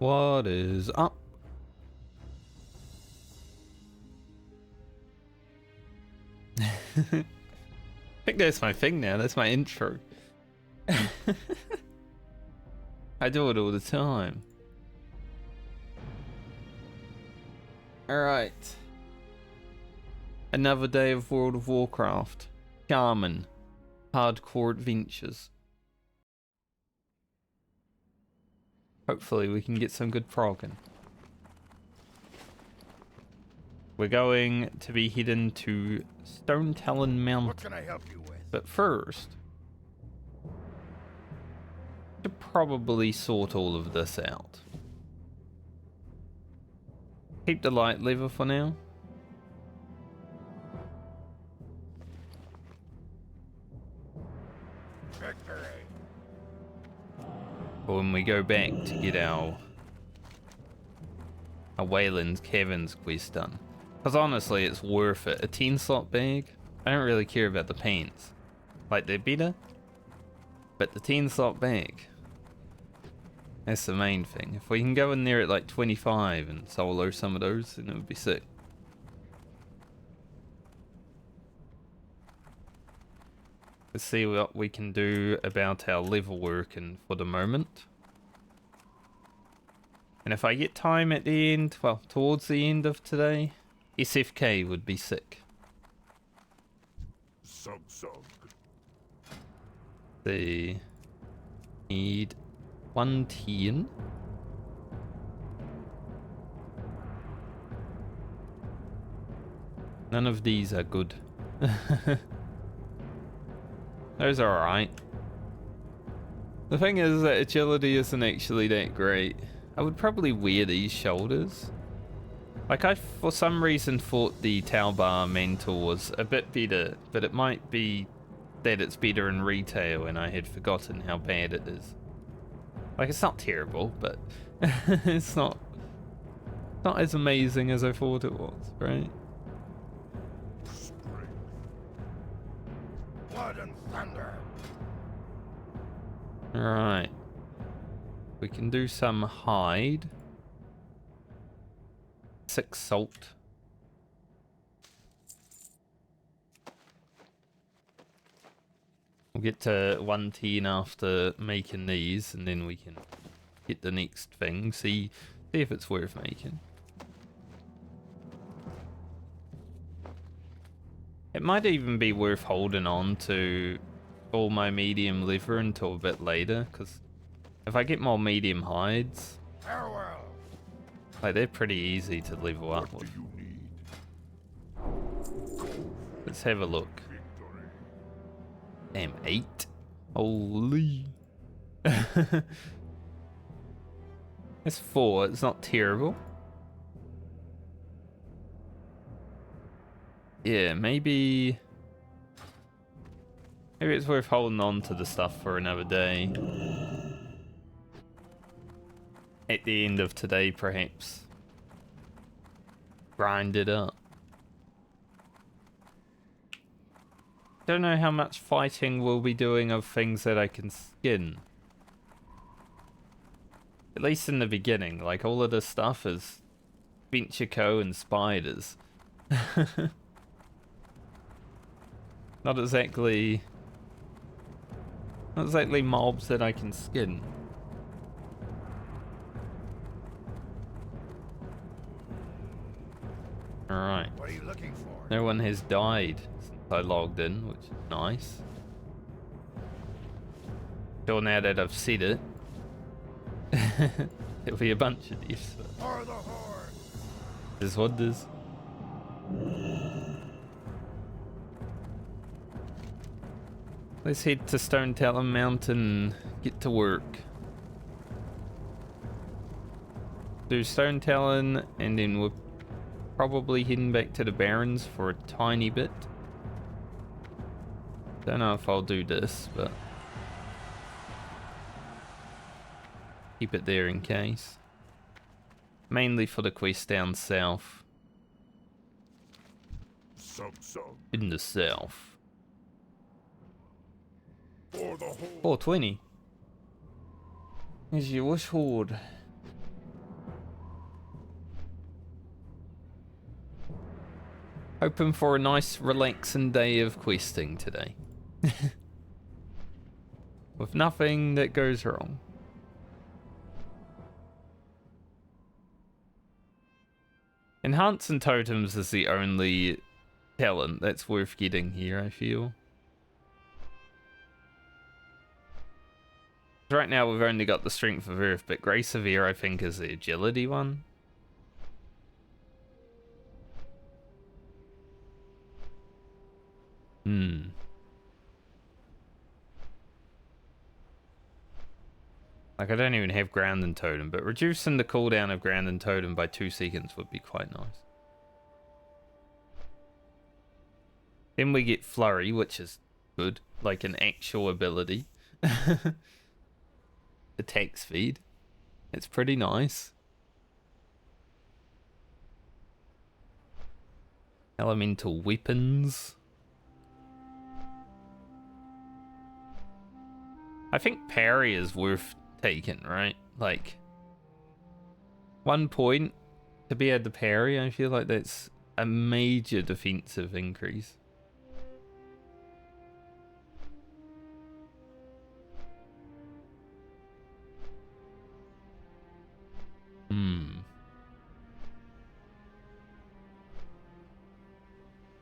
What is up? I think that's my thing now. That's my intro. I do it all the time. Alright. Another day of World of Warcraft. Shaman. Hardcore adventures. Hopefully we can get some good progging. We're going to be heading to Stonetalon Mountain. What can I help you with? But first, to probably sort all of this out. Keep the light lever for now. Victory. When we go back to get our Wayland's Caverns quest done. Because honestly, it's worth it. A 10 slot bag, I don't really care about the paints. Like, they're better, but the 10 slot bag, that's the main thing. If we can go in there at like 25 and solo some of those, then it would be sick. Let's see what we can do about our level working for the moment. And if I get time at the end, well, towards the end of today, SFK would be sick. Sug. They need 110. None of these are good. Those are alright. The thing is that agility isn't actually that great. I would probably wear these shoulders. Like, I for some reason thought the Talbar mantle was a bit better, but it might be that it's better in retail and I had forgotten how bad it is. Like, it's not terrible, but it's not as amazing as I thought it was, right? Strength. Blood and thunder. Alright. We can do some hide. 6 salt. We'll get to 110 after making these, and then we can get the next thing. See if it's worth making. It might even be worth holding on to all my medium liver until a bit later, because if I get more medium hides, Farewell. like, they're pretty easy to level up with. What do you need? Let's have a look. Victory. Damn, 8. Holy. It's 4. It's not terrible. Yeah, maybe it's worth holding on to the stuff for another day. At the end of today, perhaps. Grind it up. Don't know how much fighting we'll be doing of things that I can skin. At least in the beginning, like, all of this stuff is Venture Co and spiders. Not exactly mobs that I can skin. Alright. What are you looking for? No one has died since I logged in, which is nice. Sure, now that I've said it, there'll be a bunch of these. For the Horde. This is what it is. Let's head to Stonetalon Mountain and get to work. Do Stonetalon, and then we're probably heading back to the Barrens for a tiny bit. Don't know if I'll do this, but keep it there in case. Mainly for the quest down south. Sug. In the south. For the Horde. 420. As you wish, Horde. Hoping for a nice relaxing day of questing today. With nothing that goes wrong. Enhancing totems is the only talent that's worth getting here, I feel. Right now we've only got the Strength of Earth, but Grace of Air I think is the agility one. Like, I don't even have Ground and Totem, but reducing the cooldown of Ground and Totem by 2 seconds would be quite nice. Then we get Flurry, which is good, like an actual ability. Attack speed. It's pretty nice. Elemental weapons. I think parry is worth taking, right? Like, 1 point to be able to parry, I feel like that's a major defensive increase.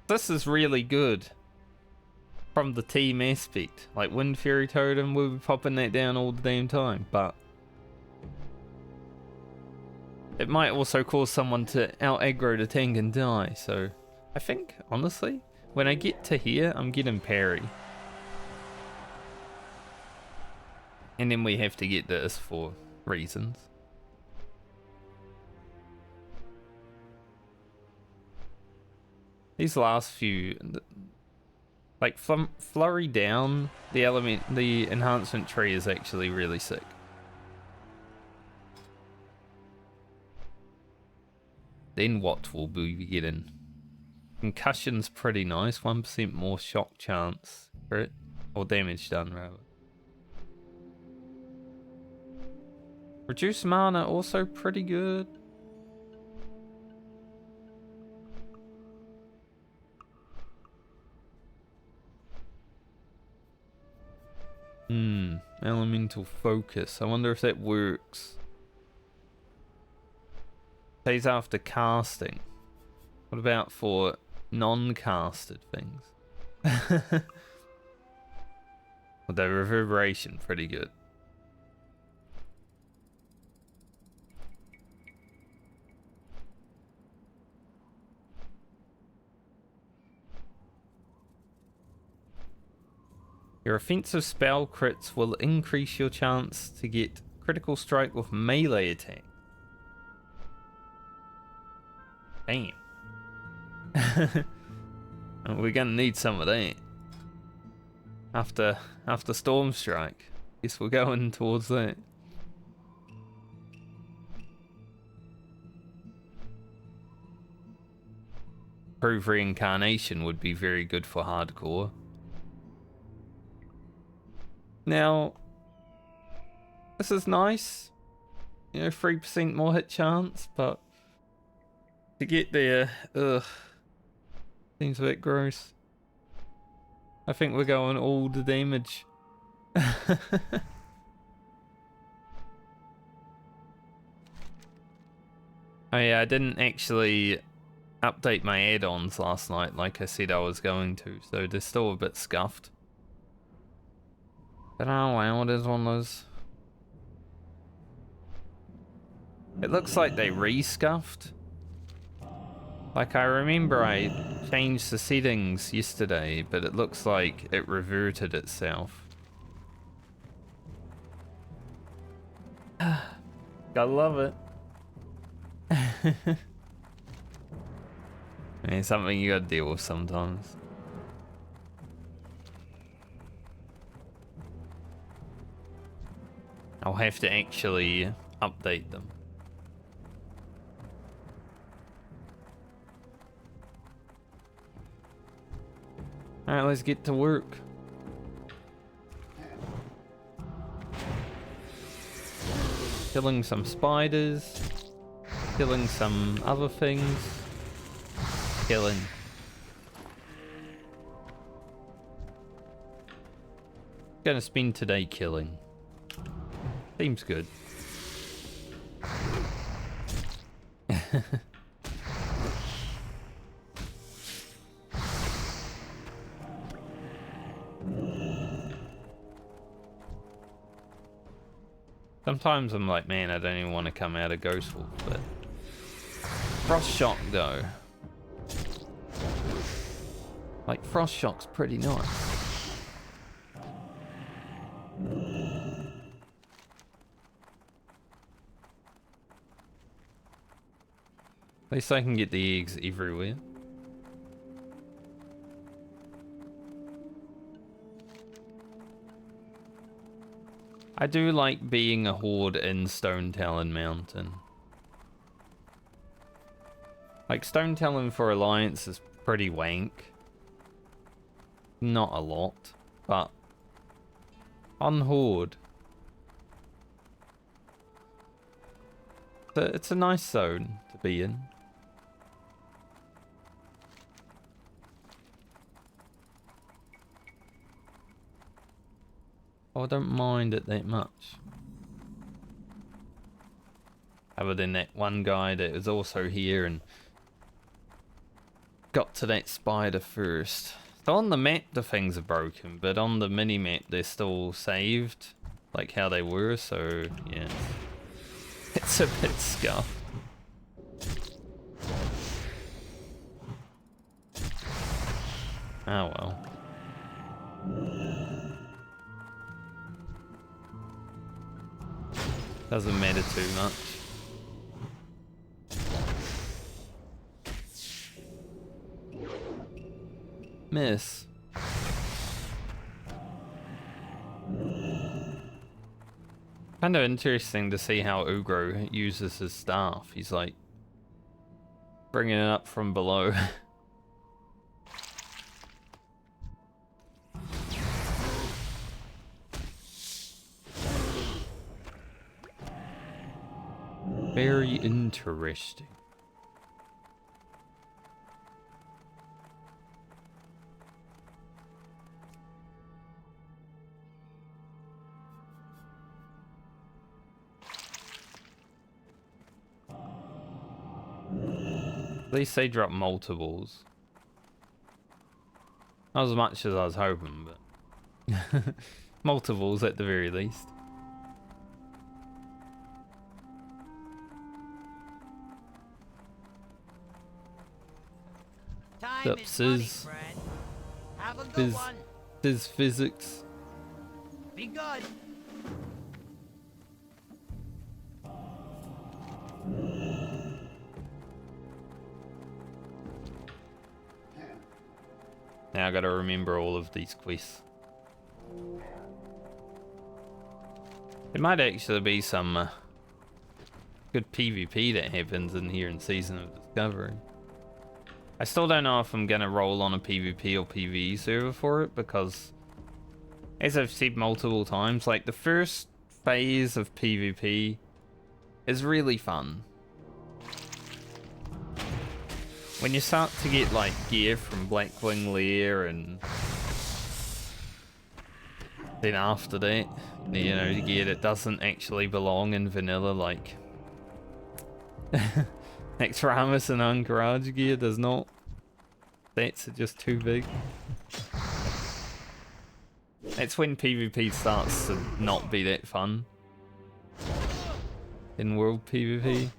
This is really good from the team aspect. Like, Wind Fairy Totem, we'll be popping that down all the damn time, but it might also cause someone to out aggro the tank and die. So I think, honestly, when I get to here, I'm getting parry. And then we have to get this for reasons. These last few, like, flurry down the enhancement tree is actually really sick. Then what will we be getting? Concussion's pretty nice, 1% more shock chance, crit, or damage done rather. Reduce mana, also pretty good. Elemental focus. I wonder if that works. Stays after casting. What about for non-casted things? Although reverberation, pretty good. Your offensive spell crits will increase your chance to get critical strike with melee attack. Damn. We're gonna need some of that. After Storm Strike. Guess we're going towards that. Prove Reincarnation would be very good for hardcore. Now, this is nice, you know, 3% more hit chance, but to get there, seems a bit gross. I think we're going all the damage. Oh yeah, I didn't actually update my add-ons last night like I said I was going to, so they're still a bit scuffed. But oh well, it is one of those. It looks like they re-scuffed. Like, I remember I changed the settings yesterday, but it looks like it reverted itself. Gotta love it. It's something you gotta deal with sometimes. I'll have to actually update them. Alright, let's get to work. Killing some spiders. Killing some other things. Killing. Gonna spend today killing. Seems good. Sometimes I'm like, man, I don't even want to come out of Ghost Wolf, but Frost Shock though. Like Frost Shock's pretty nice. At least I can get the eggs everywhere. I do like being a horde in Stonetalon Mountain. Like, Stonetalon for Alliance is pretty wank. Not a lot, but on Horde, it's a nice zone to be in. Oh, I don't mind it that much. Other than that one guy that was also here and got to that spider first. So on the map the things are broken, but on the mini-map they're still saved, like how they were, so yeah. It's a bit scuffed. Oh well. Doesn't matter too much. Miss. Kind of interesting to see how Ugro uses his staff. He's like bringing it up from below. Very interesting. At least they drop multiples. Not as much as I was hoping, but multiples at the very least. Time is money, friend. Have a good one. This physics. Be good. Now I gotta remember all of these quests. There might actually be some good PvP that happens in here in Season of Discovery. I still don't know if I'm gonna roll on a PvP or PvE server for it, because as I've said multiple times, like the first phase of PvP is really fun. When you start to get like gear from Blackwing Lair, and then after that, you know, the gear that doesn't actually belong in vanilla, like Extramus and Anchorage gear does not. Stats are just too big. That's when PvP starts to not be that fun. In world PvP.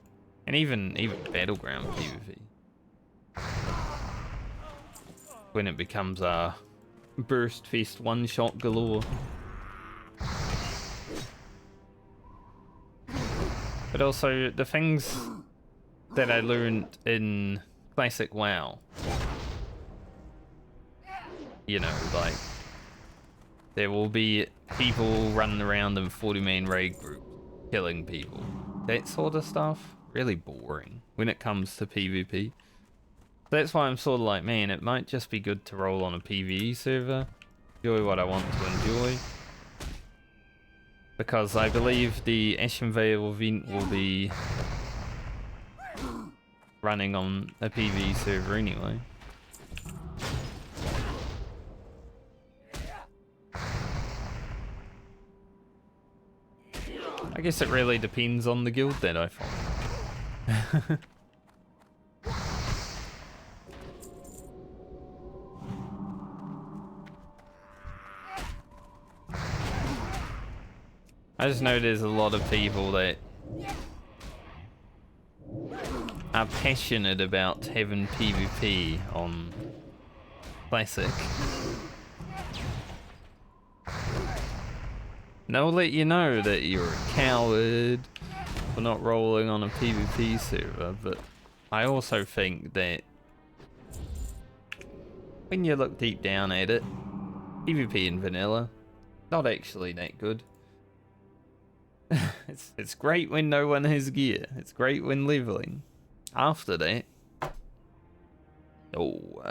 And even battleground PvP. When it becomes a burst fest one-shot galore. But also the things that I learned in classic WoW. You know, like there will be people running around in 40-man raid groups killing people. That sort of stuff, really boring when it comes to PvP. That's why I'm sort of like, man, it might just be good to roll on a PvE server, enjoy what I want to enjoy. Because I believe the Ashen Vale event will be running on a PvE server anyway. I guess it really depends on the guild that I find. I just know there's a lot of people that are passionate about having PvP on Classic. And they'll let you know that you're a coward for not rolling on a PvP server, but I also think that when you look deep down at it, PvP in vanilla, not actually that good. It's great when no one has gear. It's great when leveling. After that, oh.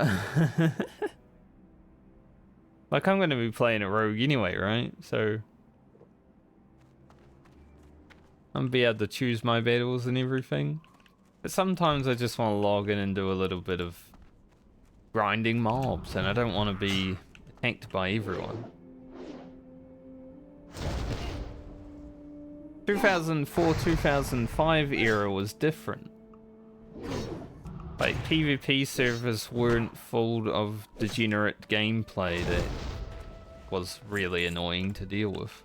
Like, I'm going to be playing a rogue anyway, right? So I'm going to be able to choose my battles and everything. But sometimes I just want to log in and do a little bit of grinding mobs, and I don't want to be attacked by everyone. 2004-2005 era was different. Like, PvP servers weren't full of degenerate gameplay that was really annoying to deal with.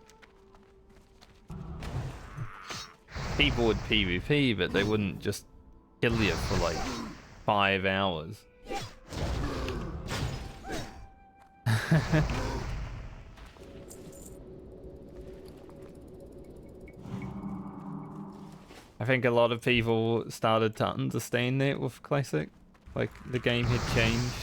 People would PvP, but they wouldn't just kill you for like 5 hours. I think a lot of people started to understand that with Classic. Like, the game had changed.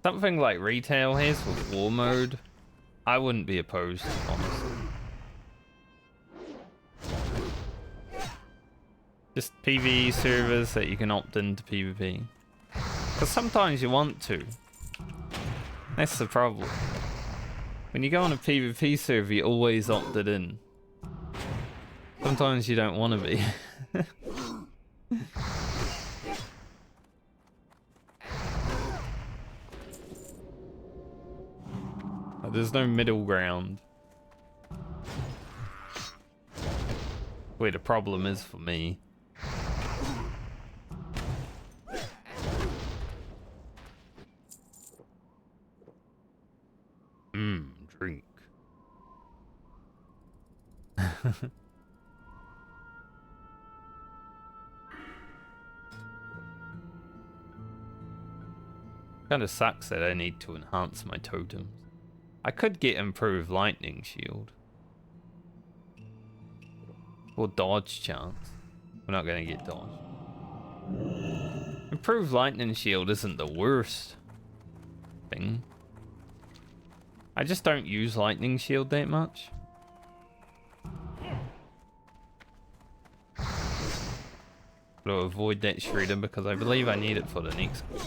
Something like retail has with war mode, I wouldn't be opposed, honestly. Just PvE servers that you can opt into PvP. Because sometimes you want to. That's the problem. When you go on a PvP server, you always opted in. Sometimes you don't want to be. There's no middle ground. Where the problem is for me. Drink. Kinda sucks that I need to enhance my totems. I could get improved lightning shield. Or dodge chance. We're not gonna get dodge. Improved lightning shield isn't the worst thing. I just don't use lightning shield that much. To avoid that shredder because I believe I need it for the next one.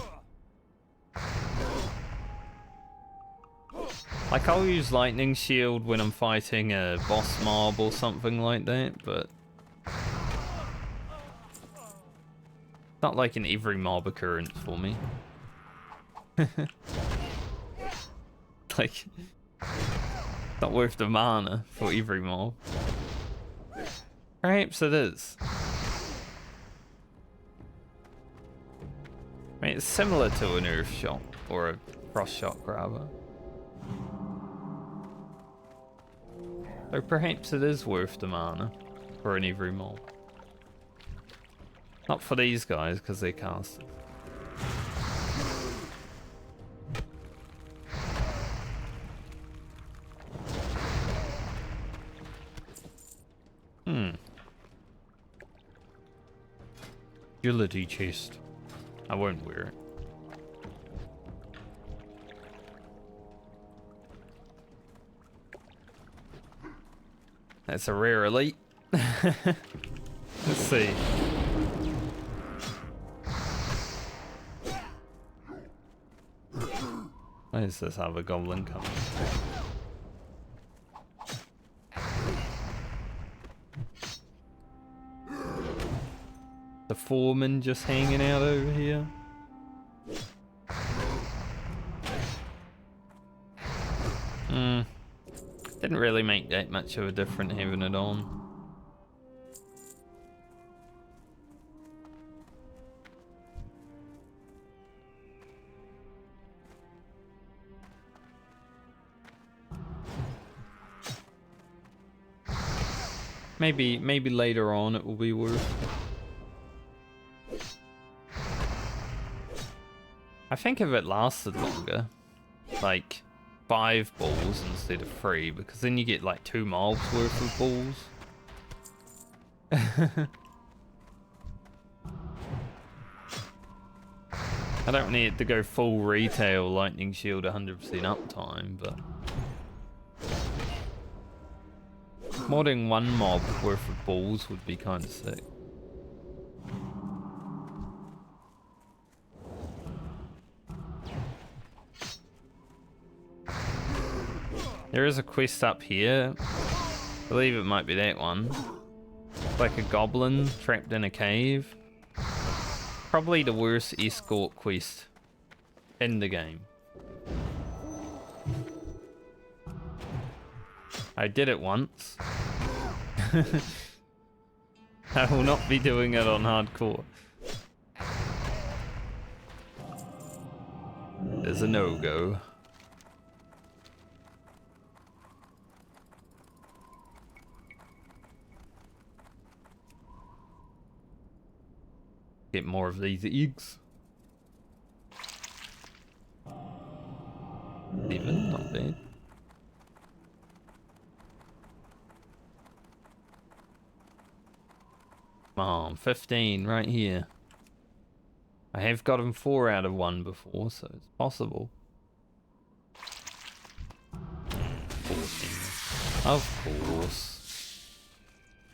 Like, I'll use lightning shield when I'm fighting a boss mob or something like that, but not like an every mob occurrence for me. Like, not worth the mana for every mob. Perhaps it is. I mean, it's similar to an earth shock or a frost shock rather. So perhaps it is worth the mana for an every mob. Not for these guys because they're casters. Agility chest. I won't wear it. That's a rare elite. Let's see. Where's this other goblin coming? foreman just hanging out over here. Didn't really make that much of a difference having it on. Maybe later on it will be worth. I think if it lasted longer, like 5 balls instead of 3, because then you get like 2 mobs worth of balls. I don't need it to go full retail lightning shield 100% uptime, but modding 1 mob worth of balls would be kind of sick. There is a quest up here. I believe it might be that one. Like a goblin trapped in a cave. Probably the worst escort quest in the game. I did it once. I will not be doing it on hardcore. There's a no-go. Get more of these eggs. Even not bad. Come on, 15 right here. I have gotten 4 out of 1 before, so it's possible. 14. Of course.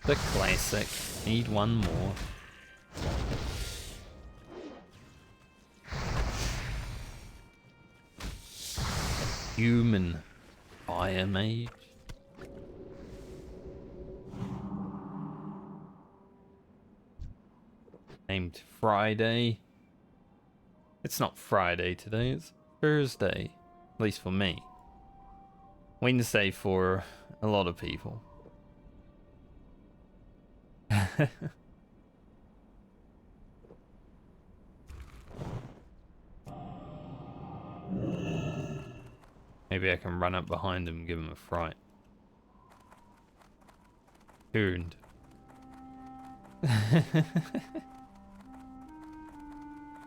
The classic. Need 1 more. Human fire mage. Named Friday. It's not Friday today, it's Thursday. At least for me. Wednesday for a lot of people. Maybe I can run up behind him and give him a fright. Turned.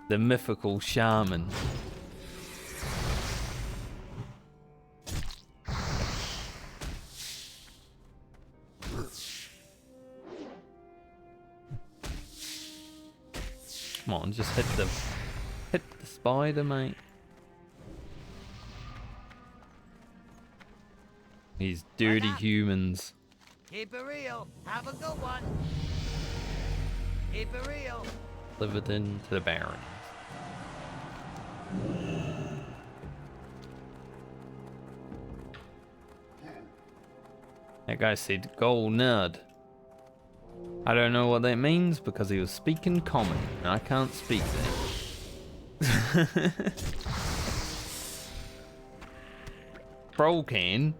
The mythical shaman. Come on, just hit the spider, mate. These dirty humans. Keep it real. Have a good one. Keep it real. Delivered into the Barrens. That guy said, "Go nerd." I don't know what that means because he was speaking common and I can't speak that. Bro can.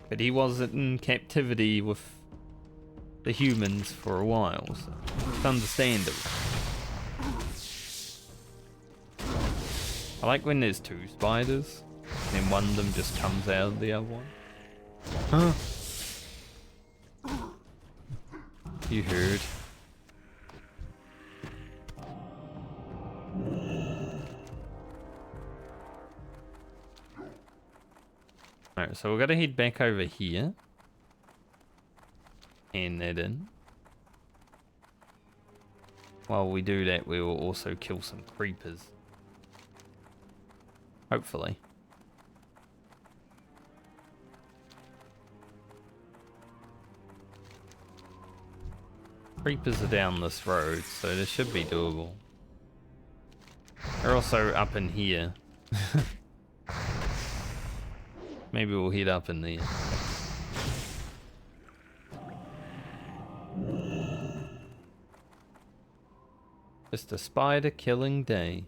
But he wasn't in captivity with the humans for a while, so it's understandable. I like when there's 2 spiders, and then one of them just comes out of the other one. Huh? You heard. Alright, so we're gonna head back over here. And that in. While we do that, we will also kill some creepers. Hopefully. Creepers are down this road, so this should be doable. They're also up in here. Maybe we'll head up in there. Just a spider killing day.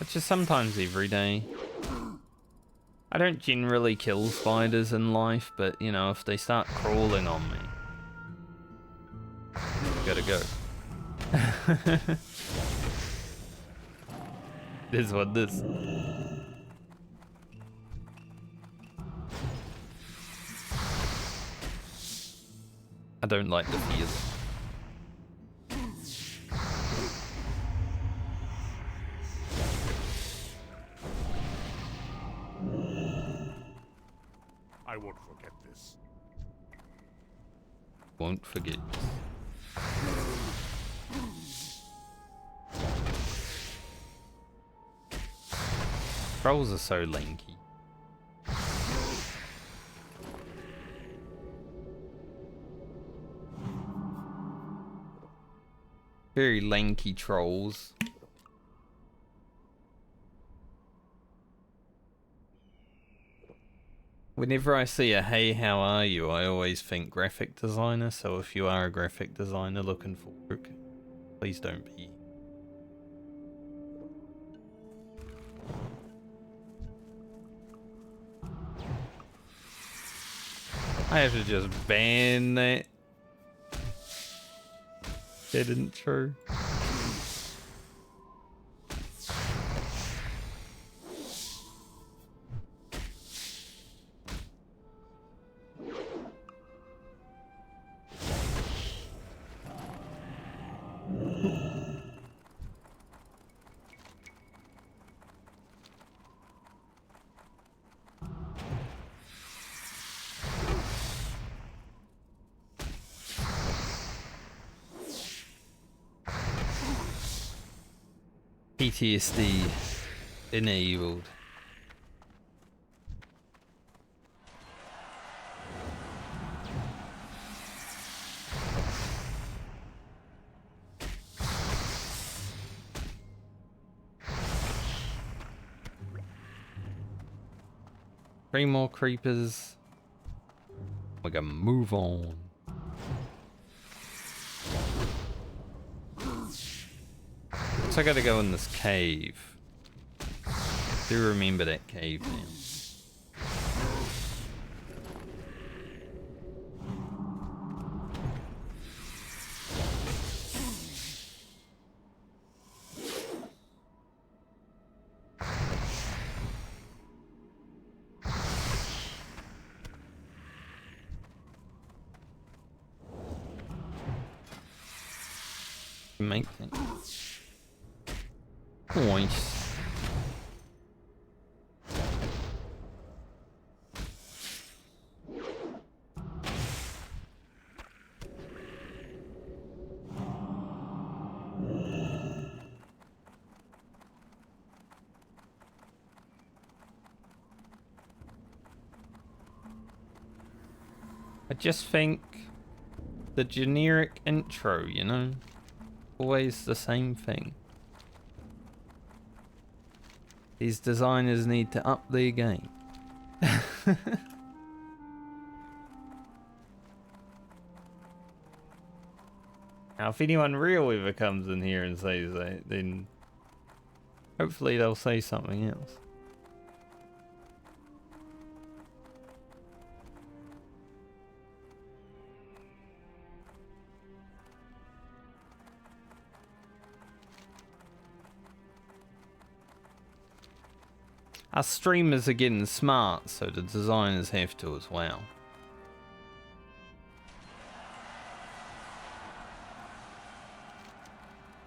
Which is sometimes every day. I don't generally kill spiders in life, but you know, if they start crawling on me, gotta go. This is what this. I don't like the feeling. I won't forget this. Won't forget. Trolls are so lanky. Very lanky trolls. Whenever I see a "Hey, how are you?" I always think graphic designer, so if you are a graphic designer looking for work, please don't be. I have to just ban that intro. PTSD enabled. Three more creepers. We can move on. So I gotta go in this cave. Do remember that cave now. Make things. Nice. I just think the generic intro, you know, always the same thing. These designers need to up their game. Now, if anyone real ever comes in here and says that, then hopefully they'll say something else. Our streamers are getting smart, so the designers have to as well.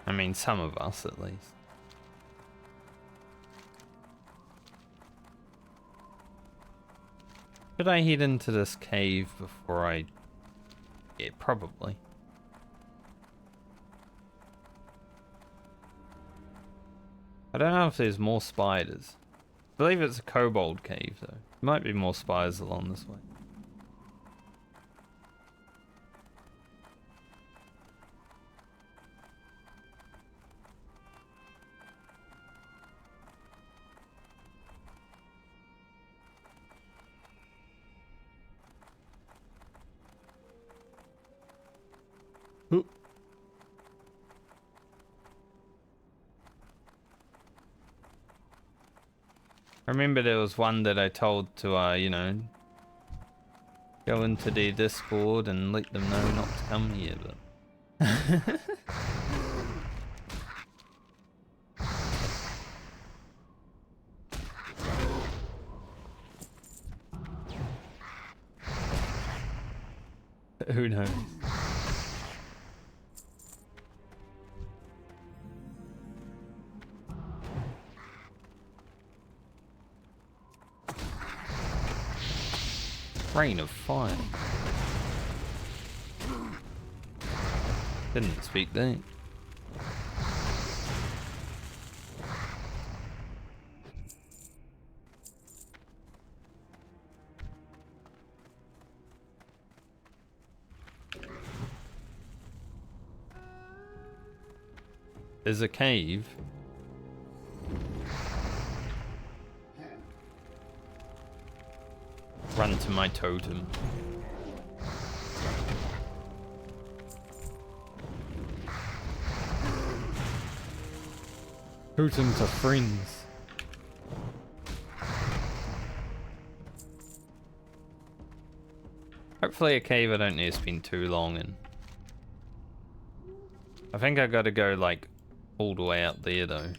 I mean, some of us at least. Should I head into this cave before I... Yeah, probably. I don't know if there's more spiders. I believe it's a kobold cave, though. There might be more spiders along this way. I remember there was one that I told to, you know, go into their Discord and let them know not to come here, but... Who knows? Rain of fire. Didn't speak that. There's a cave. Run to my totem. Totems are friends. Hopefully a cave I don't need to spend too long in. I think I gotta go like all the way out there though.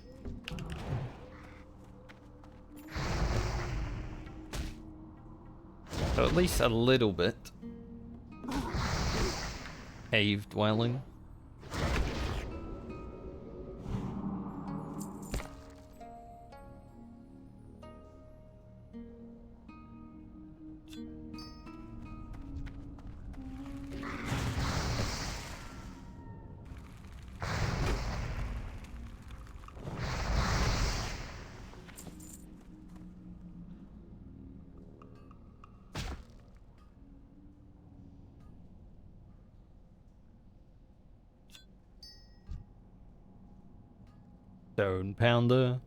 So at least a little bit. Cave dwelling. Stone pounder.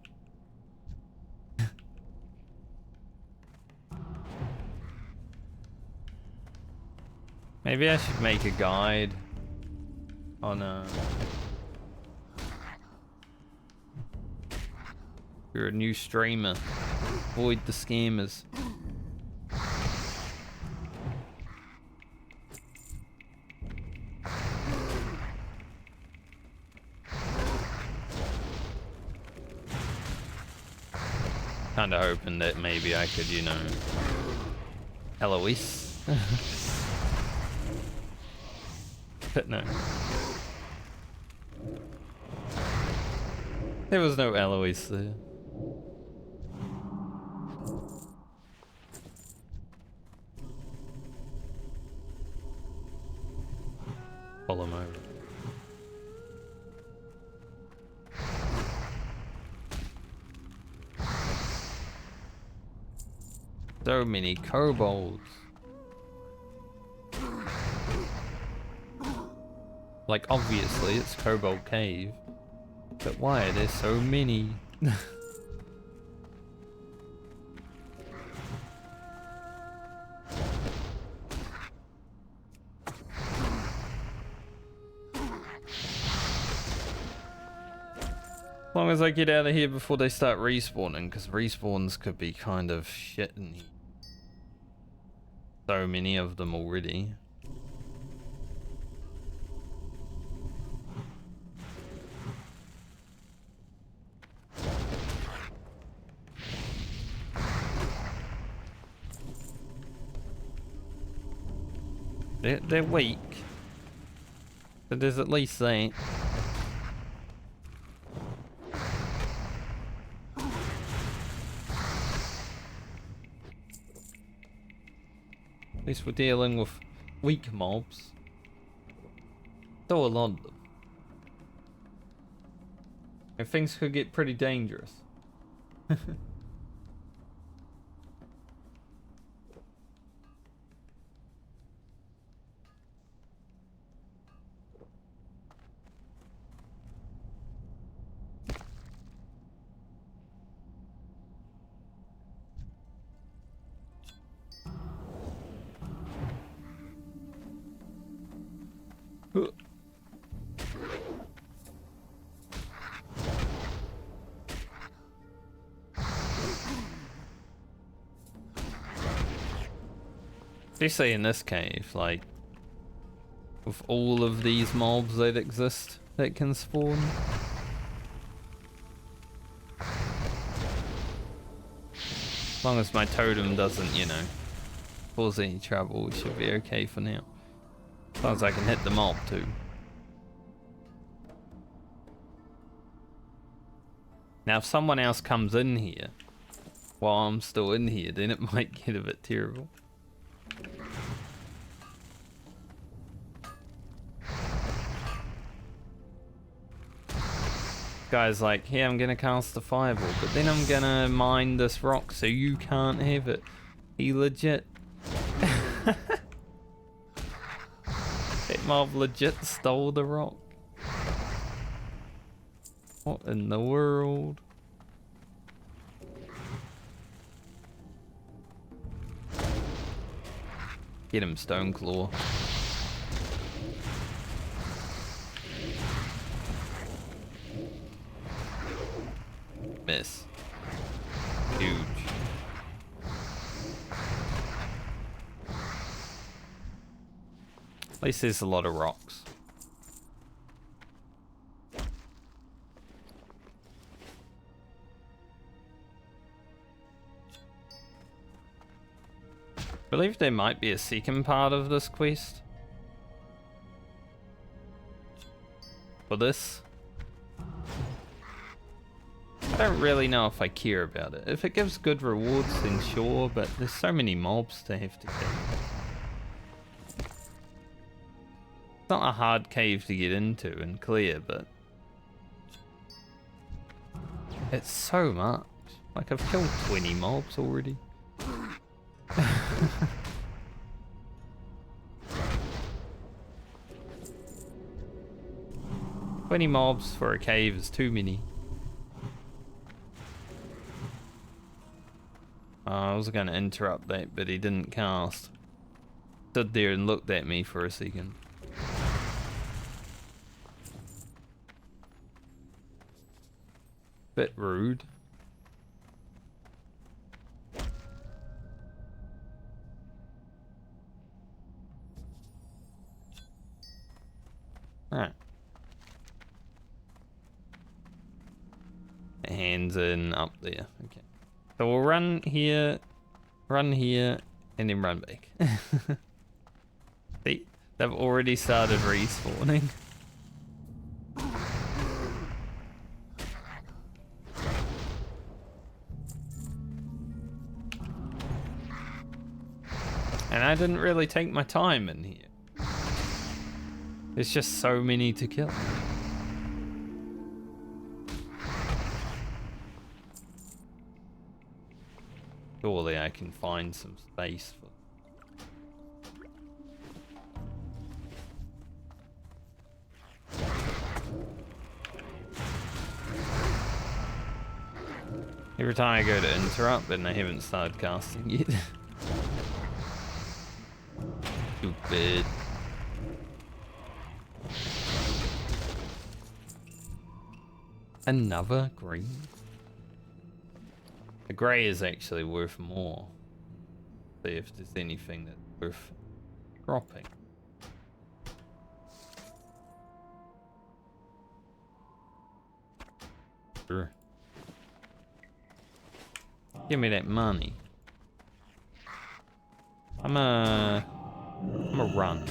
Maybe I should make a guide on you're a new streamer. Avoid the scammers. Kinda hoping that maybe I could, you know, Eloise. But no. There was no Eloise there. Pull him over. So many kobolds. Like, obviously, it's Kobold Cave. But why are there so many? As long as I get out of here before they start respawning, because respawns could be kind of shit in here. So many of them already. They're weak. But there's at least that. At least we're dealing with weak mobs. Still a lot of them. And things could get pretty dangerous. Especially in this cave, like, with all of these mobs that exist that can spawn. As long as my totem doesn't, you know, cause any trouble, we should be okay for now. As long as I can hit the mob too. Now if someone else comes in here while I'm still in here, then it might get a bit terrible. Guy's like, hey, I'm gonna cast a fireball, but then I'm gonna mine this rock so you can't have it. He legit... That mob legit stole the rock. What in the world? Get him, Stoneclaw. Miss. Huge. At least there's a lot of rocks. I believe there might be a second part of this quest. For this. I don't really know if I care about it. If it gives good rewards, then sure, but there's so many mobs to have to kill. It's not a hard cave to get into and clear, but it's so much. Like, I've killed 20 mobs already. 20 mobs for a cave is too many. I was going to interrupt that, but he didn't cast. Stood there and looked at me for a second. Bit rude. Alright. Hands in up there. Okay. So we'll run here, and then run back. See? They've already started respawning. And I didn't really take my time in here. There's just so many to kill. Surely I can find some space for... Every time I go to interrupt, and I haven't started casting yet. Stupid. Another green? The grey is actually worth more. See if there's anything that's worth dropping. Sure. Give me that money. I'm a run.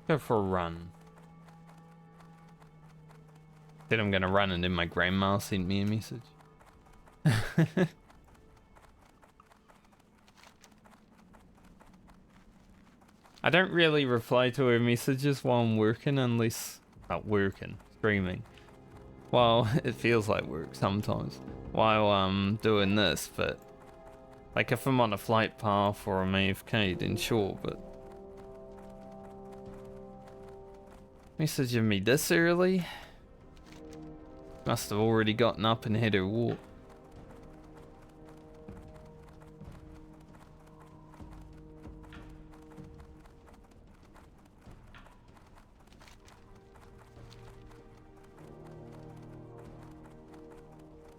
Go for a run. Said I'm gonna run and then my grandma sent me a message. I don't really reply to her messages while I'm working unless... not working, streaming. Well, it feels like work sometimes while I'm doing this, but... like if I'm on a flight path or I'm AFK, then sure, but... messaging me this early? Must have already gotten up and had her walk.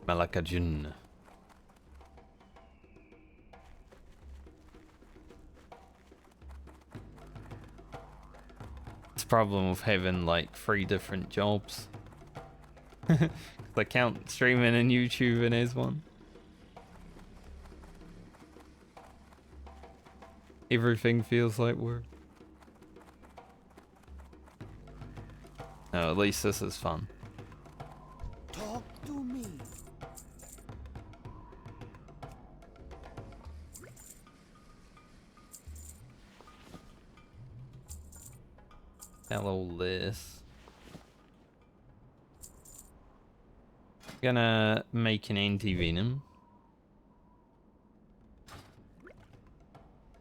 Malakajun. problem with having like 3 different jobs. I count streaming and YouTubing as one. Everything feels like work. No, at least this is fun. Talk to me. Sell all this. Gonna make an anti-venom.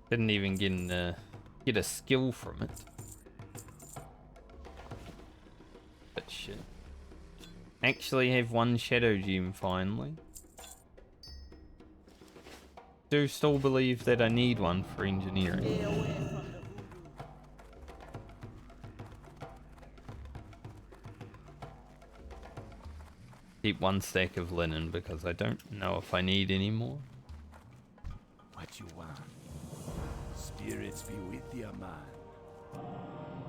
Didn't even get a skill from it. But shit. Actually have 1 shadow gem finally. Do still believe that I need 1 for engineering. Stay away from the voodoo. Keep 1 stack of linen because I don't know if I need any more. What you want? Spirits be with you, man.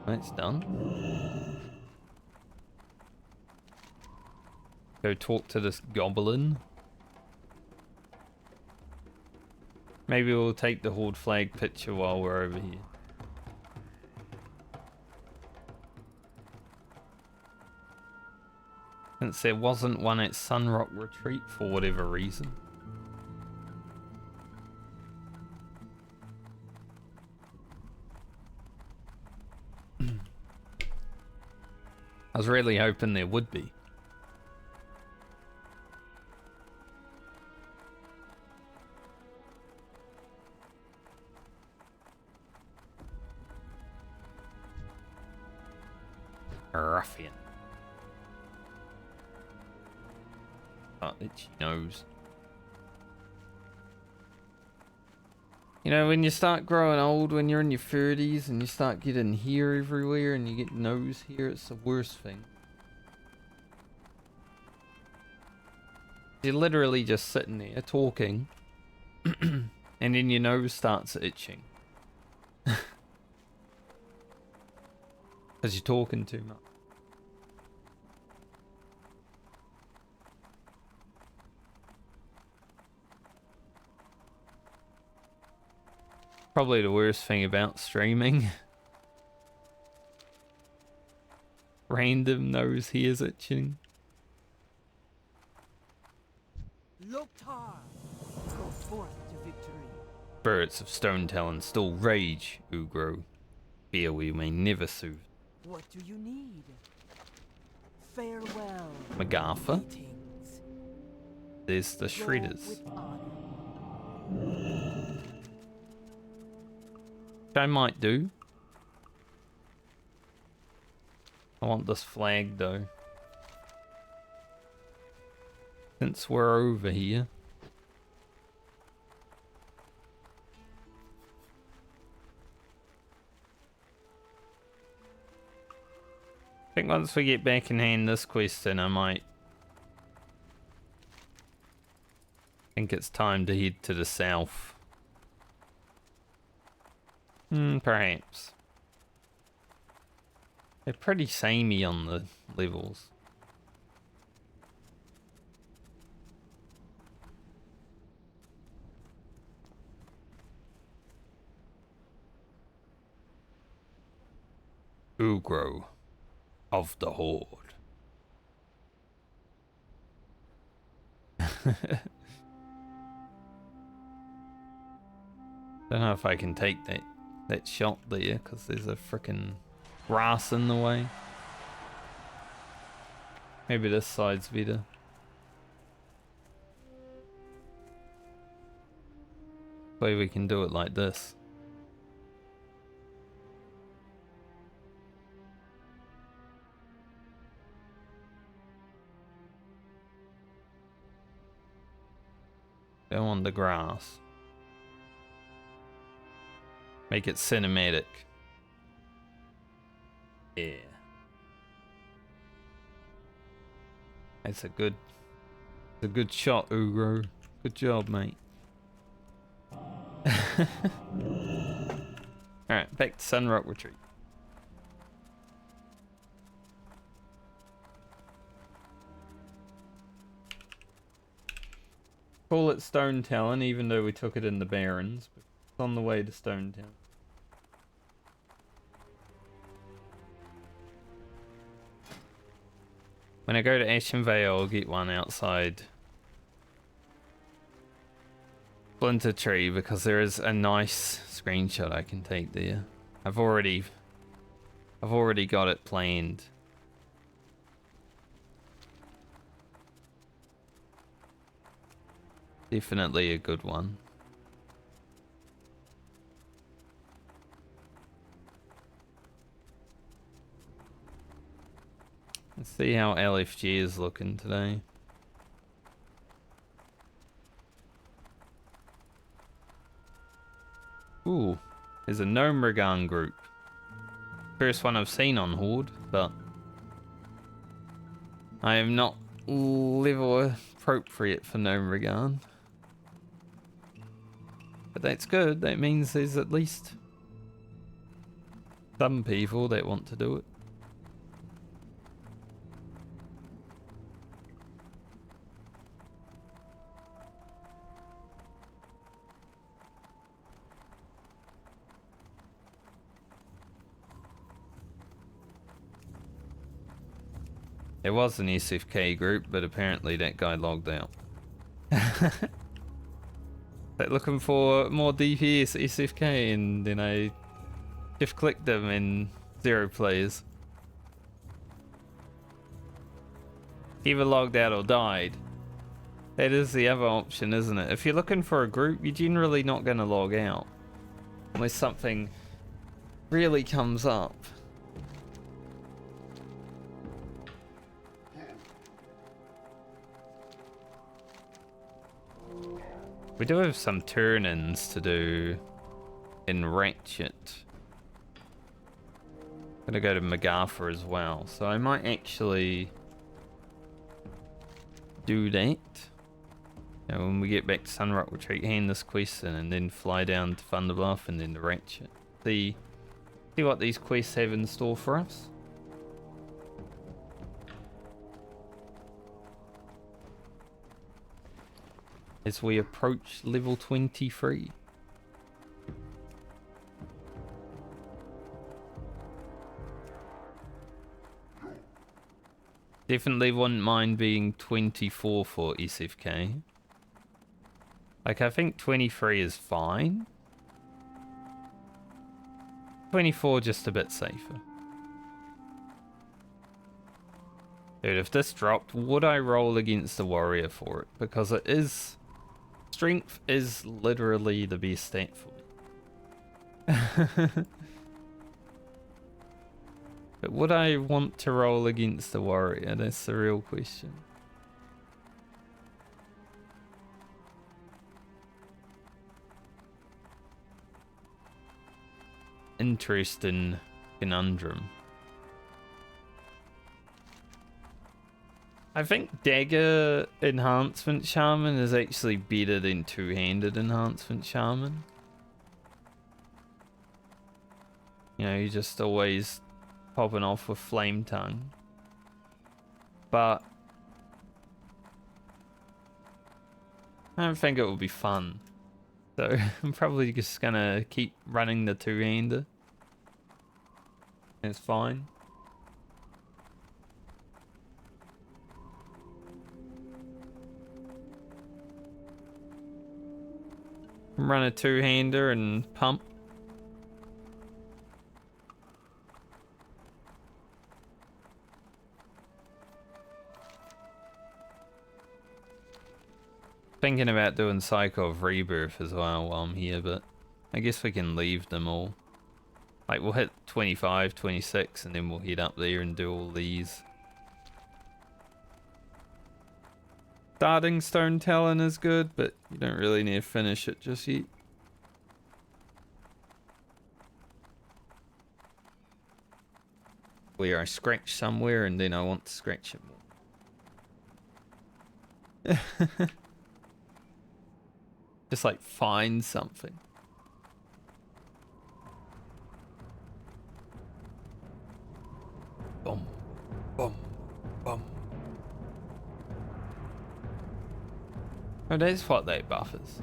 That's done. Go talk to this goblin. Maybe we'll take the Horde flag picture while we're over here. Since there wasn't one at Sunrock Retreat for whatever reason. I was really hoping there would be. Ruffian. Oh, itchy nose. You know, when you start growing old, when you're in your 30s and you start getting hair everywhere and you get nose hair, it's the worst thing. You're literally just sitting there talking and then your nose starts itching. Because you're talking too much. Probably the worst thing about streaming. Random nose hairs itching. Loktar, go forth to victory. Spirits of Stonetalon still rage, Ugro. Fear we may never soothe. What do you need? Farewell. MacArthur? Greetings. There's the Go shredders. with honor. Which I might do. I want this flag though. Since we're over here. I think once we get back in hand this question, I might think it's time to head to the south. Perhaps. They're pretty samey on the levels. Ugro of the Horde. Don't know if I can take that shot there because there's a frickin' grass in the way. Maybe this side's better. Maybe we can do it like this. Go on the grass. Make it cinematic. Yeah. It's a good shot, Ugro. Good job, mate. Alright, back to Sunrock Retreat. call it Stonetalon, even though we took it in the Barrens. But it's on the way to Stonetalon. When I go to Ashen Vale, I'll get one outside Splinter Tree because there is a nice screenshot I can take there. I've already got it planned. Definitely a good one. Let's see how LFG is looking today. Ooh, there's a Gnome group. First one I've seen on Horde, but I am not level appropriate for Gnome. But that's good. That means there's at least some people that want to do it. There was an SFK group, but apparently that guy logged out. Like looking for more DPS SFK, and then I just clicked them in 0 players. Either logged out or died. That is the other option, isn't it? If you're looking for a group, you're generally not going to log out. Unless something really comes up. We do have some turn-ins to do in Ratchet. I'm gonna go to Magartha as well, so I might actually do that. And when we get back to Sunrock Retreat, hand this quest in, and then fly down to Thunderbluff and then to Ratchet. See what these quests have in store for us. As we approach level 23. Definitely wouldn't mind being 24 for SFK. Like, I think 23 is fine. 24 just a bit safer. Dude, if this dropped, would I roll against the warrior for it? Because it is... Strength is literally the best stat for me. But would I want to roll against the warrior? That's the real question. Interesting conundrum. I think Dagger Enhancement Shaman is actually better than Two-Handed Enhancement Shaman. You know, you're just always popping off with Flame Tongue. But I don't think it will be fun. So I'm probably just gonna keep running the Two-Hander. It's fine. Run a Two-Hander and pump. Thinking about doing Cycle of Rebirth as well while I'm here, but I guess we can leave them all. Like, we'll hit 25, 26, and then we'll head up there and do all these. Starting Stonetalon is good, but you don't really need to finish it just yet. Where I scratch somewhere and then I want to scratch it more. Just like find something. Boom, boom, boom. Oh, that's what that buff is.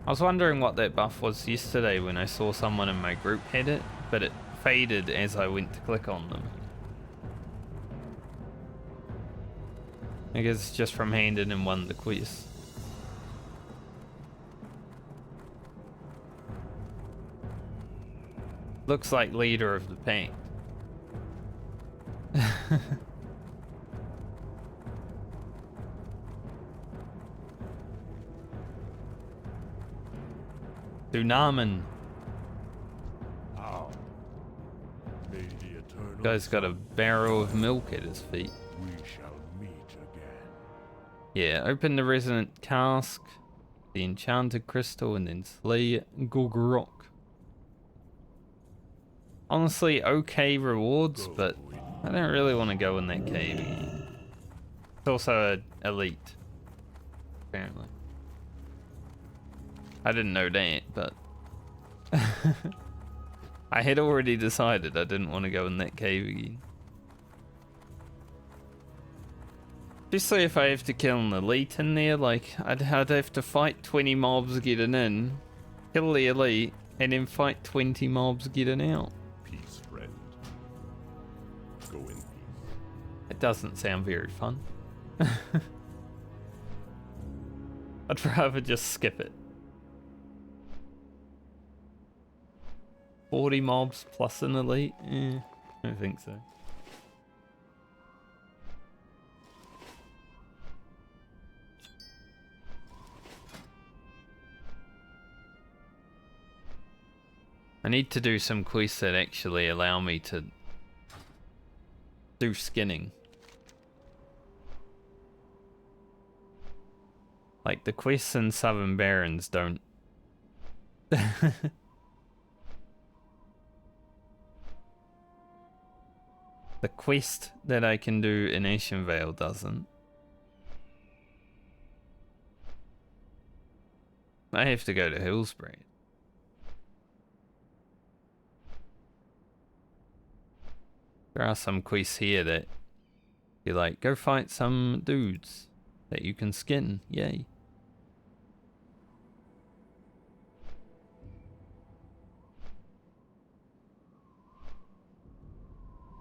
I was wondering what that buff was yesterday when I saw someone in my group had it, but it faded as I went to click on them. I guess it's just from handing in one of the quests. Looks like leader of the pack. Dunaman. How? May the eternal Guy's got a barrel of milk at his feet. we shall meet again. Yeah, open the resonant cask, the enchanted crystal, and then slay Gulgrok. Honestly, okay rewards, but I don't really want to go in that cave again. It's also an elite, apparently. I didn't know that, but I had already decided I didn't want to go in that cave again. Especially if I have to kill an elite in there, like I'd have to fight 20 mobs getting in, kill the elite, and then fight 20 mobs getting out. Peace, friend. Go in peace. It doesn't sound very fun. I'd rather just skip it. 40 mobs plus an elite? I don't think so. I need to do some quests that actually allow me to do skinning. Like the quests in Southern Barrens don't. The quest that I can do in Ashenvale doesn't. I have to go to Hillsbrad. There are some quests here that you're like, go fight some dudes that you can skin. Yay.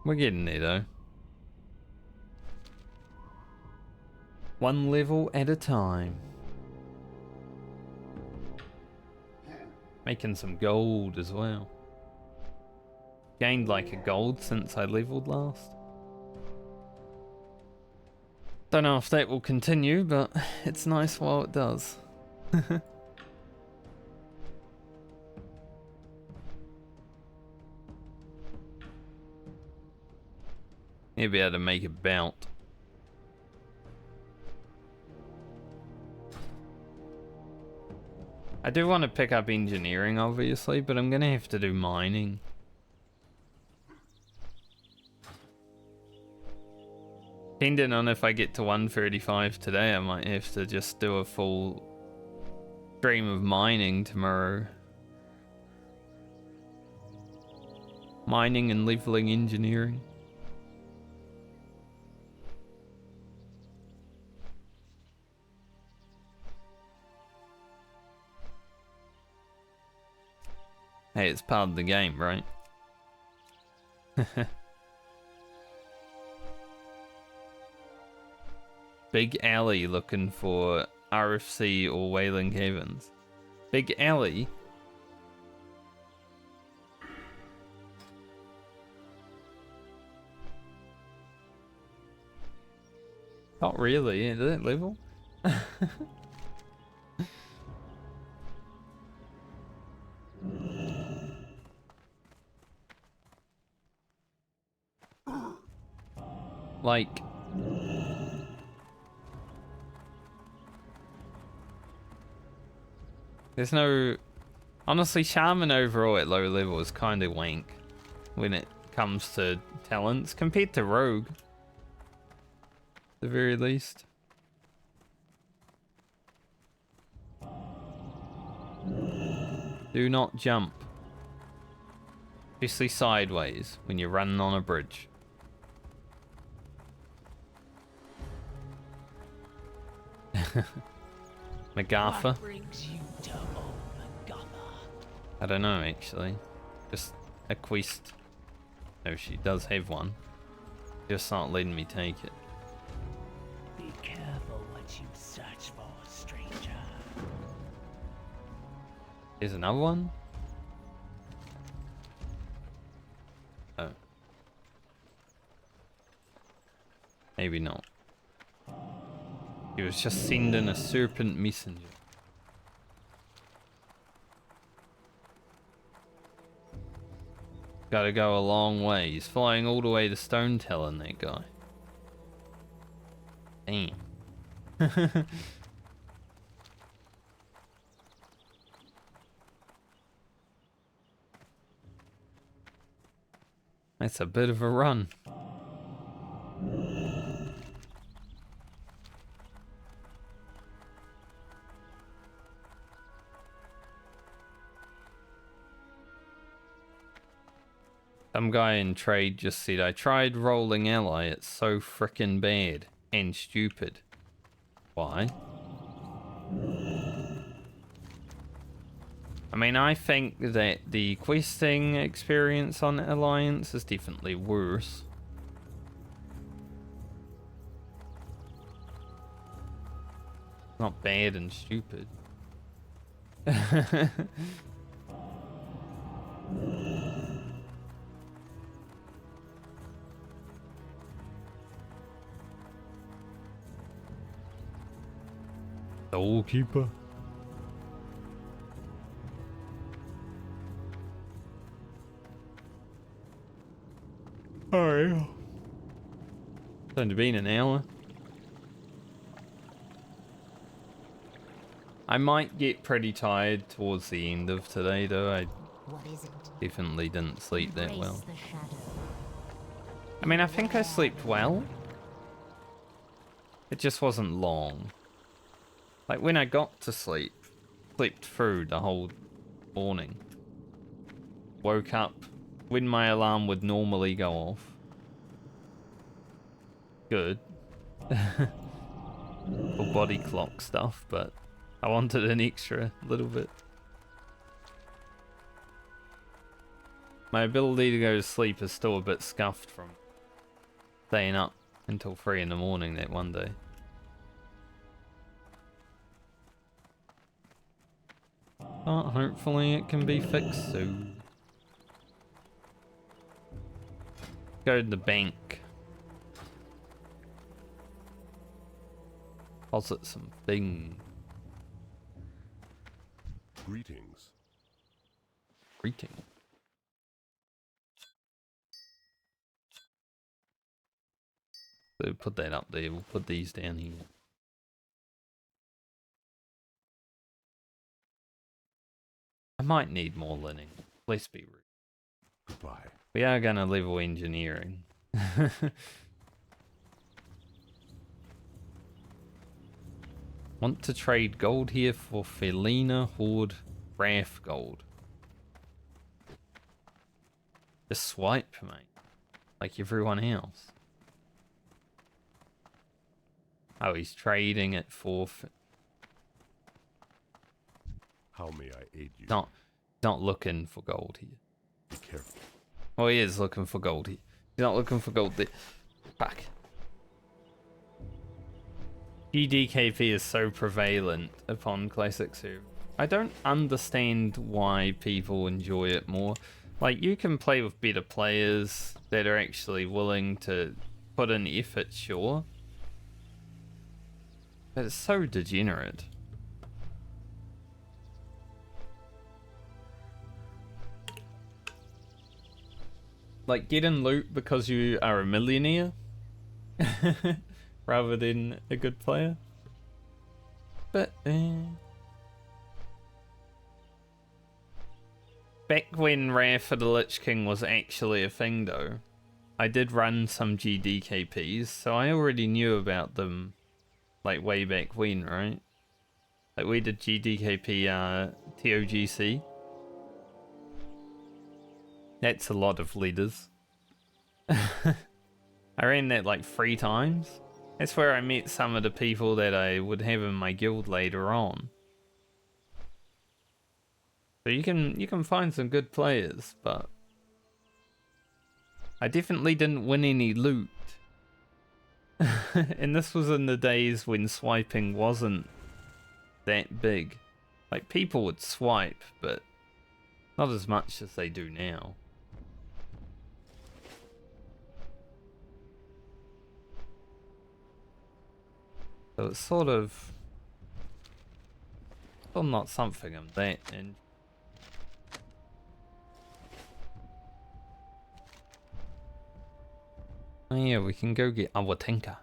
We're getting there though. One level at a time. Making some gold as well. Gained like a gold since I leveled last. Don't know if that will continue, but it's nice while it does. You'll be able to make a bout. I do want to pick up engineering, obviously, but I'm gonna have to do mining. Depending on if I get to 135 today, I might have to just do a full stream of mining tomorrow. Mining and leveling engineering. Hey, it's part of the game, right? Big Alley looking for RFC or Wailing Caverns. Big Alley? Not really, is it level? Like... There's no... Honestly, Shaman overall at low level is kind of wank when it comes to talents compared to Rogue. At the very least. Do not jump. Especially sideways when you're running on a bridge. MacArthur? What brings you to Old I don't know actually. Just a quest. No, she does have one. Just not letting me take it. Be careful what you search for, stranger. There's another one? Oh. Maybe not. He was just sending a serpent messenger. Gotta go a long way. He's flying all the way to Stonetalon, that guy. Damn. That's a bit of a run. Some guy in trade just said, I tried rolling ally, it's so frickin' bad and stupid. Why? I mean, I think that the questing experience on Alliance is definitely worse. Not bad and stupid. Soulkeeper. Oh yeah. It's only been an hour. I might get pretty tired towards the end of today though. I definitely didn't sleep that well. I mean, I think I slept well. It just wasn't long. Like when I got to sleep, slept through the whole morning. Woke up when my alarm would normally go off. Good. For body clock stuff, but I wanted an extra little bit. My ability to go to sleep is still a bit scuffed from staying up until 3 in the morning that one day. But hopefully it can be fixed soon. Go to the bank. Deposit some things. Greetings. Greeting. So put that up there. We'll put these down here. I might need more linen. Let's be rude. Goodbye. We are gonna level engineering. Want to trade gold here for Felina, Horde, Wrath gold. Just swipe, mate. Like everyone else. Oh, he's trading it for... How may I aid you? Not looking for gold here. Be careful. Oh, he is looking for gold here. He's not looking for gold there. Fuck. GDKP is so prevalent upon Classic server. I don't understand why people enjoy it more. Like, you can play with better players that are actually willing to put in effort, sure. But it's so degenerate. Like, get in loot because you are a millionaire rather than a good player. But back when Rare for the Lich King was actually a thing though, I did run some GDKPs, so I already knew about them like way back when, right? Like we did GDKP TOGC. That's a lot of leaders. I ran that like 3 times. That's where I met some of the people that I would have in my guild later on. So you can find some good players, but I definitely didn't win any loot. And this was in the days when swiping wasn't that big. Like, people would swipe, but not as much as they do now. So it's sort of still not something I'm that in. Oh yeah, we can go get our tinker.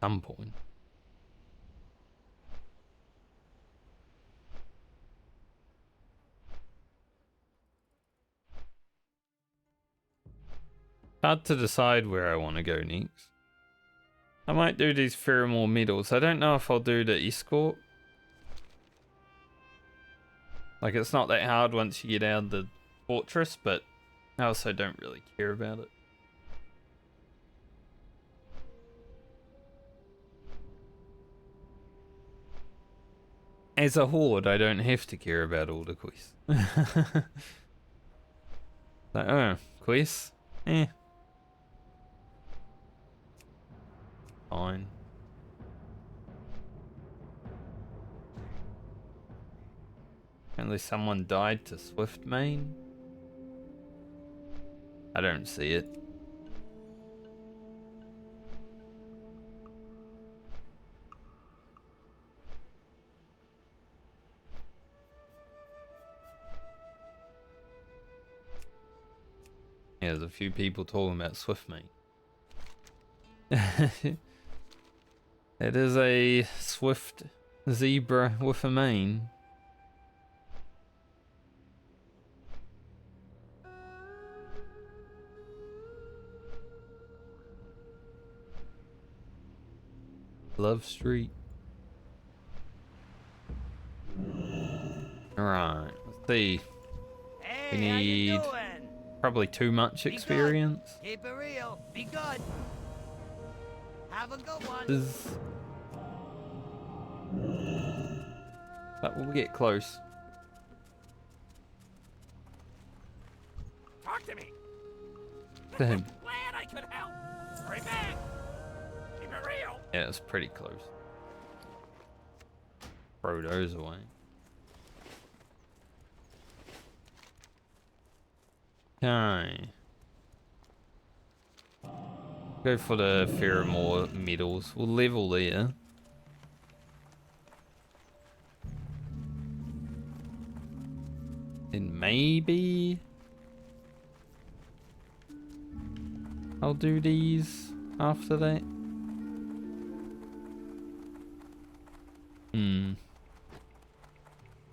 Some point. Hard to decide where I want to go next. I might do these pheromone medals. I don't know if I'll do the escort. Like, it's not that hard once you get out of the fortress, but I also don't really care about it. As a horde, I don't have to care about all the quests. Like, oh, quests? Eh. Fine. Apparently someone died to Swift main. I don't see it. Yeah, there's a few people talking about Swift main. It is a swift zebra with a mane. Love Street. Alright, let's see. Hey, We need how you doing? probably too much Be good. experience. Keep it real. Be good. Have a good one. But we'll get close. Talk to me. To him. Glad I could help. Hurry back. Keep it real. Yeah, it's pretty close. Throw those away. Okay. Go for the pheromone medals. We'll level there. Then maybe I'll do these after that.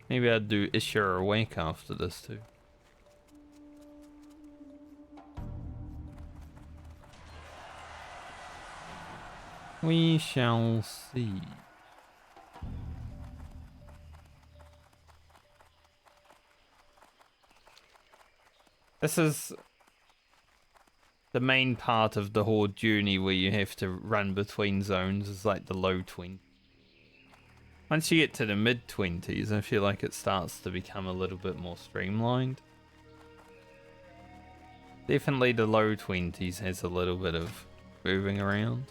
Maybe I'd do Ishur Awake after this too. We shall see. This is the main part of the Horde journey where you have to run between zones, is like the low 20s. Once you get to the mid 20s, I feel like it starts to become a little bit more streamlined. Definitely the low 20s has a little bit of moving around.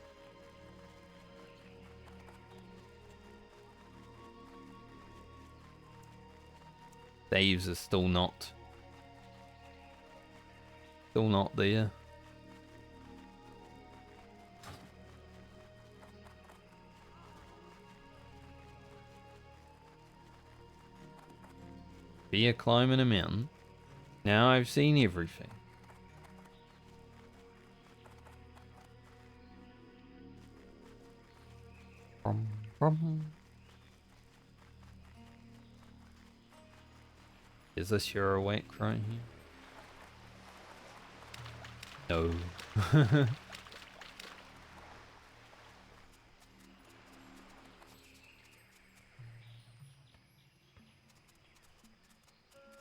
Dave's is still not there. Be a climbing a mountain. Now I've seen everything. Brum, brum. Is this your awake right here? No.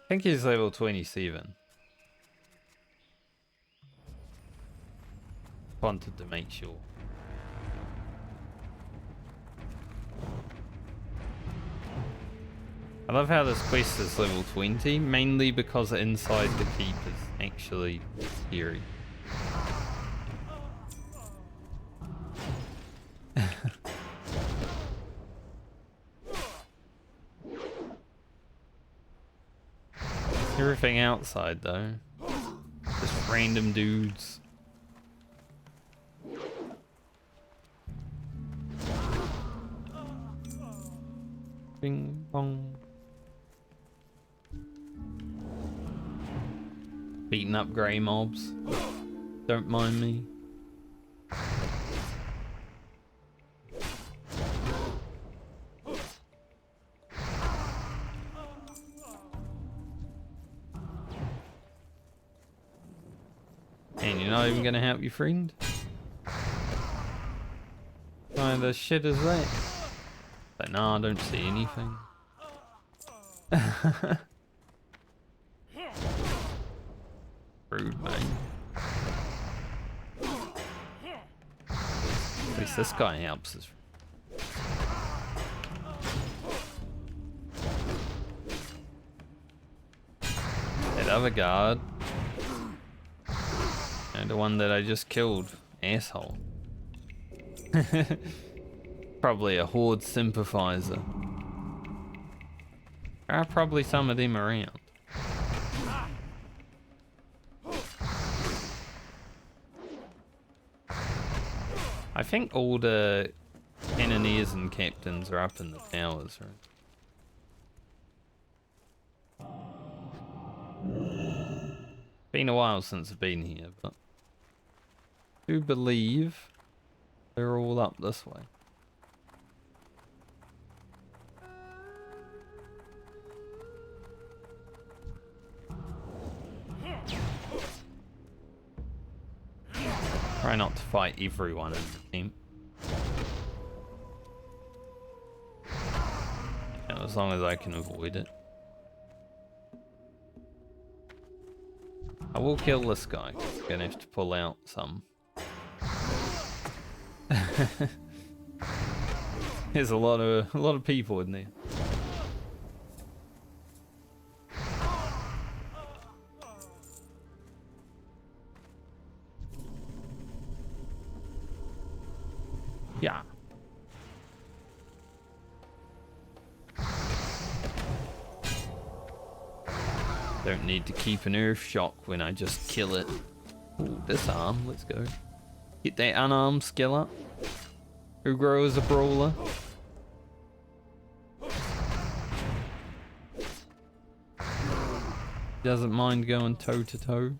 I think he's level 27. wanted to make sure. I love how this quest is level 20, mainly because inside the keep is actually scary. Everything outside though, just random dudes. Bing bong. Beating up grey mobs. Don't mind me. And you're not even gonna help your friend? What kind of shit is that? But nah, I don't see anything. Rude, man. At least this guy helps us. That other guard. And the one that I just killed. Asshole. Probably a Horde sympathizer. There are probably some of them around. I think all the cannoneers and captains are up in the towers, right? Been a while since I've been here, but I do believe they're all up this way. Try not to fight everyone in the team. Yeah, as long as I can avoid it. I will kill this guy. I'm gonna have to pull out some. There's a lot of people in there. Yeah. Don't need to keep an earth shock when I just kill it. Ooh, disarm, let's go. Get that unarmed skill up. Who grows a brawler? Doesn't mind going toe to toe.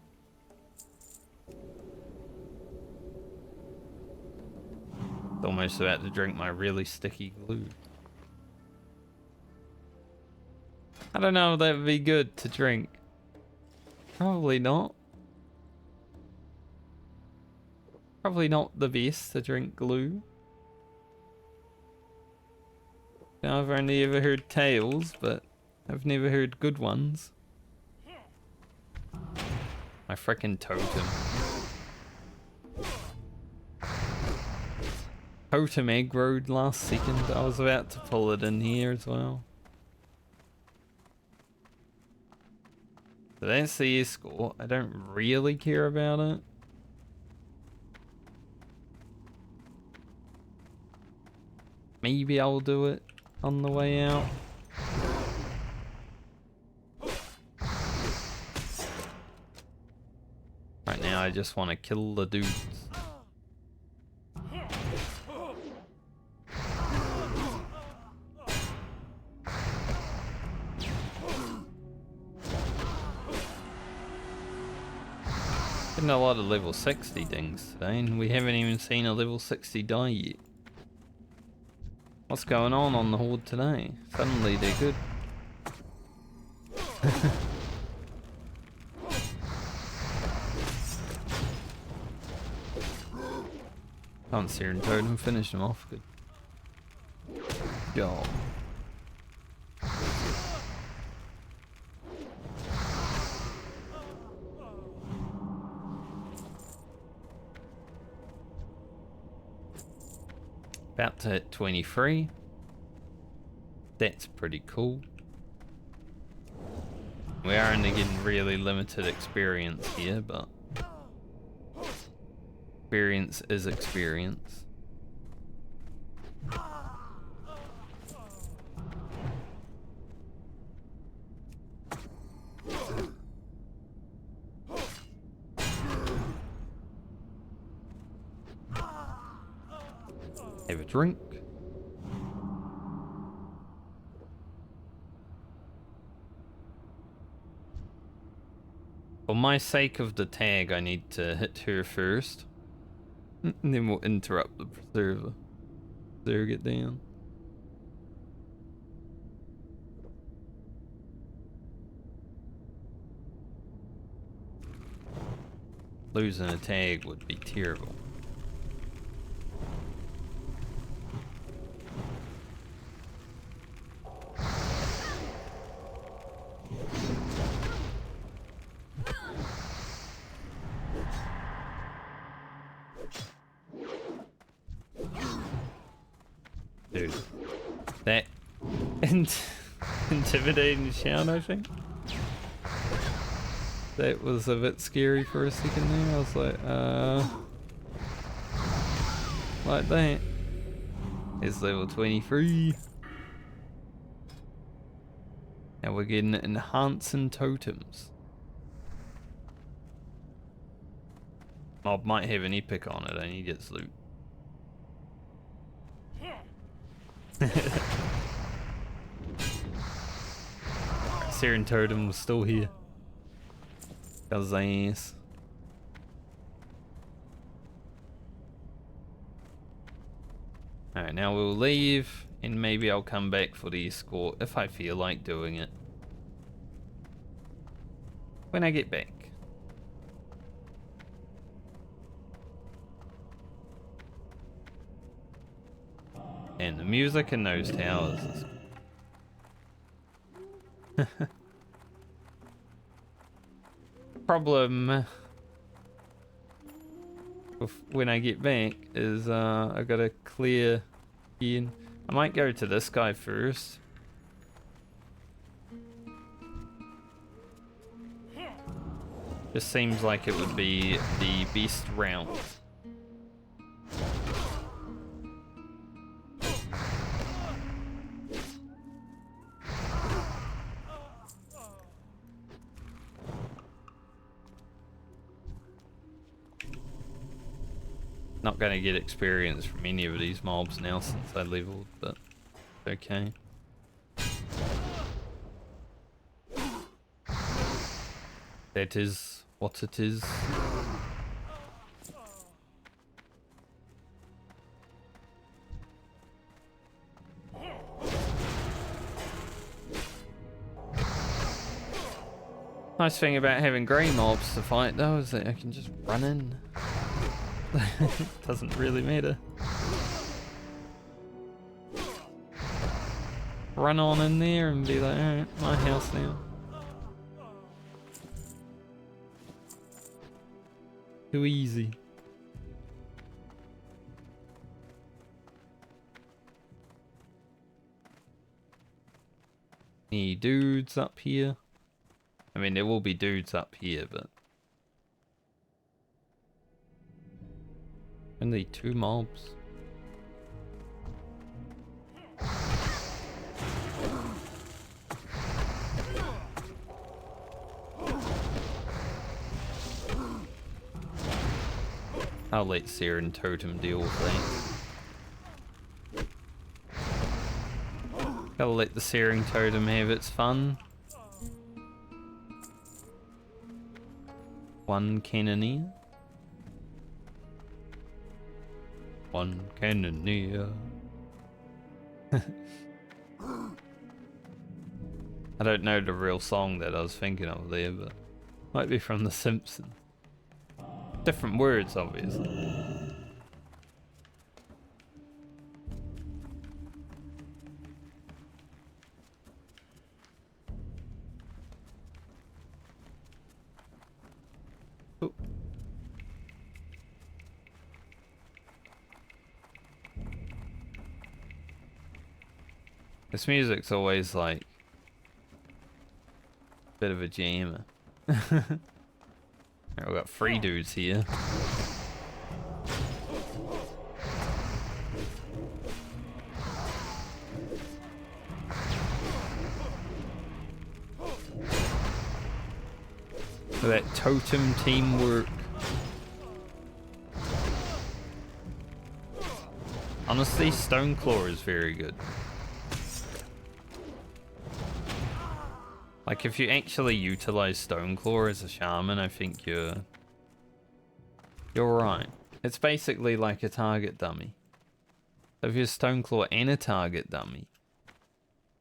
Almost about to drink my really sticky glue. I don't know if that would be good to drink. Probably not. Probably not the best to drink glue. Now, I've only ever heard tales, but I've never heard good ones. My frickin' totem. Totem aggroed last second. I was about to pull it in here as well. So that's the escort. I don't really care about it. Maybe I'll do it on the way out. Right now I just want to kill the dudes. Getting a lot of level 60 things today, and we haven't even seen a level 60 die yet. What's going on the Horde today? Suddenly they're good. Can't see and totem, finish them off. Good job. About to hit 23. That's pretty cool. We are only getting really limited experience here, but experience is experience. Have a drink. For my sake of the tag, I need to hit her first. And then we'll interrupt the preserver. There, get down. Losing a tag would be terrible. Dude, that intimidating shout, I think. That was a bit scary for a second there. I was like that. It's level 23. Now we're getting enhancing totems. Mob might have an epic on it, and he gets loot. Syrian totem was still here. Got his ass. Alright, now we'll leave, and maybe I'll come back for the escort if I feel like doing it. When I get back. And the music in those towers is problem when I get back is I gotta clear in. I might go to this guy first. Just seems like it would be the best route. Not gonna get experience from any of these mobs now since I leveled, but okay. That is what it is. Nice thing about having grey mobs to fight though is that I can just run in. Doesn't really matter. Run on in there and be like, alright, my house now. Too easy. Any dudes up here? I mean, there will be dudes up here, but only 2 mobs. I'll let Syrian Totem deal with that. Gotta let the Syrian Totem have its fun. 1 cannoneer. 1 cannoneer. I don't know the real song that I was thinking of there, but might be from The Simpsons. Different words, obviously. Oh. This music's always like a bit of a jammer. We've got 3 dudes here. So that totem teamwork. Honestly, Stoneclaw is very good. Like, if you actually utilize Stoneclaw as a shaman, I think you're right. It's basically like a target dummy. So if you're Stoneclaw and a target dummy.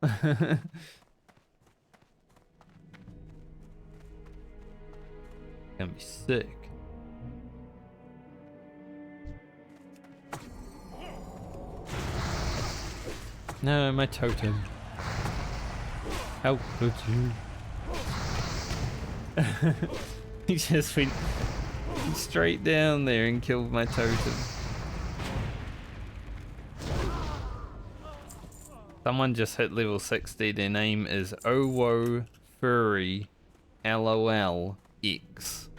Gonna be sick. No, my totem. How could you? He just went straight down there and killed my totem. Someone just hit level 60. Their name is Owo Furry LOL X.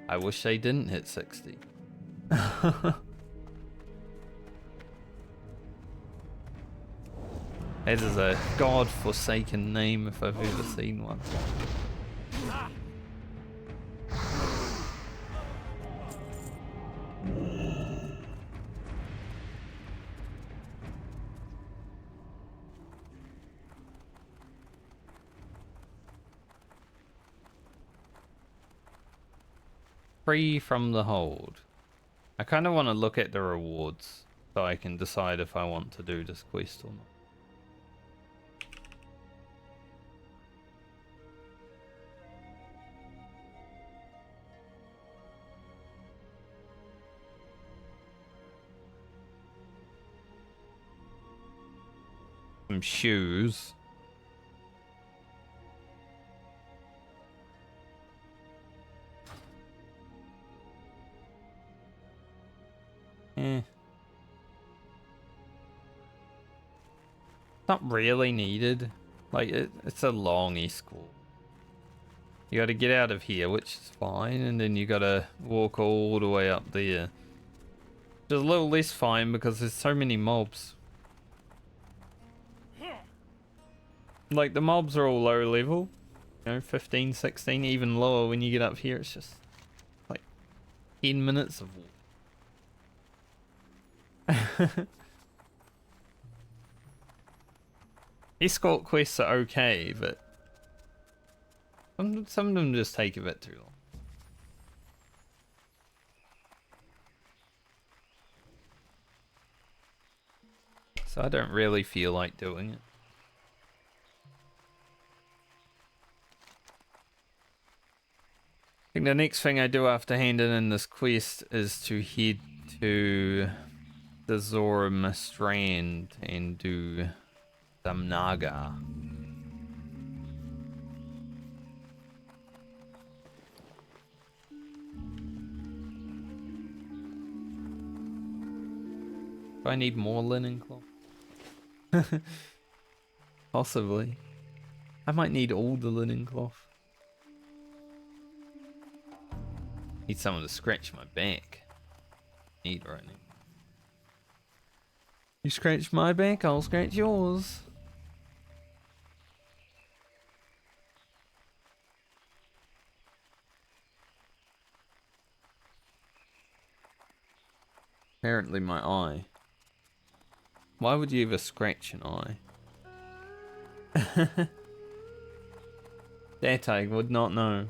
I wish they didn't hit 60. That is a god-forsaken name if I've ever seen one. Free from the Horde. I kind of want to look at the rewards so I can decide if I want to do this quest or not. Some shoes. Not really needed. Like, it's a long escort. You gotta get out of here, which is fine, and then you gotta walk all the way up there. Which is a little less fine because there's so many mobs. Like, the mobs are all low level. You know, 15, 16, even lower when you get up here. It's just like 10 minutes of walk. Escort quests are okay, but some of them just take a bit too long. So I don't really feel like doing it. I think the next thing I do after handing in this quest is to head to the Zoram Strand and do some Naga. Do I need more linen cloth? Possibly. I might need all the linen cloth. Need someone to scratch my back. Need right now. You scratch my back, I'll scratch yours. Apparently my eye. Why would you ever scratch an eye? That I would not know.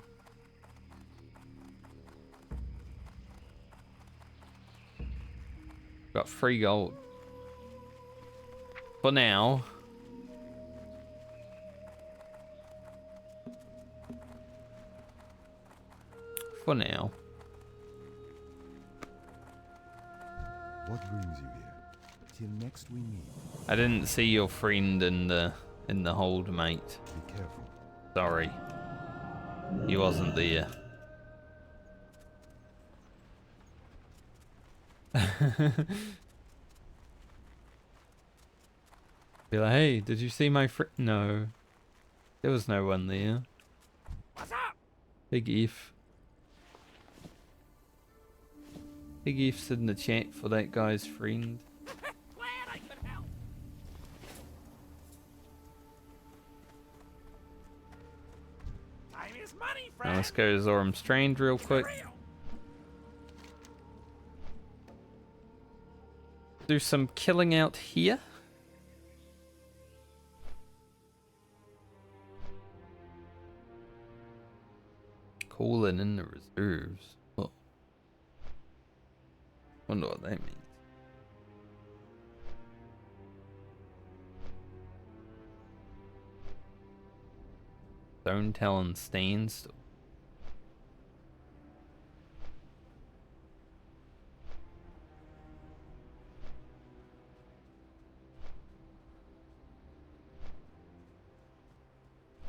Got 3 gold. For now. For now. What brings you here? Till next we meet. I didn't see your friend in the hold, mate. Be careful. Sorry. He wasn't there. Be like, hey, did you see my friend? No. There was no one there. What's up? Big if. Big if's in the chat for that guy's friend. Glad I could help. Time is money, Now friend. let's go to Zoram Strand real quick. Real. Do some killing out here. Calling in the reserves. Oh. Wonder what that means. Stonetalon standstill.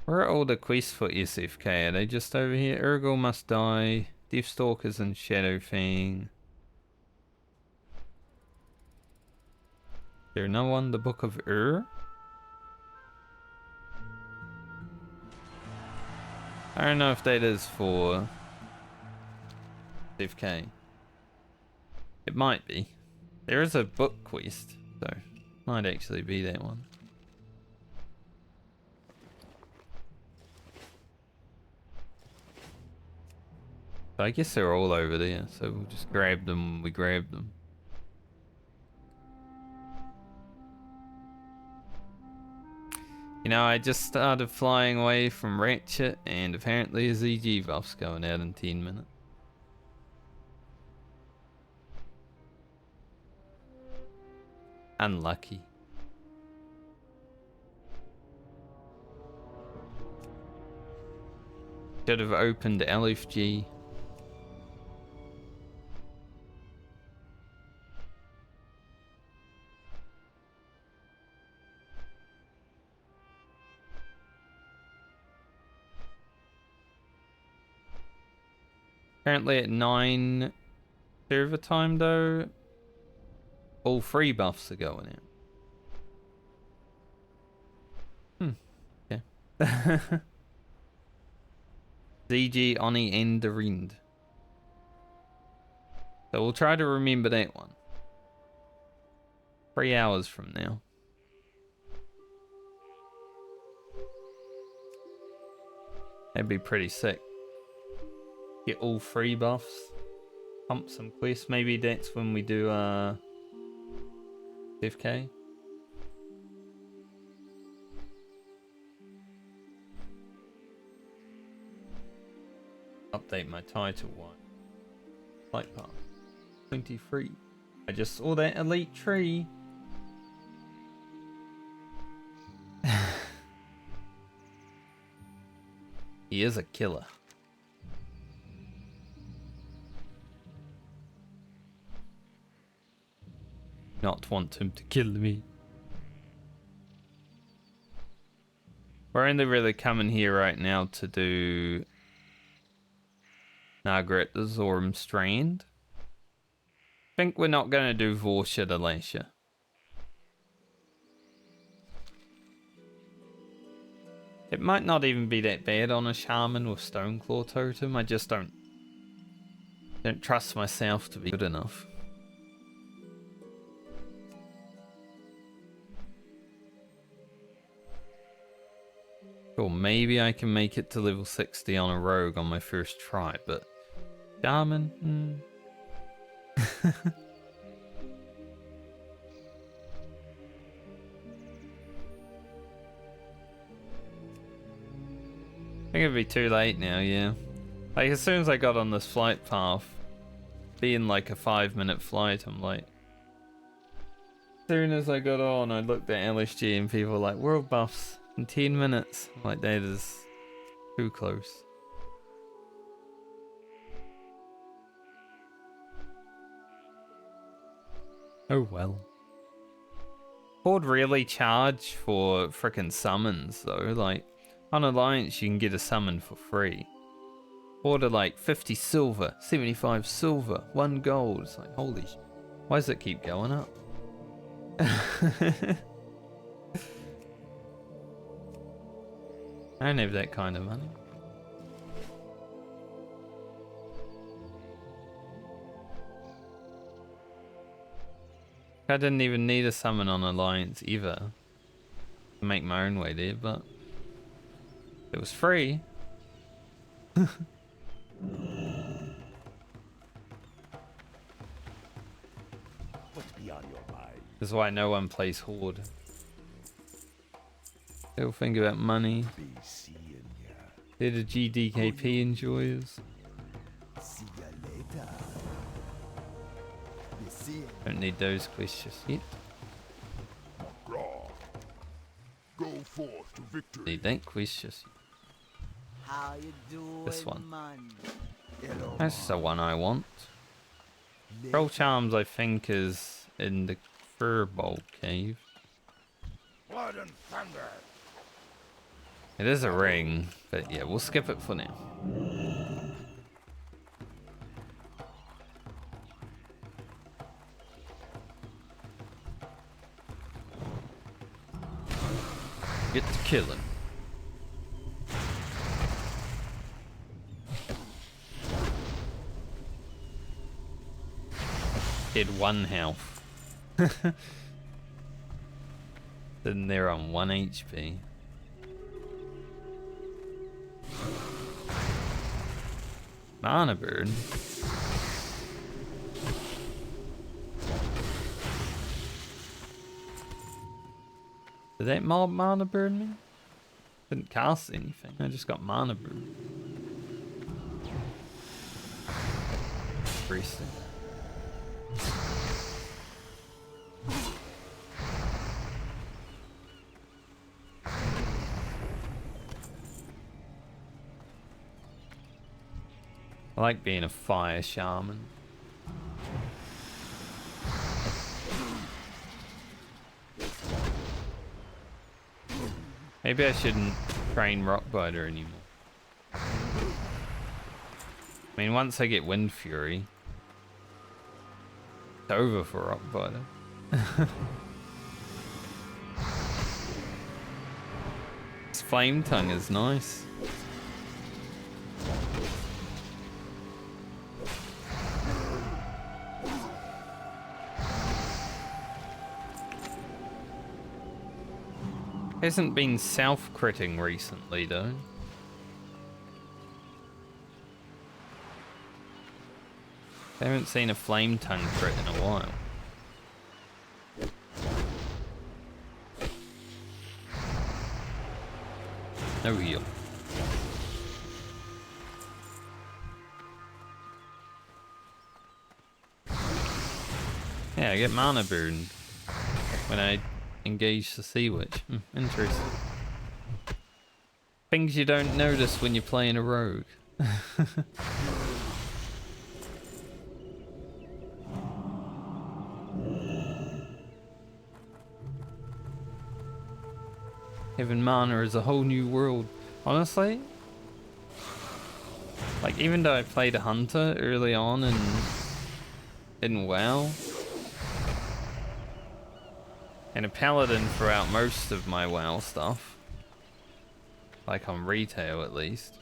Where are all the quests for SFK? Are they just over here? Urgal must die. Deathstalkers and Shadowfang. There no one? The Book of Ur? I don't know if that is for SFK. It might be. There is a book quest, so might actually be that one. But I guess they're all over there, so we'll just grab them when we grab them. You know, I just started flying away from Ratchet, and apparently a ZG buff's going out in 10 minutes. Unlucky. Should have opened LFG. Apparently at 9 server time though, all 3 buffs are going out. Yeah. ZG, Oni, and the Rind. So we'll try to remember that one. 3 hours from now. That'd be pretty sick. Get all 3 buffs. Pump some quests. Maybe that's when we do FK. Update my title one. Flight path 23. I just saw that elite tree. He is a killer. Not want him to kill me. We're only really coming here right now to do Nagret the Zoram Strand. I think we're not going to do Vorsha the Lasher. It might not even be that bad on a shaman with Stoneclaw Totem. I just don't trust myself to be good enough. Sure, maybe I can make it to level 60 on a rogue on my first try, but shaman? I think it'd be too late now, yeah. Like, as soon as I got on this flight path, being like a 5-minute flight, I'm like... As soon as I got on, I looked at LSG and people were like, world buffs in 10 minutes. I'm like, that is too close. Oh well. Horde really charge for frickin' summons though, like... On Alliance, you can get a summon for free. Order like 50 silver, 75 silver, 1 gold. It's like, holy sh... Why does it keep going up? I don't have that kind of money. I didn't even need a summon on Alliance either to make my own way there, but it was free. What's beyond your mind? That's why no one plays Horde. They'll think about money. Be seeing ya. They're the GDKP enjoyers. See ya later. Be seeing Don't need those quests just yet. Raw. Go forth to victory. Need that quest just yet. How you doing, This one. man? hello. That's the one I want. Troll Charms, I think, is in the Furball Cave. Blood and thunder. It is a ring, but yeah, we'll skip it for now. Get to killing. Did 1 health. Sitting there on 1 HP. Mana burn. Did that mob mana burn me? Didn't cast anything, I just got mana burn. Interesting. I like being a fire shaman. Maybe I shouldn't train Rockbiter anymore. I mean, once I get Wind Fury, it's over for Rockbiter. This Flame Tongue is nice. Hasn't been self-critting recently though. I haven't seen a Flame Tongue crit in a while. No heal. Yeah, I get mana burned when I engage the Sea Witch. Interesting. Things you don't notice when you're playing a rogue. Having mana is a whole new world. Honestly, like even though I played a hunter early on in WoW, and a paladin throughout most of my WoW stuff, like on retail at least.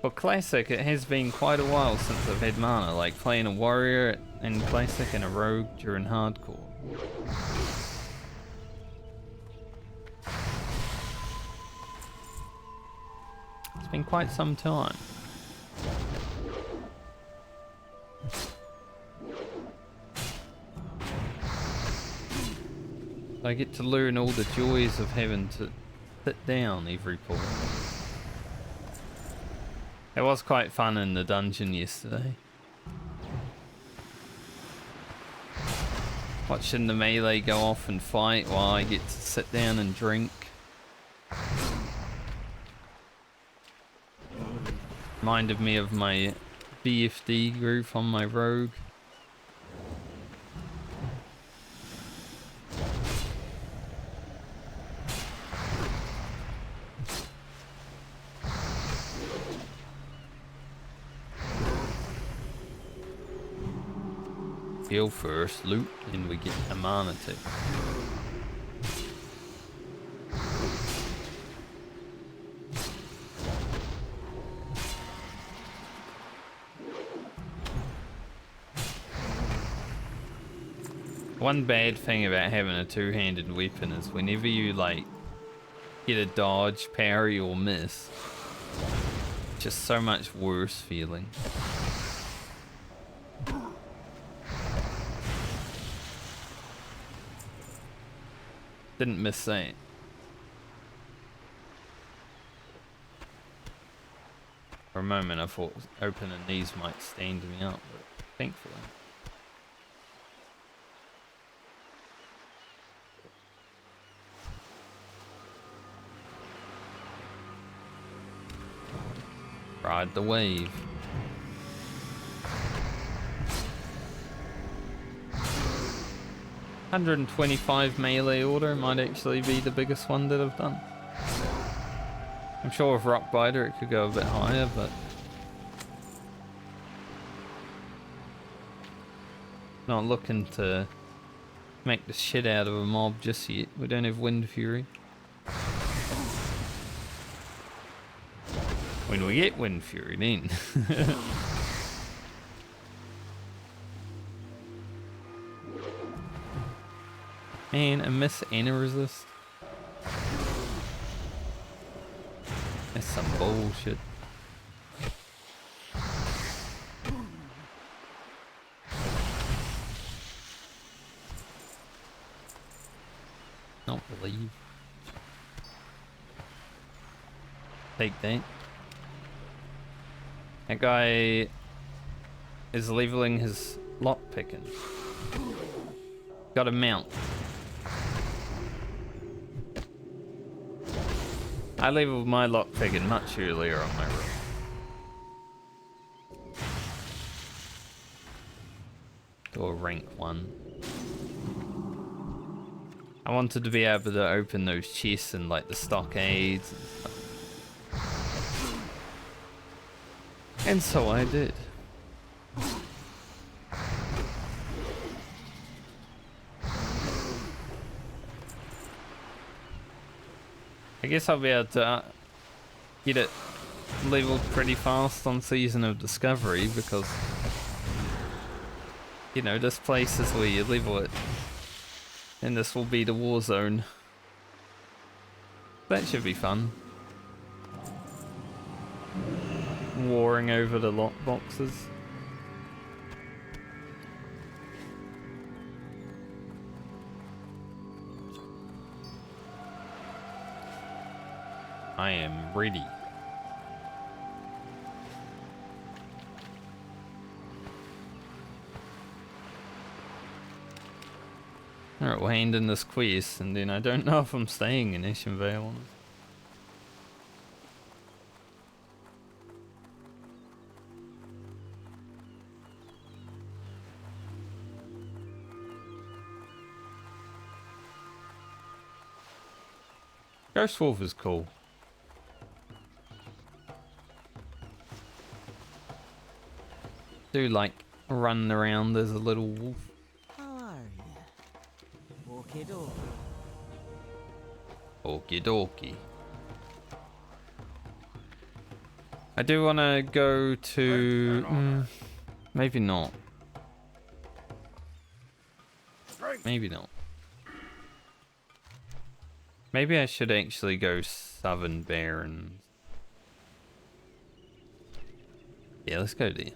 For classic, it has been quite a while since I've had mana, like playing a warrior in classic and a rogue during hardcore. It's been quite some time. I get to learn all the joys of having to sit down every pull. It was quite fun in the dungeon yesterday. Watching the melee go off and fight while I get to sit down and drink. Reminded me of my BFD group on my rogue. Heal first, loot, then we get a mana too. One bad thing about having a two-handed weapon is whenever you like get a dodge, parry, or miss, it's just so much worse feeling. Didn't miss that. For a moment I thought opening these might stand me up, but thankfully. Ride the wave. $125 melee order might actually be the biggest one that I've done. I'm sure with Rockbiter it could go a bit higher, but not looking to make the shit out of a mob just yet. We don't have Wind Fury. When we get Wind Fury, then. Man, a miss and a resist. That's some bullshit. Not believe. Take that. That guy is leveling his lock picking. Got a mount. I leveled my lock picking much earlier on my room. Or rank 1. I wanted to be able to open those chests and like the stockades and stuff. And so I did. I guess I'll be able to get it leveled pretty fast on Season of Discovery because, you know, this place is where you level it. And this will be the war zone. That should be fun. Warring over the lock boxes. I am ready. Alright, we'll hand in this quest, and then I don't know if I'm staying in Ashenvale or not. Ghost Wolf is cool. Do like run around as a little wolf. How are you? Okay, dokie. Okie dokie. I do want to go to... maybe not. Maybe not. Maybe I should actually go Southern Barrens. Yeah, let's go there.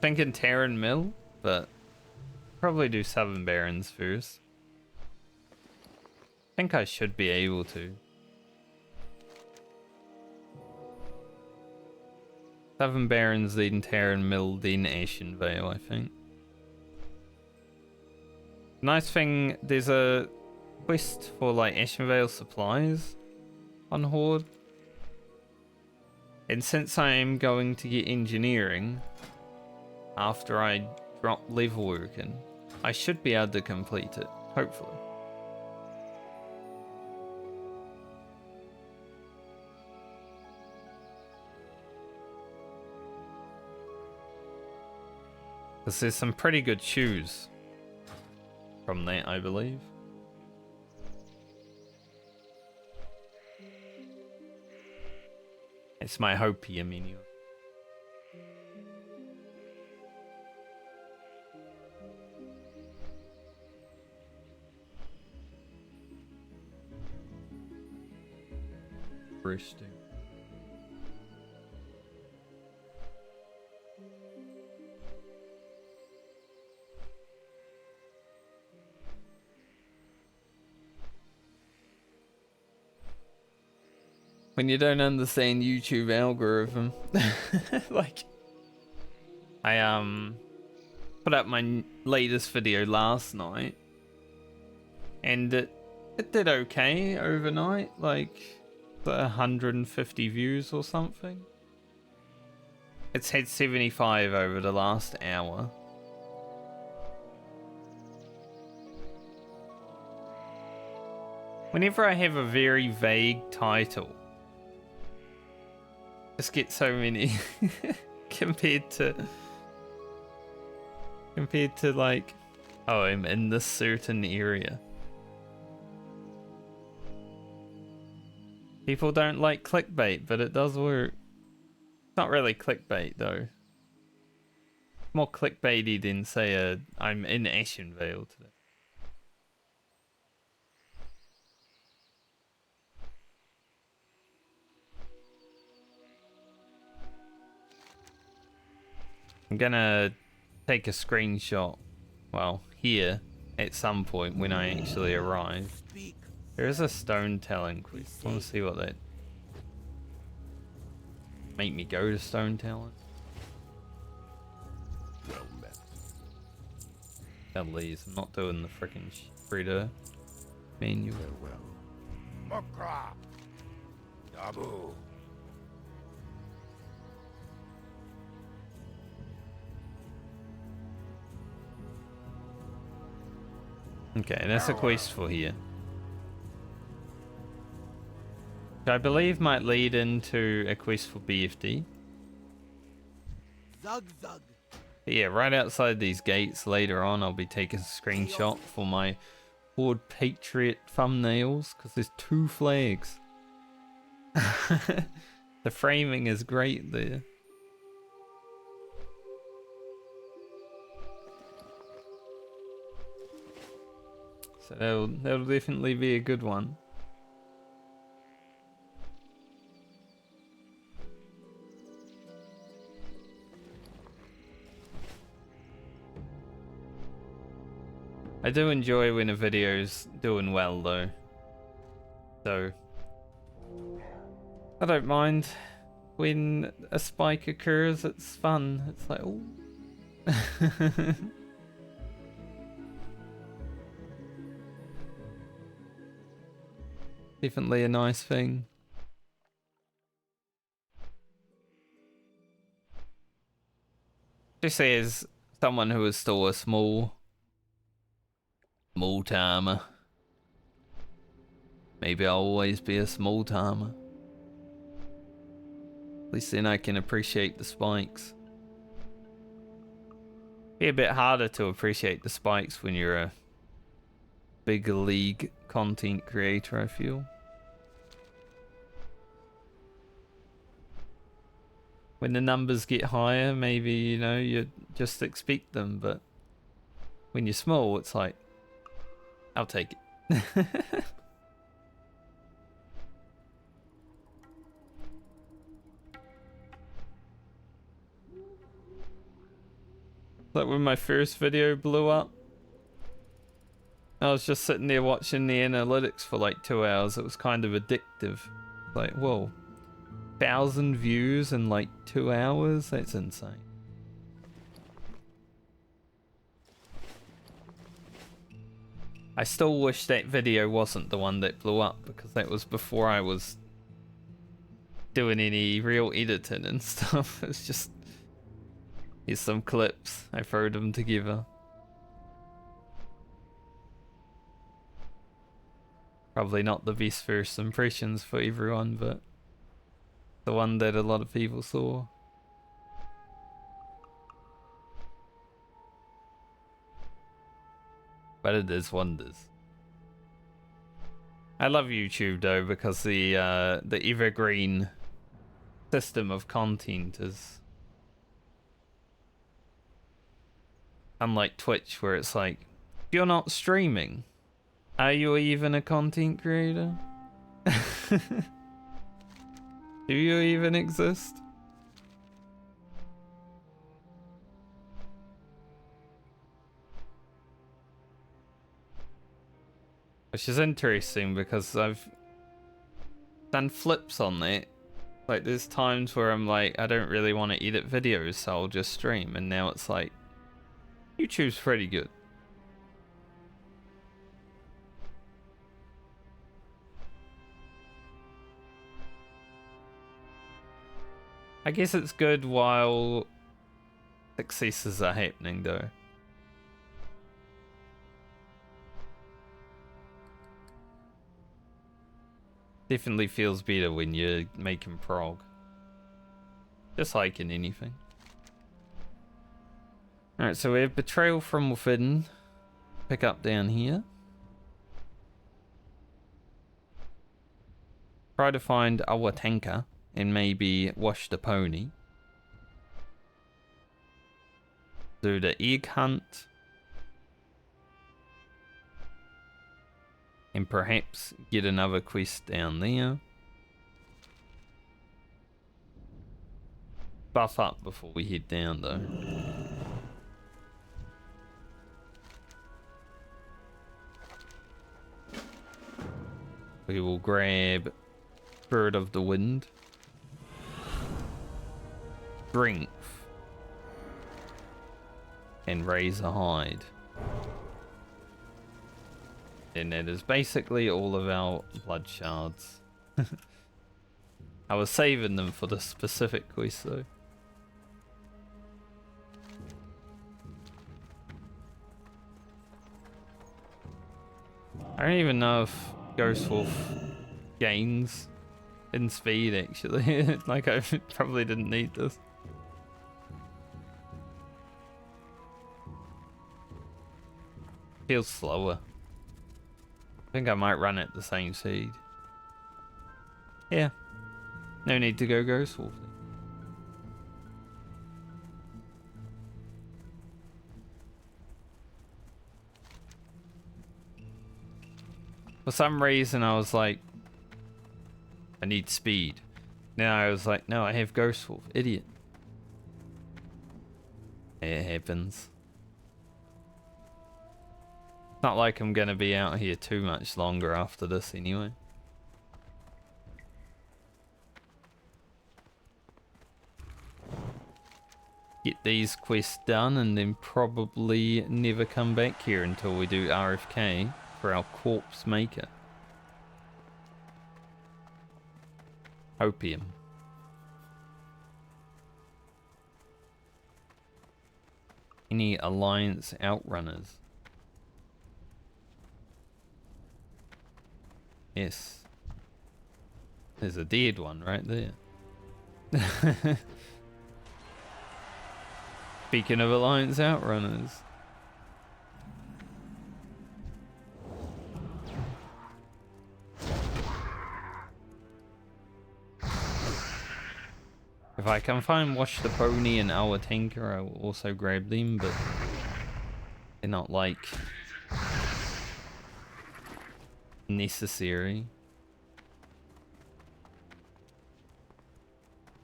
Thinking Terran Mill, but probably do Southern Barrens first. I think I should be able to. Southern Barrens, then Terran Mill, then Ashenvale, I think. Nice thing, there's a quest for like Ashenvale supplies on Horde. And since I am going to get engineering after I drop level working, I should be able to complete it, hopefully. Because there's some pretty good shoes from that, I believe. It's my hopium anyway. Interesting. When you don't understand YouTube algorithm, like I put up my latest video last night, and it did okay overnight, like 150 views or something. It's had 75 over the last hour. Whenever I have a very vague title, just get so many compared to like, oh, I'm in this certain area. People don't like clickbait, but it does work. It's not really clickbait though. More clickbaity than say I'm in Ashenvale today. I'm gonna take a screenshot, well, here, at some point when I actually arrive. There is a Stonetalon quest. I want to see what that... Make me go to Stonetalon? Well met. At least, I'm not doing the frickin' spreader menu. Farewell. Mukra. Dabu. Okay, that's a quest for here. I believe might lead into a quest for BFD. Zug zug. But yeah, right outside these gates later on, I'll be taking a screenshot for my Horde Patriot thumbnails, because there's 2 flags. The framing is great there. So that'll definitely be a good one. I do enjoy when a video's doing well though. So I don't mind when a spike occurs, it's fun. It's like, oh. Definitely a nice thing. Just as someone who is still a small timer. Maybe I'll always be a small timer. At least then I can appreciate the spikes. Be a bit harder to appreciate the spikes when you're a big league content creator, I feel. When the numbers get higher, maybe, you know, you just expect them, but when you're small, it's like, I'll take it. Like when my first video blew up, I was just sitting there watching the analytics for like 2 hours. It was kind of addictive. Like, whoa, 1,000 views in like 2 hours? That's insane. I still wish that video wasn't the one that blew up, because that was before I was doing any real editing and stuff. It's just, here's some clips, I throw them together. Probably not the best first impressions for everyone, but the one that a lot of people saw. but it does wonders. I love YouTube though because the evergreen system of content is unlike Twitch where it's like, if you're not streaming, are you even a content creator? Do you even exist? Which is interesting because I've done flips on that. Like there's times where I'm like, I don't really want to edit videos, so I'll just stream. And now it's like, YouTube's pretty good. I guess it's good while successes are happening though. Definitely feels better when you're making prog. Just like in anything. Alright, so we have Betrayal from Within. Pick up down here. Try to find our tanker and maybe wash the pony. Do the egg hunt. And perhaps get another quest down there. Buff up before we head down though. We will grab Spirit of the Wind. Strength. And Razor Hide. And that is basically all of our blood shards. I was saving them for the specific quest though. I don't even know if Ghost Wolf gains in speed actually. Like I probably didn't need this. Feels slower. I think I might run at the same speed. Yeah. No need to go Ghost Wolf. For some reason I was like, I need speed. Now I was like, no, I have Ghost Wolf. Idiot. It happens. Not like I'm gonna be out here too much longer after this anyway. Get these quests done and then probably never come back here until we do RFK for our corpse maker. Opium. Any Alliance Outrunners? Yes. There's a dead one right there. Speaking of Alliance Outrunners. If I can find Wash the Pony and our tanker, I will also grab them, but they're not like necessary.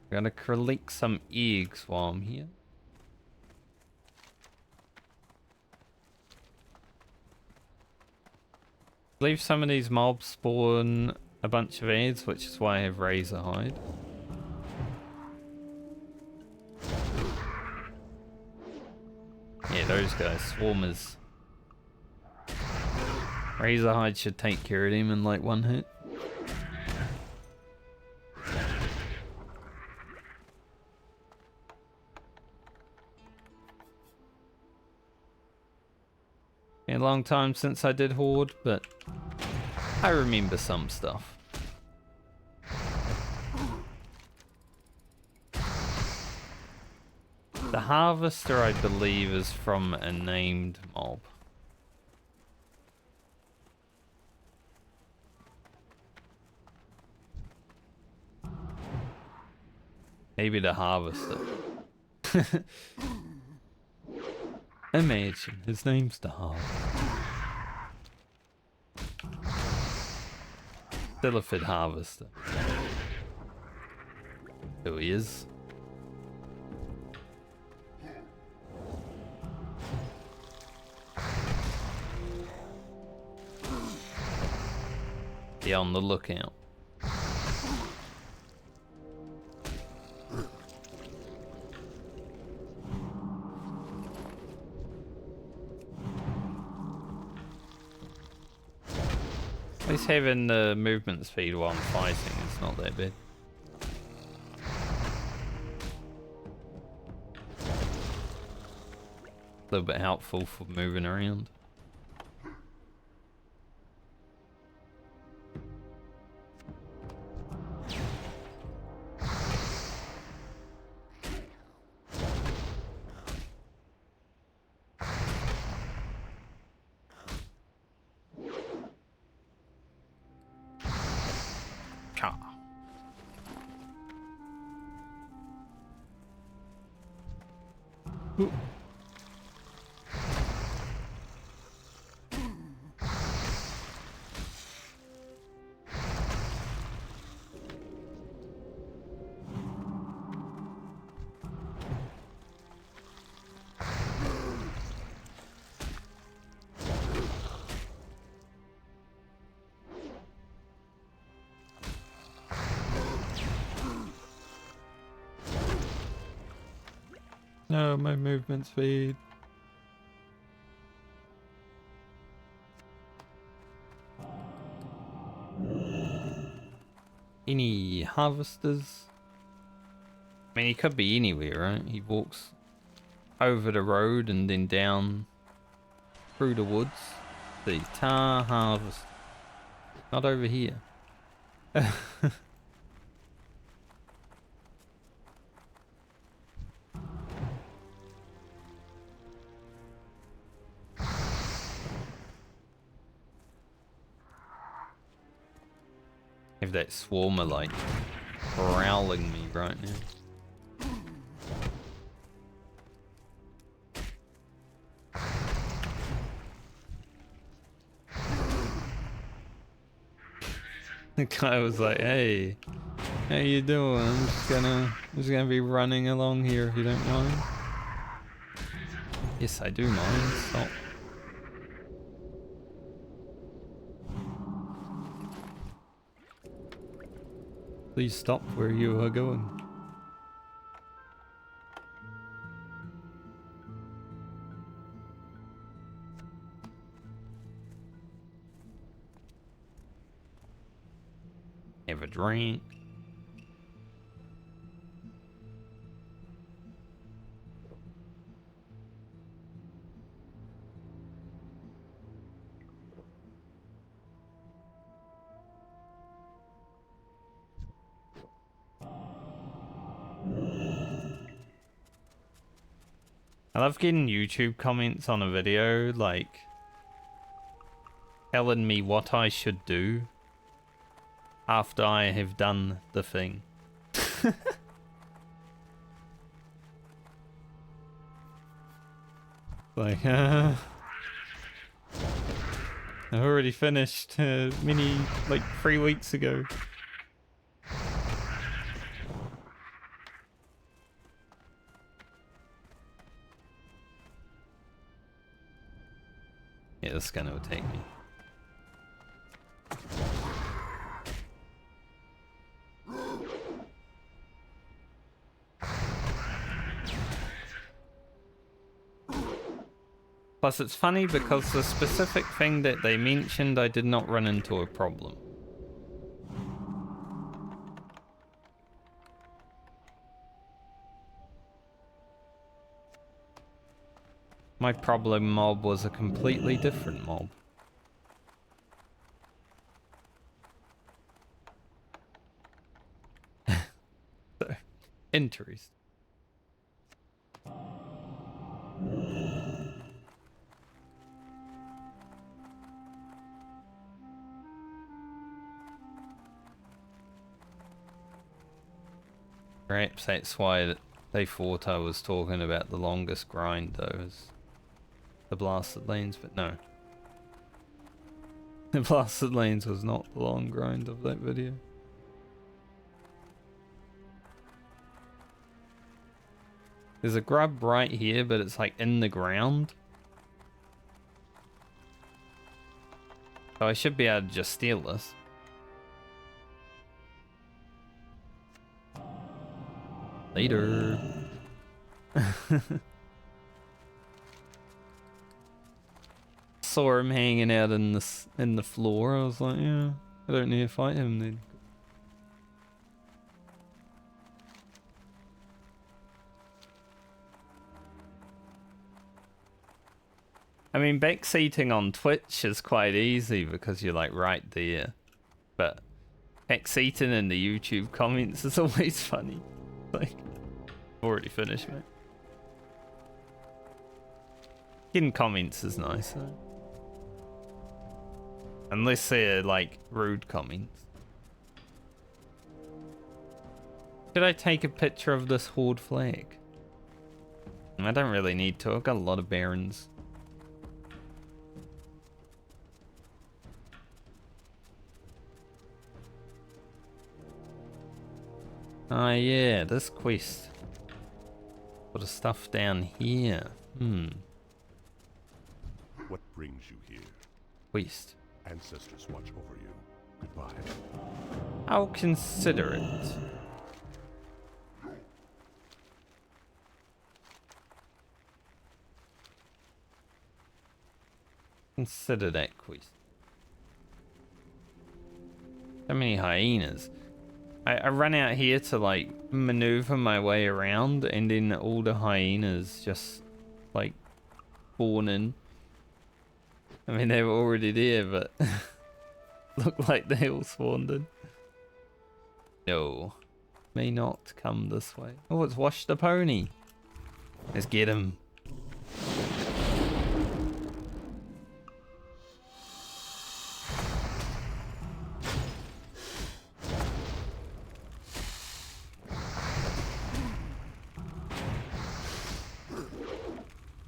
Gotta collect some eggs while I'm here. I believe some of these mobs spawn a bunch of ads, which is why I have Razor Hide. Yeah, those guys, swarmers. Razor Hide should take care of him in like one hit. A long time since I did Horde, but I remember some stuff. The Harvester, I believe, is from a named mob. Maybe the harvester. Imagine, his name's the harvester. Silphid harvester. Who he is. Be on the lookout. At least having the movement speed while I'm fighting is not that bad. A little bit helpful for moving around. No, my movement speed. Any harvesters? I mean, he could be anywhere, right? He walks over the road and then down through the woods. The tar harvest. Not over here. Have that swarmer like growling me right now. The guy was like, "Hey, how you doing? I'm just gonna be running along here if you don't mind." Yes, I do mind. Stop. Please stop where you are going. Have a drink. I love getting YouTube comments on a video, like, telling me what I should do after I have done the thing. Like, I already finished mini, like, 3 weeks ago. Yeah, this gun will take me. Plus, it's funny because the specific thing that they mentioned, I did not run into a problem. My problem mob was a completely different mob. So, interesting. Perhaps that's why they thought I was talking about the longest grind though, as the Blasted Lands, but no. The Blasted Lands was not the long grind of that video. There's a grub right here, but it's like in the ground. So I should be able to just steal this. Later. Saw him hanging out in the floor. I was like, yeah, I don't need to fight him then. I mean, backseating on Twitch is quite easy because you're like right there, but backseating in the YouTube comments is always funny. Like, already finished, mate. Getting comments is nice though. Unless they're like rude comments. Should I take a picture of this Horde flag? I don't really need to. I've got a lot of Barrens. Ah, yeah, this quest. Got of stuff down here. What brings you here? Quest. Ancestors watch over you. Goodbye. I'll consider it. Consider that quest. So many hyenas. I run out here to like maneuver my way around, and then all the hyenas just like spawn in. I mean, they were already there, but look like they all spawned in. No, may not come this way. Oh, it's Wash the Pony. Let's get him.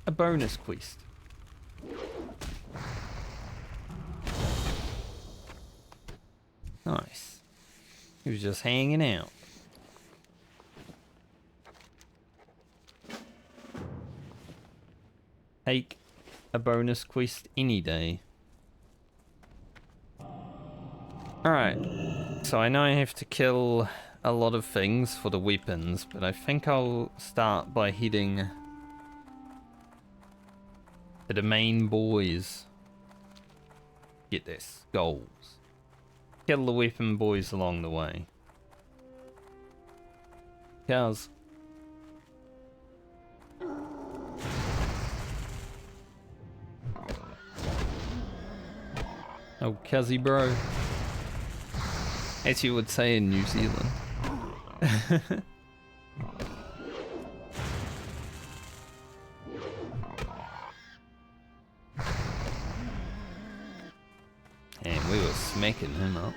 A bonus quest. Nice. He was just hanging out. Take a bonus quest any day. Alright. So I know I have to kill a lot of things for the weapons, but I think I'll start by heading to the main boys. Get this. Goals. Kill the weapon boys along the way. Cows. Oh, cuzzy bro. As you would say in New Zealand. And we were smacking him up.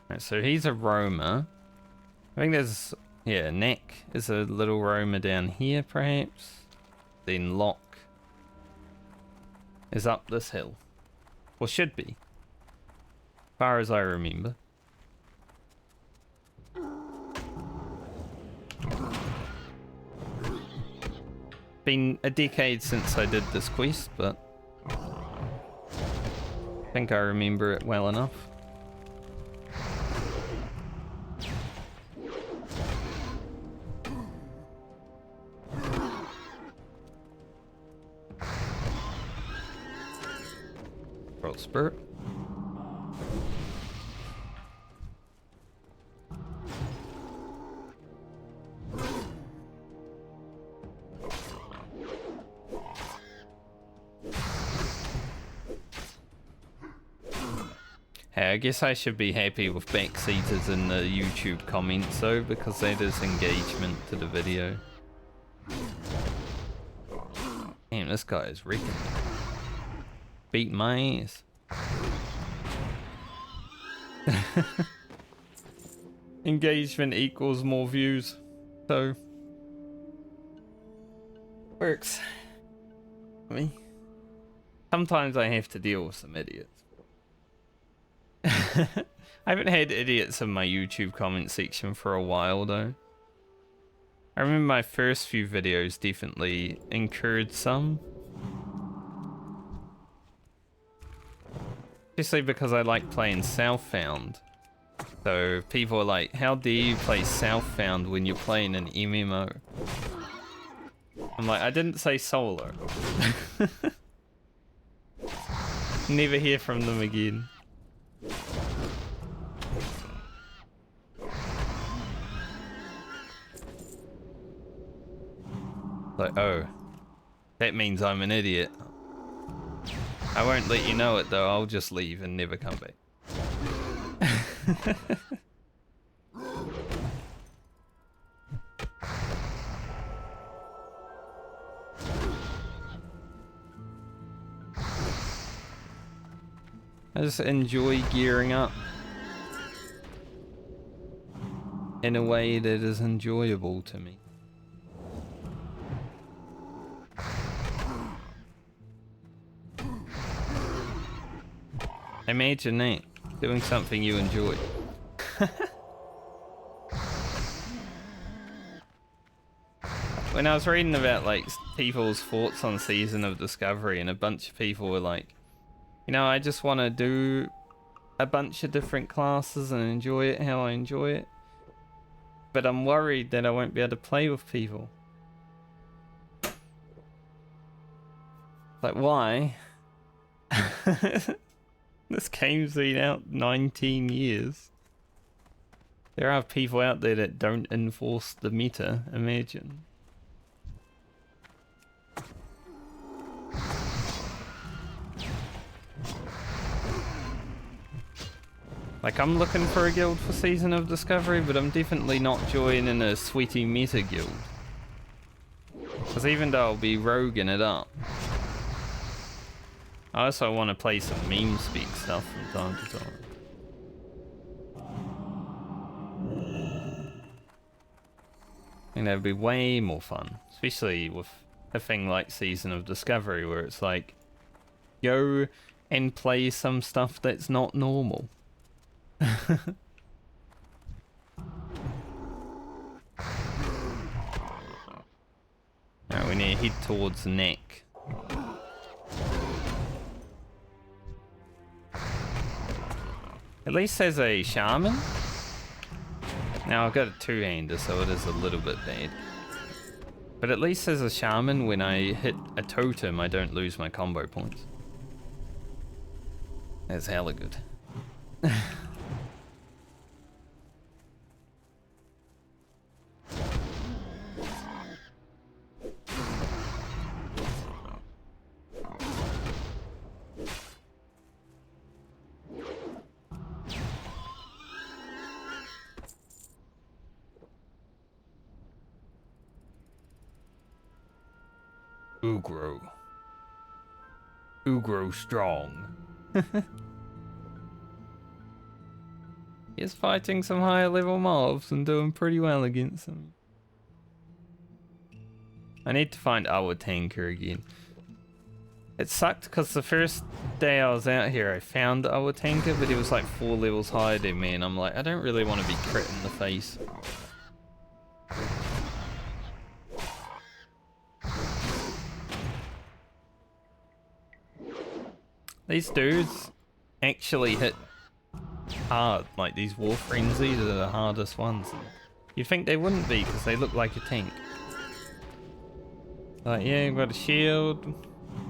Right, so he's a roamer. I think there's, yeah, Neck is a little roamer down here perhaps. Then Lock is up this hill. Well, should be. As far as I remember. Been a decade since I did this quest, but I think I remember it well enough. World Spirit. Hey, I guess I should be happy with backseaters in the YouTube comments though, because that is engagement to the video. Damn, this guy is wrecking. Beat my ass. Engagement equals more views. So works. I mean, sometimes I have to deal with some idiots. I haven't had idiots in my YouTube comment section for a while though. I remember my first few videos definitely incurred some. Especially because I like playing Southbound. So people are like, how dare you play Southbound when you're playing an MMO? I'm like, I didn't say solo. Never hear from them again. Like, oh, that means I'm an idiot. I won't let you know it though, I'll just leave and never come back. I just enjoy gearing up in a way that is enjoyable to me. Imagine that, doing something you enjoy. When I was reading about like people's thoughts on Season of Discovery, and a bunch of people were like, you know, I just want to do a bunch of different classes and enjoy it how I enjoy it, but I'm worried that I won't be able to play with people. Like, why? This game's been out 19 years. There are people out there that don't enforce the meta, imagine. Like, I'm looking for a guild for Season of Discovery, but I'm definitely not joining a sweaty meta guild. Because even though I'll be roguing it up, I also want to play some meme speak stuff from time to time. I think that would be way more fun, especially with a thing like Season of Discovery, where it's like, go and play some stuff that's not normal. Alright, we need to head towards Neck. At least there's a shaman. Now I've got a two-hander, so it is a little bit bad. But at least there's a shaman. When I hit a totem, I don't lose my combo points. That's hella good. Ugro strong. He's fighting some higher level mobs and doing pretty well against them. I need to find our tanker again. It sucked because the first day I was out here I found our tanker, but he was like 4 levels higher than me, and I'm like, I don't really want to be crit in the face. These dudes actually hit hard, like these War Frenzies are the hardest ones. You'd think they wouldn't be because they look like a tank. Like, yeah, you've got a shield,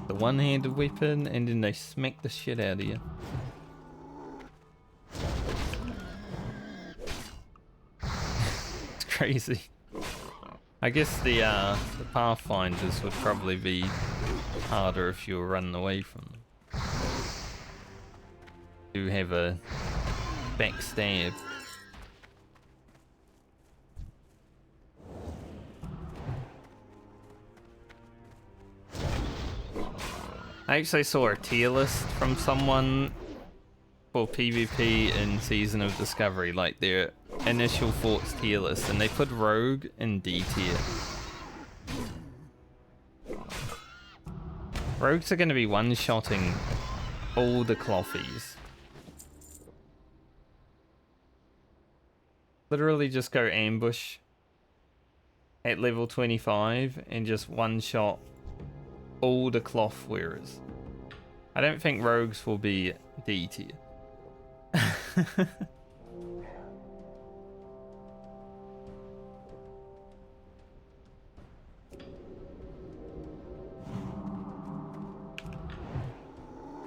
the one-handed weapon, and then they smack the shit out of you. It's crazy. I guess the Pathfinders would probably be harder if you were running away from them. Do have a backstab. I actually saw a tier list from someone for PvP in Season of Discovery, like their initial forts tier list, and they put Rogue in D tier. Rogues are going to be one-shotting all the clothies. Literally just go ambush at level 25 and just one-shot all the cloth wearers. I don't think rogues will be D tier.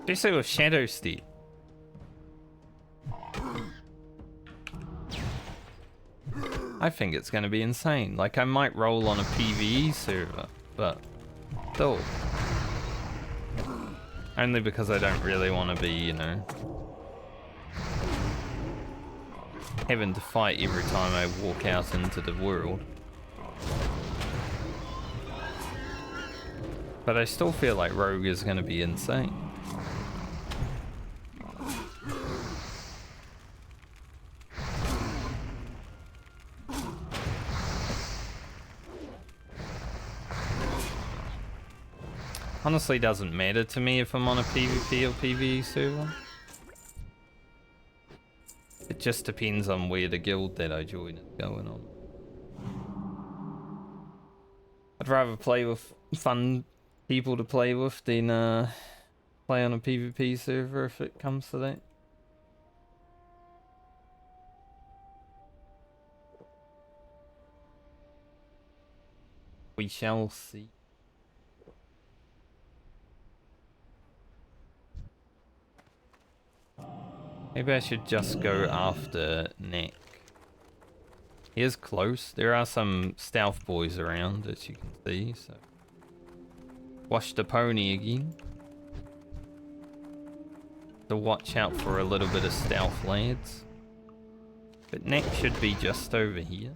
Especially with Shadow Steep. I think it's going to be insane. Like, I might roll on a PvE server, but still. Only because I don't really want to be, you know, having to fight every time I walk out into the world. But I still feel like Rogue is going to be insane. Honestly, doesn't matter to me if I'm on a PvP or PvE server. It just depends on where the guild that I join is going on. I'd rather play with fun people to play with than play on a PvP server if it comes to that. We shall see. Maybe I should just go after Neck. He is close. There are some stealth boys around, as you can see, so... Wash the pony again. So watch out for a little bit of stealth, lads. But Neck should be just over here.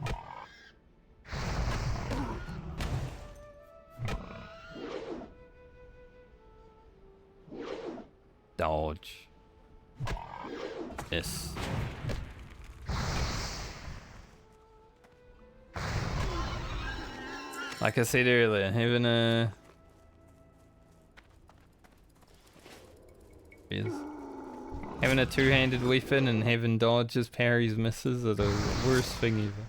Dodge. Yes. Like I said earlier, having a... Yes. Having a two-handed weapon and having dodges, parries, misses are the worst thing ever.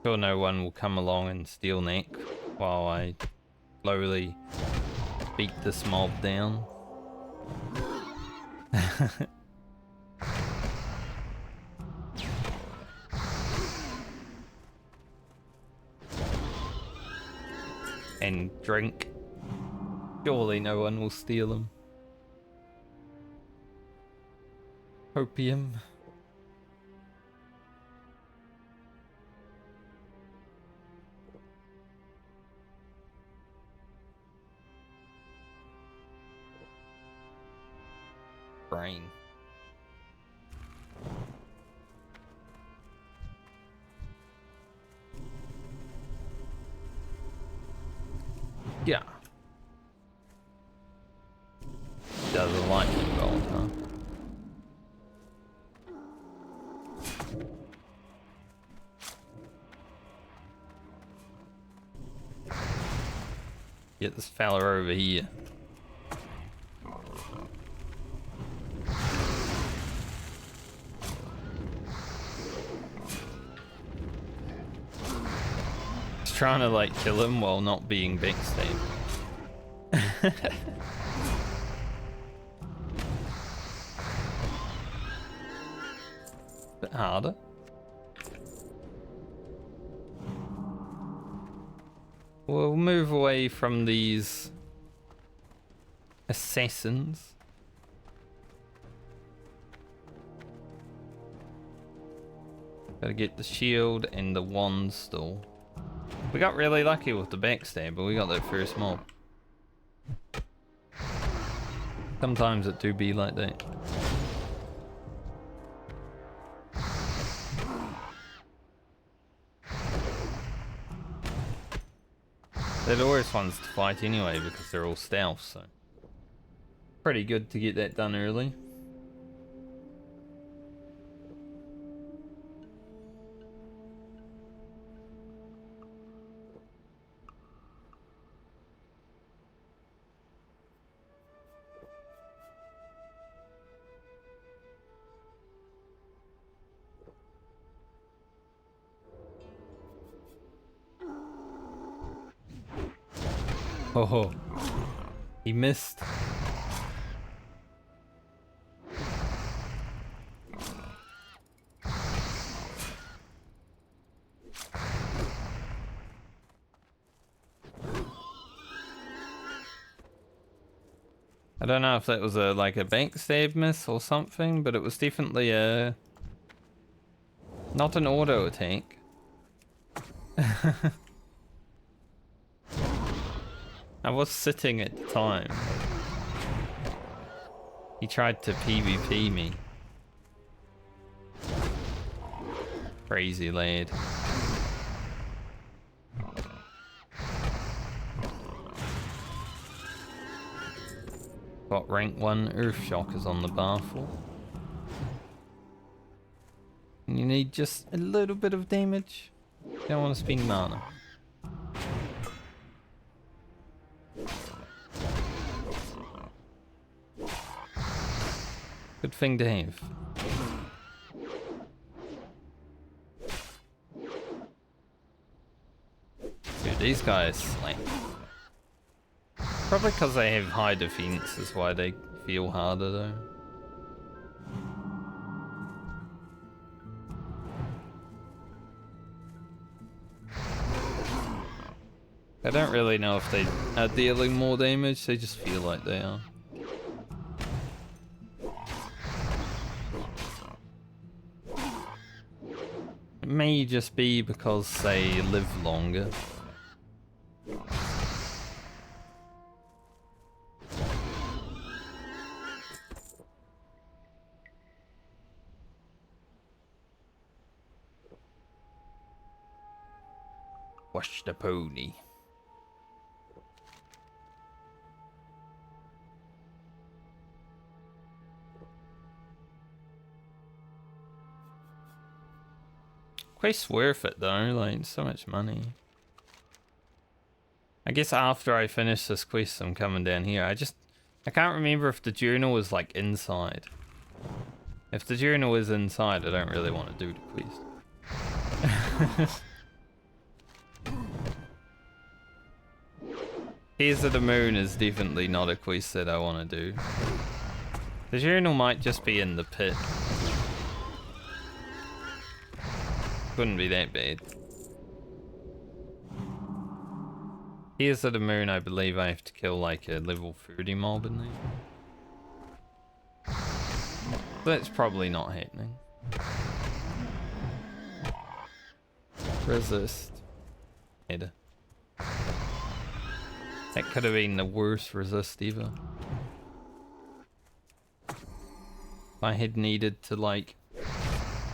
Sure no one will come along and steal Neck while I slowly beat this mob down. And drink. Surely no one will steal them. Opium. Brain. Yeah. Doesn't like it all, huh? Get this fella over here. Trying to like kill him while not being backstabbed. Bit harder. We'll move away from these assassins. Gotta get the shield and the wand still. We got really lucky with the backstab, but we got that first mob. Sometimes it do be like that. They're the worst ones to fight anyway because they're all stealth, so pretty good to get that done early. Oh, he missed. I don't know if that was a like a backstab miss or something, but it was definitely a not an auto attack. I was sitting at the time. He tried to PvP me. Crazy lad. Got rank 1 Earthshock is on the baffle. And you need just a little bit of damage. You don't want to spend mana. Good thing to have. Dude, these guys, like... Probably because they have high defense is why they feel harder though. I don't really know if they are dealing more damage, they just feel like they are. It may just be because they live longer. Wash the pony. Quest's worth it though, like so much money. I guess after I finish this quest I'm coming down here. I can't remember if the journal was like inside. If the journal is inside I don't really want to do the quest. Tears of the Moon is definitely not a quest that I want to do. The journal might just be in the pit. Couldn't be that bad. Tears of the Moon, I believe I have to kill like a level 30 mob in there. That's probably not happening. Resist. Header. That could have been the worst resist ever. If I had needed to like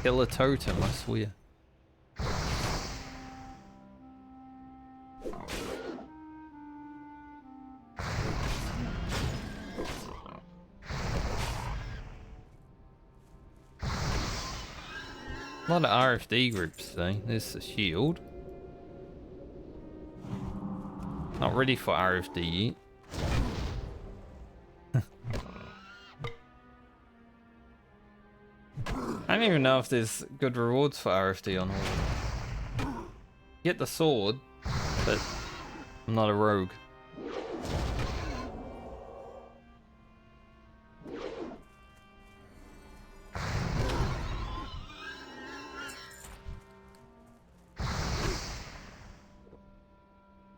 kill a totem, I swear. A lot of RFD groups today. There's a shield. Not ready for RFD yet. I don't even know if there's good rewards for RFD on Horde. Get the sword, but I'm not a rogue.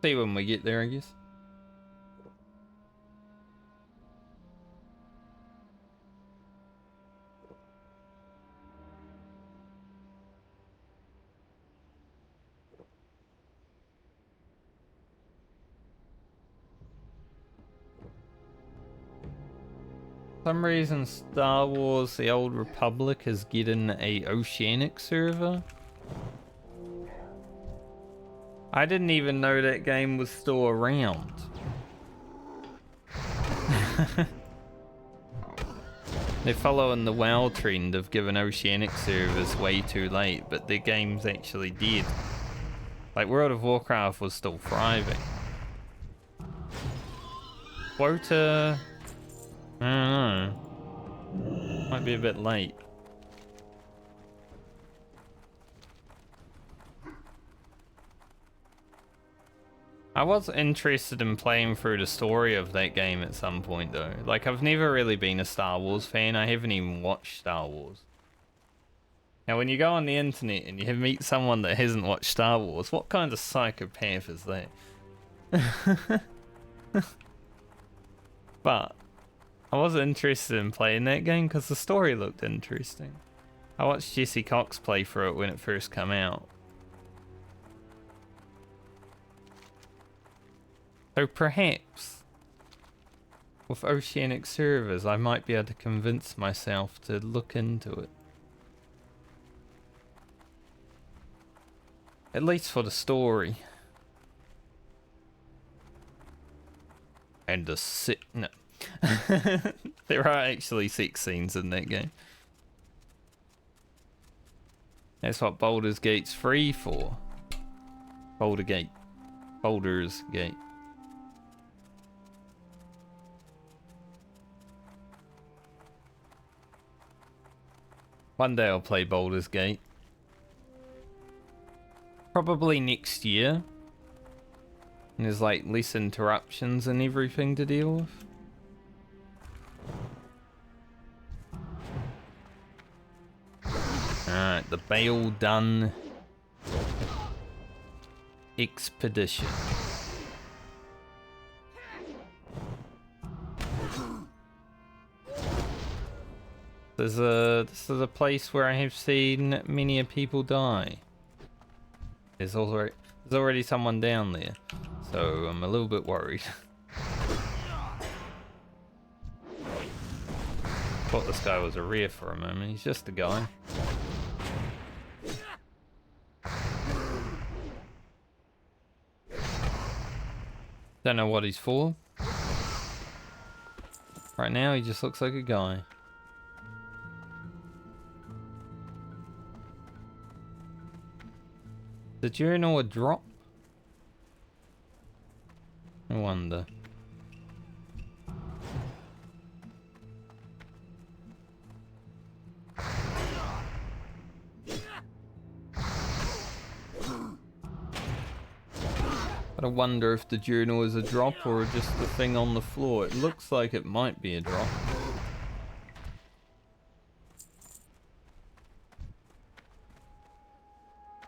See when we get there, I guess. some reason Star Wars The Old Republic is getting a Oceanic server. I didn't even know that game was still around. They're following the WoW trend of giving Oceanic servers way too late, but their game's actually dead. Like, World of Warcraft was still thriving. Quota... I don't know. Might be a bit late. I was interested in playing through the story of that game at some point though. Like, I've never really been a Star Wars fan. I haven't even watched Star Wars. Now when you go on the internet and you meet someone that hasn't watched Star Wars, what kind of psychopath is that? But I was interested in playing that game because the story looked interesting. I watched Jesse Cox play through it when it first came out. So perhaps, with Oceanic servers, I might be able to convince myself to look into it. At least for the story. And the no. There are actually sex scenes in that game. That's what Baldur's Gate's free for. Baldur's Gate. One day I'll play Baldur's Gate. Probably next year. And there's like less interruptions and everything to deal with. Alright, the Bale Dun Expedition. This is a place where I have seen many people die. There's already someone down there, so I'm a little bit worried. Thought this guy was a rear for a moment. He's just a guy. Don't know what he's for. Right now, he just looks like a guy. The journal a drop? I wonder. But I wonder if the journal is a drop or just a thing on the floor. It looks like it might be a drop.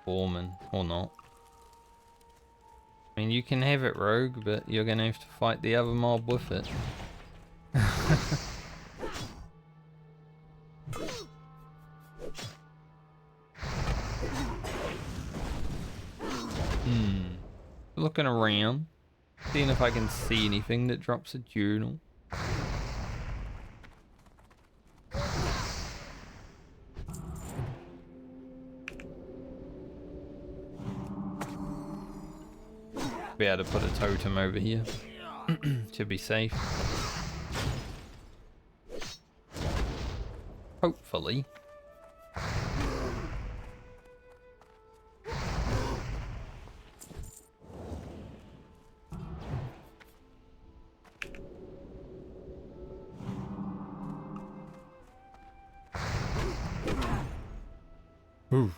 Foreman, or not. I mean, you can have it, Rogue, but you're gonna have to fight the other mob with it. Looking around, seeing if I can see anything that drops a journal. Be able to put a totem over here to be safe. Hopefully. Ooh.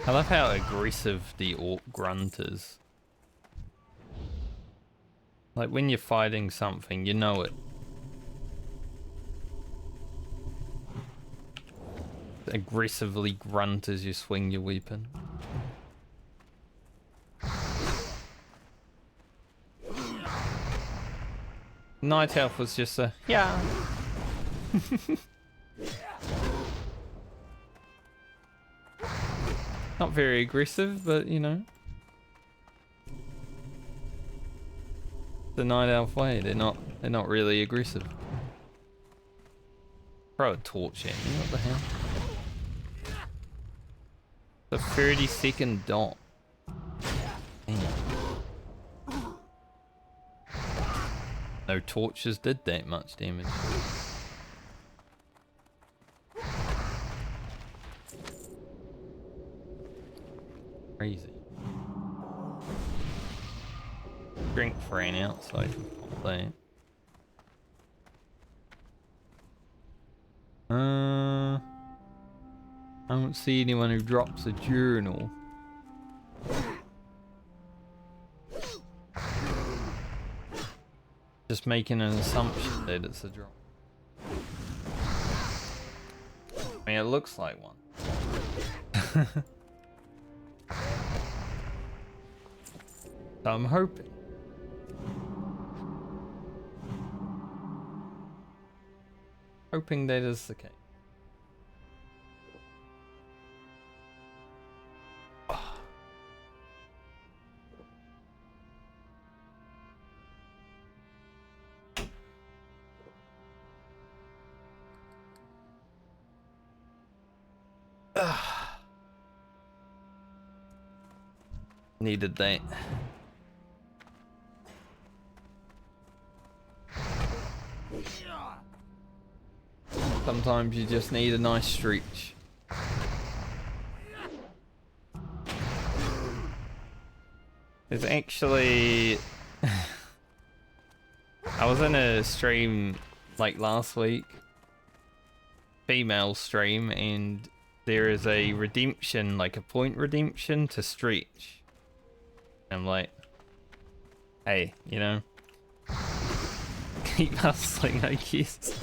I love how aggressive the Orc Grunt is. Like when you're fighting something, you know it. Aggressively grunt as you swing your weapon. Night Elf was just a yeah. Not very aggressive, but you know. The night elf way, they're not really aggressive. Throw a torch at me, what the hell? The 30-second dot. Damn. No torches did that much damage. Crazy. Drink ran out, so I can pop that. I don't see anyone who drops a journal. Just making an assumption that it's a drop. I mean, it looks like one. So I'm hoping. Hoping that is the case. Needed that. Sometimes you just need a nice stretch. There's actually... I was in a stream like last week. Female stream, and there is a redemption, like a point redemption to stretch. I'm like, hey, you know, keep hustling, I guess.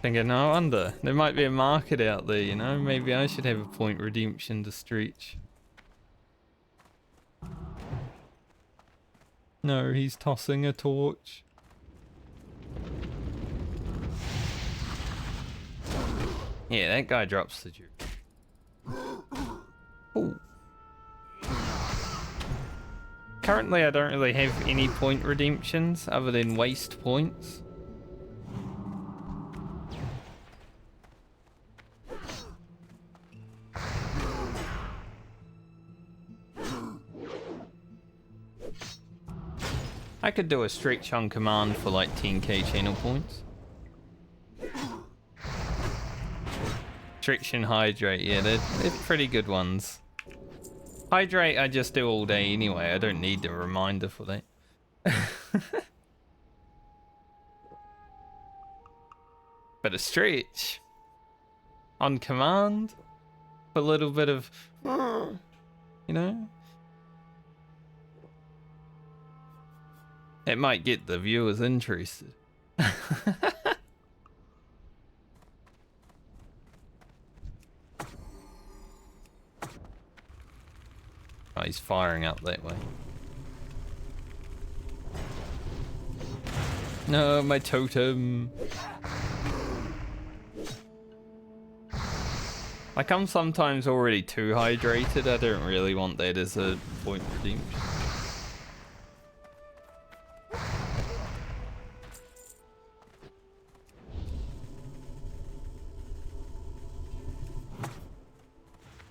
Thinking, no wonder, there might be a market out there, you know, maybe I should have a point redemption to stretch. No, he's tossing a torch. Yeah, that guy drops the juke. Ooh. Currently, I don't really have any point redemptions other than waste points. I could do a stretch on command for like 10k channel points. Stretch and hydrate, yeah, they're pretty good ones. Hydrate I just do all day anyway, I don't need a reminder for that. But a stretch on command, a little bit of, you know, it might get the viewers interested. Oh, he's firing up that way. No, my totem. Like, I'm sometimes already too hydrated. I don't really want that as a point redemption.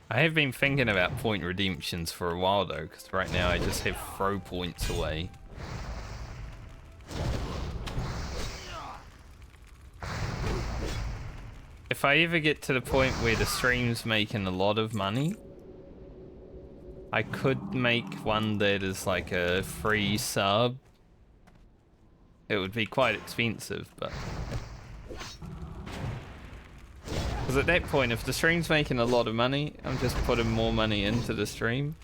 I have been thinking about point redemptions for a while though, because right now I just have throw points away. If I ever get to the point where the stream's making a lot of money, I could make one that is like a free sub. It would be quite expensive, but... Because at that point, if the stream's making a lot of money, I'm just putting more money into the stream.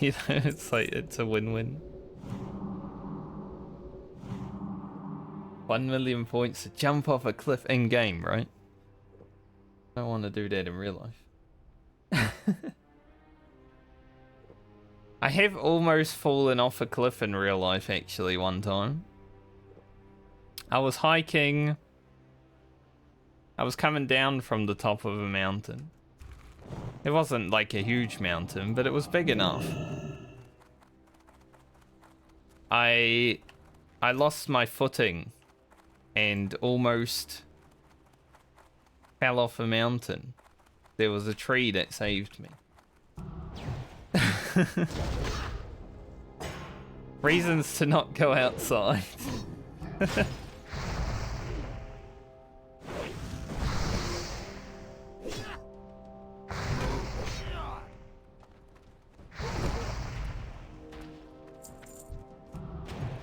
You know, it's like, it's a win-win. 1 million points to jump off a cliff in-game, right? I don't want to do that in real life. I have almost fallen off a cliff in real life, actually, one time. I was hiking. I was coming down from the top of a mountain. It wasn't like a huge mountain, but it was big enough. I lost my footing and almost fell off a mountain. There was a tree that saved me. Reasons to not go outside.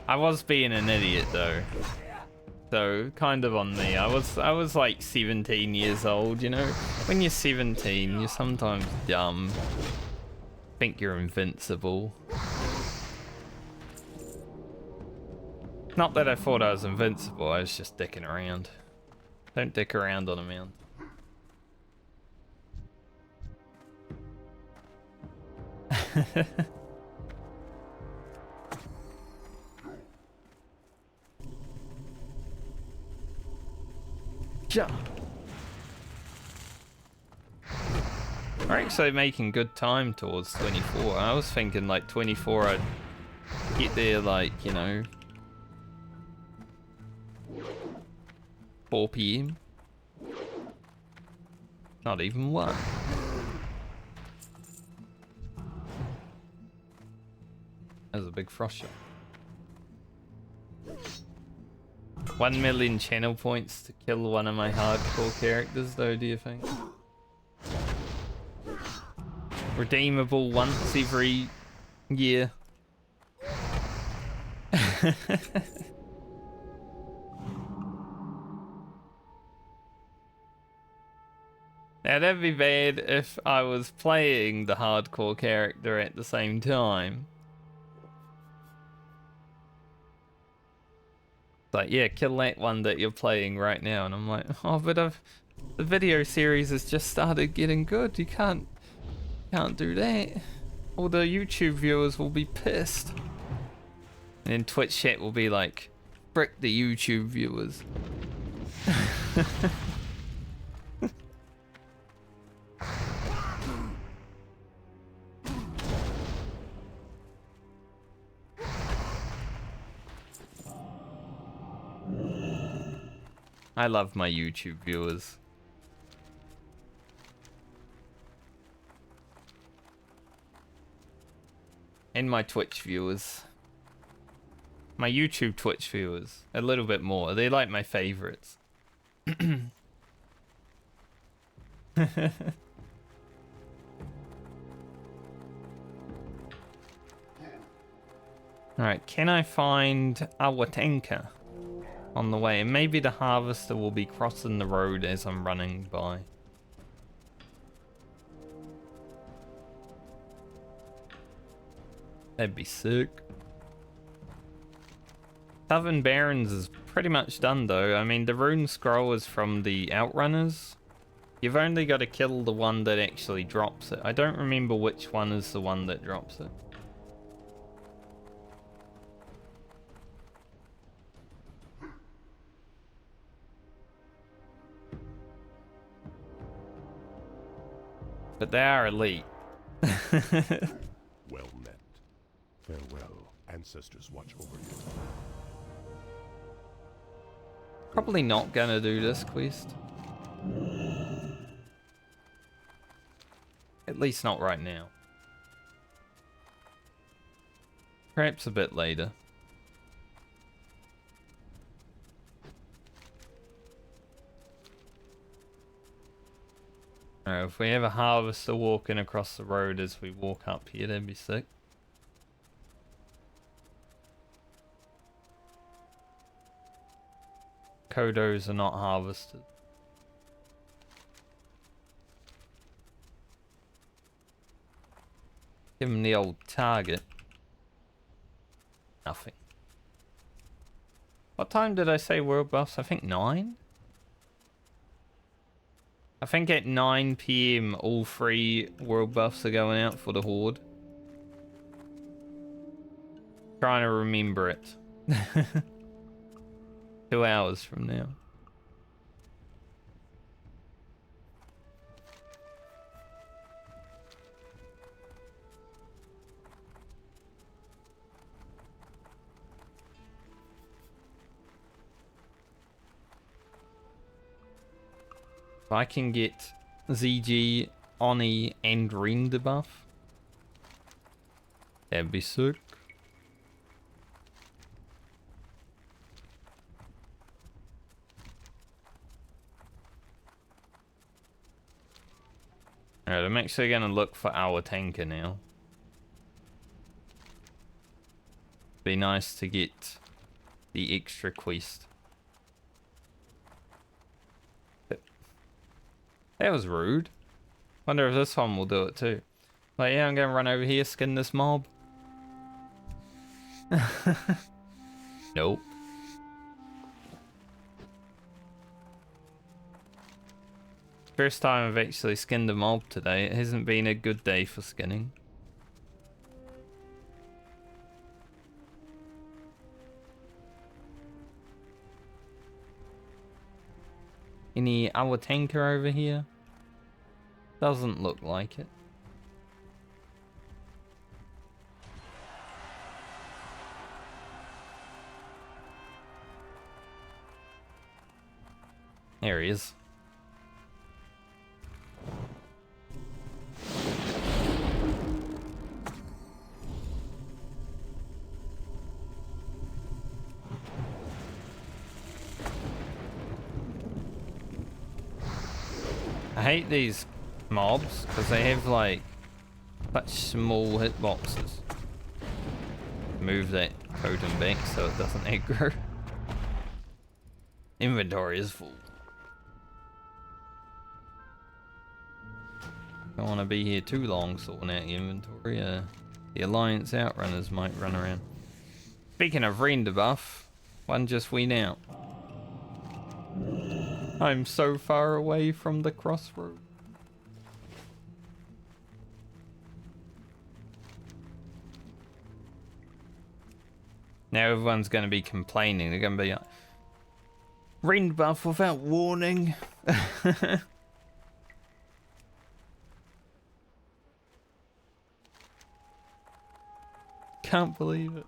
I was being an idiot though. So kind of on me. I was like 17 years old, you know? When you're 17, you're sometimes dumb. Think you're invincible. Not that I thought I was invincible, I was just dicking around. Don't dick around on a mountain. Yeah. We're actually making good time towards 24. I was thinking like 24 I'd get there like, you know, 4 PM. Not even 1. That was a big frost shot. 1 million channel points to kill one of my hardcore characters though, do you think? Redeemable once every year. Now that'd be bad if I was playing the hardcore character at the same time. Like, yeah, kill that one that you're playing right now, and I'm like, oh, but the video series has just started getting good. You can't do that. All the YouTube viewers will be pissed. And then Twitch chat will be like, frick the YouTube viewers. I love my YouTube viewers. And my Twitch viewers. My YouTube Twitch viewers. A little bit more. They're like my favorites. Alright, can I find Awatanka on the way? And maybe the harvester will be crossing the road as I'm running by. That'd be sick. Southern Barrens is pretty much done though. I mean, the rune scroll is from the Outrunners. You've only got to kill the one that actually drops it. I don't remember which one is the one that drops it. But they are elite. Well met. Farewell. Ancestors watch over you. Probably not gonna do this quest. At least not right now. Perhaps a bit later. Alright, if we have a harvester walking across the road as we walk up here, that'd be sick. Kodos are not harvested. Give him the old target. Nothing. What time did I say world buffs? I think 9? I think at 9 PM all 3 world buffs are going out for the Horde. Trying to remember it. 2 hours from now. If I can get ZG, Oni, and Ren debuff, that'd be sick. Alright, I'm actually gonna look for our tanker now. Be nice to get the extra quest. That was rude. Wonder if this one will do it too. Like, yeah, I'm gonna run over here, skin this mob. Nope. First time I've actually skinned a mob today. It hasn't been a good day for skinning. Any our tanker over here? Doesn't look like it. There he is. I hate these mobs because they have like such small hitboxes. Move that totem back so it doesn't aggro. Inventory is full. Don't want to be here too long sorting out the inventory. The Alliance Outrunners might run around. Speaking of Ren debuff, one just went out. I'm so far away from the crossroad. Now everyone's going to be complaining. They're going to be like, Ren buff without warning. Can't believe it.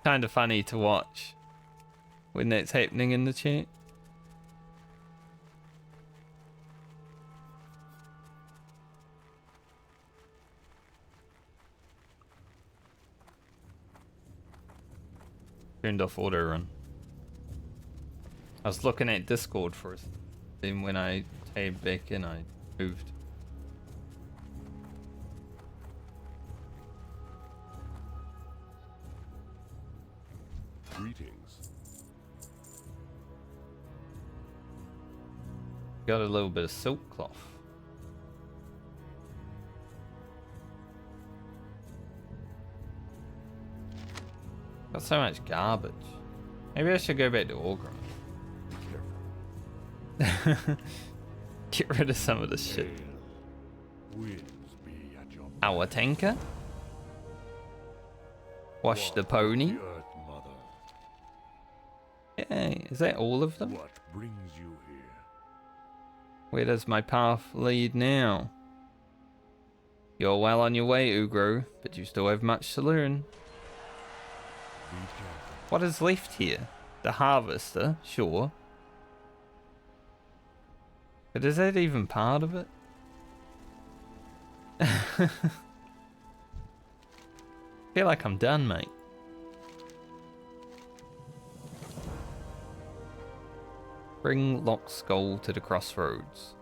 Kind of funny to watch when that's happening in the chat. Turned off auto run. I was looking at Discord first, then when I tabbed back in I moved. Greetings. Got a little bit of silk cloth. Got so much garbage. Maybe I should go back to Orgrim. Be careful. Get rid of some of this shit. Winds be at your Our tanker? Wash the pony? The Earth Mother. Yay, is that all of them? What brings you here? Where does my path lead now? You're well on your way, Ugro, but you still have much to learn. Be careful. What is left here? The harvester, sure. But is that even part of it? Feel like I'm done, mate. Bring Lock's skull to the crossroads.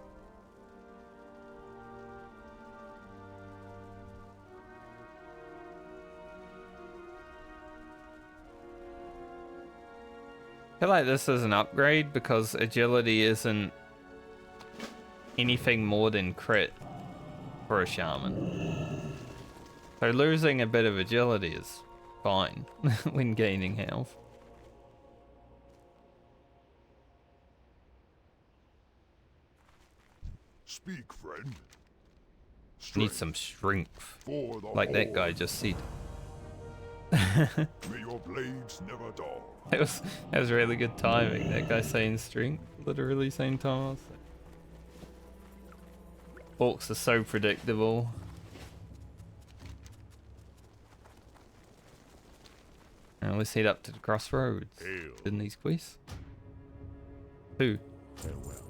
I feel like this is an upgrade because agility isn't anything more than crit for a shaman. So losing a bit of agility is fine when gaining health. Speak, friend. Need some strength, For the like that guy Horde. just said. May your blades never dull. That was really good timing. That guy saying strength, literally same time. I was like... Orcs are so predictable. Now let's head up to the crossroads. Hail. In these quests. 2. Farewell.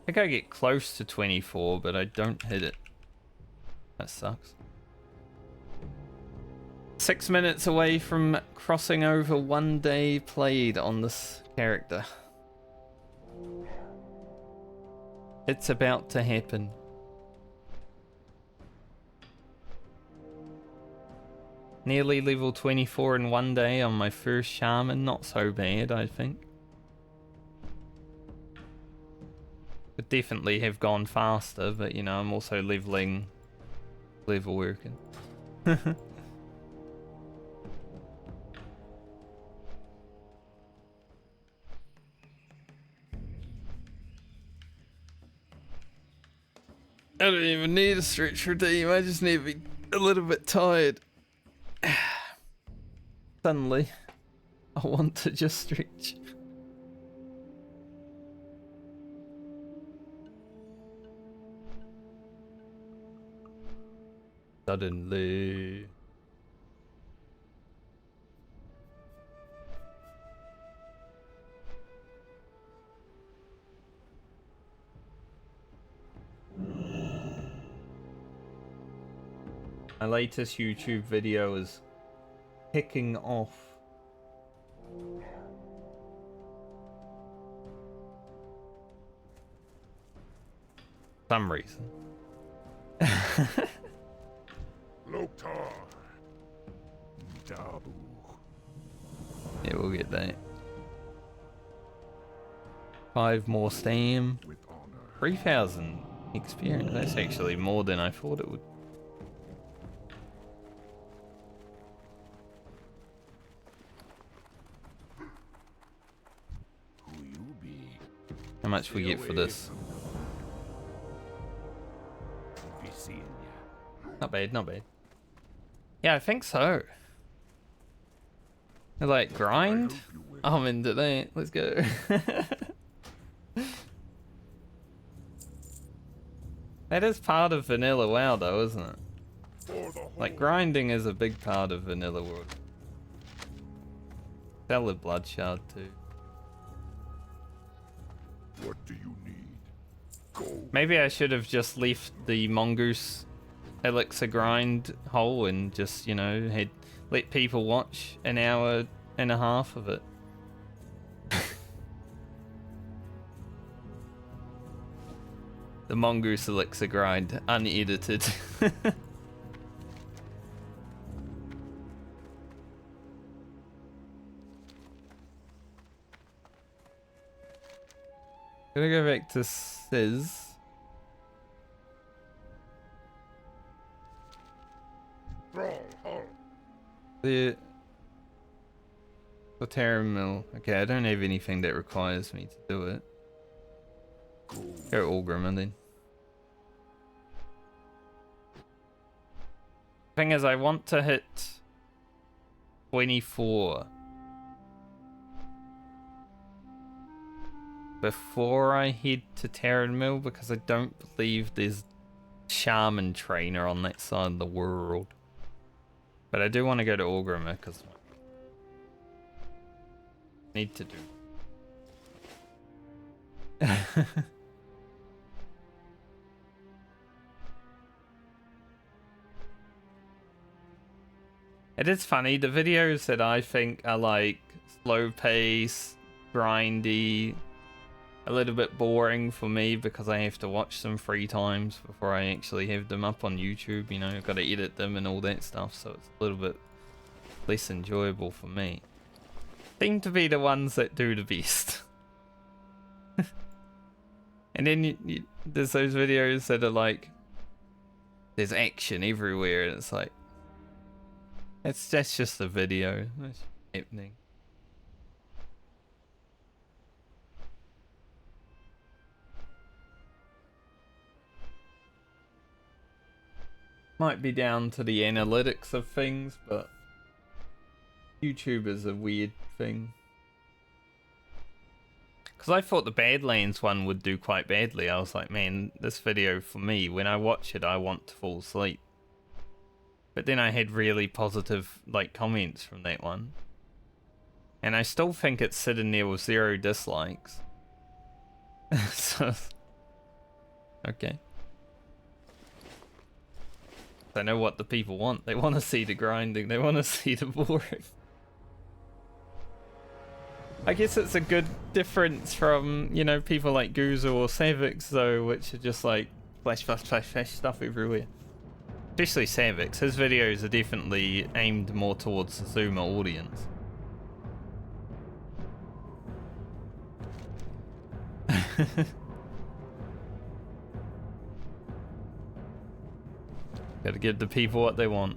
I think I get close to 24, but I don't hit it. That sucks. 6 minutes away from crossing over 1 day played on this character. It's about to happen. Nearly level 24 in 1 day on my first shaman. Not so bad, I think. Could definitely have gone faster, but you know, I'm also level working. I don't even need a stretch redeem, I just need to be a little bit tired. Suddenly, I want to just stretch. Suddenly. My latest YouTube video is kicking off. Some reason. Loktar. Dabu. Yeah, we'll get that. 5 more stam. With honor. 3,000 experience. That's actually more than I thought it would. Who you be? How much we Stay get for away this? from them. Be seeing ya. Not bad, not bad. Yeah, I think so. Like, grind? I'm into that. Let's go. That is part of vanilla WoW though, isn't it? For the Like, Horde. grinding is a big part of vanilla world. Valid blood shard too. What do you need? Go. Maybe I should have just left the mongoose elixir grind hole and just, you know, had let people watch an hour and a half of it. The mongoose elixir grind, unedited. Gonna go back to Sizz. Stronghold. The Terra Mill. Okay, I don't have anything that requires me to do it. Go Orgrim then. Thing is, I want to hit 24 before I head to Terran Mill because I don't believe there's shaman trainer on that side of the world. But I do want to go to Orgrimmar because need to do. It is funny, the videos that I think are like slow pace, grindy, a little bit boring for me because I have to watch them 3 times before I actually have them up on YouTube, you know, I've got to edit them and all that stuff, so it's a little bit less enjoyable for me. Seem to be the ones that do the best. And then there's those videos that are like, there's action everywhere, and it's like, that's just a video. That's happening. Might be down to the analytics of things, but YouTube is a weird thing. Because I thought the Badlands one would do quite badly. I was like, man, this video for me, when I watch it, I want to fall asleep. But then I had really positive like comments from that one. And I still think it's sitting there with 0 dislikes. So, okay. I know what the people want. They want to see the grinding. They want to see the boring. I guess it's a good difference from, you know, people like Guzo or Savix, though, which are just like flash, flash, flash, flash stuff everywhere. Especially Savix. His videos are definitely aimed more towards the Zoomer audience. Gotta give the people what they want.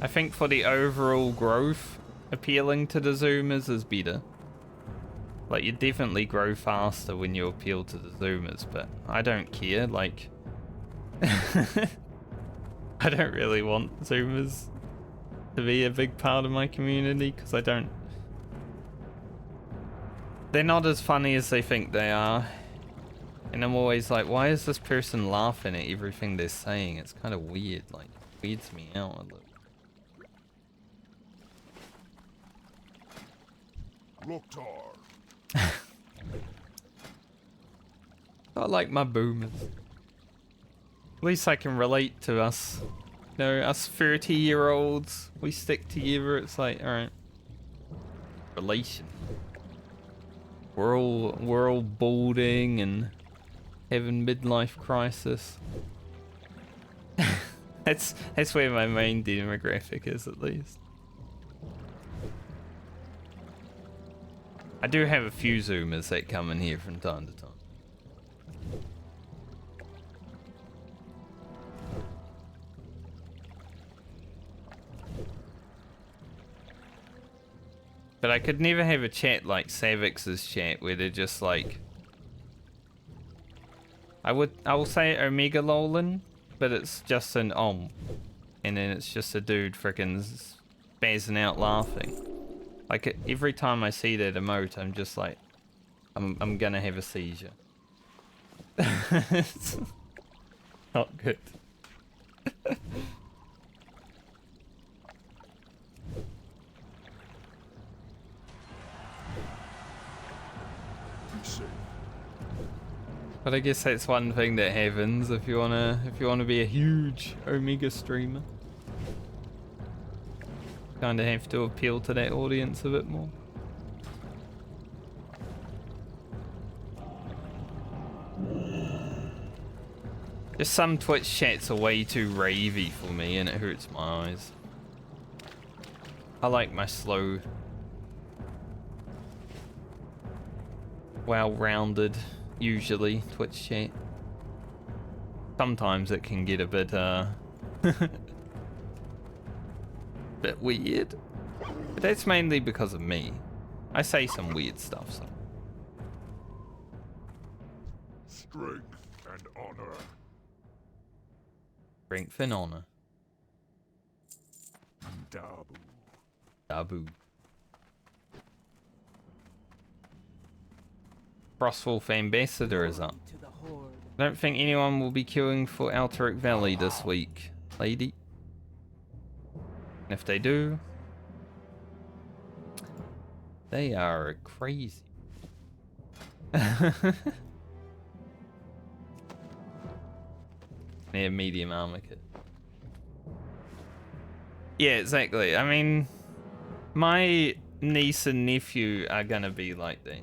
I think for the overall growth, appealing to the Zoomers is better. Like, you definitely grow faster when you appeal to the Zoomers, but I don't care, like... I don't really want Zoomers to be a big part of my community, because I don't... They're not as funny as they think they are. And I'm always like, why is this person laughing at everything they're saying? It's kind of weird, like, it weirds me out a little. Loktar. I like my boomers. At least I can relate to us. You know, us 30-year-olds, we stick together. It's like, alright. Relation. We're all balding and having midlife crisis. That's where my main demographic is, at least. I do have a few Zoomers that come in here from time to time. But I could never have a chat like Savix's chat where they're just like... I will say Omega Lolin, but it's just an and then it's just a dude frickin' spazzing out laughing. Like, every time I see that emote, I'm just like, I'm gonna have a seizure. It's not good. But I guess that's one thing that happens if you wanna be a huge Omega streamer. Kinda have to appeal to that audience a bit more. Just some Twitch chats are way too ravey for me and it hurts my eyes. I like my slow, well-rounded, usually, Twitch chat. Sometimes it can get a bit, bit weird. But that's mainly because of me. I say some weird stuff, so. Strength and honor. Strength and honor. Dabu. Dabu. Frostwolf Ambassador is up. To the Horde. I don't think anyone will be queuing for Alteric Valley this week, lady. And if they do, they are crazy. Yeah, medium armor kit. Yeah, exactly. I mean, my niece and nephew are gonna be like that.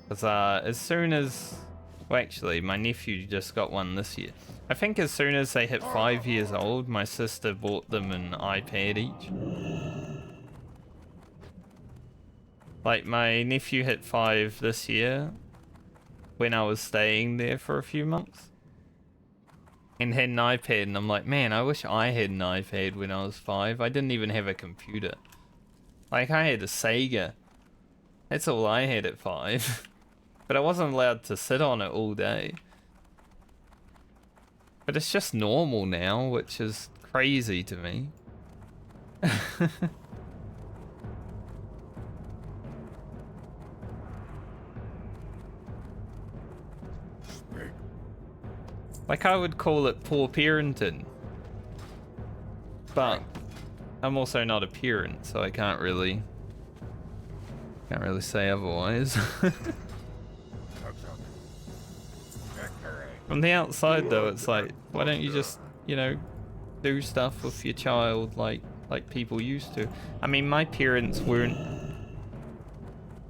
Because as soon as... Well, actually, my nephew just got one this year. I think as soon as they hit 5 years old, my sister bought them an iPad each. Like, my nephew hit 5 this year when I was staying there for a few months. And had an iPad, and I'm like, man, I wish I had an iPad when I was 5. I didn't even have a computer. Like, I had a Sega. That's all I had at 5. But I wasn't allowed to sit on it all day. But But it's just normal now, which is crazy to me. Like, I would call it poor parenting. But I'm also not a parent, so I can't really say otherwise. From the outside though, it's like, why don't you just, you know, do stuff with your child like people used to? I mean, my parents weren't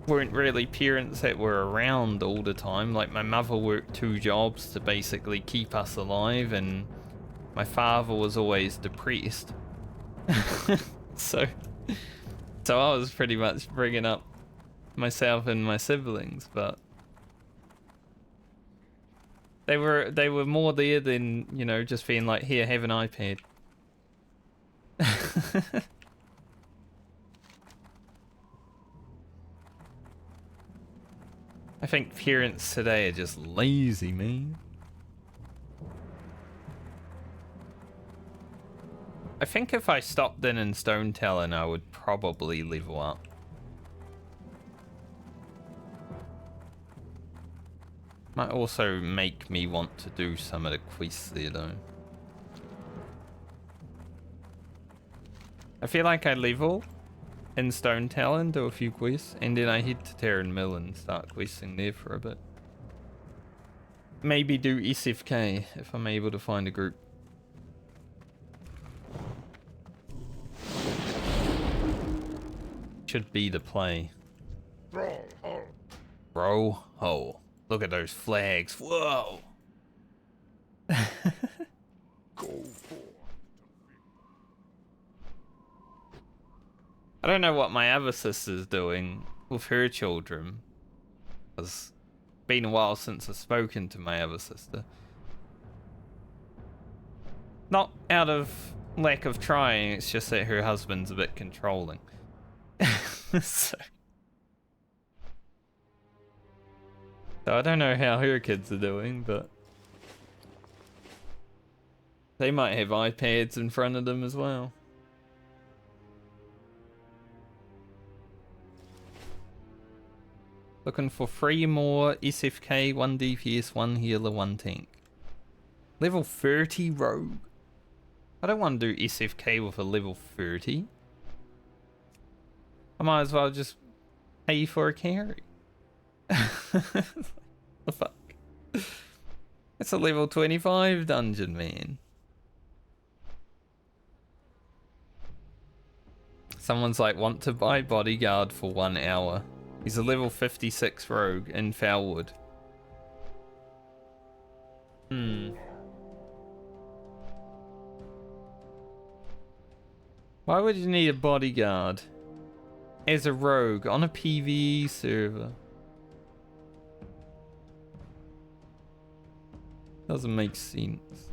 really parents that were around all the time. Like, my mother worked 2 jobs to basically keep us alive, and my father was always depressed. so I was pretty much bringing up myself and my siblings, but they were more there than, you know, just being like, here, have an iPad. I think parents today are just lazy, man. I think if I stopped in Stonetalon, I would probably level up. Might also make me want to do some of the quests there, though. I feel like I level in Stonetalon, do a few quests, and then I head to Terran Mill and start questing there for a bit. Maybe do SFK if I'm able to find a group. Should be the play. Bro, oh, look at those flags. Whoa. I don't know what my other sister's doing with her children. It's been a while since I've spoken to my other sister. Not out of lack of trying, it's just that her husband's a bit controlling. So I don't know how her kids are doing, but they might have iPads in front of them as well. Looking for 3 more SFK, 1 DPS, 1 healer, 1 tank. Level 30 rogue. I don't want to do SFK with a level 30. I might as well just pay for a carry. The fuck? It's a level 25 dungeon, man. Someone's like, want to buy bodyguard for 1 hour. He's a level 56 rogue in Foulwood. Why would you need a bodyguard as a rogue on a PvE server? Doesn't make sense.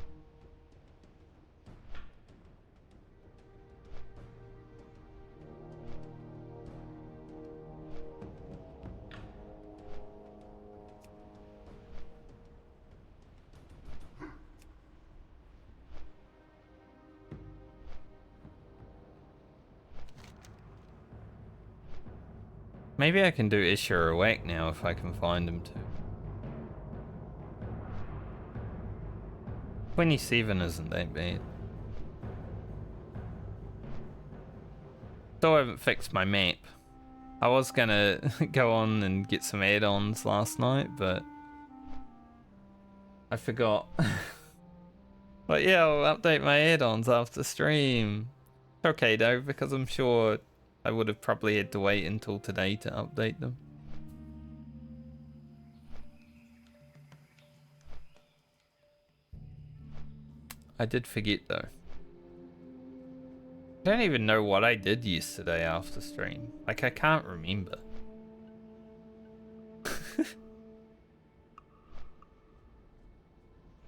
Maybe I can do Isher Awake now if I can find him too. 27 isn't that bad. Still haven't fixed my map. I was gonna go on and get some add-ons last night, but I forgot. But yeah, I'll update my add-ons after stream. It's okay though, because I'm sure I would have probably had to wait until today to update them. I did forget though. I don't even know what I did yesterday after stream. Like, I can't remember.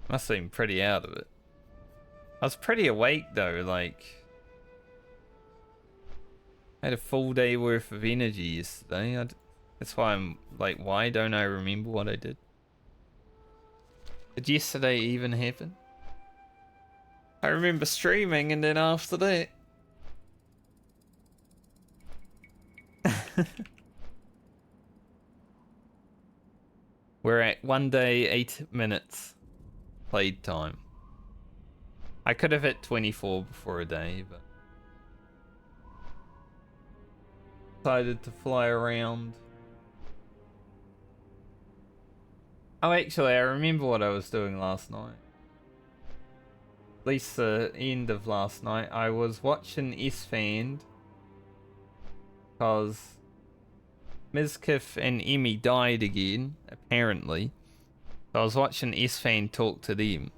Must seem pretty out of it. I was pretty awake though, like I had a full day worth of energy yesterday. That's why I'm like, why don't I remember what I did? Did yesterday even happen? I remember streaming and then after that. We're at 1 day, 8 minutes played time. I could have hit 24 before a day, but decided to fly around. Oh, actually, I remember what I was doing last night. At least the end of last night. I was watching S-Fand because Mizkif and Emmy died again, apparently. So I was watching S-Fand talk to them.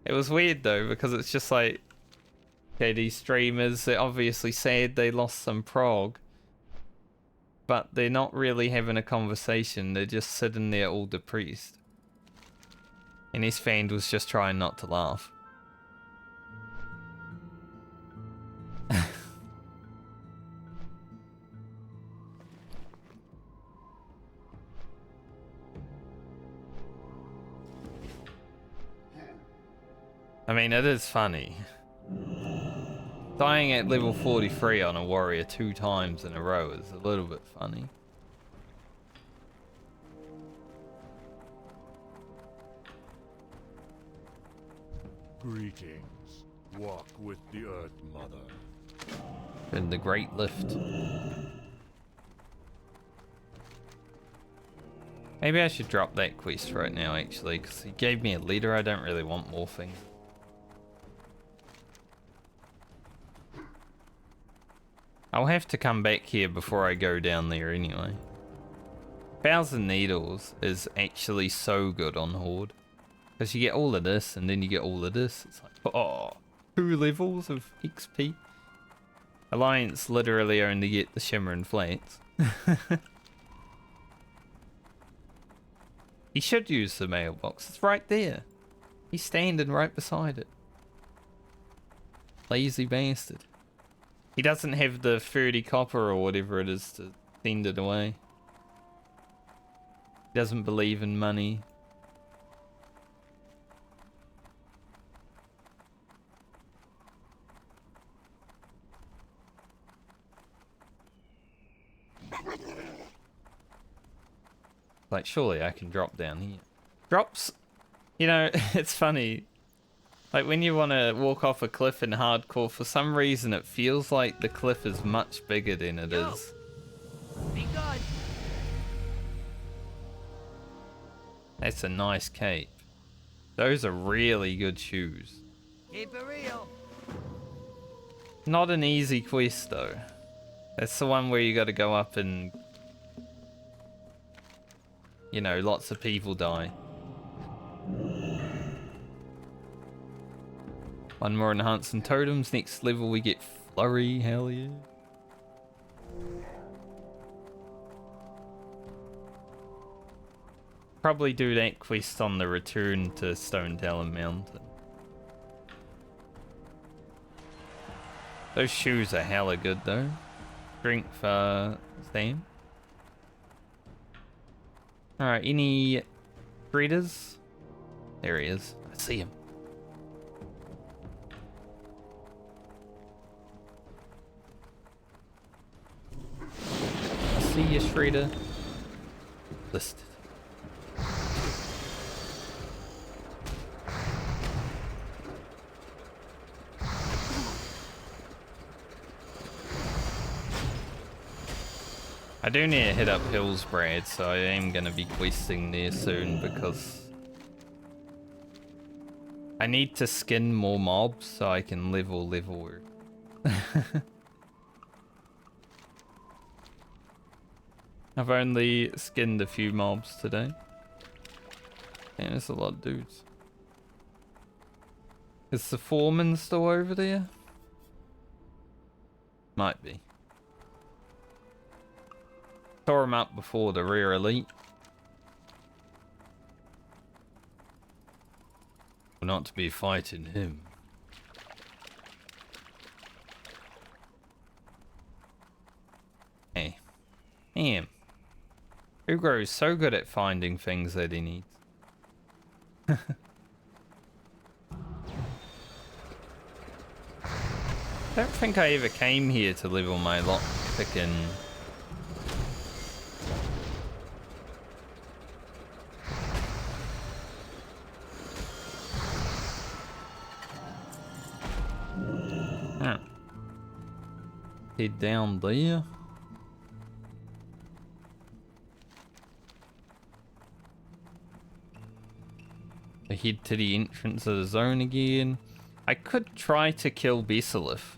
It was weird though, because it's just like, okay, these streamers, they're obviously sad they lost some prog, but they're not really having a conversation, they're just sitting there all depressed. And S-Fand was just trying not to laugh. I mean, it is funny. Dying at level 43 on a warrior 2 times in a row is a little bit funny. Greetings. Walk with the Earth Mother. In the Great Lift. Maybe I should drop that quest right now, actually, because he gave me a leader. I don't really want more things. I'll have to come back here before I go down there anyway. 1,000 Needles is actually so good on Horde. Because you get all of this, and then you get all of this. It's like, oh, 2 levels of XP. Alliance literally only get the Shimmer and Flats. He should use the mailbox. It's right there. He's standing right beside it. Lazy bastard. He doesn't have the 30 copper or whatever it is to send it away. He doesn't believe in money. Like, surely I can drop down here. Drops, you know, it's funny. Like, when you want to walk off a cliff in hardcore, for some reason it feels like the cliff is much bigger than it is. Be good. That's a nice cape. Those are really good shoes. Keep it real. Not an easy quest, though. That's the one where you got to go up and, you know, lots of people die. One more enhancing totems. Next level we get flurry. Hell yeah. Probably do that quest on the return to Stonetalon Mountain. Those shoes are hella good though. Strength same. Alright, any breeders? There he is. I see him. I see you, Shredder. Listed. I do need to hit up Hillsbrad, so I am going to be questing there soon because I need to skin more mobs so I can level. I've only skinned a few mobs today. And there's a lot of dudes. Is the foreman still over there? Might be. Tore him up before the rear elite. We're not to be fighting him. Hey. Damn. Ugro's so good at finding things that he needs. I don't think I ever came here to level my lock picking. Huh. Head down there. I head to the entrance of the zone again. I could try to kill Bessalif.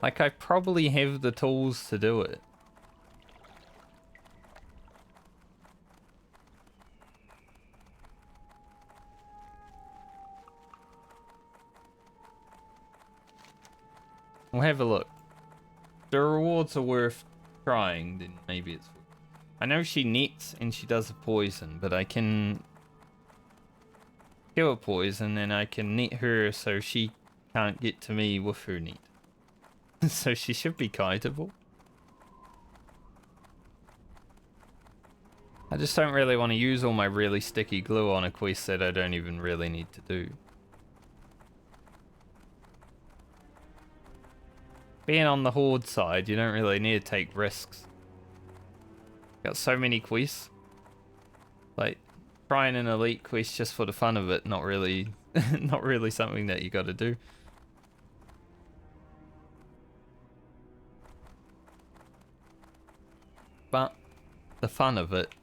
Like, I probably have the tools to do it. We'll have a look. The rewards are worth trying, then maybe it's... I know she nets and she does a poison, but I can kill a poison and I can net her so she can't get to me with her net. So she should be kiteable. I just don't really want to use all my really sticky glue on a quest that I don't even really need to do. Being on the Horde side, you don't really need to take risks. Got so many quests. Like, trying an elite quest just for the fun of it, not really, not really something that you gotta do. But the fun of it,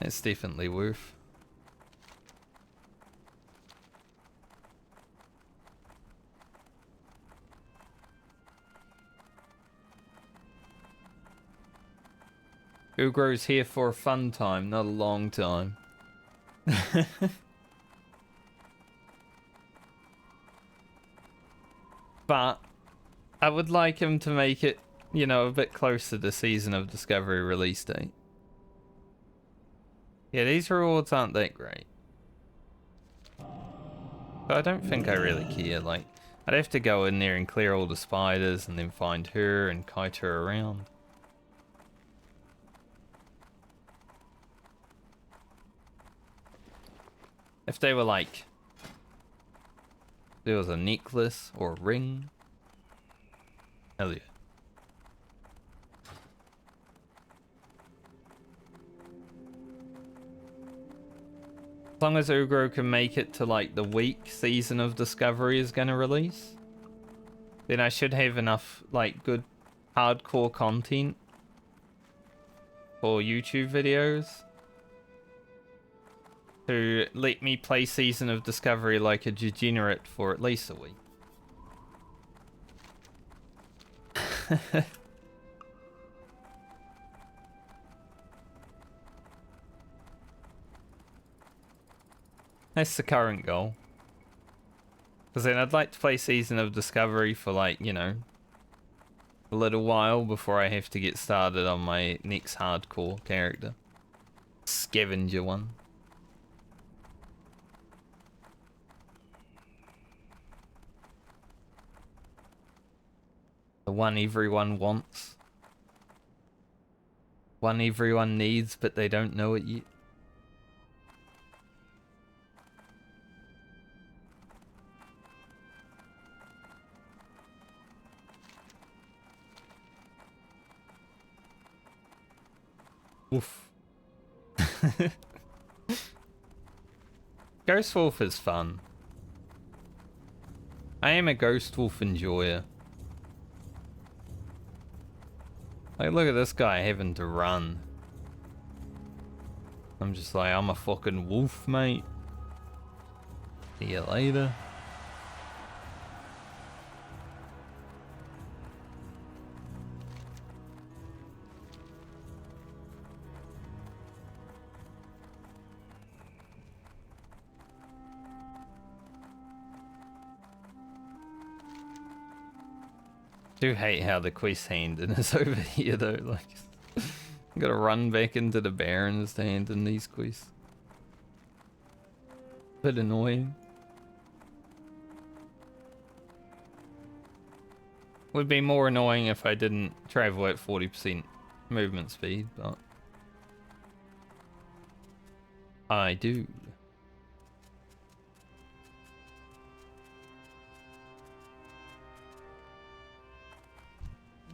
it's definitely worth. Ugro's here for a fun time, not a long time. But I would like him to make it, you know, a bit closer to Season of Discovery release date. Yeah, these rewards aren't that great. But I don't think I really care. Like, I'd have to go in there and clear all the spiders and then find her and kite her around. If they were like, there was a necklace or a ring. Hell yeah. As long as Ugro can make it to like the week Season of Discovery is gonna release, then I should have enough like good hardcore content for YouTube videos to let me play Season of Discovery like a degenerate for at least a week. That's the current goal. Because then I'd like to play Season of Discovery for like, you know, a little while before I have to get started on my next hardcore character. Scavenger one. The one everyone wants. One everyone needs, but they don't know it yet. Oof. Ghost Wolf is fun. I am a Ghost Wolf enjoyer. Like, look at this guy having to run. I'm just like, I'm a fucking wolf, mate. See you later. Do hate how the quest handing is over here though, like gotta run back into the Barrens to hand in these quests. Bit annoying. Would be more annoying if I didn't travel at 40% movement speed, but I do.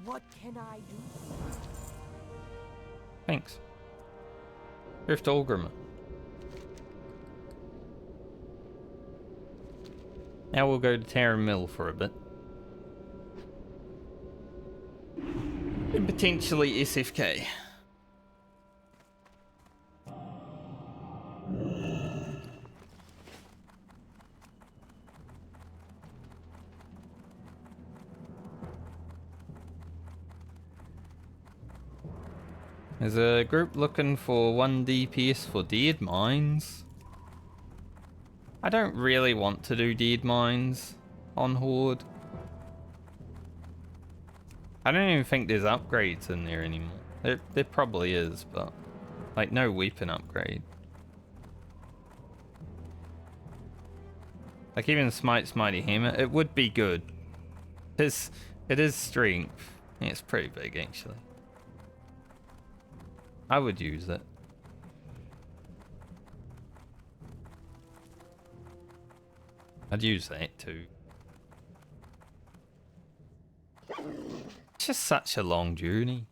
What can I do? Thanks. Drift Augerman. Now we'll go to Terran Mill for a bit. And potentially SFK. There's a group looking for 1 DPS for dead mines. I don't really want to do dead mines on Horde. I don't even think there's upgrades in there anymore. There probably is, but like no weapon upgrade. Like even Smite's Mighty Hammer, it would be good. It is strength. Yeah, it's pretty big actually. I would use it. I'd use that too. It's just such a long journey.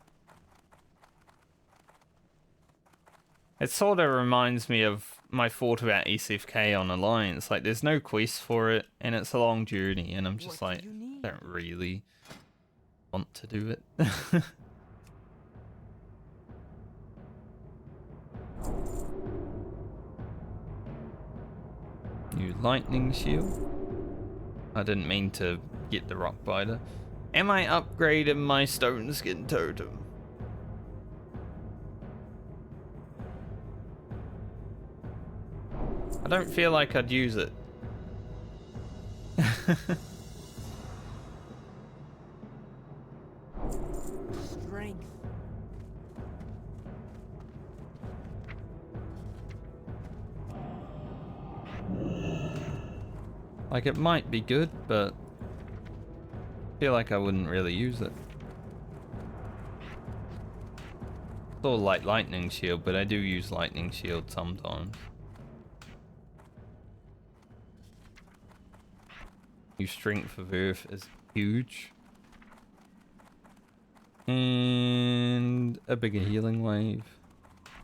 It sort of reminds me of my thought about SFK on Alliance. Like, there's no quest for it, and it's a long journey, and I'm just like, I don't really want to do it. New lightning shield. I didn't mean to get the rock biter. Am I upgrading my stone skin totem? I don't feel like I'd use it. Strength. Like, it might be good, but I feel like I wouldn't really use it. Sort of like lightning shield, but I do use lightning shield sometimes. New strength of earth is huge. And a bigger healing wave.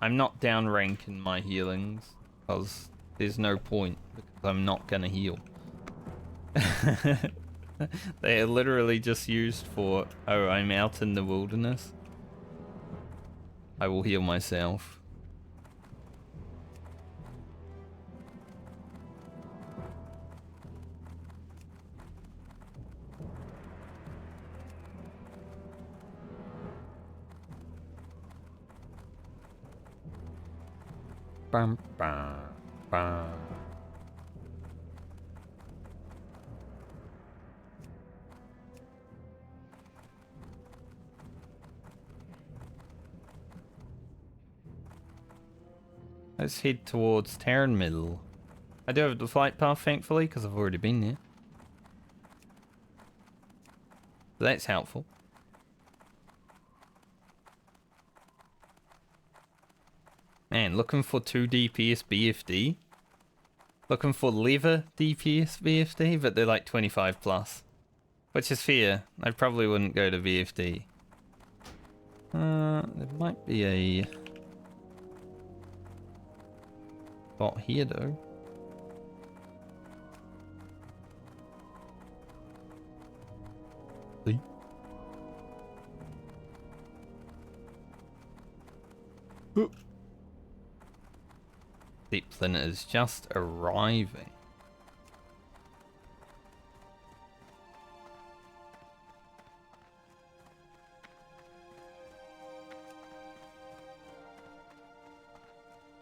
I'm not down ranking my healings because there's no point because I'm not gonna heal. They are literally just used for, oh, I'm out in the wilderness. I will heal myself. Bam, bam, bam. Let's head towards Terran Middle. I do have the flight path, thankfully, because I've already been there. So that's helpful. Man, looking for 2 DPS BFD. Looking for lever DPS BFD, but they're like 25 plus. Which is fair. I probably wouldn't go to VFD. There might be a spot here though. See? Oop. Zeppelin is just arriving.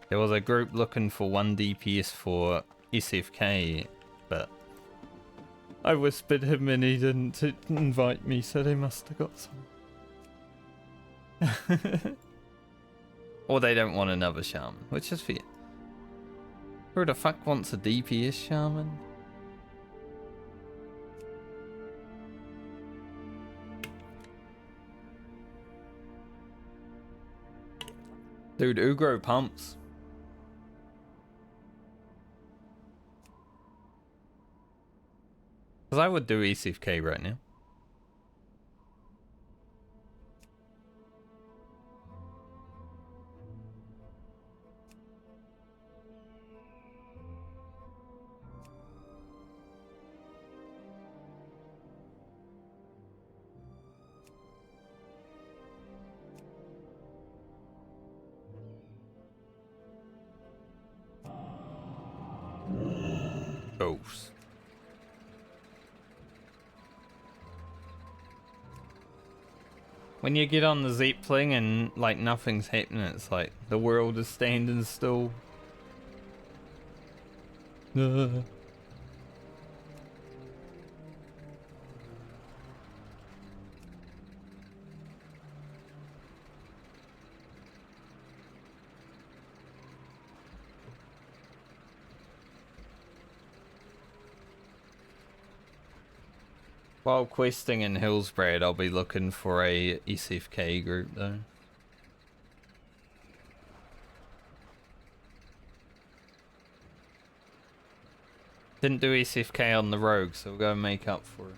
There was a group looking for 1 DPS for SFK, but I whispered him and he didn't invite me, so they must have got some. Or they don't want another shaman, which is fair. Who the fuck wants a DPS shaman? Dude, Ugro pumps. Because I would do ECFK right now. Ghost. When you get on the Zeppelin and like nothing's happening, it's like the world is standing still. While questing in Hillsbrad, I'll be looking for a SFK group though. Didn't do SFK on the Rogue, so we'll go and make up for it.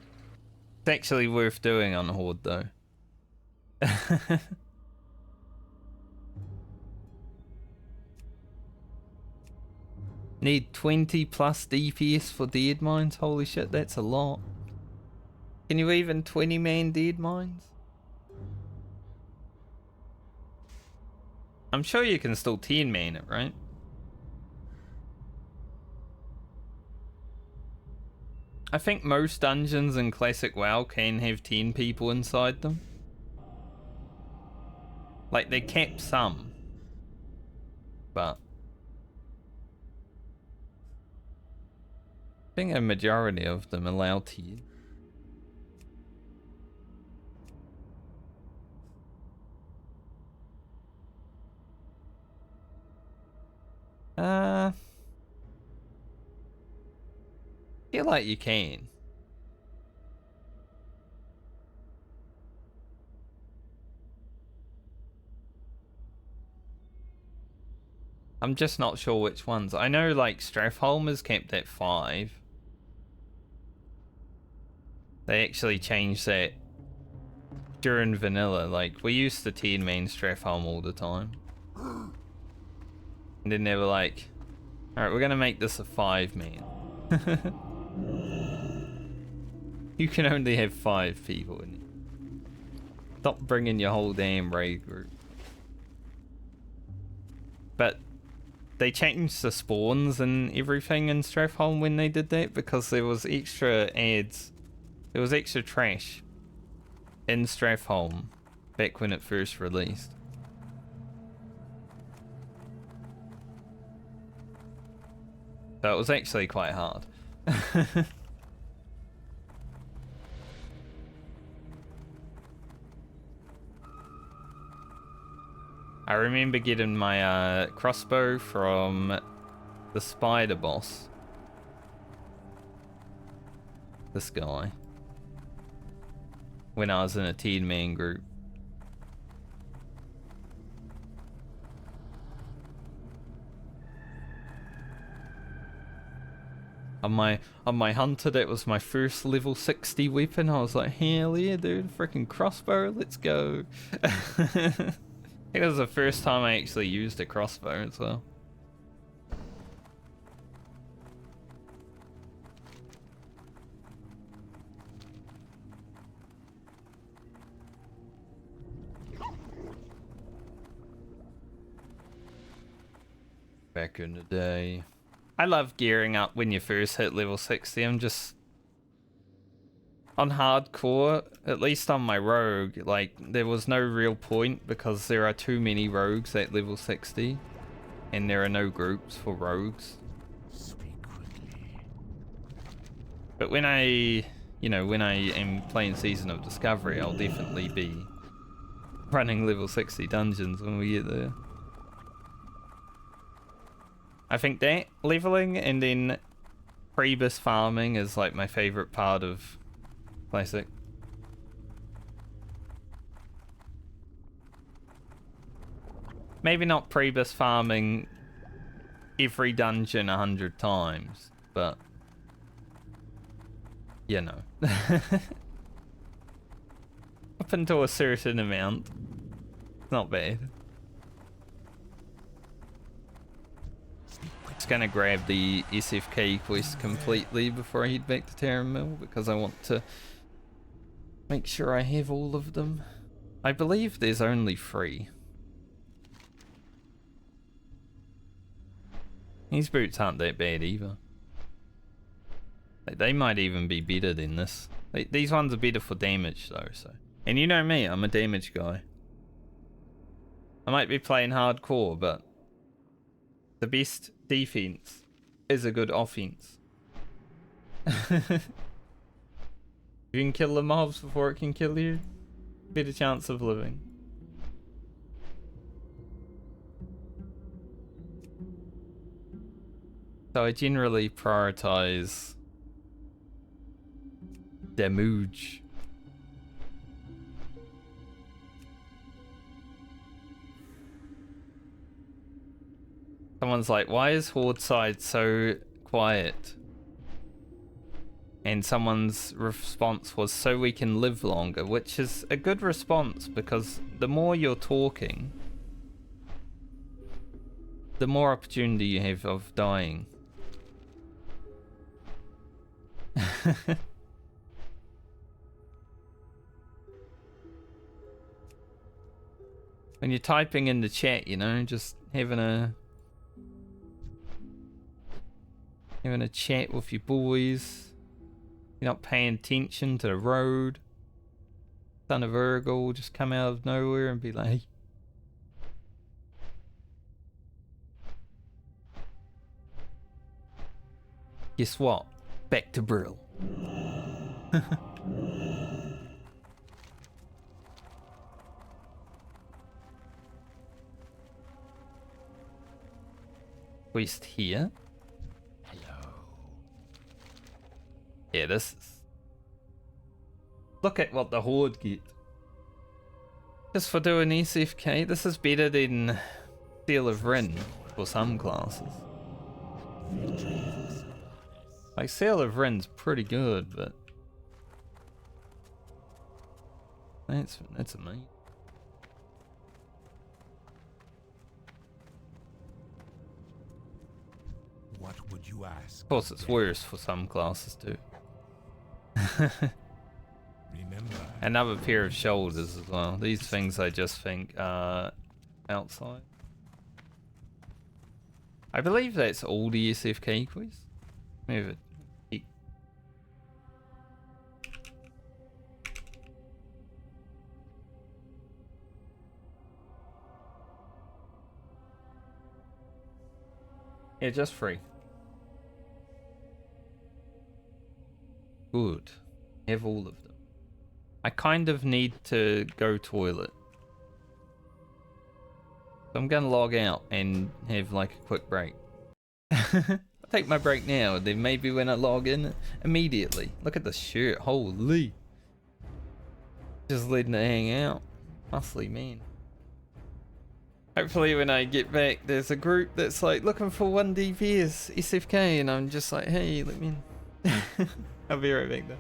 It's actually worth doing on Horde though. Need 20 plus DPS for dead mines? Holy shit, that's a lot. Can you even 20-man dead mines? I'm sure you can still 10-man it, right? I think most dungeons in Classic WoW can have 10 people inside them. Like, they cap some. But I think a majority of them allow 10. Feel like you can. I'm just not sure which ones. I know like Strathholm is kept at 5. They actually changed that during vanilla. Like we used to 10-man Strathholm all the time. And then they were like, alright, we're gonna make this a 5-man. You can only have 5 people in it. Stop bringing your whole damn raid group. But they changed the spawns and everything in Strathholm when they did that because there was extra ads. There was extra trash in Strathholm back when it first released. So it was actually quite hard. I remember getting my crossbow from the spider boss. This guy. When I was in a 10-man group. On my hunter, that was my first level 60 weapon. I was like, hell yeah, dude, freaking crossbow, let's go. It was the first time I actually used a crossbow as well. Back in the day. I love gearing up when you first hit level 60. I'm just... On hardcore, at least on my rogue, like, there was no real point because there are too many rogues at level 60. And there are no groups for rogues. Speak quickly. But when I, you know, when I am playing Season of Discovery, I'll definitely be running level 60 dungeons when we get there. I think that leveling and then Prebus farming is like my favorite part of Classic. maybe not Priebus farming every dungeon 100 times, but you know. Up until a certain amount. It's not bad. Just gonna grab the SFK quest completely before I head back to Terra Mill because I want to make sure I have all of them. I believe there's only 3. These boots aren't that bad either. Like, they might even be better than this. These ones are better for damage though, so. And you know me, I'm a damage guy. I might be playing hardcore, but the best defense is a good offense. You can kill the mobs before it can kill you. Better chance of living. So I generally prioritize damage. Someone's like, why is Horde side so quiet? And someone's response was, so we can live longer, which is a good response because the more you're talking, the more opportunity you have of dying. When you're typing in the chat, you know, just having a chat with your boys. You're not paying attention to the road. Son of Urgle will just come out of nowhere and be like, hey. Guess what? Back to Brill. Quest here. Hello. Yeah, this is... Look at what the Horde get. Just for doing SFK, this is better than Seal of Rin for some classes. Like, Seal of Rin's pretty good, but... That's amazing. What would you ask? Of course, it's worse for some classes too. Remember. Another pair of shoulders as well. These things I just think are outside. I believe that's all the SFK quests. Move it. Yeah, just 3. Good. Have all of them. I kind of need to go toilet. So I'm gonna log out and have like a quick break. I'll take my break now, and then maybe when I log in immediately. Look at the shirt, holy. Just letting it hang out. Muscly man. Hopefully when I get back, there's a group that's like looking for 1 DPS SFK, and I'm just like, hey, let me in. I'll be right back though.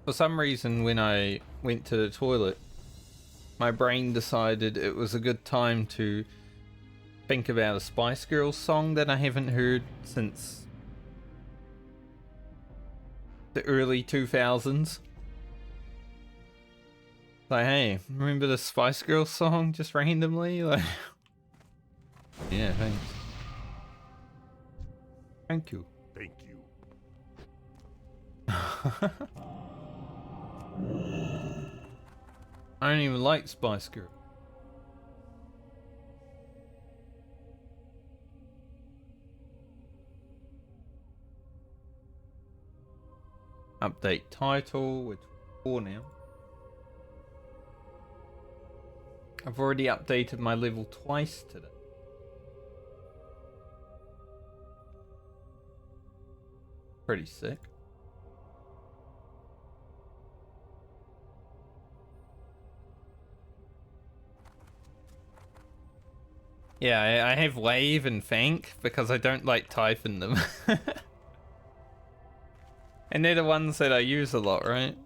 For some reason, when I went to the toilet, my brain decided it was a good time to think about a Spice Girls song that I haven't heard since the early 2000s. Like, hey, remember the Spice Girls song just randomly? Like, yeah, thanks. Thank you. Thank you. I don't even like Spice Girls. Update title, which 4 now. I've already updated my level twice today. Pretty sick. Yeah, I have Wave and Thank because I don't like typing them. And they're the ones that I use a lot, right?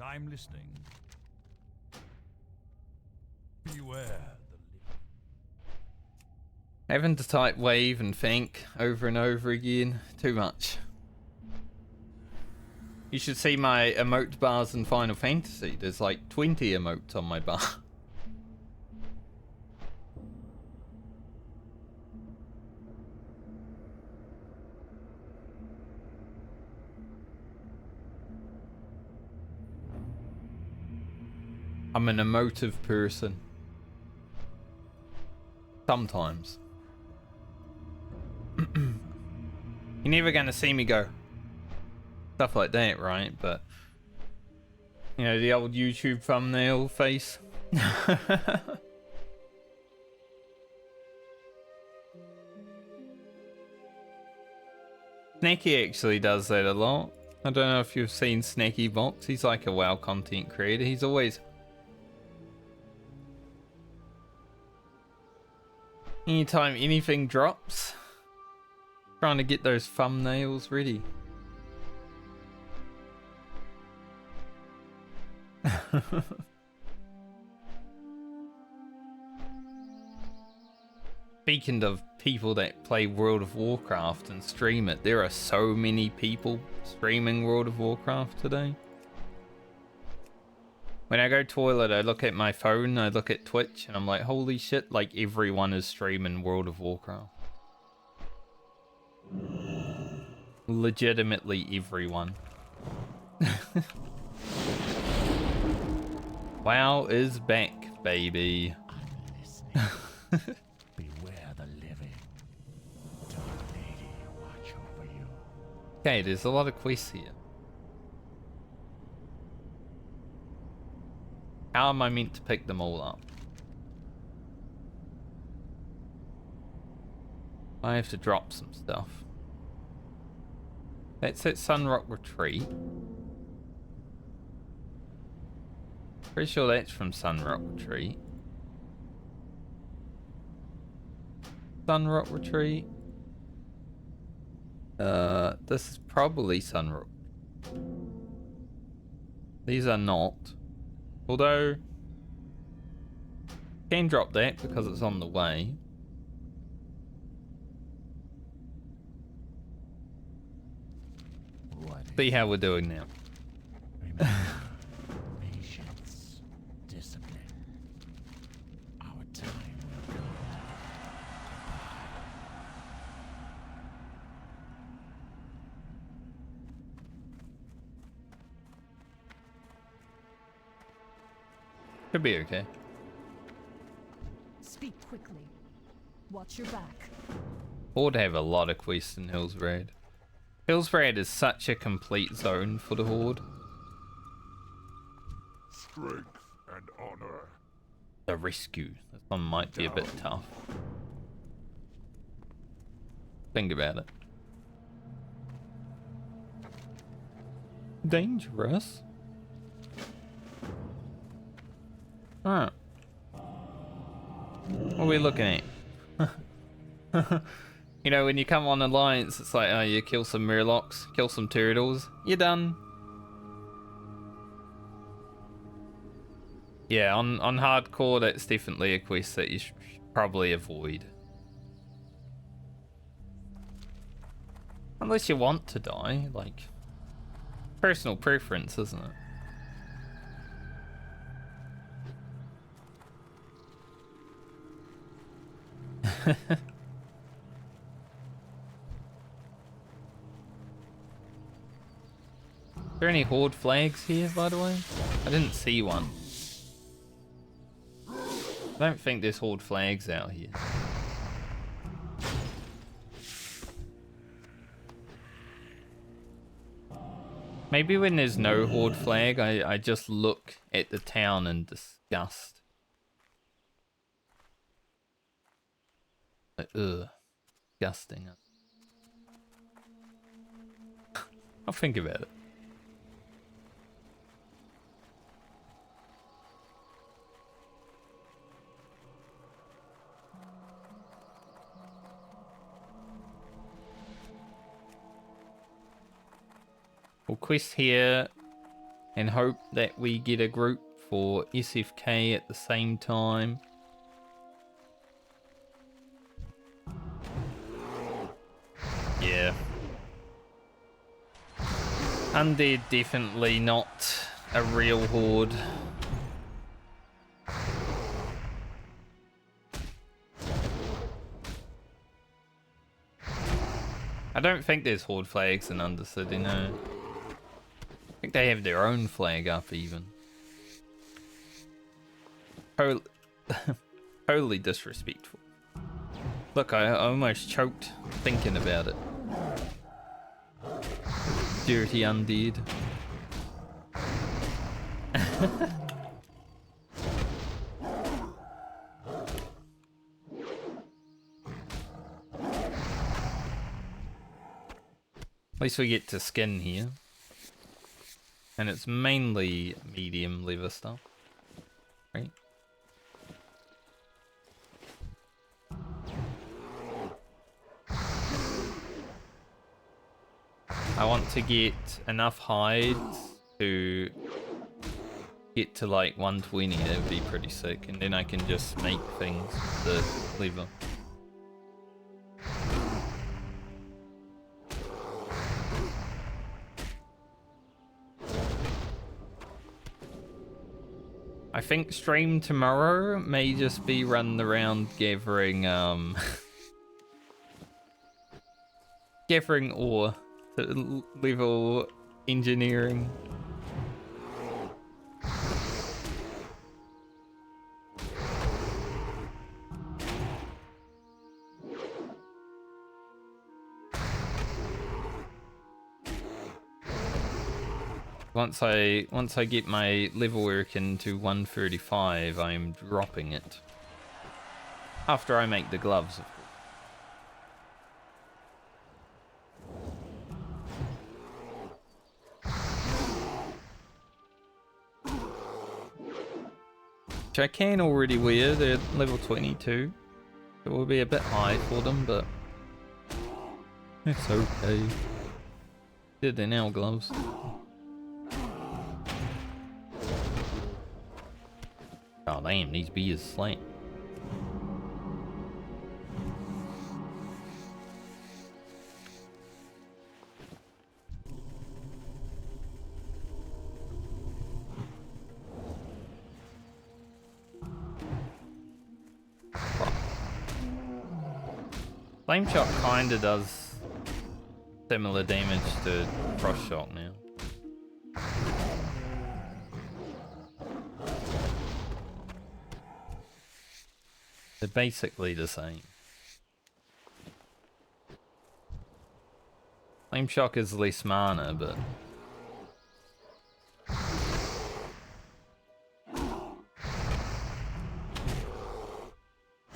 I'm listening. Beware the Having to type Wave and Thank over and over again, too much. You should see my emote bars in Final Fantasy. There's like 20 emotes on my bar. I'm an emotive person. Sometimes. You're never gonna see me go stuff like that, right? But you know, the old YouTube thumbnail face. Snacky actually does that a lot. I don't know if you've seen Snacky Box. He's like a WoW content creator. He's always anytime anything drops, trying to get those thumbnails ready. Speaking of people that play World of Warcraft and stream it, there are so many people streaming World of Warcraft today. When I go toilet, I look at my phone, I look at Twitch, and I'm like, holy shit, like everyone is streaming World of Warcraft. Legitimately everyone. WoW is back, baby. beware the living. Dark Lady, watch over you. Okay, there's a lot of quests here. How am I meant to pick them all up? I have to drop some stuff. That's at Sunrock Retreat. Pretty sure that's from Sunrock Retreat. Sunrock Retreat. This is probably Sunrock. These are not. Although, can drop that because it's on the way. See how we're doing now. Remember, patience, discipline. Our time will come. Could be okay. Speak quickly. Watch your back. Horde have a lot of quests in Hillsbrad. Hillsbrad is such a complete zone for the Horde. Strength and honor. The rescue. This one might be a bit tough. Think about it. Dangerous. Alright. What are we looking at? You know, when you come on Alliance, it's like, oh, you kill some Murlocs, kill some Turtles, you're done. Yeah, on hardcore, that's definitely a quest that you should probably avoid. Unless you want to die, like, personal preference, isn't it? Are there any Horde flags here, by the way? I didn't see one. I don't think there's Horde flags out here. Maybe when there's no Horde flag, I just look at the town in disgust. Like, ugh. Disgusting. I'll think about it. We'll quest here and hope that we get a group for SFK at the same time. Yeah. Undead definitely not a real horde. I don't think there's horde flags in Undercity, no. I think they have their own flag up even. Totally disrespectful. Look, I almost choked thinking about it. Dirty undead. At least we get to skin here. And it's mainly medium leather stuff. Right? I want to get enough hides to get to like 120. That would be pretty sick. And then I can just make things with the leather. I think stream tomorrow may just be run around gathering gathering ore to level engineering. Once I get my level working to 135, I'm dropping it. After I make the gloves, of course. Which I can already wear, they're level 22. It will be a bit high for them, but it's okay. They're the nail gloves. Oh damn, these bees slant. Flame Shock kinda does similar damage to Frost Shock now. They're basically the same. Flame Shock is less mana, but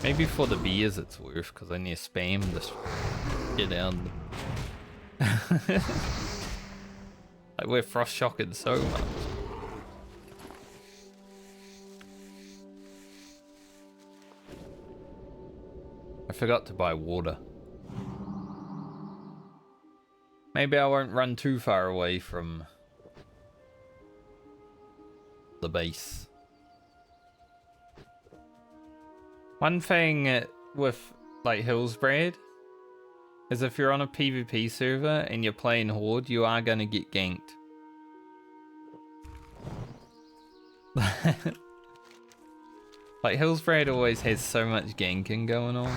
maybe for the beers it's worth, because I need to spam this shit out. Like we're Frost Shocking so much. I forgot to buy water. Maybe I won't run too far away from the base. One thing with like Hillsbrad is if you're on a PvP server and you're playing Horde, you are gonna get ganked. Like Hillsbrad always has so much ganking going on.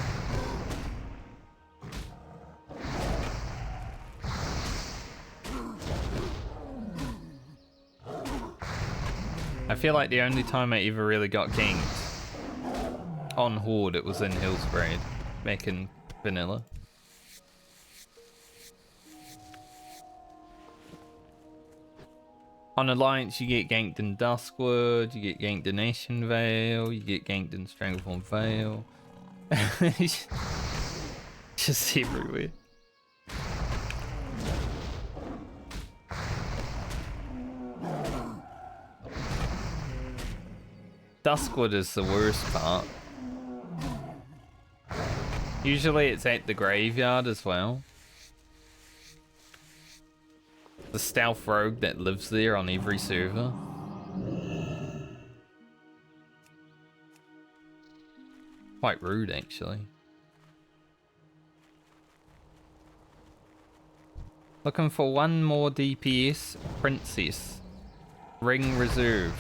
I feel like the only time I ever really got ganked on Horde, it was in Hillsbrad, back in vanilla. On Alliance, you get ganked in Duskwood, you get ganked in Ashen Vale, you get ganked in Stranglethorn Vale. Just everywhere. Duskwood is the worst part. Usually it's at the graveyard as well. The stealth rogue that lives there on every server. Quite rude, actually. Looking for one more DPS, Princess. Ring reserved.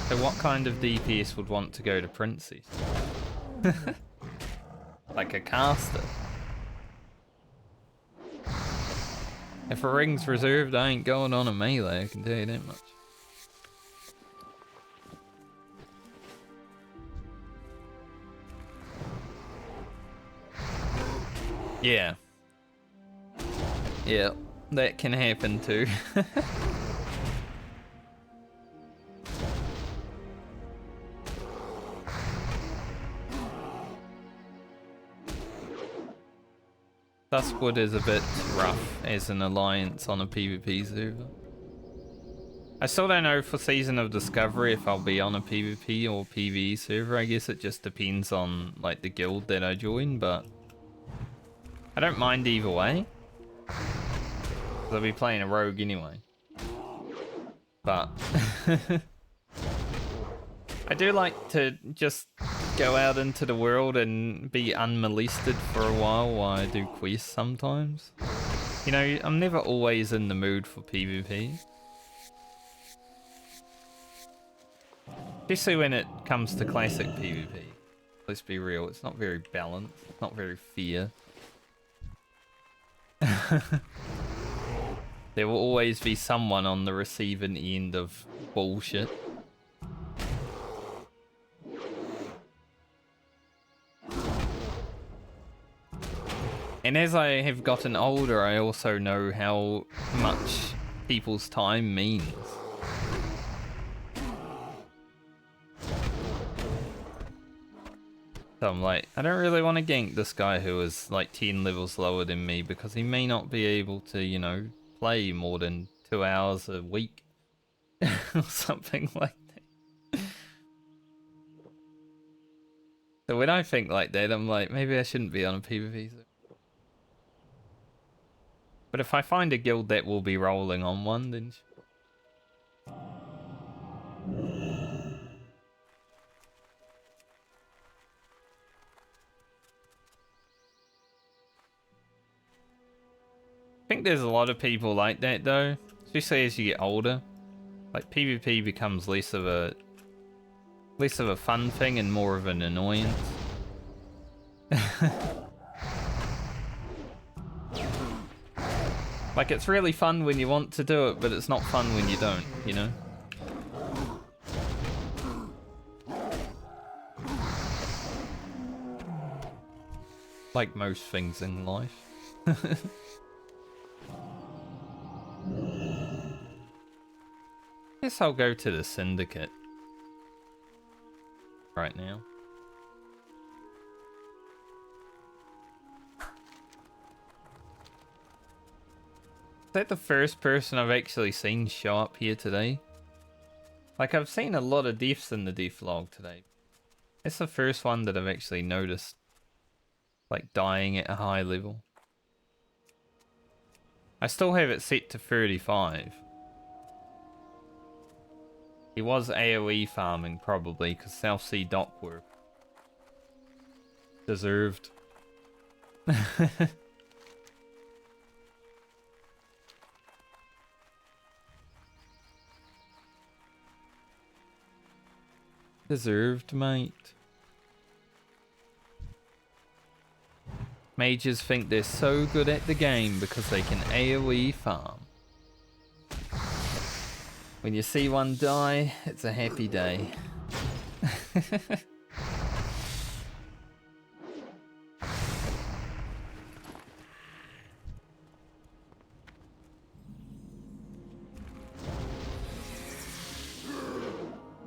So what kind of DPS would want to go to Princess? Like a caster. If a ring's reserved, I ain't going on a melee, I can tell you that much. Yeah. Yeah, that can happen too. Duskwood is a bit rough as an alliance on a PvP server. I still don't know for Season of Discovery if I'll be on a PvP or PvE server. I guess it just depends on like the guild that I join, but I don't mind either way. 'Cause I'll be playing a rogue anyway. But I do like to just go out into the world and be unmolested for a while I do quests sometimes. You know, I'm never always in the mood for PvP. Especially when it comes to classic PvP. Let's be real, it's not very balanced, it's not very fair. There will always be someone on the receiving end of bullshit. And as I have gotten older, I also know how much people's time means. So I'm like, I don't really want to gank this guy who is like 10 levels lower than me because he may not be able to, you know, play more than 2 hours a week. Or something like that. So when I think like that, I'm like, maybe I shouldn't be on a PvP server. But if I find a guild that will be rolling on one, then... I think there's a lot of people like that though, especially as you get older. Like PvP becomes less of a fun thing and more of an annoyance. Like, it's really fun when you want to do it, but it's not fun when you don't, you know? Like most things in life. Guess I'll go to the Syndicate right now. Is that the first person I've actually seen show up here today? Like, I've seen a lot of deaths in the death log today. It's the first one that I've actually noticed, like, dying at a high level. I still have it set to 35. He was AoE farming probably, because South Sea Dock were deserved. Deserved, mate. Mages think they're so good at the game because they can AoE farm. When you see one die, it's a happy day.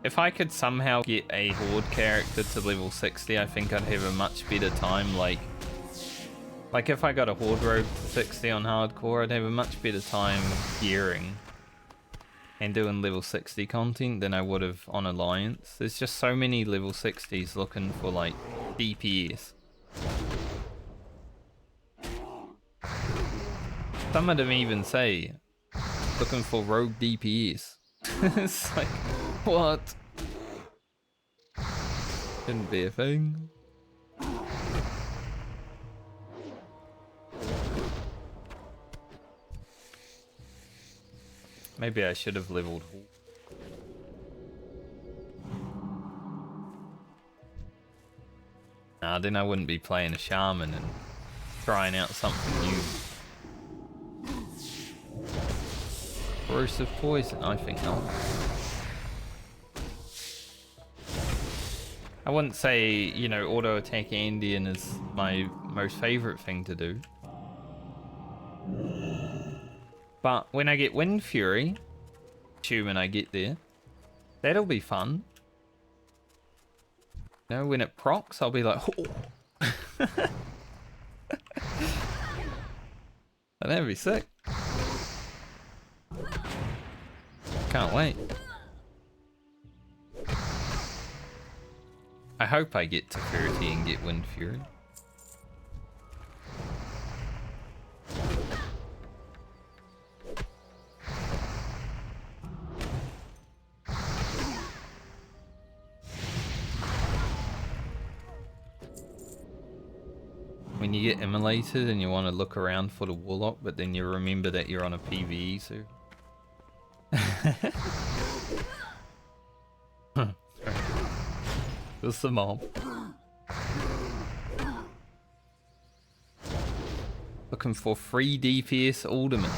If I could somehow get a Horde character to level 60, I think I'd have a much better time. Like if I got a Horde rogue to 60 on hardcore, I'd have a much better time gearing and doing level 60 content than I would have on Alliance. There's just so many level 60s looking for like DPS. Some of them even say looking for rogue DPS. It's like, what? Shouldn't be a thing. Maybe I should have leveled Horde. Nah, then I wouldn't be playing a shaman and trying out something new. Corrosive poison, I think not. I wouldn't say, you know, auto attack Andean is my most favorite thing to do. But when I get Wind Fury, assuming I get there, that'll be fun. You know, when it procs, I'll be like, oh. That'd be sick. Can't wait. I hope I get to 30 and get Wind Fury. When you get immolated and you want to look around for the Warlock, but then you remember that you're on a PvE server. Just the mob. Looking for free DPS Alderman.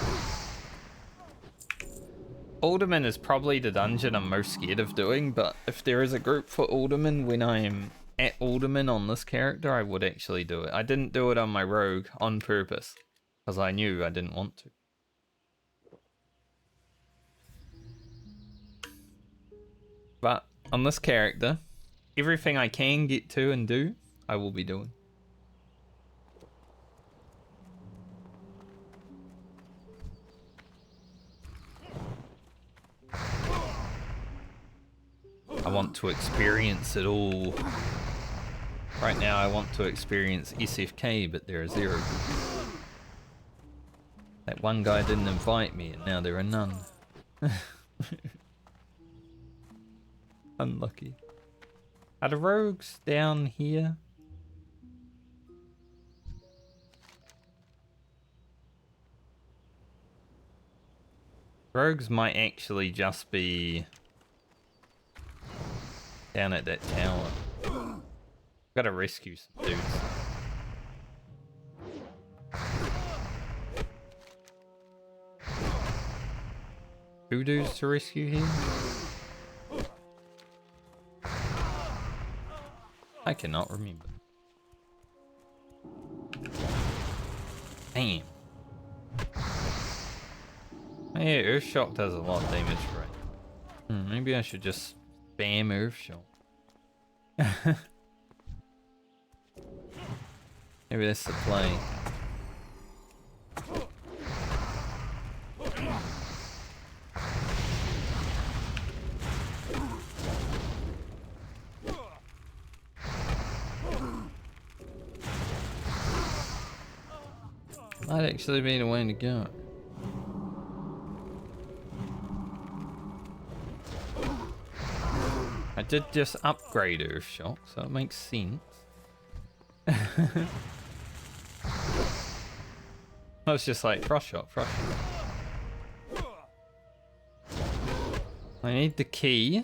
Alderman is probably the dungeon I'm most scared of doing, but if there is a group for Alderman when I am at Alderman on this character, I would actually do it. I didn't do it on my rogue on purpose, because I knew I didn't want to. But on this character, everything I can get to and do, I will be doing. I want to experience it all. Right now I want to experience SFK, but there are 0. That one guy didn't invite me and now there are none. Unlucky. Are the rogues down here? Rogues might actually just be down at that tower. Gotta rescue some dudes. Two dudes to rescue here? I cannot remember. Damn. Yeah, Earthshock does a lot of damage, right? Maybe I should just spam Earthshock. Maybe that's the play. Might actually be the way to go. I did just upgrade Earthshock, so it makes sense. I was just like, Frost Shock, Frost Shock. I need the key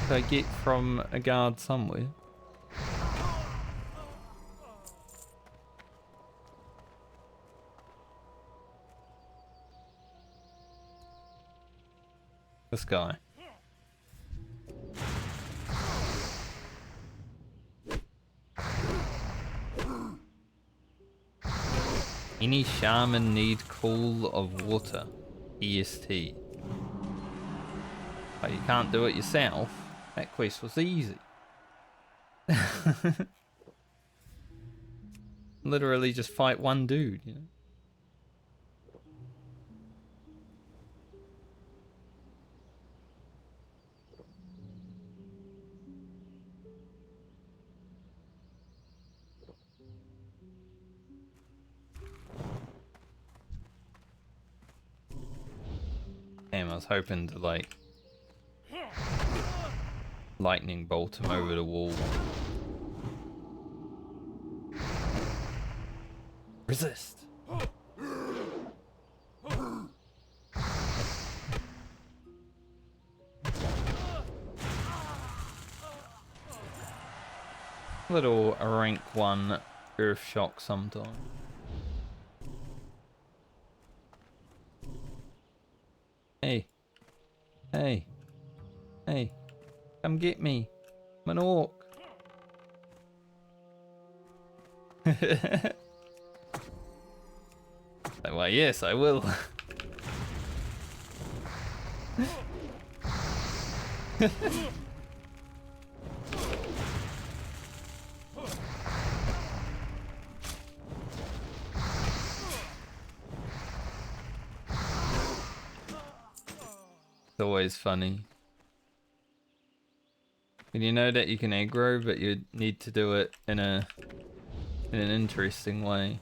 that I get from a guard somewhere. This guy. Any shaman need cool of water? EST. But you can't do it yourself. That quest was easy. Literally just fight one dude, you know? Damn, I was hoping to like lightning bolt him over the wall. Resist. Little rank 1 earth shock sometime. Hey. Hey. Hey. Come get me. I'm an orc. Why, yes, I will. It's always funny. And you know that you can aggro, but you need to do it in an interesting way.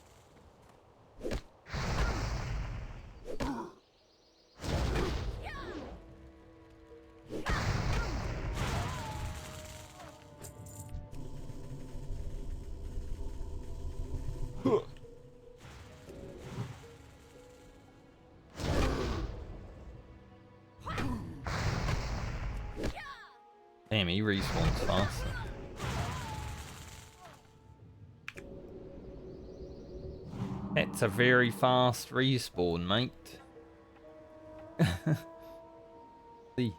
Damn, he respawns faster. That's a very fast respawn, mate. See.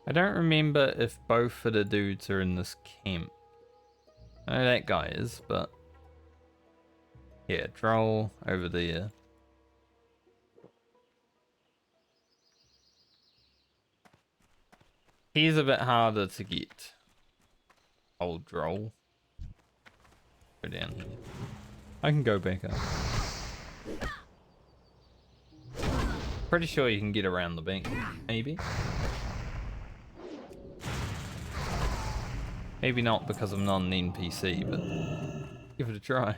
I don't remember if both of the dudes are in this camp. I know that guy is, but... yeah, Droll over there. He's a bit harder to get. Old Droll. Go down here. I can go back up. Pretty sure you can get around the bank, maybe. Maybe not because I'm not an NPC, but give it a try.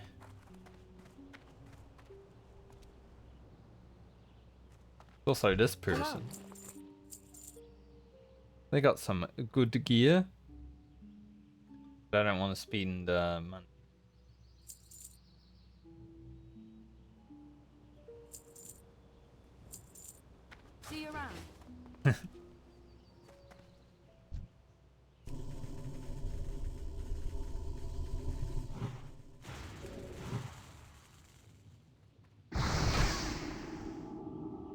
Also, this person. They got some good gear. But I don't want to spend money. See you around.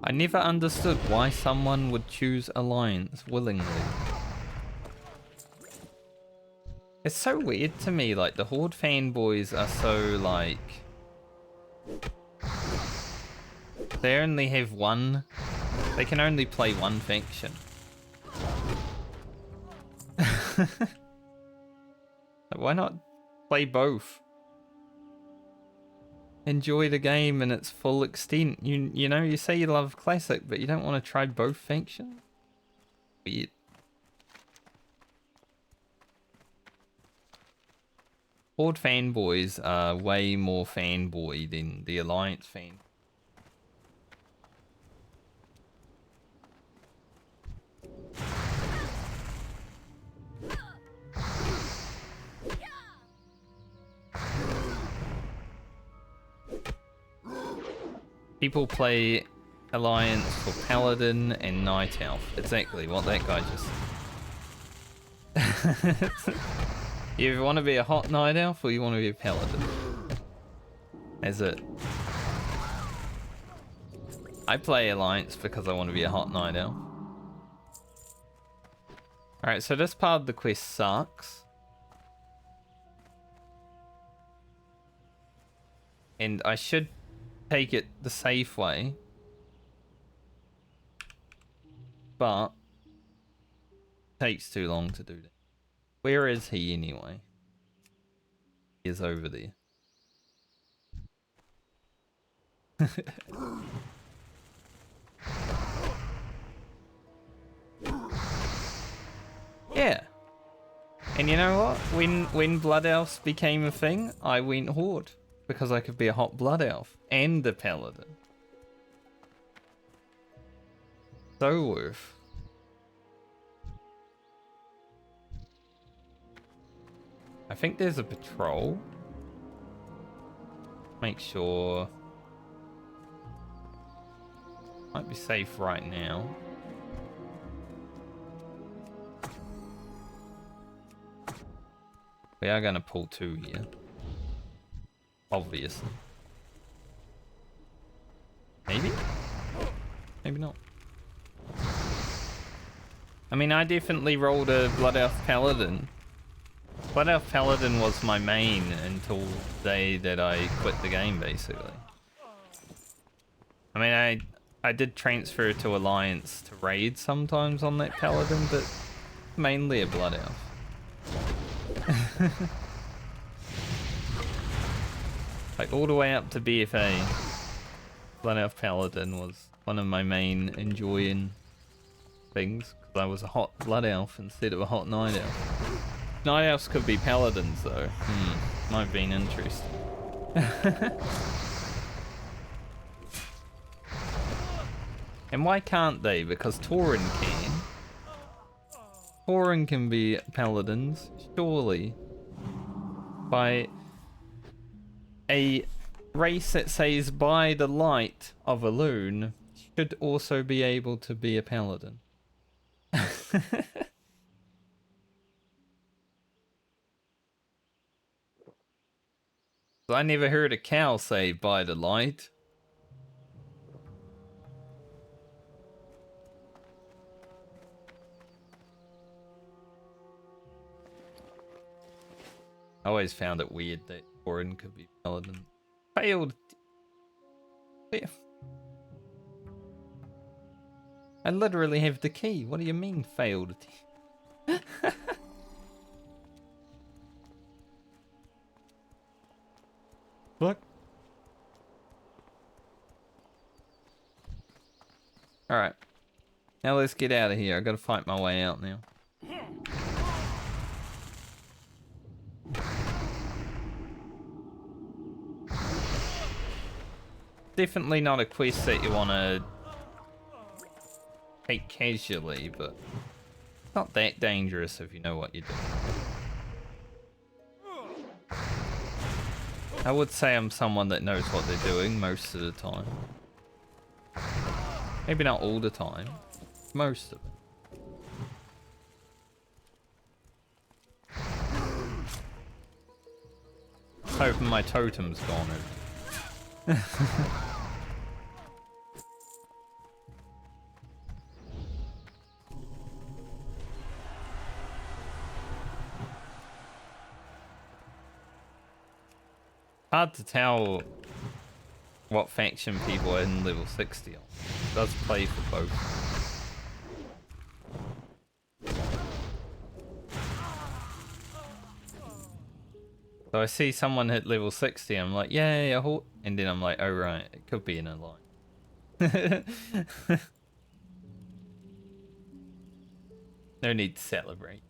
I never understood why someone would choose Alliance willingly. It's so weird to me, like, the Horde fanboys are so, like... they only have one... they can only play one faction. Like, why not play both? Enjoy the game in its full extent. You know, you say you love Classic, but you don't want to try both factions? Weird. Horde fanboys are way more fanboy than the Alliance fan. People play Alliance for Paladin and Night Elf. Exactly what that guy just... You either want to be a hot Night Elf or you want to be a Paladin. That's it. I play Alliance because I want to be a hot Night Elf. Alright, so this part of the quest sucks. And I should take it the safe way. But it takes too long to do that. Where is he anyway? He is over there. Yeah. And you know what? When Blood Elves became a thing, I went Horde. Because I could be a hot Blood Elf and a Paladin. So worth. I think there's a patrol. Make sure. Might be safe right now. We are gonna pull 2 here. Obviously. Maybe? Maybe not. I mean, I definitely rolled a Blood Elf Paladin. Blood Elf Paladin was my main until the day that I quit the game, basically. I mean, I did transfer to Alliance to raid sometimes on that Paladin, but mainly a Blood Elf. Like all the way up to BFA, Blood Elf Paladin was one of my main enjoying things, because I was a hot Blood Elf instead of a hot Night Elf. Night Elves could be Paladins though. Might have been interesting. And why can't they? Because Tauren can. Tauren can be Paladins, surely. By a race that says by the light of a loon should also be able to be a Paladin. I never heard a cow say by the light. I always found it weird that Orin could be Paladin. Failed. I literally have the key. What do you mean failed? Look. Alright. Now let's get out of here. I gotta fight my way out now. Definitely not a quest that you wanna take casually, but it's not that dangerous if you know what you're doing. I would say I'm someone that knows what they're doing most of the time. Maybe not all the time. Most of it. Hoping my totem's gone over. Hard to tell what faction people are in level 60 on. It does play for both. So I see someone hit level 60, I'm like, yay, a Horde. And then I'm like, oh right, it could be an alliance. No need to celebrate.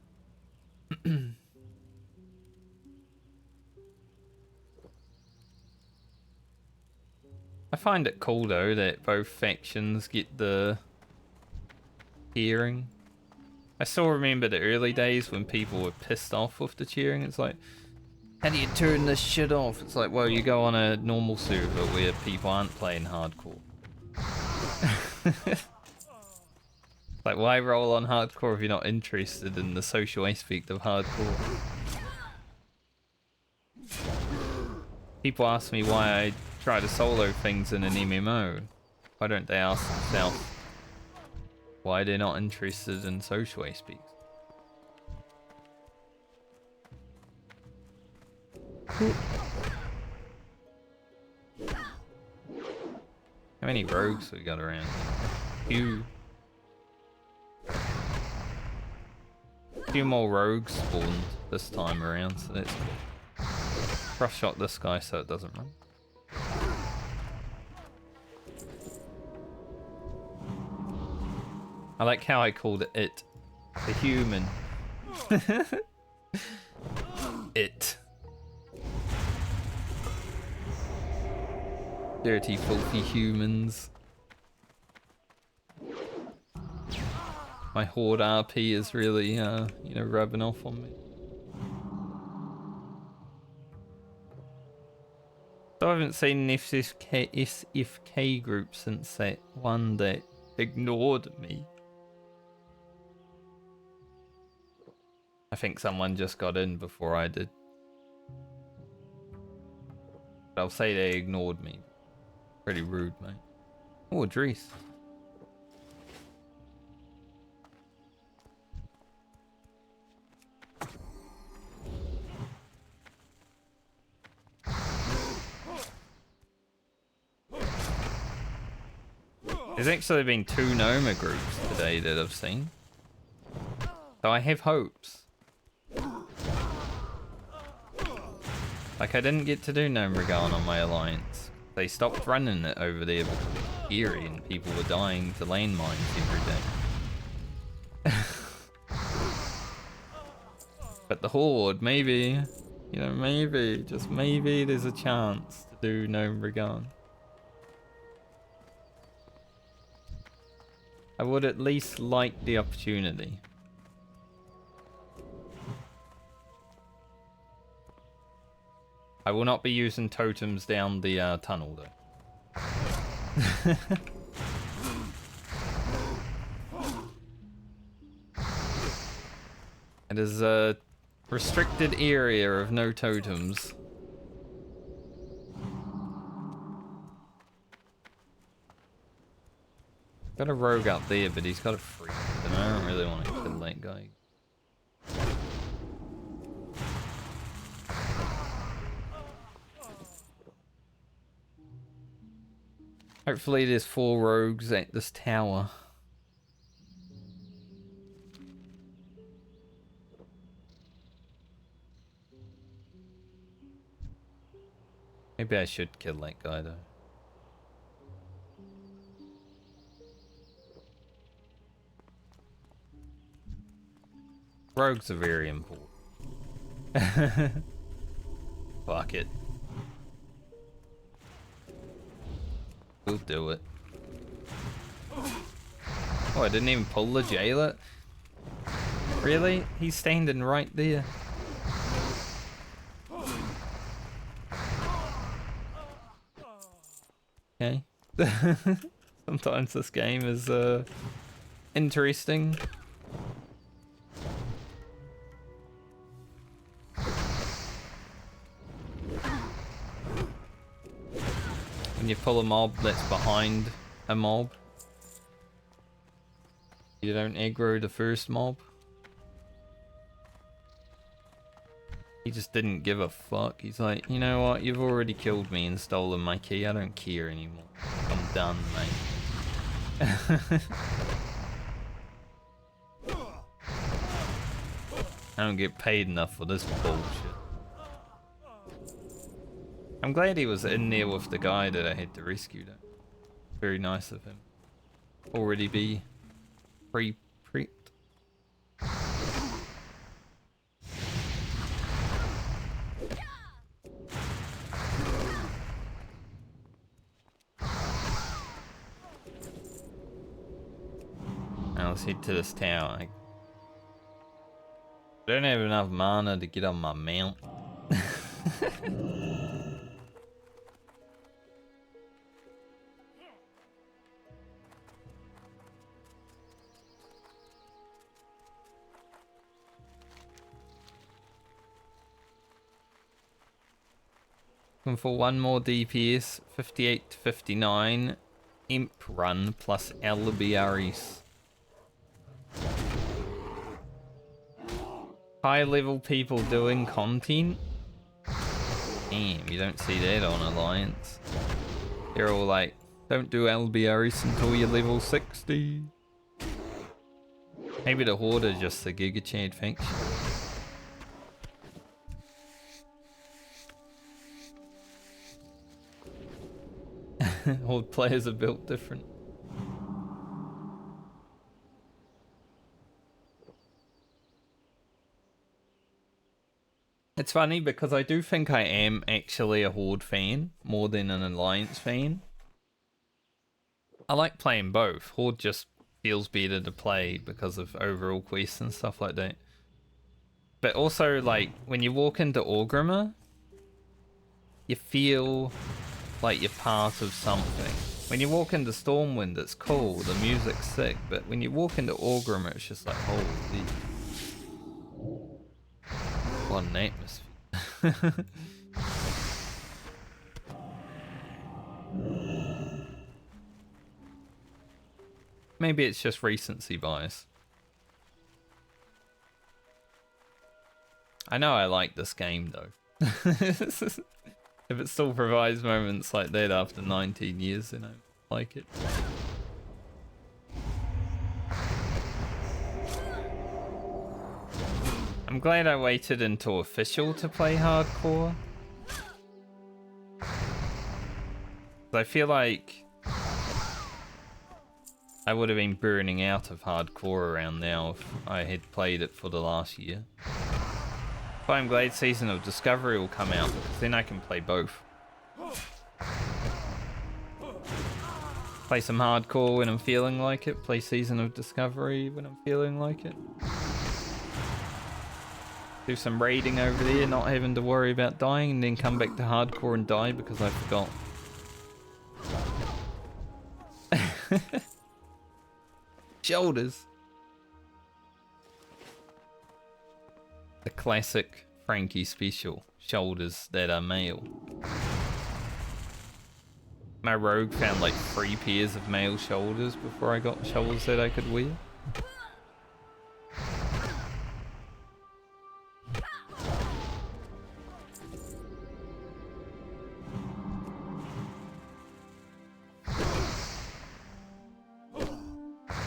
I find it cool though that both factions get the cheering. I still remember the early days when people were pissed off with the cheering. It's like, How do you turn this shit off? It's like, well, you go on a normal server where people aren't playing hardcore. Like, why roll on hardcore if you're not interested in the social aspect of hardcore? People ask me why I try to solo things in an MMO. Why don't they ask themselves why they're not interested in social aspects? How many rogues we got around? Few more rogues spawned this time around, so that's cool. Rough shot this guy so it doesn't run. I like how I called it the human. It. Dirty, filthy humans. My Horde RP is really, you know, rubbing off on me. So I haven't seen an SFK group since that one that ignored me. I think someone just got in before I did. But I'll say they ignored me. Pretty rude, mate. Oh, Drees. There's actually been 2 Noma groups today that I've seen. So I have hopes. Like, I didn't get to do Gnomeregan on my alliance. They stopped running it over there because it was eerie and people were dying to landmines every day. But the Horde, maybe, you know, maybe, just maybe there's a chance to do Gnomeregan. I would at least like the opportunity. I will not be using totems down the tunnel though. It is a restricted area of no totems. Got a rogue out there, but he's got a freak, and I don't really want to kill that guy. Hopefully there's 4 rogues at this tower. Maybe I should kill that guy though. Rogues are very important. Fuck it. We'll do it. Oh, I didn't even pull the jailer? Really? He's standing right there. Okay. Sometimes this game is interesting. When you pull a mob that's behind a mob, you don't aggro the first mob. He just didn't give a fuck. He's like, you know what, you've already killed me and stolen my key, I don't care anymore. I'm done, mate. I don't get paid enough for this bullshit. I'm glad he was in there with the guy that I had to rescue though. Very nice of him. Already be pre-prepped. Now let's head to this tower. I don't have enough mana to get on my mount. And for one more DPS, 58 to 59, Imp Run plus Albiaris. High level people doing content? Damn, you don't see that on Alliance. They're all like, don't do Albiaris until you're level 60. Maybe the Horde are just the Giga Chad faction. Horde players are built different. It's funny because I do think I am actually a Horde fan more than an Alliance fan. I like playing both. Horde just feels better to play because of overall quests and stuff like that. But also, like, when you walk into Orgrimmar, you feel like you're part of something. When you walk into Stormwind, it's cool, the music's sick, but when you walk into Orgrimmar, it's just like, holy. What an atmosphere. Maybe it's just recency bias. I know I like this game though. If it still provides moments like that after 19 years, then I like it. I'm glad I waited until official to play hardcore. I feel like I would have been burning out of hardcore around now if I had played it for the last year. But I'm glad Season of Discovery will come out because then I can play both. Play some hardcore when I'm feeling like it, play Season of Discovery when I'm feeling like it. Do some raiding over there, not having to worry about dying, and then come back to hardcore and die because I forgot. Shoulders. The classic Frankie special. Shoulders that are male. My rogue found like 3 pairs of male shoulders before I got shoulders that I could wear.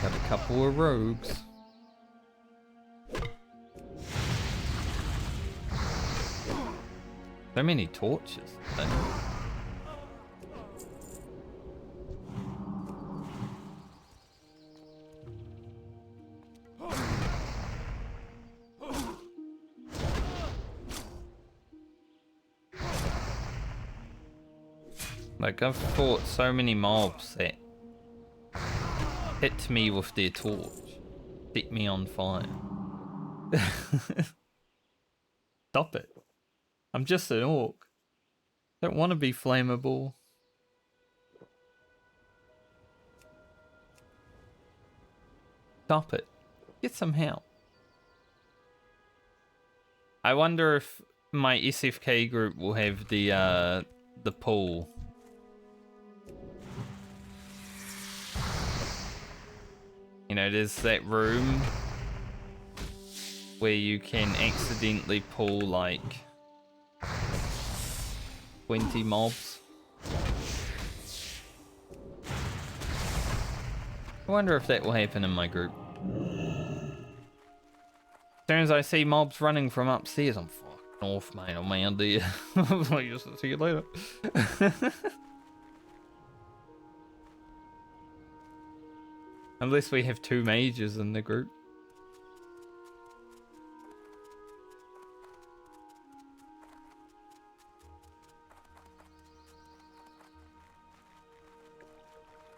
Got a couple of rogues. So many torches. Like, I've fought so many mobs that hit me with their torch, set me on fire. Stop it. I'm just an orc. Don't want to be flammable. Stop it. Get some help. I wonder if my SFK group will have the pool. You know, there's that room where you can accidentally pull like 20 mobs. I wonder if that will happen in my group. As soon as I see mobs running from upstairs, I'm fucking off, mate. I'm out there. I'm like, just see you later. Unless we have 2 mages in the group.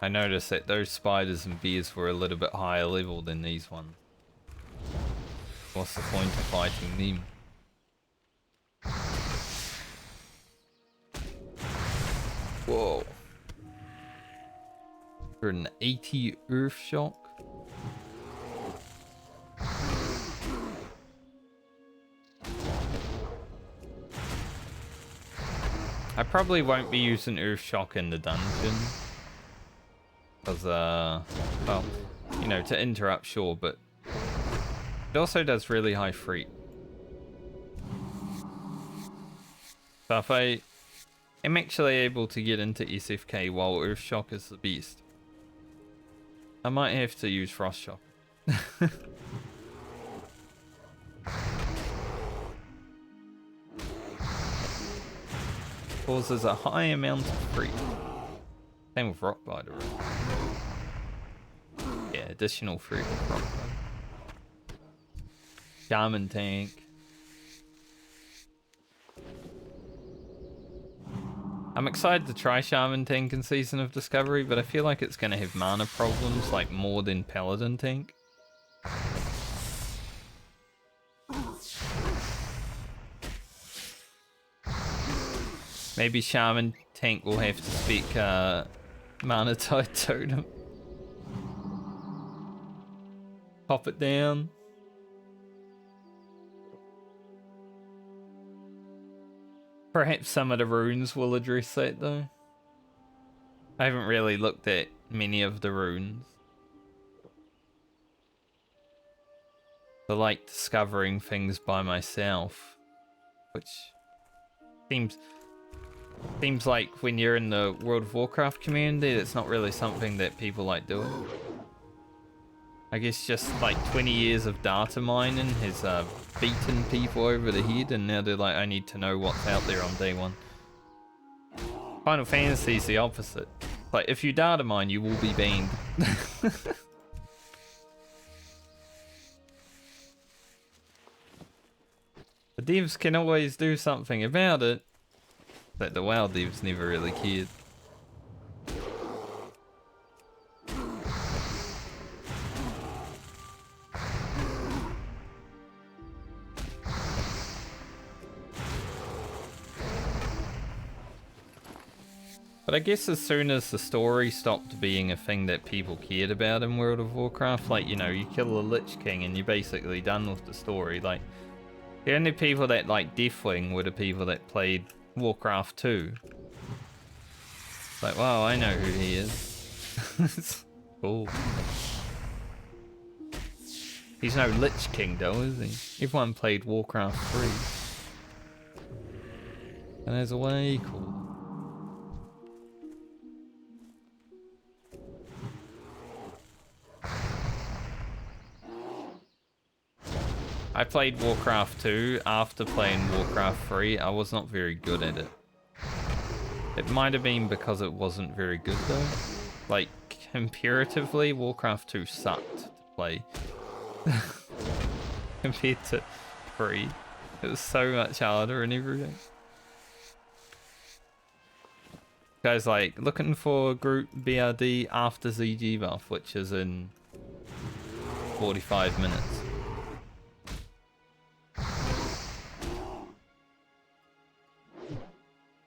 I noticed that those spiders and bears were a little bit higher level than these ones. What's the point of fighting them? Whoa. 180 Earth Shock. I probably won't be using Earth Shock in the dungeon. Because, well, you know, to interrupt, sure, but it also does really high free. So if I am actually able to get into SFK while Earth Shock is the best, I might have to use Frost Shock. Causes a high amount of free. Same with Rock Glider. Yeah, additional free with Rock Glider. Shaman Tank. I'm excited to try Shaman Tank in Season of Discovery, but I feel like it's going to have mana problems like more than Paladin Tank. Maybe Shaman Tank will have to speak Mana Tide Totem. Pop it down. Perhaps some of the runes will address that though. I haven't really looked at many of the runes. I like discovering things by myself, which seems like when you're in the World of Warcraft community, it's not really something that people like doing. I guess just like 20 years of data mining has beaten people over the head, and now they're like, I need to know what's out there on day one. Final Fantasy is the opposite. Like, if you data mine, you will be banned. The devs can always do something about it, but the WoW devs never really cared. But I guess as soon as the story stopped being a thing that people cared about in World of Warcraft, like, you know, you kill a Lich King and you're basically done with the story. Like, the only people that like Deathwing were the people that played Warcraft 2. It's like, wow, I know who he is. Cool. He's no Lich King though, is he? Everyone played Warcraft 3. And there's a way cool. I played Warcraft 2 after playing Warcraft 3. I was not very good at it. It might have been because it wasn't very good though. Like, comparatively, Warcraft 2 sucked to play. Compared to 3. It was so much harder and everything. Guys, like, looking for group BRD after ZG buff, which is in 45 minutes.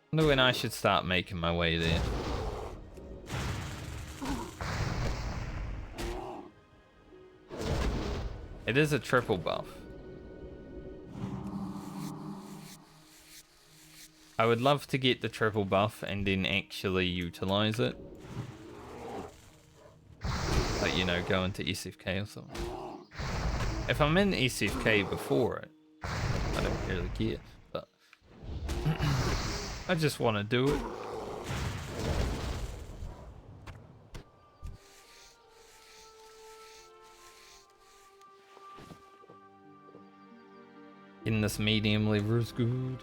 I wonder when I should start making my way there. It is a triple buff. I would love to get the triple buff and then actually utilize it. Like, you know, go into SFK or something. If I'm in SFK before it, I don't really care, but I just want to do it. In this medium liver is good.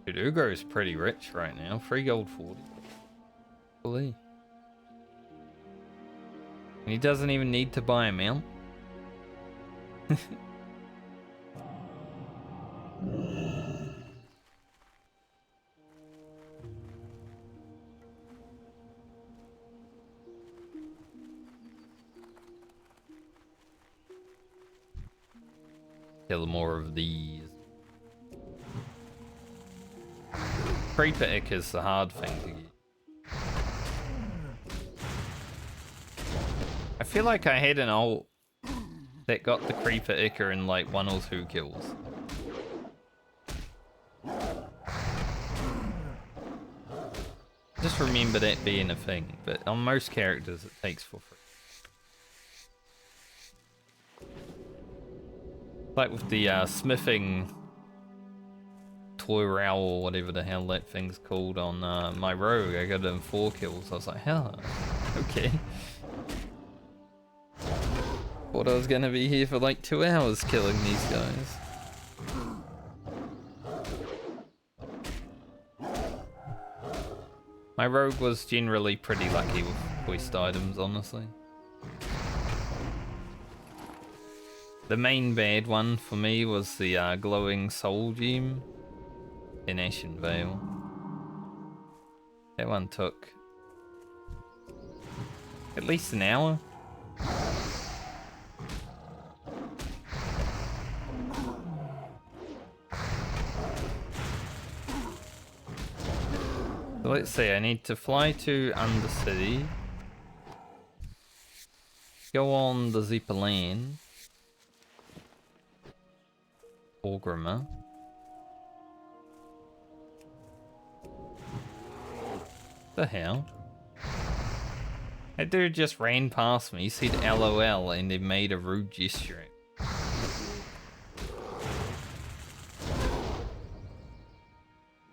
Dude, Ugo is pretty rich right now. 3 gold 40. Holy. And he doesn't even need to buy a mount. Kill more of these. Creeper ick is the hard thing to get. I feel like I had an ult that got the Creeper Icker in like 1 or 2 kills. Just remember that being a thing, but on most characters it takes for free. Like with the smithing toy row or whatever the hell that thing's called on my rogue, I got it in 4 kills. I was like, hell, okay. Thought I was gonna be here for like 2 hours killing these guys. My rogue was generally pretty lucky with quest items, honestly. The main bad one for me was the glowing soul gem in Ashen Vale. That one took at least an hour. So let's see, I need to fly to Undercity, go on the Zeppelin, Orgrimmar. The hell? That dude just ran past me, said LOL, and then made a rude gesture.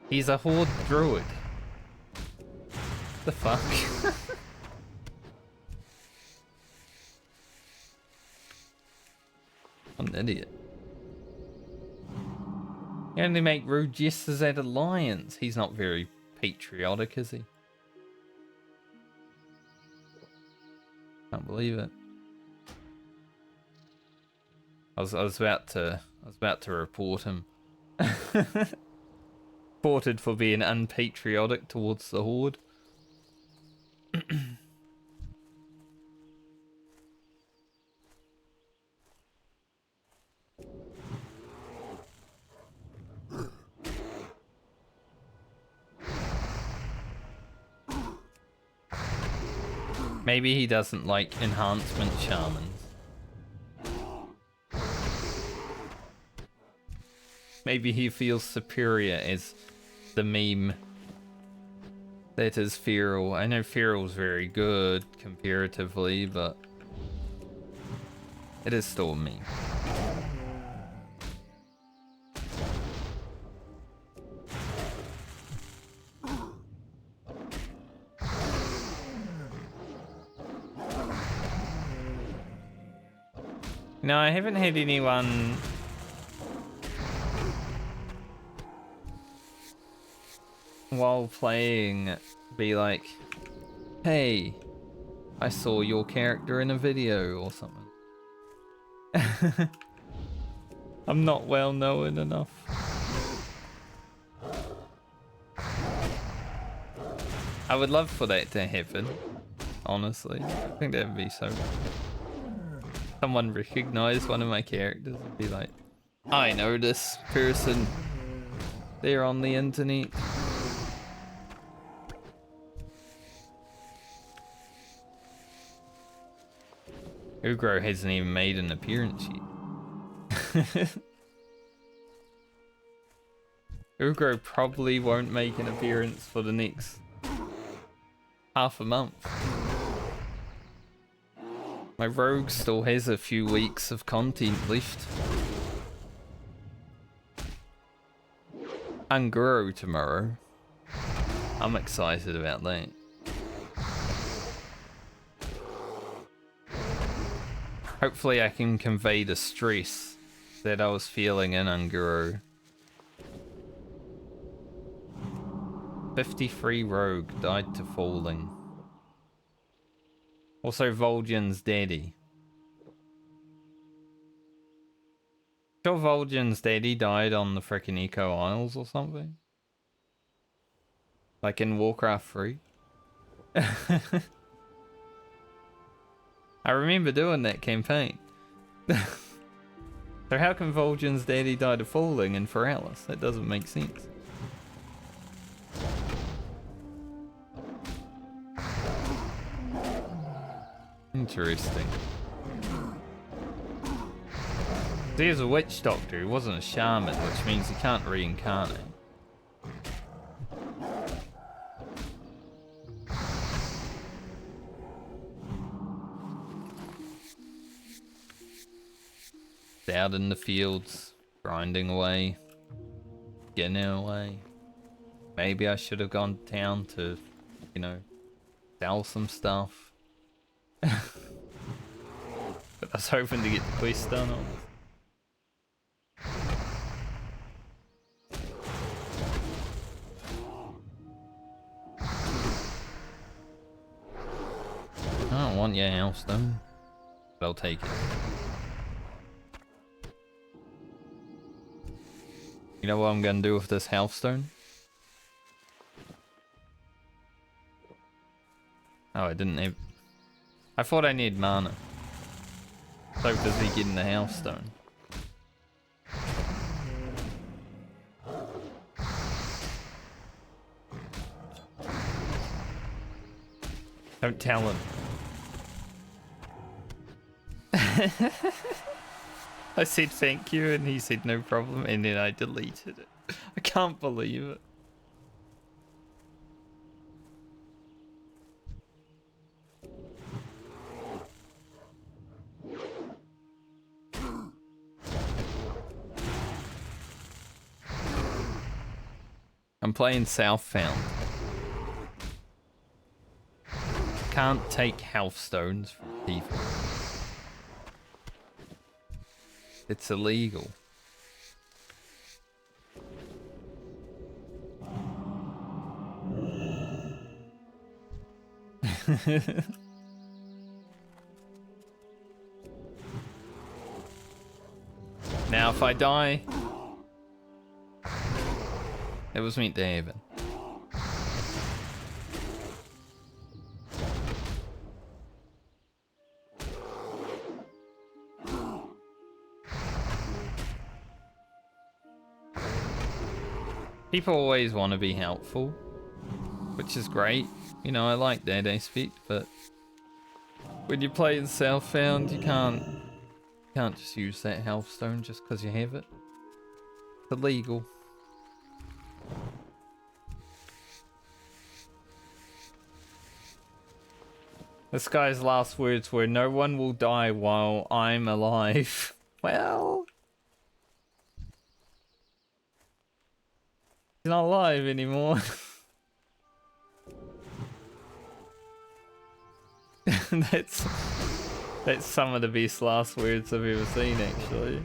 He's a Horde druid. The fuck? I'm an idiot. You only make rude gestures at Alliance. He's not very patriotic, is he? Can't believe it. I was about to report him. Reported for being unpatriotic towards the Horde. Maybe he doesn't like enhancement shamans. Maybe he feels superior as the meme that is Feral. I know Feral's very good comparatively, but it is still a meme. No, I haven't had anyone while playing be like, hey, I saw your character in a video or something. I'm not well known enough. I would love for that to happen, honestly. I think that would be so cool. Someone recognize one of my characters and be like, I know this person. They're on the internet. Ugro hasn't even made an appearance yet. Ugro probably won't make an appearance for the next half a month. My rogue still has a few weeks of content left. Unguro tomorrow. I'm excited about that. Hopefully I can convey the stress that I was feeling in Unguro. 53 rogue died to falling. Also Vol'jin's daddy. Sure Vol'jin's daddy died on the frickin' Eco Isles or something? Like in Warcraft 3? I remember doing that campaign. So how can Vol'jin's daddy die to falling in Feralis? That doesn't make sense. Interesting. He's a witch doctor, he wasn't a shaman, which means he can't reincarnate. Out in the fields, grinding away, getting away. Maybe I should have gone to town to, you know, sell some stuff. But I was hoping to get the quest done on. I don't want your house though, but I'll take it. You know what I'm gonna do with this healthstone? Oh, I didn't have... I thought I needed mana. So does he get in the healthstone? Don't tell him. I said thank you and he said no problem and then I deleted it. I can't believe it. I'm playing Southbound. Can't take health stones from people. It's illegal. Now if I die, it was meant to happen. People always want to be helpful, which is great. You know, I like that aspect, but when you play in Southbound, you can't just use that health stone just because you have it. It's illegal. This guy's last words were, "No one will die while I'm alive." Well, he's not alive anymore. That's some of the best last words I've ever seen, actually.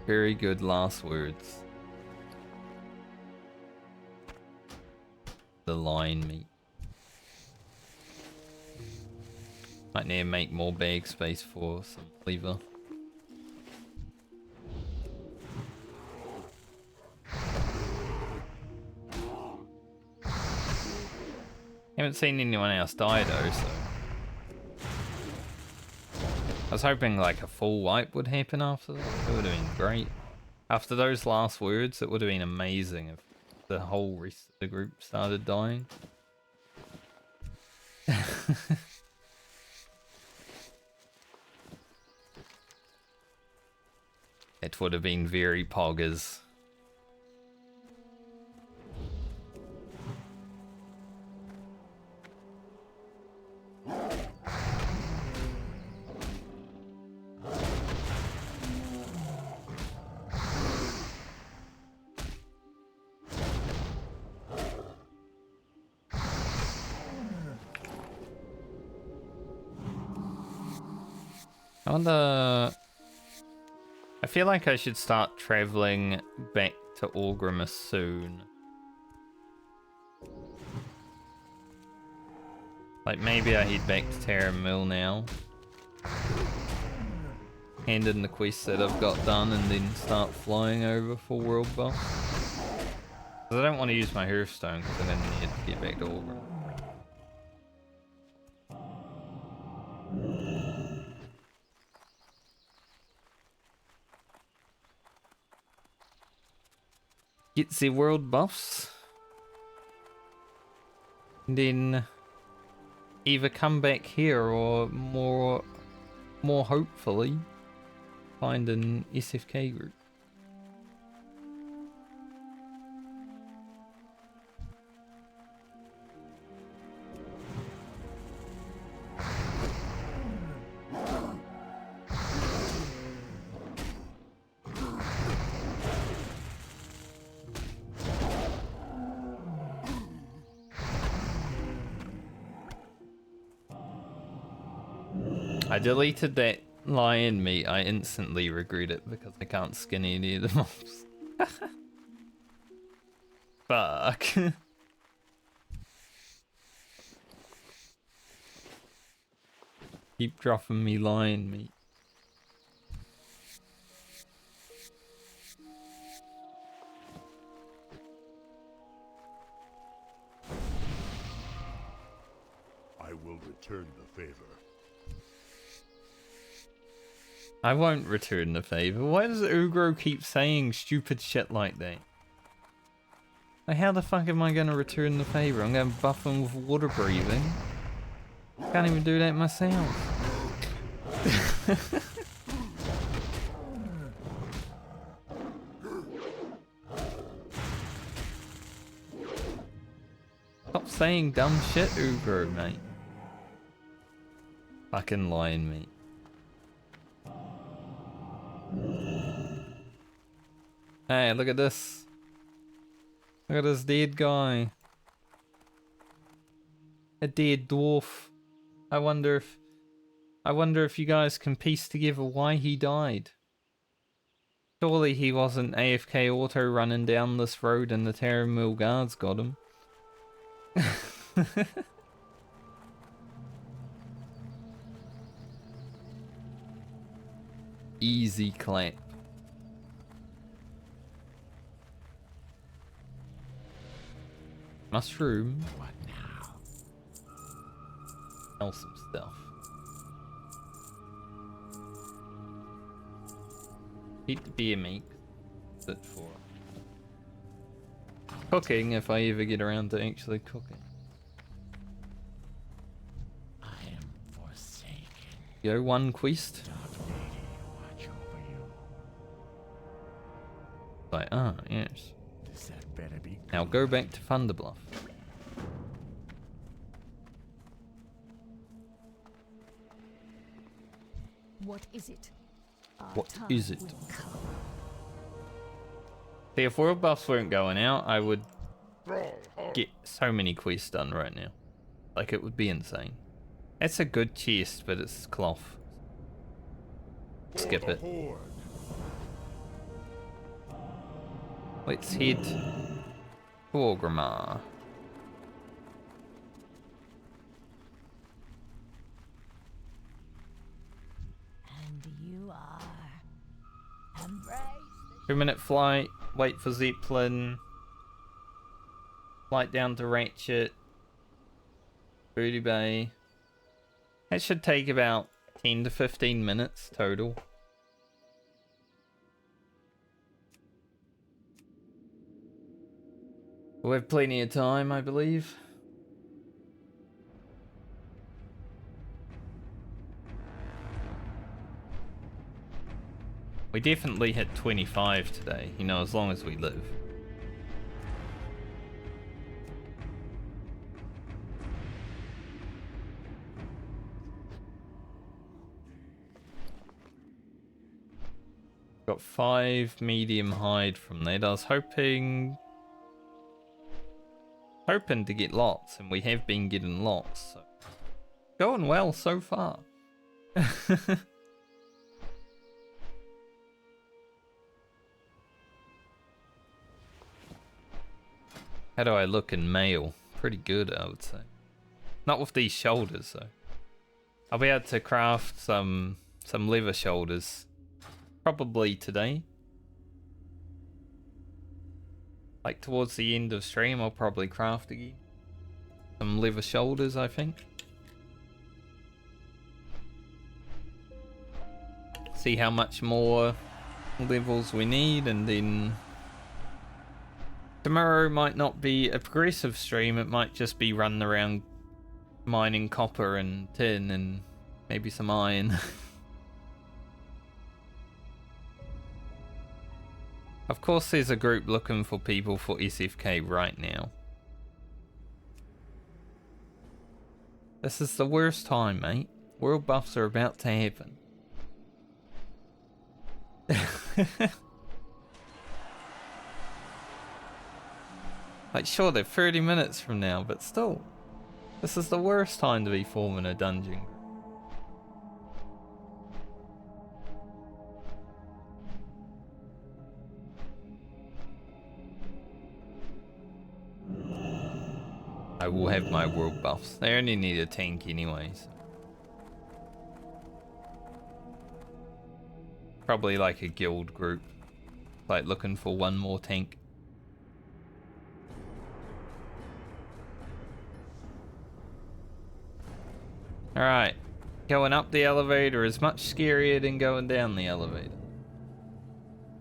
Very good last words. The line meat. Might need to make more bag space for some lever. Haven't seen anyone else die though, so I was hoping like a full wipe would happen after that. It would have been great. After those last words, it would have been amazing if the whole rest of the group started dying. It would have been very poggers. I wonder... I feel like I should start traveling back to Orgrimmar soon. Like maybe I head back to Terra Mill now. Hand in the quests that I've got done and then start flying over for World Boss. Because I don't want to use my Hearthstone because I'm going to need to get back to Orgrimmar. get the world buffs, and then either come back here or more hopefully find an SFK group. I deleted that lion meat. I instantly regret it because I can't skin any of the mobs. Fuck. Keep dropping me lion meat. I will return the favor. I won't return the favor. Why does Ugro keep saying stupid shit like that? Like, how the fuck am I gonna return the favor? I'm gonna buff him with water breathing. Can't even do that myself. Stop saying dumb shit, Ugro, mate. Fucking lion meat. Hey, look at this. Look at this dead guy. A dead dwarf. I wonder if you guys can piece together why he died. Surely he wasn't AFK auto running down this road and the Terran guards got him. Easy clap. Mushroom. What now? Smell some stuff. Eat the beer meat. That's it for cooking if I ever get around to actually cooking. I am forsaken. Go one quest. Dark lady, watch over you. Like, ah, yes. This had better be Now go back to Thunderbluff. What is it? Our What time is it? will come. See, if world buffs weren't going out, I would get so many quests done right now. Like, it would be insane. It's a good chest, but it's cloth. Skip it. Horde. Let's head to Orgrimmar. And you are. Embrace. 2-minute flight, wait for Zeppelin. Flight down to Ratchet. Booty Bay. That should take about 10 to 15 minutes total. We'll have plenty of time, I believe. We definitely hit 25 today, you know, as long as we live. Got 5 medium hide from that. I was hoping to get lots, and we have been getting lots. So. Going well so far. How do I look in mail? Pretty good, I would say. Not with these shoulders, though. I'll be able to craft some leather shoulders. Probably today. Like towards the end of stream, I'll probably craft again. Some leather shoulders, I think. See how much more levels we need, and then Tomorrow might not be a progressive stream, it might just be running around mining copper and tin and maybe some iron. Of course there's a group looking for people for SFK right now. This is the worst time, mate. World buffs are about to happen. Like, sure, they're 30 minutes from now, but still. This is the worst time to be forming a dungeon. I will have my world buffs. They only need a tank anyways. Probably like a guild group. Like looking for one more tank. Alright. Going up the elevator is much scarier than going down the elevator.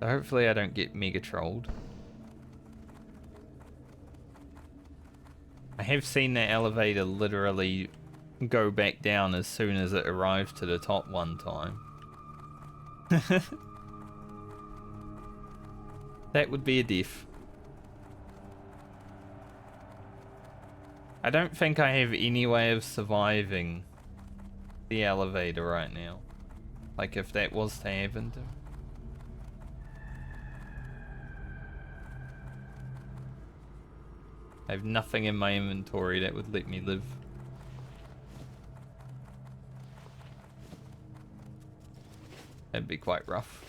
So hopefully I don't get mega trolled. I have seen that elevator literally go back down as soon as it arrived to the top one time. That would be a diff. I don't think I have any way of surviving the elevator right now. Like if that was to happen to me. I have nothing in my inventory that would let me live. That'd be quite rough.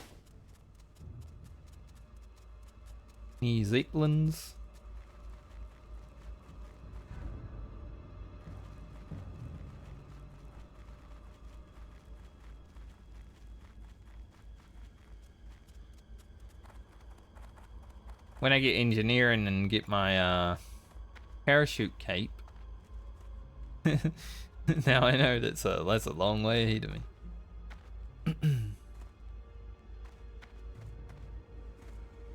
Any zeppelins? When I get engineering and get my parachute cape, now I know that's a long way ahead of me.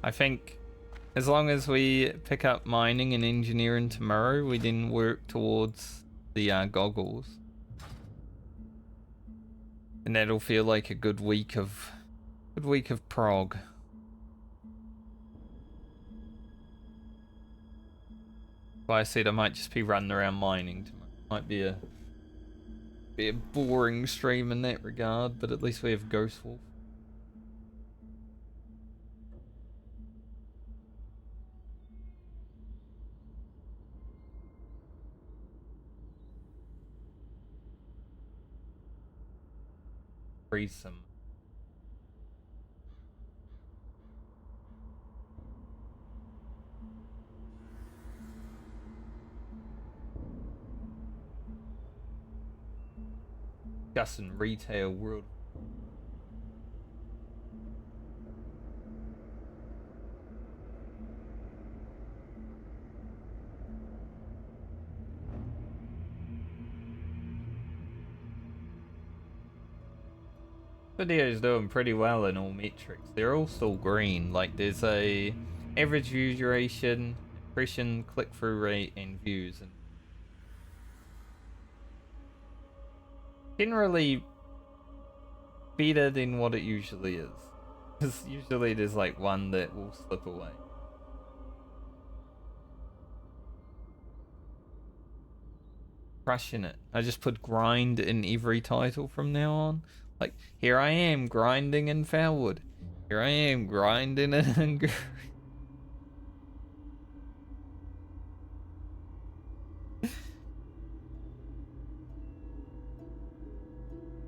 I think as long as we pick up mining and engineering tomorrow, we then work towards the goggles, and that'll feel like a good week of prog. But I said I might just be running around mining tomorrow. Might be a boring stream in that regard, but at least we have Ghost Wolf. Freeze some. Discussing retail world. Video's doing pretty well in all metrics. They're all still green. Like there's a average view duration, impression, click-through rate, and views, and generally better than what it usually is. Because usually there's like one that will slip away. Crushing it. I just put grind in every title from now on. Like, here I am grinding in Foulwood. Here I am grinding in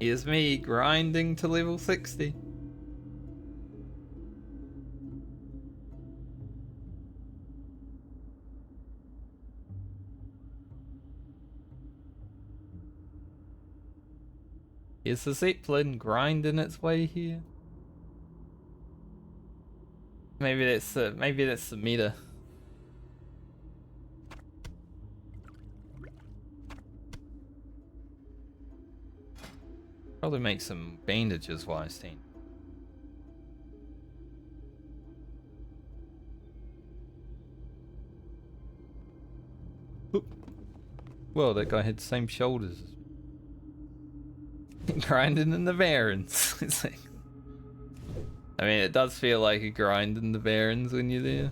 Here's me grinding to level 60. Here's the Zeppelin grinding its way here. Maybe that's the meta. Probably make some bandages while I stand. Well, that guy had the same shoulders as me. Grinding in the Barrens. It's like, I mean, it does feel like a grind in the Barrens when you're there.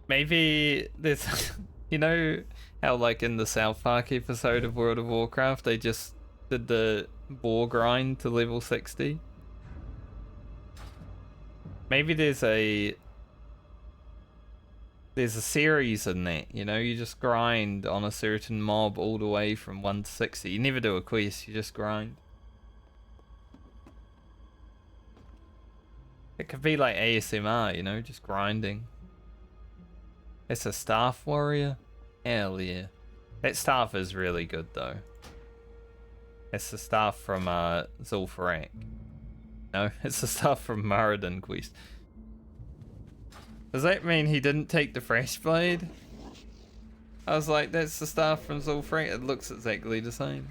Maybe there's, you know how like in the South Park episode of World of Warcraft, they just did the boar grind to level 60? Maybe there's a series in that, you know, you just grind on a certain mob all the way from 1 to 60. You never do a quest, you just grind. It could be like ASMR, you know, just grinding. It's a staff warrior? Hell yeah. That staff is really good though. It's the staff from Zul'Farrak. No, it's the staff from Moradin Quest. Does that mean he didn't take the fresh blade? I was like, that's the staff from Zul'Farrak. It looks exactly the same.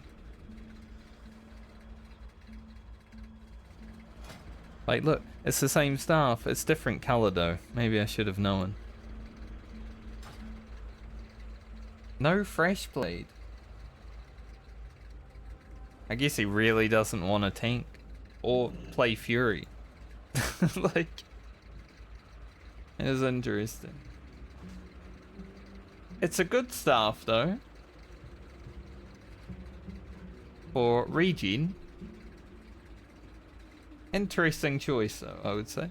Like, look, it's the same staff. It's different color though. Maybe I should have known. No fresh blade. I guess he really doesn't want to tank or play Fury. Like, it is interesting. It's a good staff though. For regen. Interesting choice though, I would say.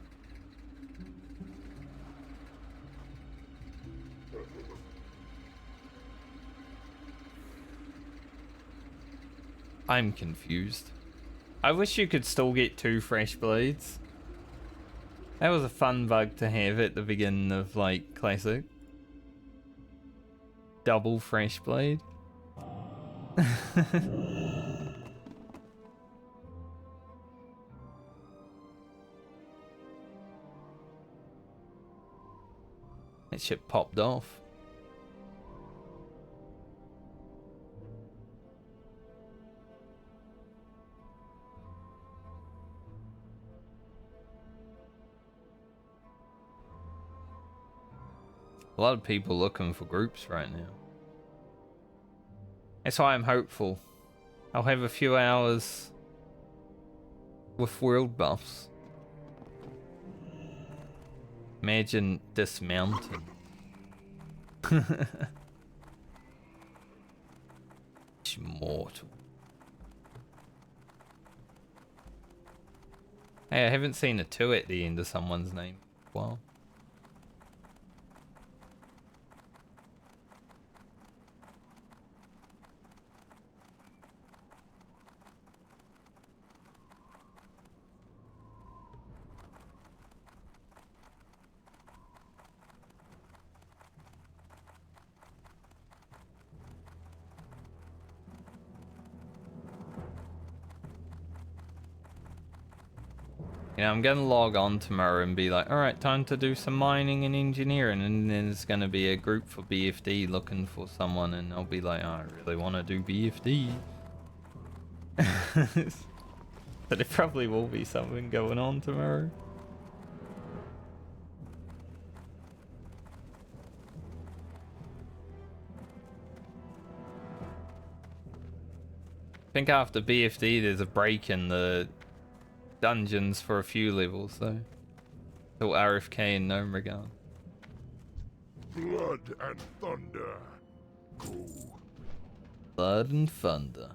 I'm confused. I wish you could still get 2 fresh blades. That was a fun bug to have at the beginning of like Classic. Double fresh blade. That shit popped off. A lot of people looking for groups right now. That's why I'm hopeful. I'll have a few hours with world buffs. Imagine dismounting. It's mortal. Hey, I haven't seen a 2 at the end of someone's name. Wow. You know, I'm gonna log on tomorrow and be like, alright, time to do some mining and engineering, and then there's gonna be a group for BFD looking for someone, and I'll be like, oh, I really want to do BFD. But there probably will be something going on tomorrow. I think after BFD there's a break in the dungeons for a few levels though. Till RFK and Gnomeregan. Blood and thunder. Go. Blood and thunder.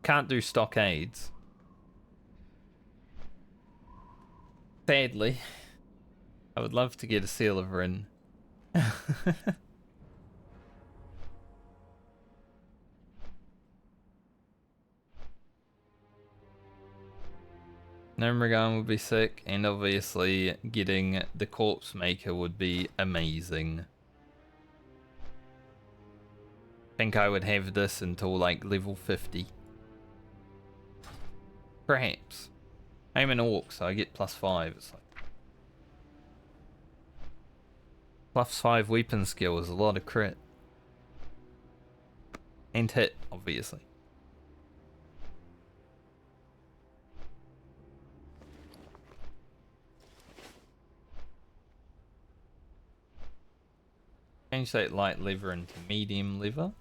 Can't do stockades. Sadly. I would love to get a seal of Rin. Gnomeregan would be sick, and obviously getting the Corpse Maker would be amazing. I think I would have this until like level 50. Perhaps. I'm an orc, so I get +5. It's like +5 weapon skill is a lot of crit. And hit, obviously. Change that light lever into medium lever.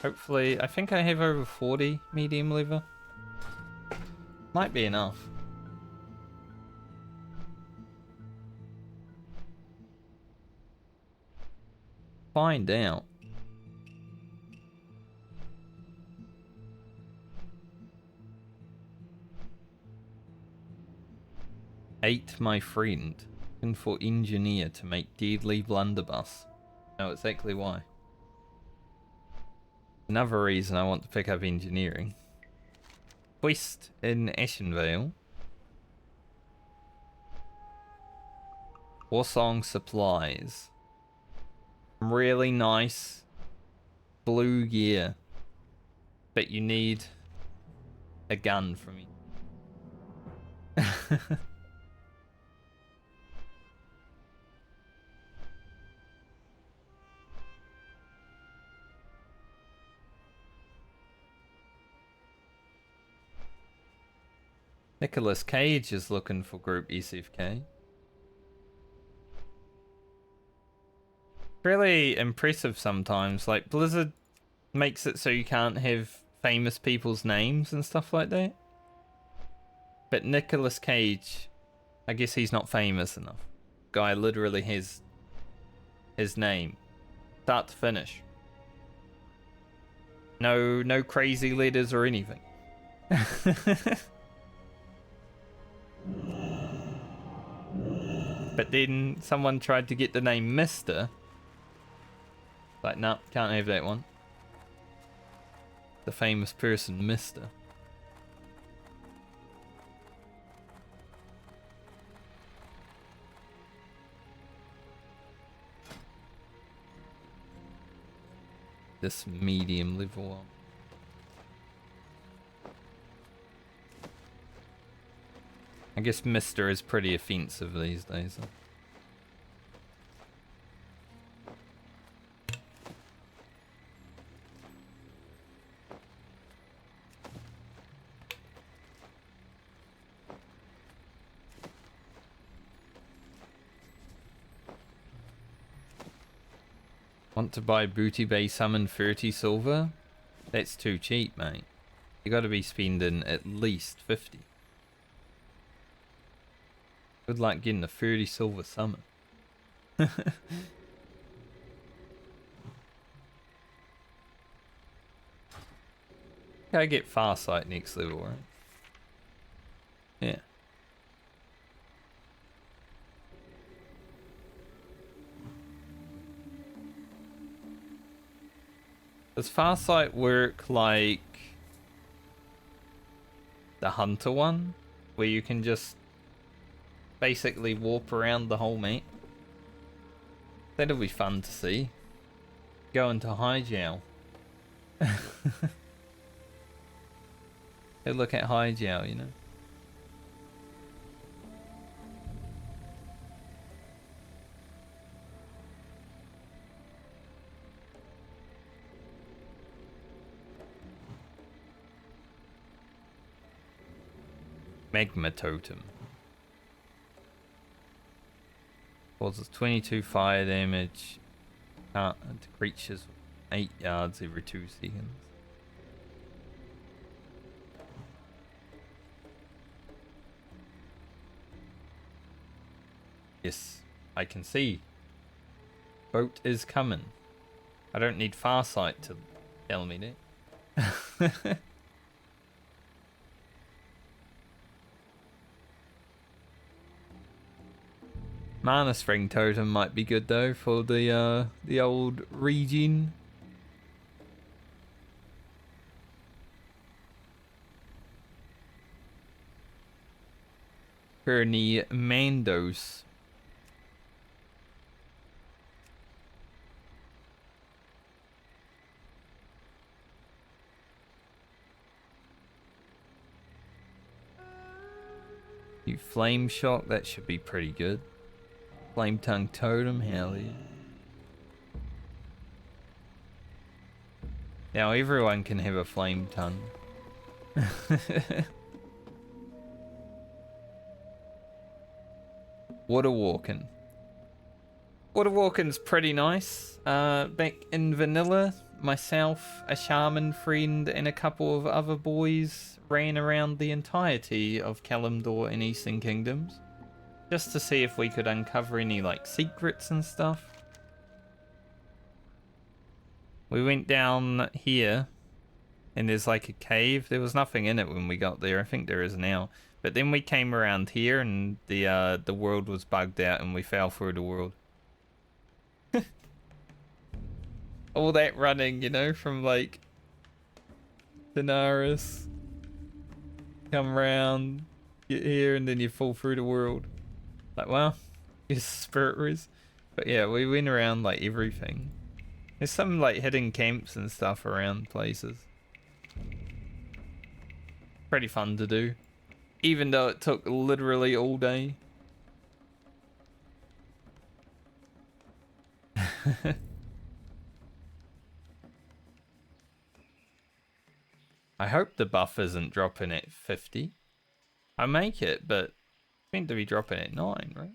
Hopefully, I think I have over 40 medium lever. Might be enough. Find out. Eight, my friend. Looking for engineer to make deadly blunderbuss. Know exactly why. Another reason I want to pick up engineering. Quest in Ashenvale. Warsong supplies. Really nice blue gear. But you need a gun from me. Nicolas Cage is looking for group SFK. Really impressive sometimes. Like, Blizzard makes it so you can't have famous people's names and stuff like that. But Nicolas Cage, I guess he's not famous enough. Guy literally has his name. Start to finish. No crazy letters or anything. But then someone tried to get the name Mr. Like, nah, can't have that one. The famous person, Mr. This medium level one. I guess Mr. is pretty offensive these days. Huh? Want to buy Booty Bay Summon 30 silver? That's too cheap, mate. You gotta be spending at least 50. Good luck getting a 30 silver summon. Gotta get Farsight next level, right? Yeah. Does Farsight work like the Hunter one? Where you can just basically warp around the whole map? That'll be fun to see. Go into Highjow. Hey, look at Highjow, you know. Magma Totem. Causes 22 fire damage to creatures 8 yards every 2 seconds. Yes, I can see. Boat is coming. I don't need Farsight to tell me that. Mana Spring Totem might be good though for the old regen. Bernie Mandos. You Flame Shock, that should be pretty good. Flame Tongue Totem, hell yeah. Now everyone can have a Flame Tongue. Water Walking. Water walking's pretty nice. Back in vanilla, myself, a shaman friend, and a couple of other boys ran around the entirety of Kalimdor and Eastern Kingdoms, just to see if we could uncover any like secrets and stuff. We went down here, and there's like a cave. There was nothing in it when we got there. I think there is now. But then we came around here, and the world was bugged out, and we fell through the world. All that running, you know, from like Daenerys, come round, get here, and then you fall through the world. Like, well, it's spirit res. But yeah, we went around like everything. There's some like hidden camps and stuff around places. Pretty fun to do, even though it took literally all day. I hope the buff isn't dropping at 50. I make it, but it's meant to be dropping at 9, right?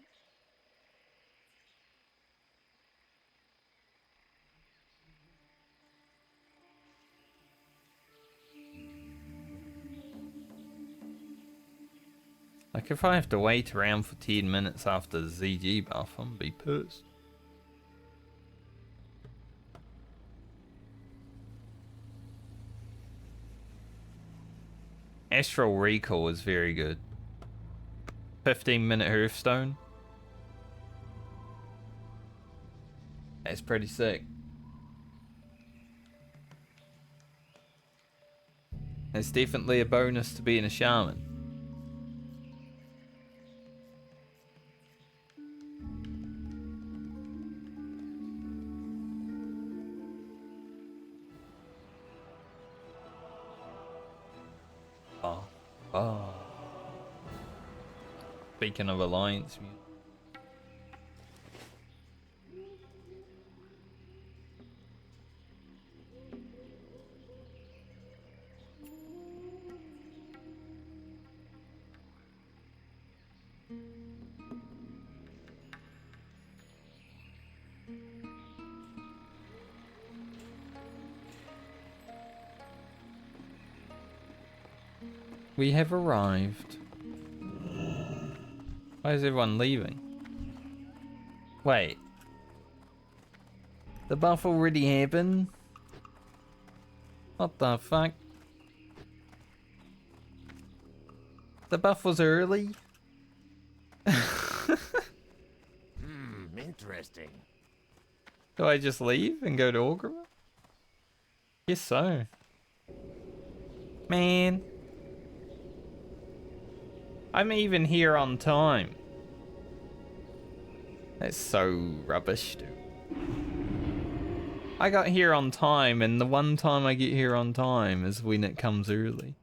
Like, if I have to wait around for 10 minutes after the ZG buff, I'm gonna be pissed. Astral Recall is very good. 15-minute Hearthstone. That's pretty sick. It's definitely a bonus to being a shaman. Oh. Speaking of alliance music. We have arrived. Why is everyone leaving? Wait. The buff already happened? What the fuck? The buff was early? Interesting. Do I just leave and go to Orgrimmar? Guess so. Man. I'm even here on time. That's so rubbish, dude. I got here on time, and the one time I get here on time is when it comes early.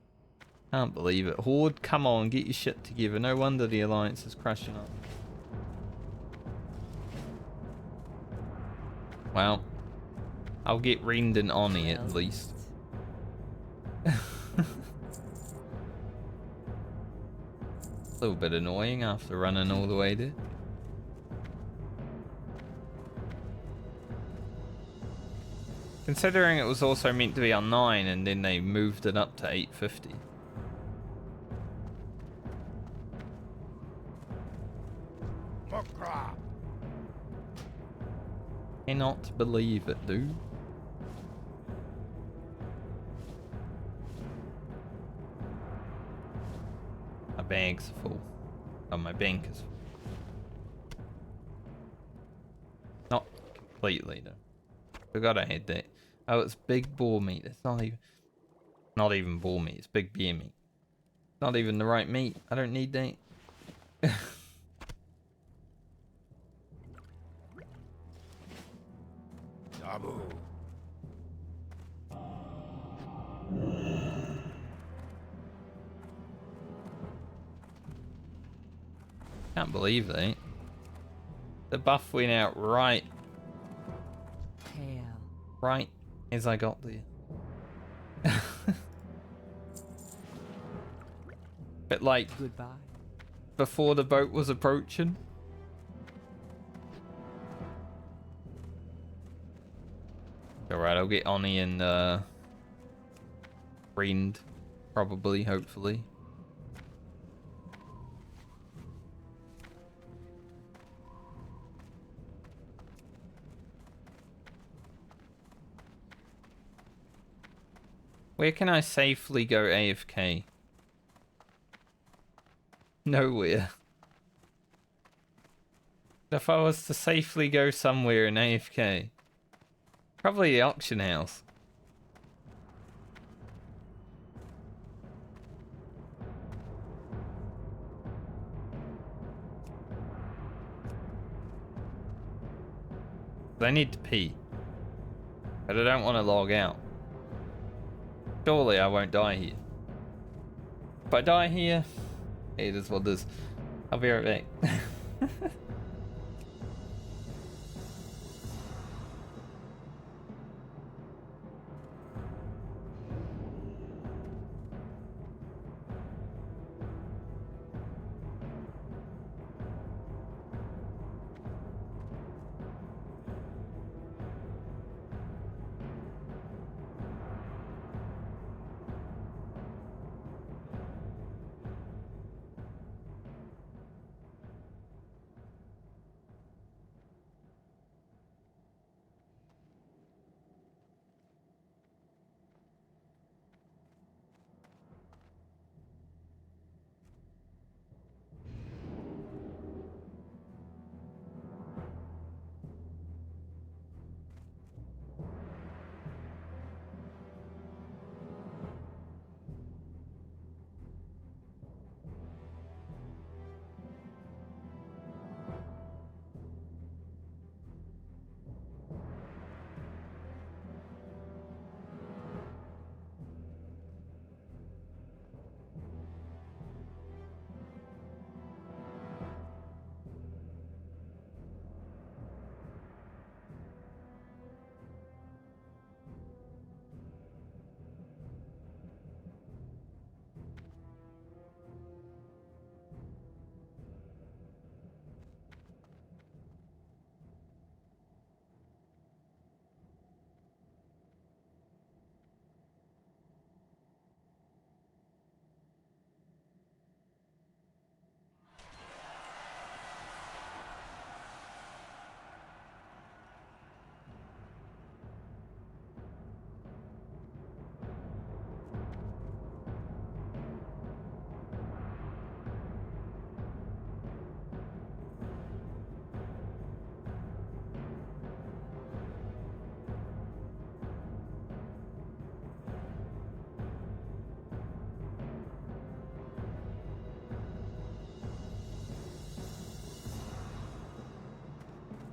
Can't believe it. Horde, come on, get your shit together. No wonder the Alliance is crushing up. Well, I'll get Rend and Oni at least. A little bit annoying after running all the way there. Considering it was also meant to be on 9 and then they moved it up to 850. Cannot believe it, dude. My bag's full. Oh, my bank is full. Not completely, though. Forgot I had that. Oh, it's big boar meat. It's not even boar meat. It's big bear meat. Not even the right meat. I don't need that. Abu. Can't believe that. The buff went out right as I got there. But like, Goodbye. before the boat was approaching. Alright, I'll get Oni and Friend, probably, hopefully. Where can I safely go AFK? Nowhere. If I was to safely go somewhere in AFK, probably the auction house. I need to pee, but I don't want to log out. Surely I won't die here. If I die here, it is what it is. I'll be right back.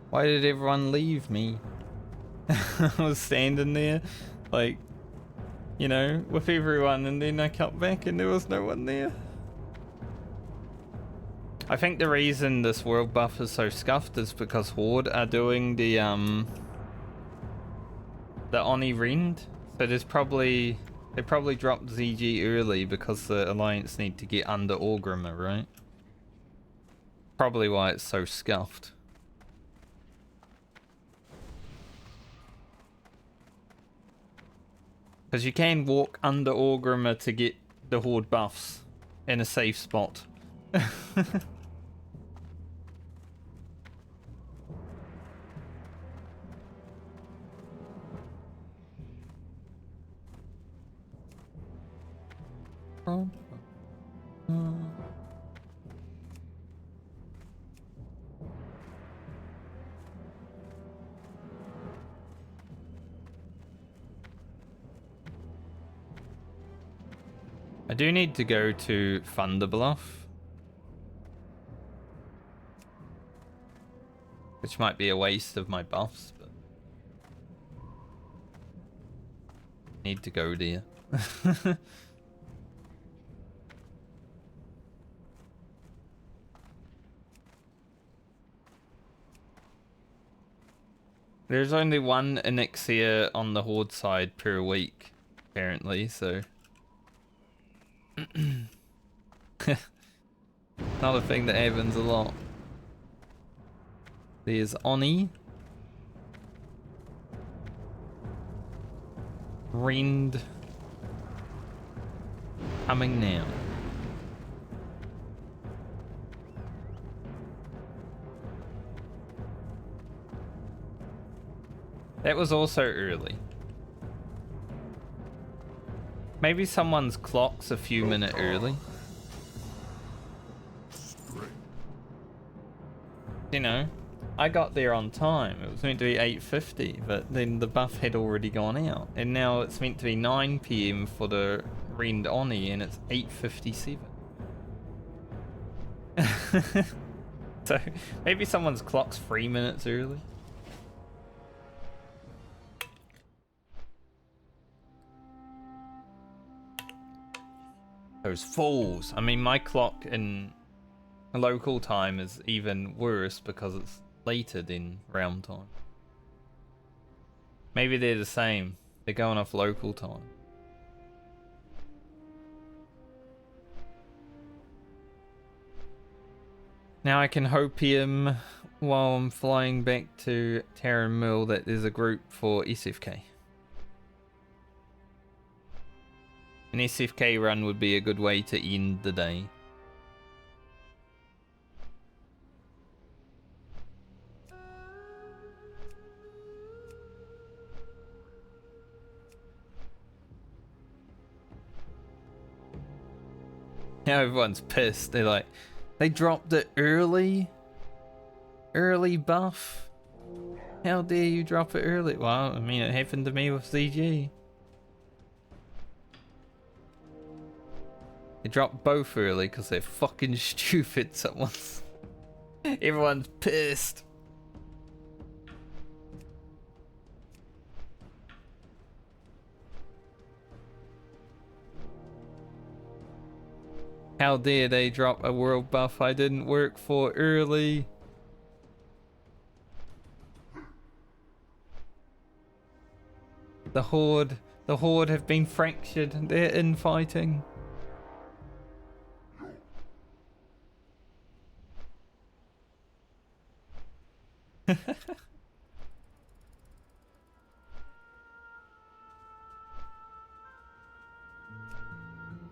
Why did everyone leave me? I was standing there, like, you know, with everyone, and then I cut back and there was no one there. I think the reason this world buff is so scuffed is because Horde are doing the Oni Rend. So they probably dropped ZG early because the Alliance need to get under Orgrimmar, right? Probably why it's so scuffed. Because you can walk under Orgrimmar to get the Horde buffs in a safe spot. I do need to go to Thunderbluff, which might be a waste of my buffs, but need to go there. There's only one Elixir on the Horde side per week, apparently, so... Not a thing that happens a lot. There's Oni. Rend coming now. That was also early. Maybe someone's clock's a few minutes early. You know, I got there on time. It was meant to be 8:50, but then the buff had already gone out. And now it's meant to be 9 PM for the Rend Oni, and it's 8:57. So maybe someone's clock's 3 minutes early. Those fools. I mean, my clock in local time is even worse because it's later than realm time. Maybe they're the same. They're going off local time. Now I can hopium while I'm flying back to Terran Mill that there's a group for SFK. An SFK run would be a good way to end the day. Now everyone's pissed. They're like, they dropped the early buff. How dare you drop it early? Well, I mean, it happened to me with ZG. They dropped both early because they're fucking stupid. Everyone's pissed. How dare they drop a world buff I didn't work for early? The Horde have been fractured. They're infighting.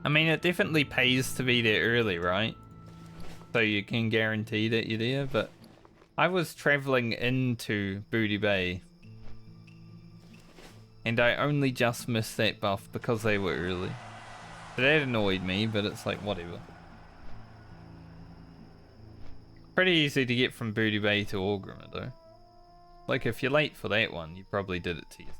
I mean, it definitely pays to be there early, right? So you can guarantee that you're there, but I was traveling into Booty Bay and I only just missed that buff because they were early. So that annoyed me, but it's like, whatever. Pretty easy to get from Booty Bay to Orgrimmar, though. Like, if you're late for that one, you probably did it to yourself.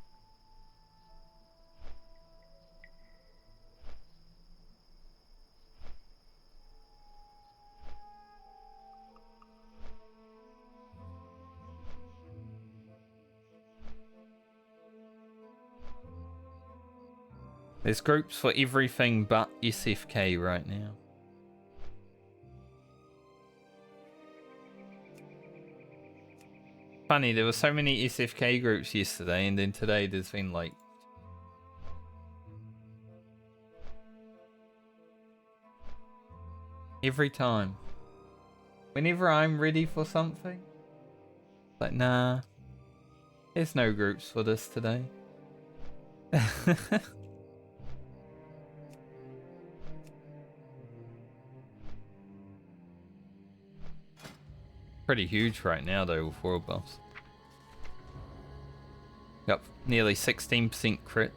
There's groups for everything but SFK right now. Funny, there were so many SFK groups yesterday, and then today there's been like... every time. Whenever I'm ready for something, like, nah, there's no groups for this today. Pretty huge right now though with world buffs. Got nearly 16% crit.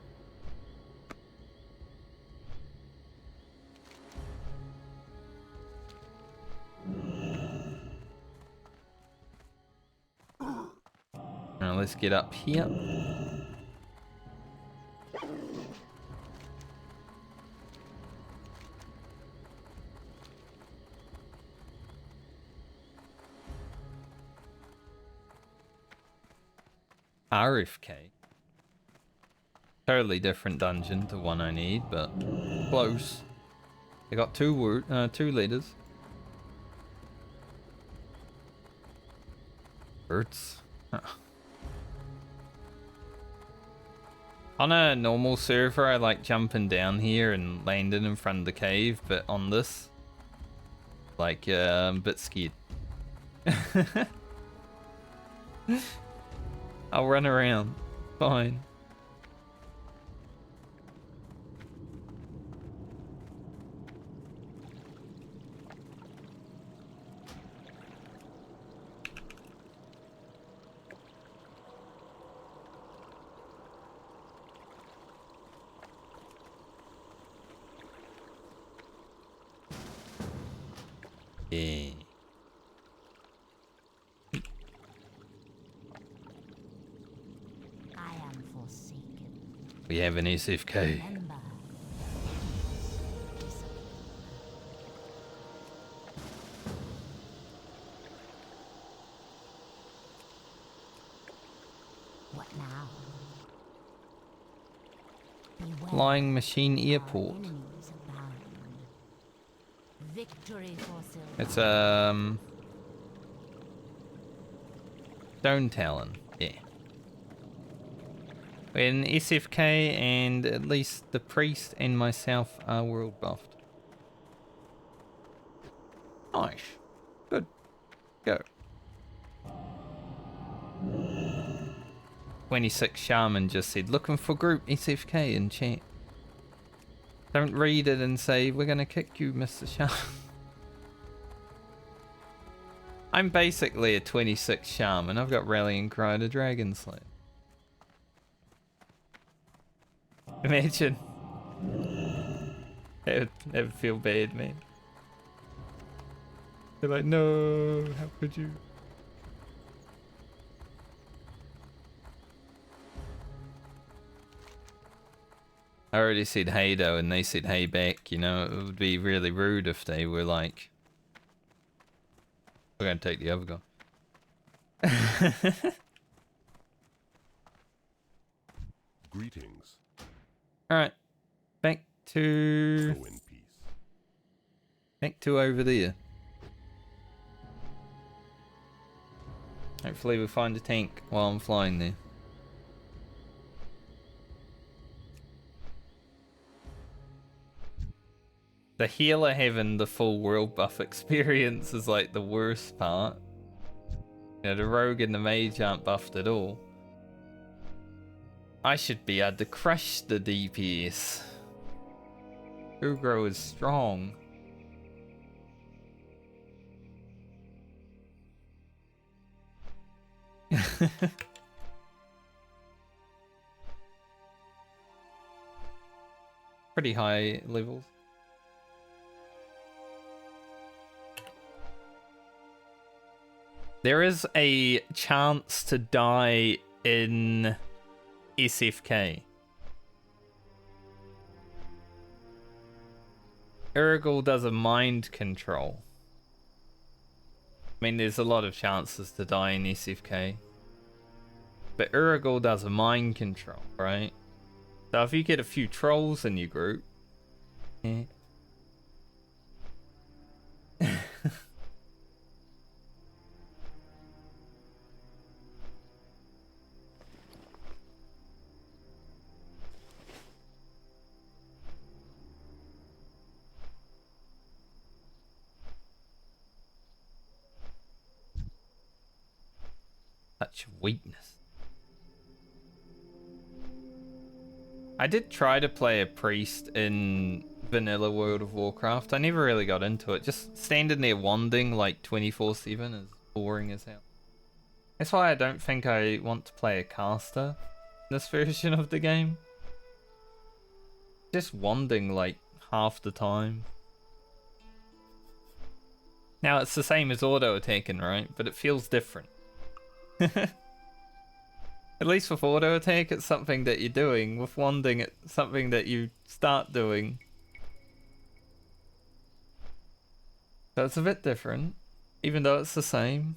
Now let's get up here. RFK. Totally different dungeon to one I need, but close. They got two letters. Hurts. On a normal server, I like jumping down here and landing in front of the cave, but on this, like, I'm a bit scared. I'll run around. Fine. We have an SFK. Remember. What now? Beware. Flying Machine Our Airport. enemies abound. Victory for Silver. It's Stonetalon. Yeah. We're in SFK, and at least the priest and myself are world buffed. Nice. Good. Go. 26 Shaman just said, looking for group SFK in chat. Don't read it and say, we're gonna kick you, Mr. Shaman. I'm basically a 26 Shaman. I've got Rallying Cry to Dragon Slayer. Imagine. That would feel bad, man. They're like, no, how could you? I already said hey though, and they said hey back. You know, it would be really rude if they were like, we're gonna take the other guy. Greetings. Alright. Back to Go in peace. over there. Hopefully we'll find a tank while I'm flying there. The healer having the full world buff experience is like the worst part. You know, the rogue and the mage aren't buffed at all. I should be able to crush the DPS. Ugro is strong. Pretty high levels. There is a chance to die in SFK. Urgal does a mind control. I mean, there's a lot of chances to die in SFK. But Urgal does a mind control, right? So if you get a few trolls in your group... Yeah. Such weakness. I did try to play a priest in vanilla World of Warcraft. I never really got into it. Just standing there wanding like 24/7 is boring as hell. That's why I don't think I want to play a caster in this version of the game. Just wanding like half the time. Now it's the same as auto attacking, right? But it feels different. At least with auto attack, it's something that you're doing. With wanding, it's something that you start doing. So it's a bit different, even though it's the same.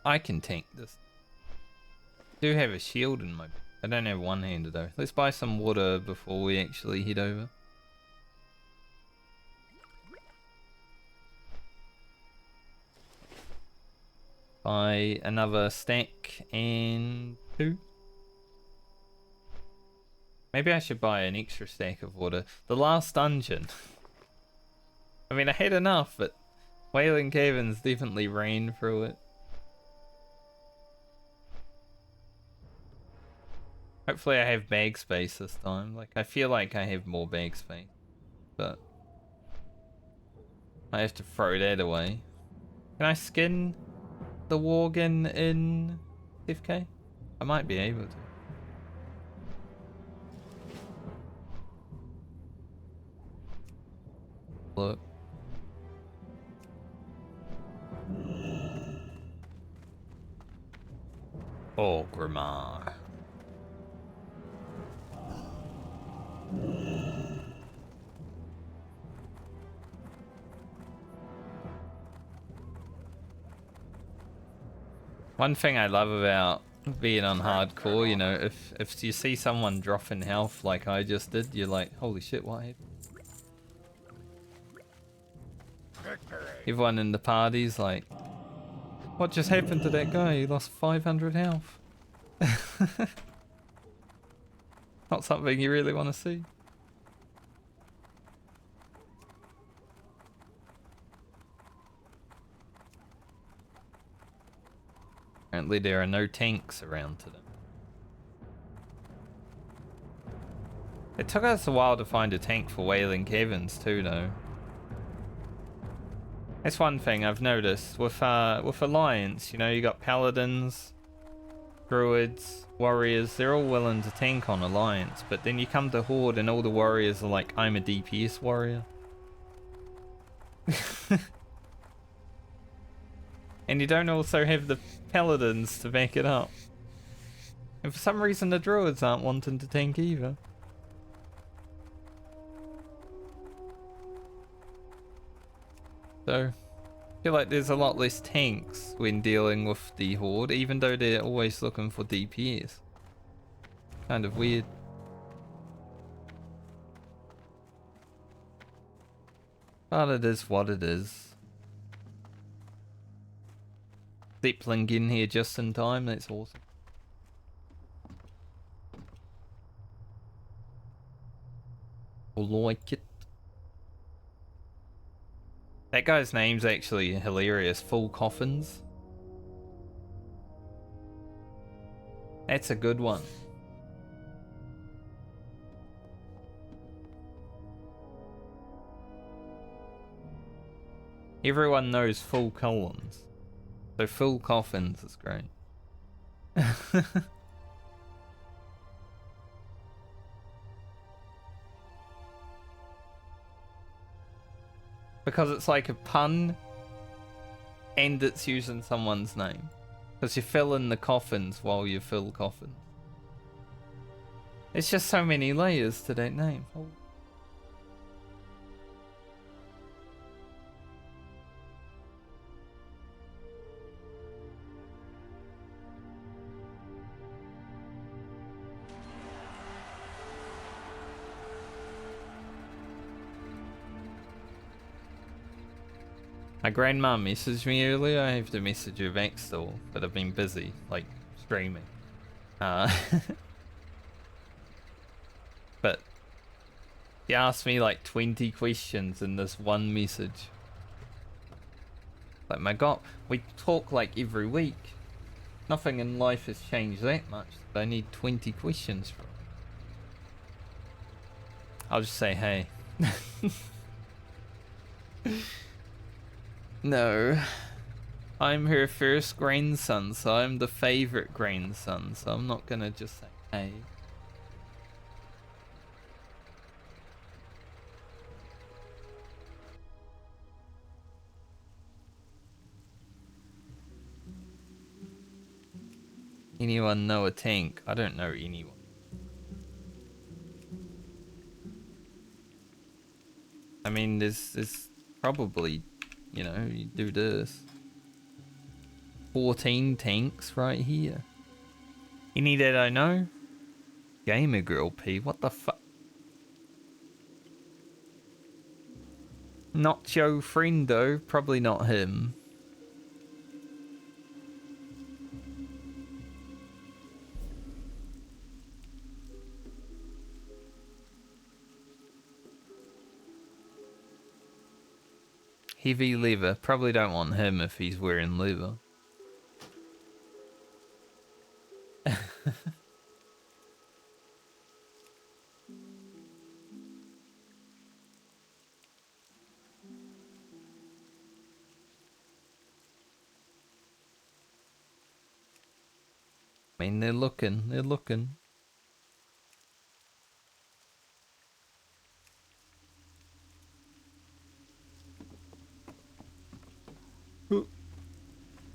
I can tank this. I do have a shield in my... I don't have one-hander though. Let's buy some water before we actually head over. Buy another stack and 2. Maybe I should buy an extra stack of water. The last dungeon. I mean, I had enough, but Wailing Caverns definitely ran through it. Hopefully I have bag space this time. Like, I feel like I have more bag space. But I have to throw that away. Can I skin the Worgen in FK? I might be able to. Look. Oh, Grimar. One thing I love about being on hardcore, you know, if you see someone dropping health like I just did, you're like, holy shit, what happened? Everyone in the party's like, what just happened to that guy? He lost 500 health. Not something you really want to see. Apparently there are no tanks around today. It took us a while to find a tank for Wailing Caverns too, though. That's one thing I've noticed with Alliance. You know, you got Paladins, Druids, Warriors. They're all willing to tank on Alliance, but then you come to Horde and all the Warriors are like, I'm a DPS warrior. And you don't also have the Paladins to back it up. And for some reason the Druids aren't wanting to tank either. So, I feel like there's a lot less tanks when dealing with the Horde, even though they're always looking for DPS. Kind of weird. But it is what it is. Zeppelin in here just in time, that's awesome. I like it. That guy's name's actually hilarious. Full Coffins. That's a good one. Everyone knows Full Collins. So Full Coffins is great. Because it's like a pun and it's using someone's name. Because you fill in the coffins while you fill coffins. It's just so many layers to that name. Oh. My grandma messaged me earlier. I have to message her back still, but I've been busy, like, streaming. But she asked me like 20 questions in this one message. Like, my god, we talk like every week. Nothing in life has changed that much. I need 20 questions from her. I'll just say, hey. No. I'm her first grandson, so I'm the favorite grandson, so I'm not gonna just say, hey. Anyone know a tank? I don't know anyone. I mean, there's probably, you know, you do this. 14 tanks right here. Any that I know? Gamer Girl P, what the fuck? Not your friend though, probably not him. Heavy leather, probably don't want him if he's wearing leather. I mean, they're looking, they're looking.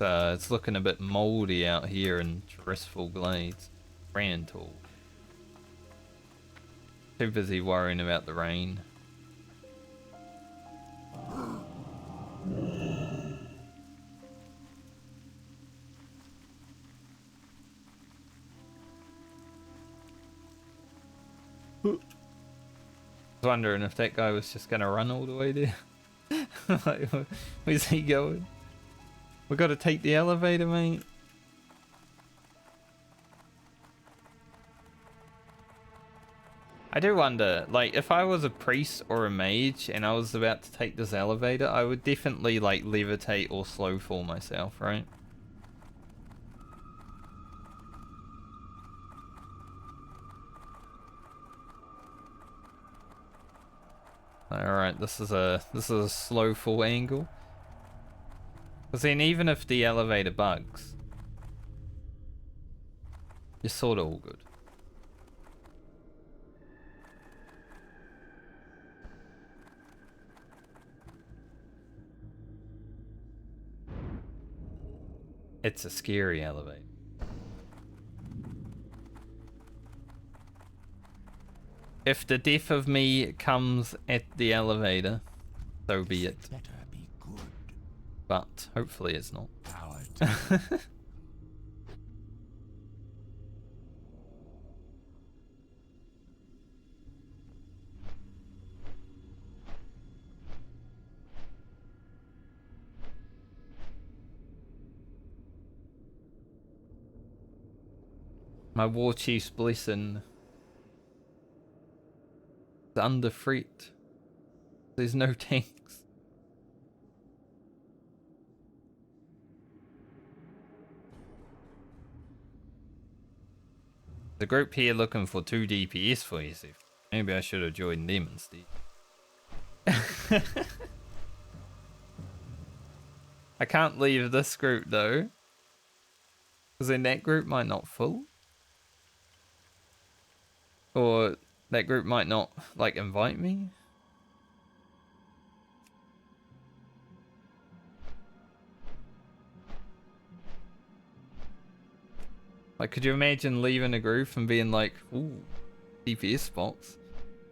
It's looking a bit moldy out here in Tristful Glades. Rantoul. Too busy worrying about the rain. I was wondering if that guy was just gonna run all the way there. Like, where's he going? We gotta take the elevator, mate. I do wonder, like, if I was a priest or a mage and I was about to take this elevator, I would definitely, like, levitate or slow fall myself, right? Alright, this is a slow fall angle. Because then even if the elevator bugs, you're sort of all good. It's a scary elevator. If the death of me comes at the elevator, so be it. Better be good. But hopefully it's not. Coward. My war chief's blessing is under threat. There's no tanks. The group here looking for 2 DPS for you, Steve. Maybe I should have joined them instead. I can't leave this group though, because then that group might not full. Or that group might not, like, invite me. Like, could you imagine leaving a group and being like, ooh, DPS spots,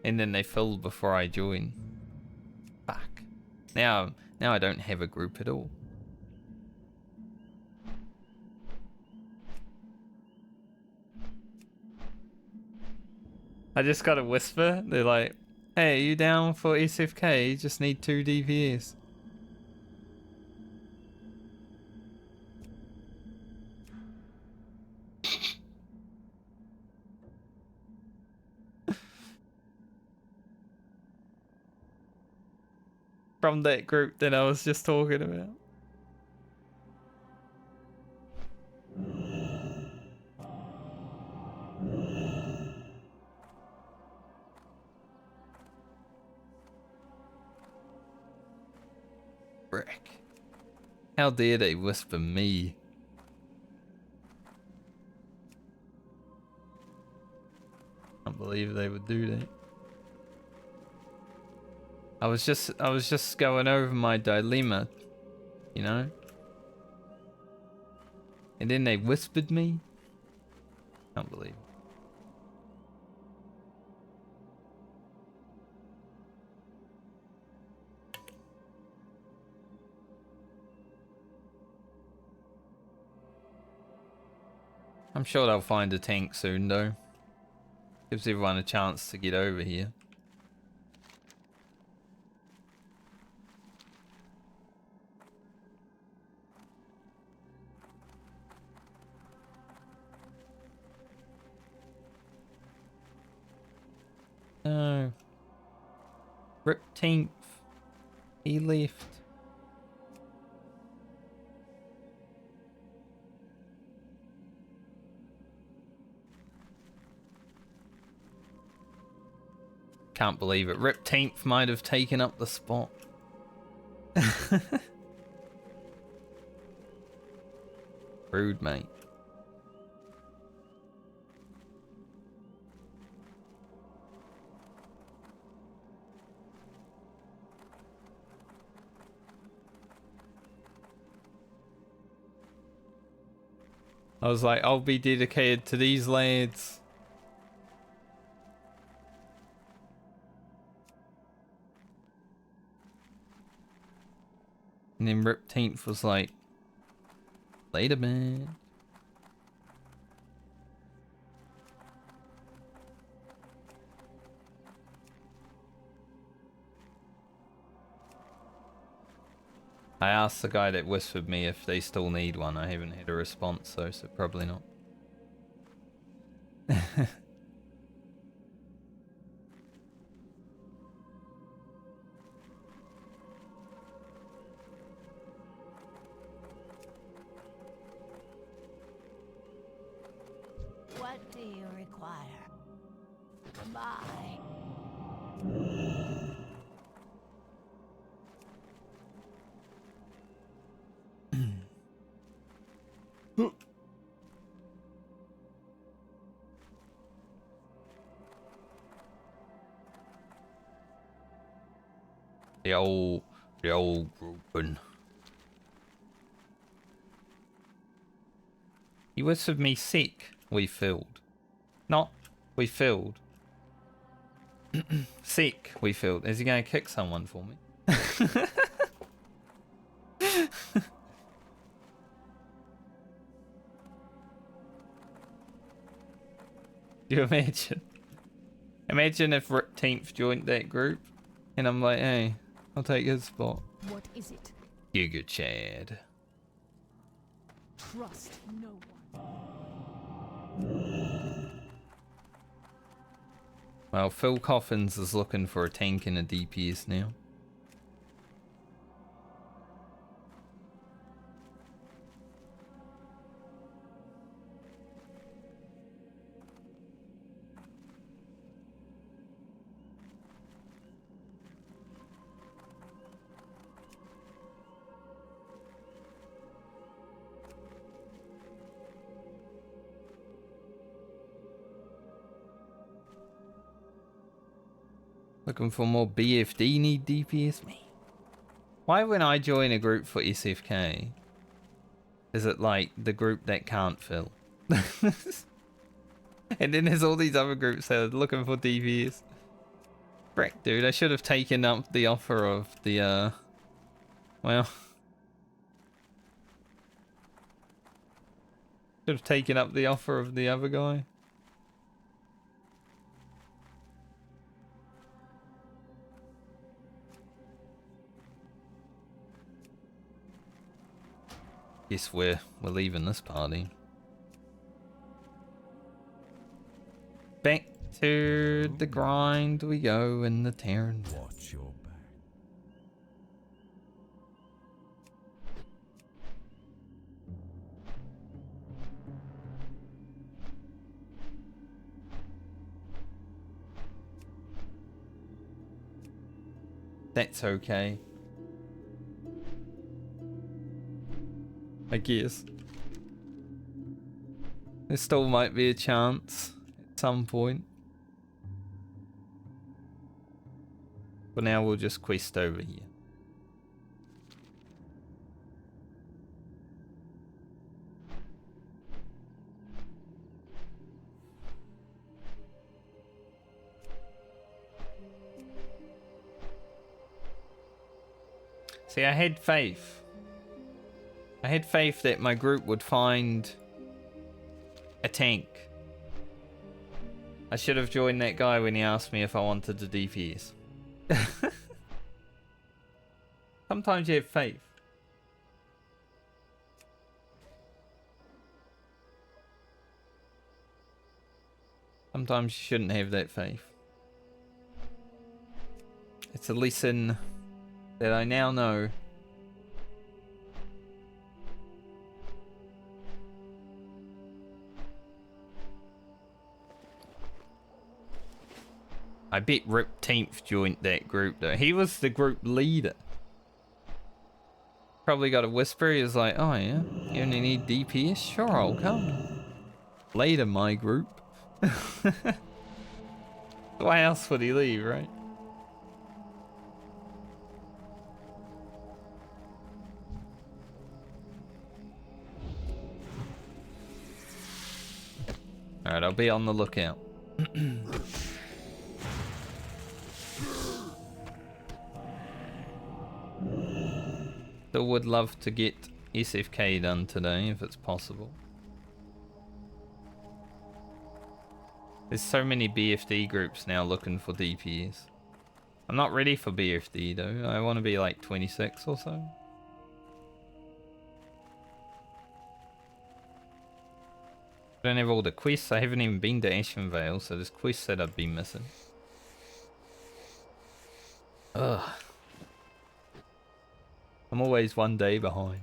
and then they fill before I join? Fuck. Now I don't have a group at all. I just got a whisper. They're like, hey, are you down for SFK? You just need 2 DPS. From that group that I was just talking about. Frick. How dare they whisper me? Can't believe they would do that. I was just going over my dilemma, you know? And then they whispered me? Can't believe it. I'm sure they'll find a tank soon though. Gives everyone a chance to get over here. No. Rip 10th. He left. Can't believe it. Rip 10th might have taken up the spot. Rude, mate. I was like, I'll be dedicated to these lads. And then Rip 10th was like, later, man. I asked the guy that whispered me if they still need one. I haven't had a response though, so probably not. What do you require? Goodbye. The old grouping. He whispered me sick. We filled. Not we filled. Sick. We filled. Is he gonna kick someone for me? You imagine? Imagine if Rip 10th joined that group, and I'm like, hey, I'll take his spot. What is it? Giga Chad. Trust no one. Well, Phil Coffins is looking for a tank and a DPS now. Looking for more BFD need DPS? Me. Why when I join a group for SFK, is it like the group that can't fill? And then there's all these other groups that are looking for DPS. Frick, dude, I should have taken up the offer of the, well... Should have taken up the offer of the other guy. Guess we're leaving this party. Back to the grind we go in the Terran. Watch your back. That's okay. I guess. There still might be a chance at some point. But now we'll just quest over here. See, I had faith. I had faith that my group would find a tank. I should have joined that guy when he asked me if I wanted to DPS. Sometimes you have faith. Sometimes you shouldn't have that faith. It's a lesson that I now know. I bet Rip 10th joined that group though. He was the group leader. Probably got a whisper. He was like, oh yeah, you only need DPS? Sure, I'll come. Later, my group. Why else would he leave, right? Alright, I'll be on the lookout. Still would love to get SFK done today if it's possible. There's so many BFD groups now looking for DPS. I'm not ready for BFD though. I want to be like 26 or so. I don't have all the quests. I haven't even been to Ashenvale, so there's quests that I've been missing. Ugh. I'm always one day behind.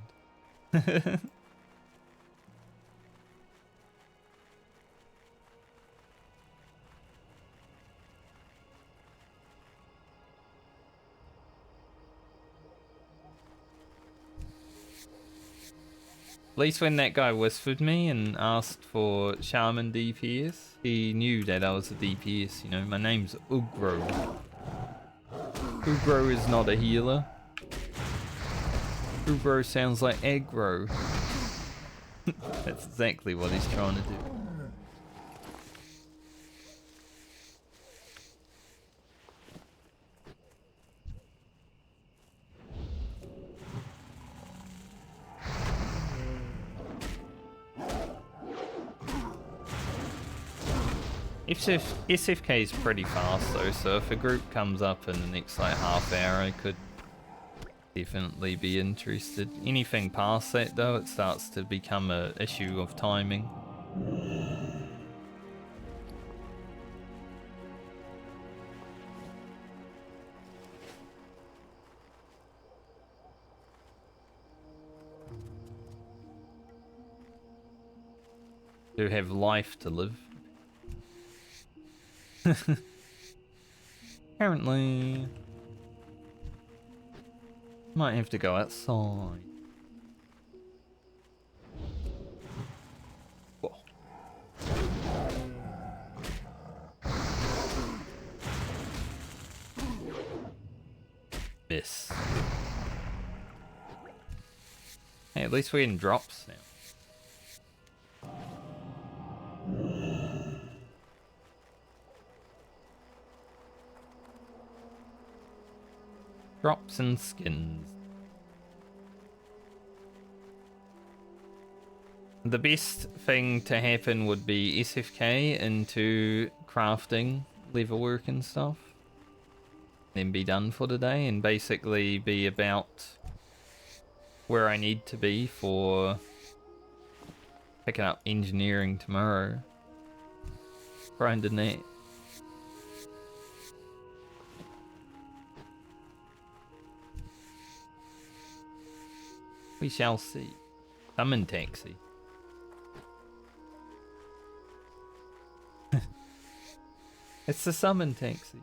At least when that guy whispered me and asked for Shaman DPS, he knew that I was a DPS, you know. My name's Ugro. Ugro is not a healer. Ugro sounds like aggro. That's exactly what he's trying to do. SFK is pretty fast though, so if a group comes up in the next like half hour, I could definitely be interested. Anything past that though, it starts to become an issue of timing. To have life to live. Apparently, might have to go outside. Whoa. This. Hey, at least we're in drops now. Drops and skins. The best thing to happen would be SFK into crafting, leatherwork and stuff. Then be done for the day and basically be about where I need to be for picking up engineering tomorrow. Grinding that. We shall see. Summon taxi. It's the summon taxi.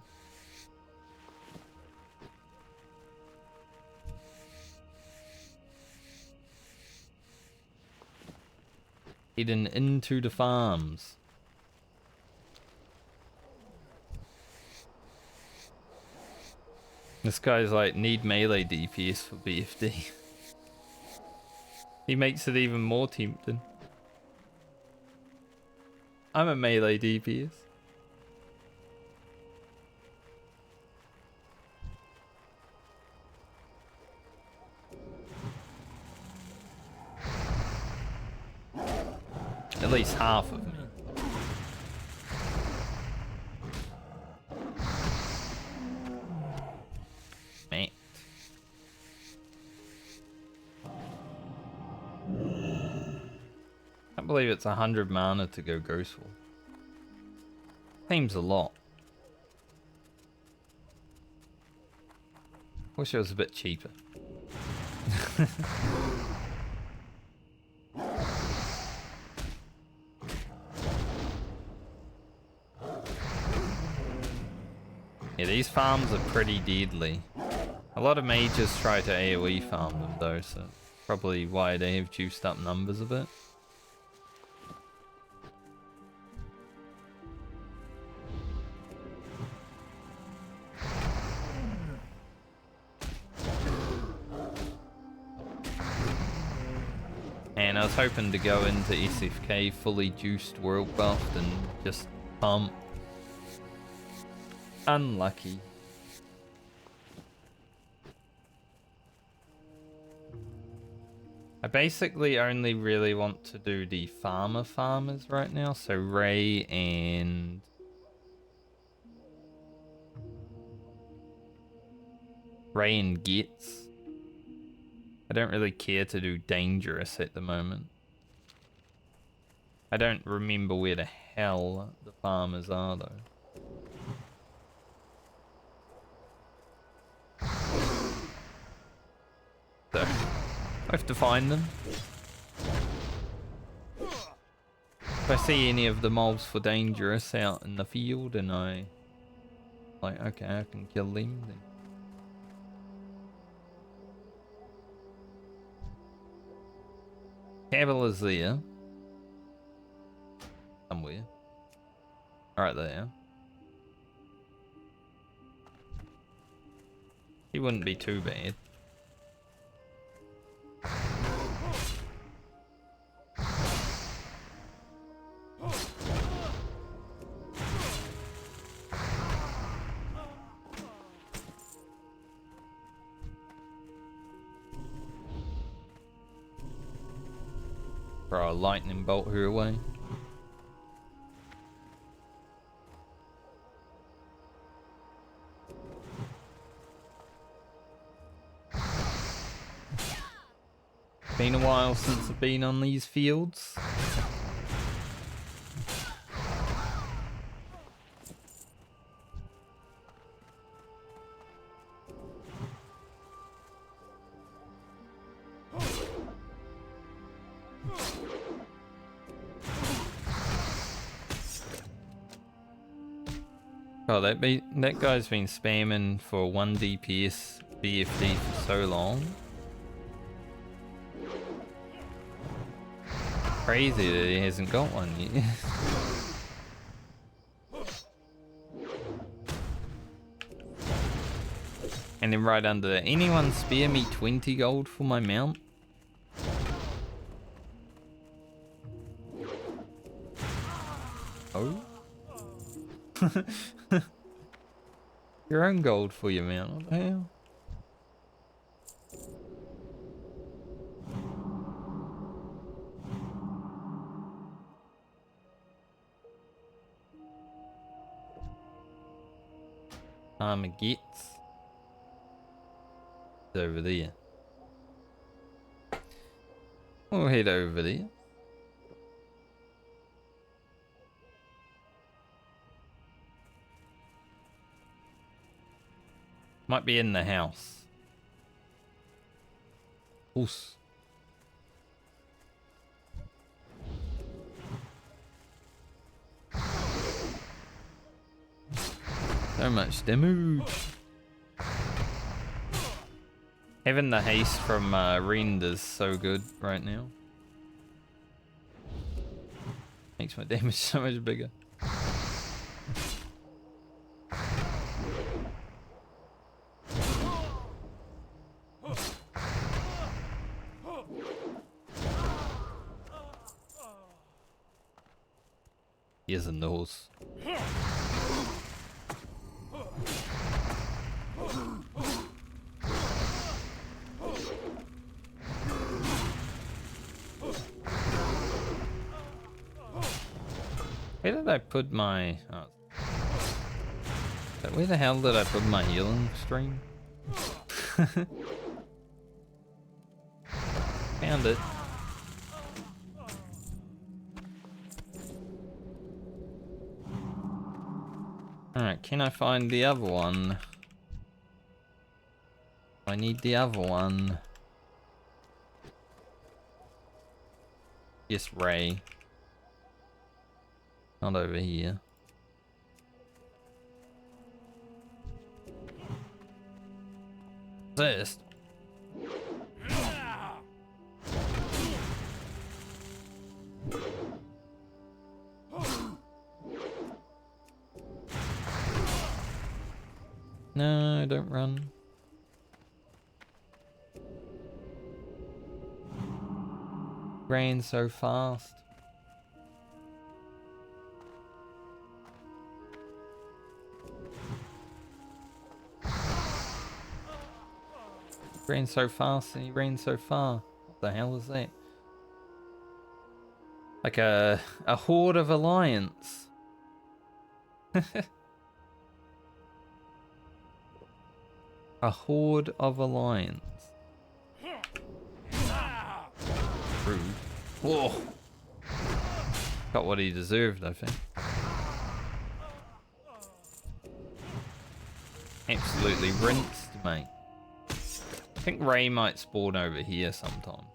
Hidden into the farms. This guy's like, need melee DPS for BFD. He makes it even more tempting. I'm a melee DPS. At least half of me. Man. I believe it's 100 mana to go Ghostful. Seems a lot. Wish it was a bit cheaper. Yeah, these farms are pretty deadly. A lot of mages try to AoE farm them though, so probably why they have juiced up numbers a bit. And I was hoping to go into SFK fully juiced, world buffed, and just pump. Unlucky. I basically only really want to do the farmers right now, so Ray and Gets. I don't really care to do dangerous at the moment. I don't remember where the hell the farmers are though. So, I have to find them. If I see any of the mobs for dangerous out in the field and I like, okay, I can kill them then. Cabal is there. Somewhere. Right there. He wouldn't be too bad. Throw a lightning bolt her away. Been a while since I've been on these fields. Oh, that guy's been spamming for 1 DPS BFD for so long. Crazy that he hasn't got one yet. And then right under that, anyone spare me 20 gold for my mount? Oh? Your own gold for your mount, what the hell? Gets over there. We'll head over there. Might be in the house. Oos. So much damage. Having the haste from Rend is so good right now. Makes my damage so much bigger. Here's a nose. Where did I put my... Oh. Where the hell did I put my healing stream? Found it. Alright, can I find the other one? I need the other one. Yes, Ray. Not over here. This. No, don't run. ran so fast. Ran so fast and he ran so far. What the hell is that? Like a horde of alliance. A horde of alliance. Rude. Whoa. Got what he deserved, I think. Absolutely rinsed, mate. I think Ray might spawn over here sometime.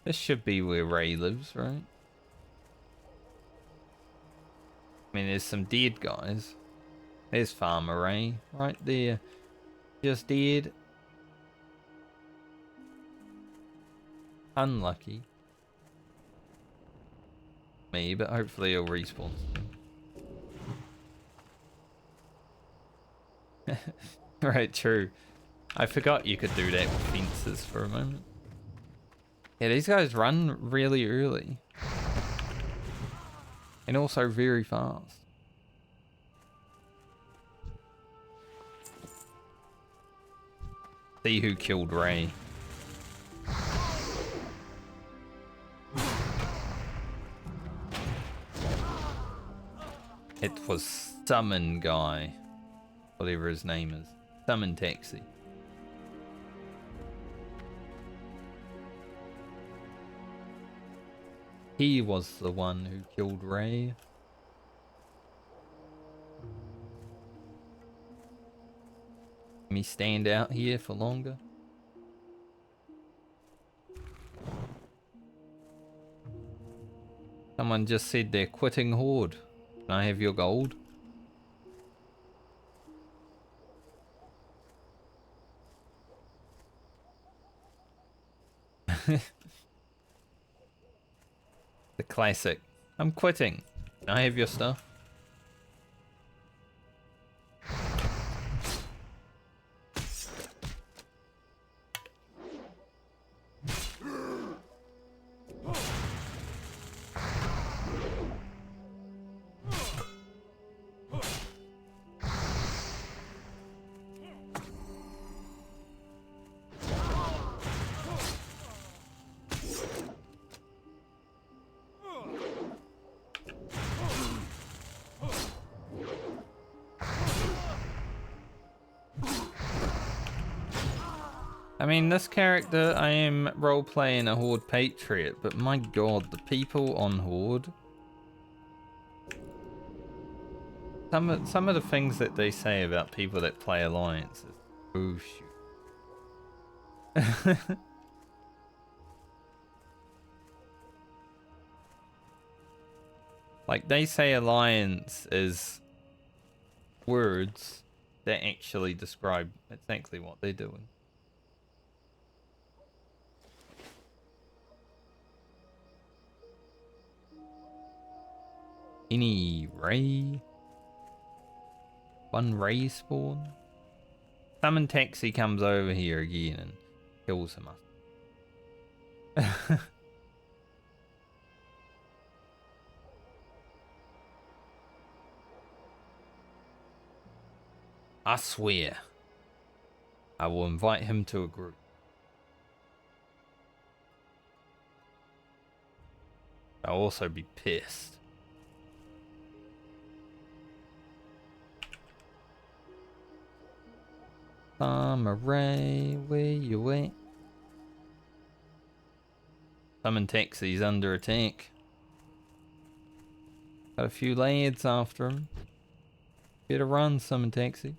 This should be where Ray lives, right? I mean, there's some dead guys. There's Farmer Ray, right there. Just dead. Unlucky. Me, but hopefully he'll respawn soon. Right, true. I forgot you could do that with fences for a moment. Yeah, these guys run really early. And also very fast. See who killed Ray. It was Summon Guy. Whatever his name is. Summon Taxi. He was the one who killed Ray. Let me stand out here for longer. Someone just said they're quitting Horde. Can I have your gold? The classic. I'm quitting. Can I have your stuff? I mean, this character, I am role-playing a Horde Patriot, but my god, the people on Horde... Some of the things that they say about people that play Alliance is bullshit. Like, they say Alliance is words that actually describe exactly what they're doing. Any Ray? One Ray spawn? Summon Taxi comes over here again and kills him. I swear, I will invite him to a group. I'll also be pissed. Ray, where you at? Summon Taxi's under attack. Got a few lads after him. Better run, Summon Taxi.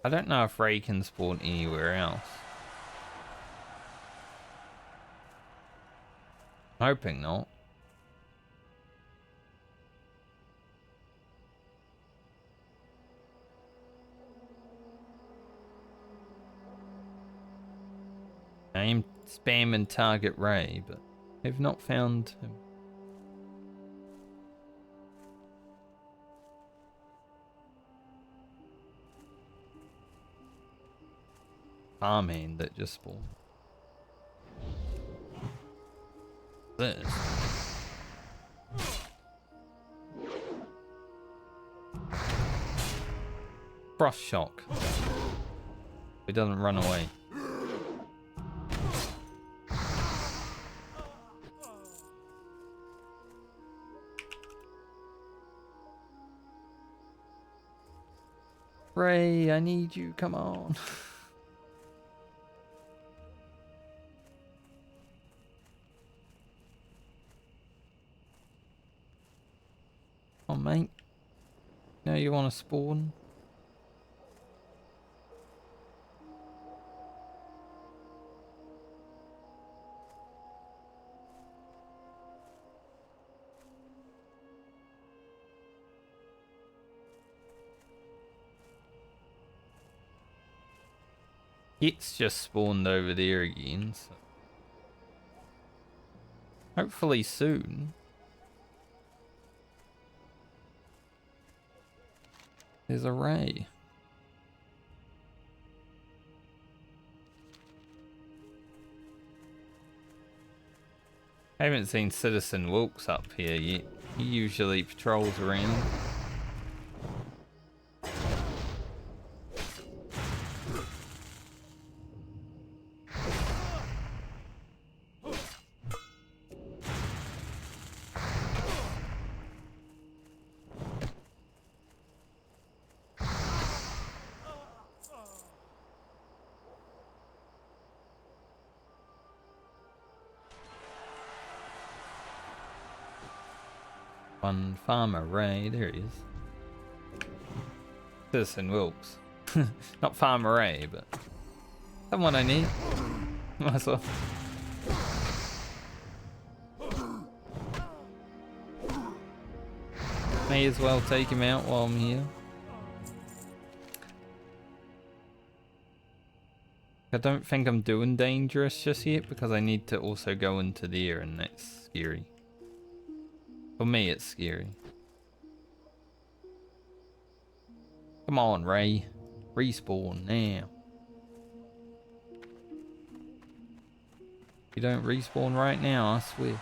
I don't know if Ray can spawn anywhere else. Hoping not. I'm spamming target Ray, but I've not found him. Farmhand that just spawned. This. Frost shock. It doesn't run away. Ray, I need you, come on. Oh, mate. Now you want to spawn? It's just spawned over there again, so hopefully soon. There's a Ray. I haven't seen Citizen Wilkes up here yet. He usually patrols around. One farmer, Ray, there he is. Citizen Wilkes. Not Farmer Ray, but someone I need. Might as well. May as well take him out while I'm here. I don't think I'm doing dangerous just yet because I need to also go into there and that's scary. For me, it's scary. Come on, Ray. Respawn now. If you don't respawn right now, I swear.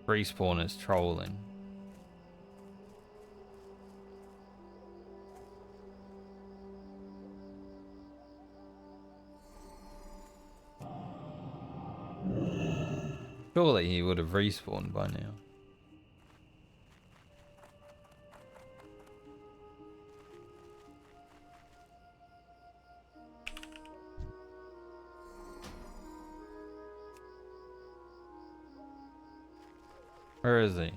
Respawn is trolling. Surely he would have respawned by now. Where is he?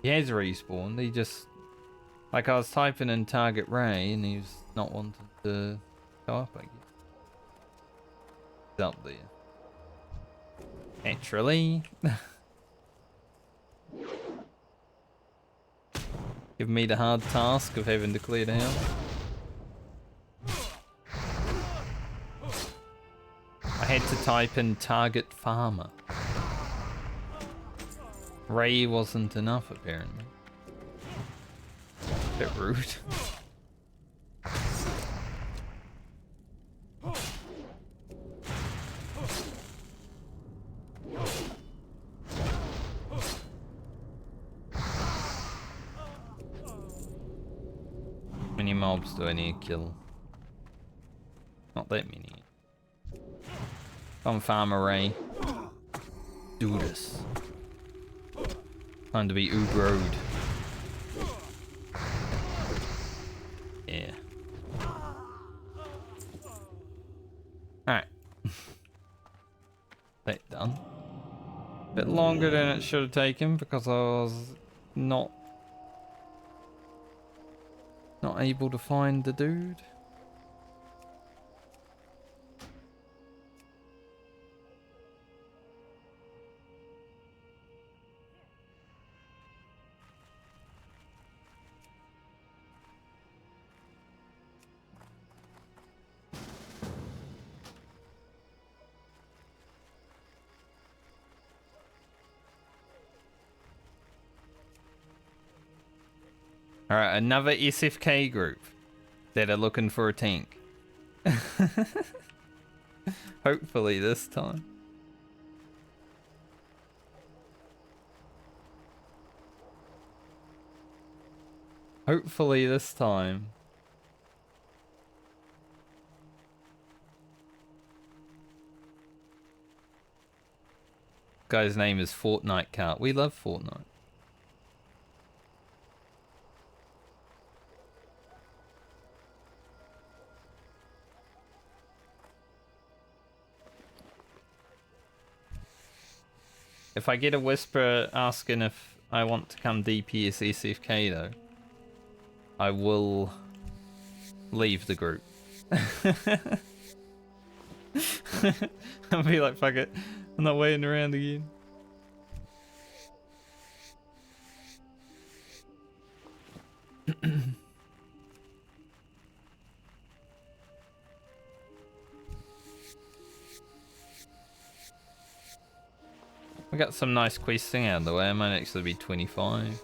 He has respawned. He just... Like I was typing in target Ray and he was not wanting to go up, I guess. He's up there. Naturally. Give me the hard task of having to clear the house. I had to type in target farmer. Ray wasn't enough apparently. Bit rude. How many mobs do I need to kill? Not that many. Come Farmer Ray. Do this. Time to be Ugroed. Yeah. Alright. That done. Bit longer than it should have taken because I was not able to find the dude. Alright, another SFK group that are looking for a tank. Hopefully this time. Hopefully this time. Guy's name is Fortnite Cart. We love Fortnite. If I get a whisper asking if I want to come DPS SFK though, I will leave the group. I'll be like, fuck it, I'm not waiting around again. We got some nice questing out of the way. I might actually be 25.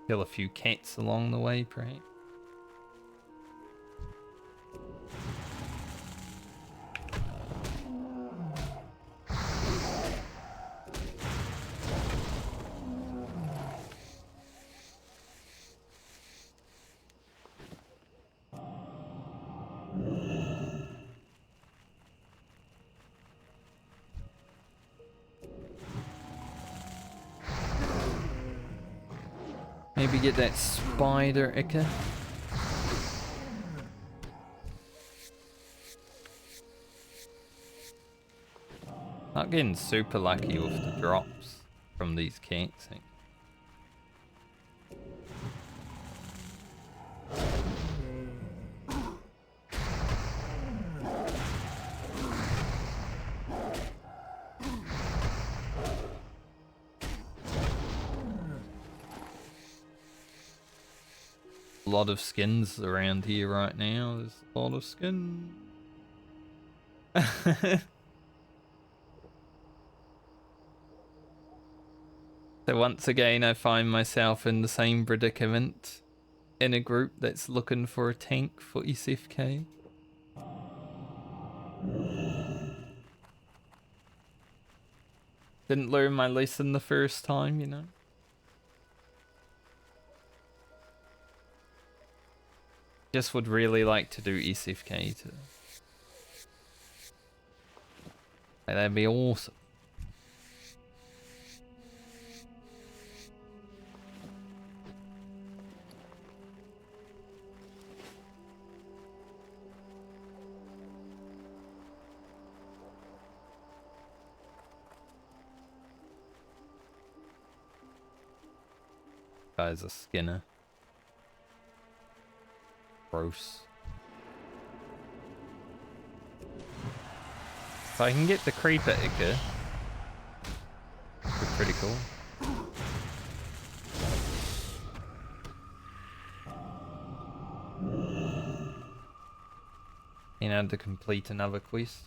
Kill a few cats along the way, perhaps. Maybe get that spider ichor. Not getting super lucky with the drops from these cats. A lot of skins around here right now. There's a lot of skin. So once again I find myself in the same predicament in a group that's looking for a tank for SFK. Didn't learn my lesson the first time, you know. Just would really like to do SFK too. That'd be awesome. Guy's a skinner. Gross. So I can get the creeper ichor. Be pretty cool. And I had to complete another quest.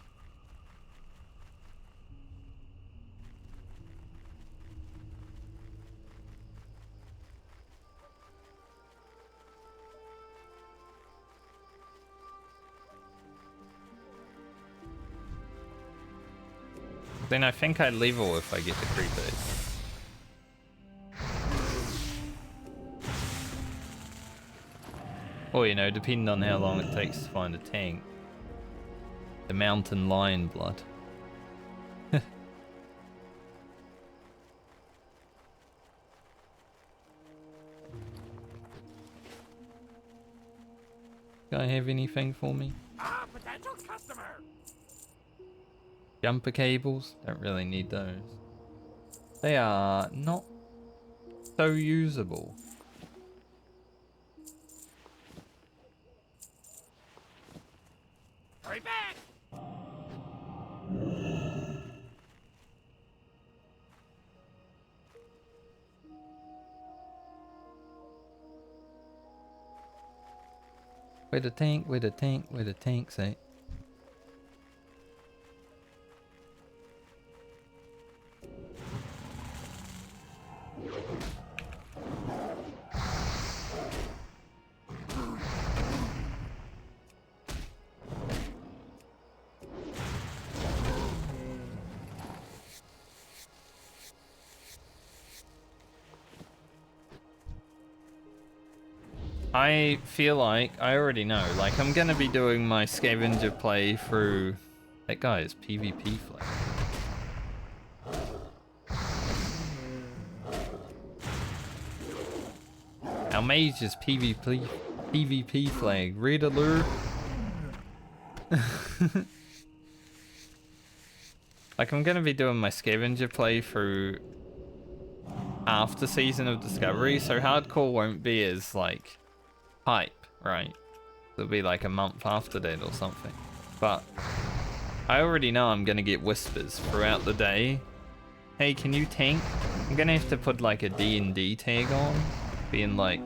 Then I think I level if I get the creeper. Or, you know, depending on how long it takes to find a tank. The mountain lion blood. Do I have anything for me? Ah, potential customer! Jumper cables? Don't really need those. They are not so usable. Hurry back! Where the tank, where the tank, where the tank's at. I feel like, I already know, like I'm gonna be doing my scavenger play through... That guy is PvP flag. Our mage is PvP flag. Red alert. Like I'm gonna be doing my scavenger play through after Season of Discovery, so hardcore won't be as like hype, right? It'll be like a month after that or something. But I already know I'm gonna get whispers throughout the day. Hey, can you tank? I'm gonna have to put like a D&D tag on, being like,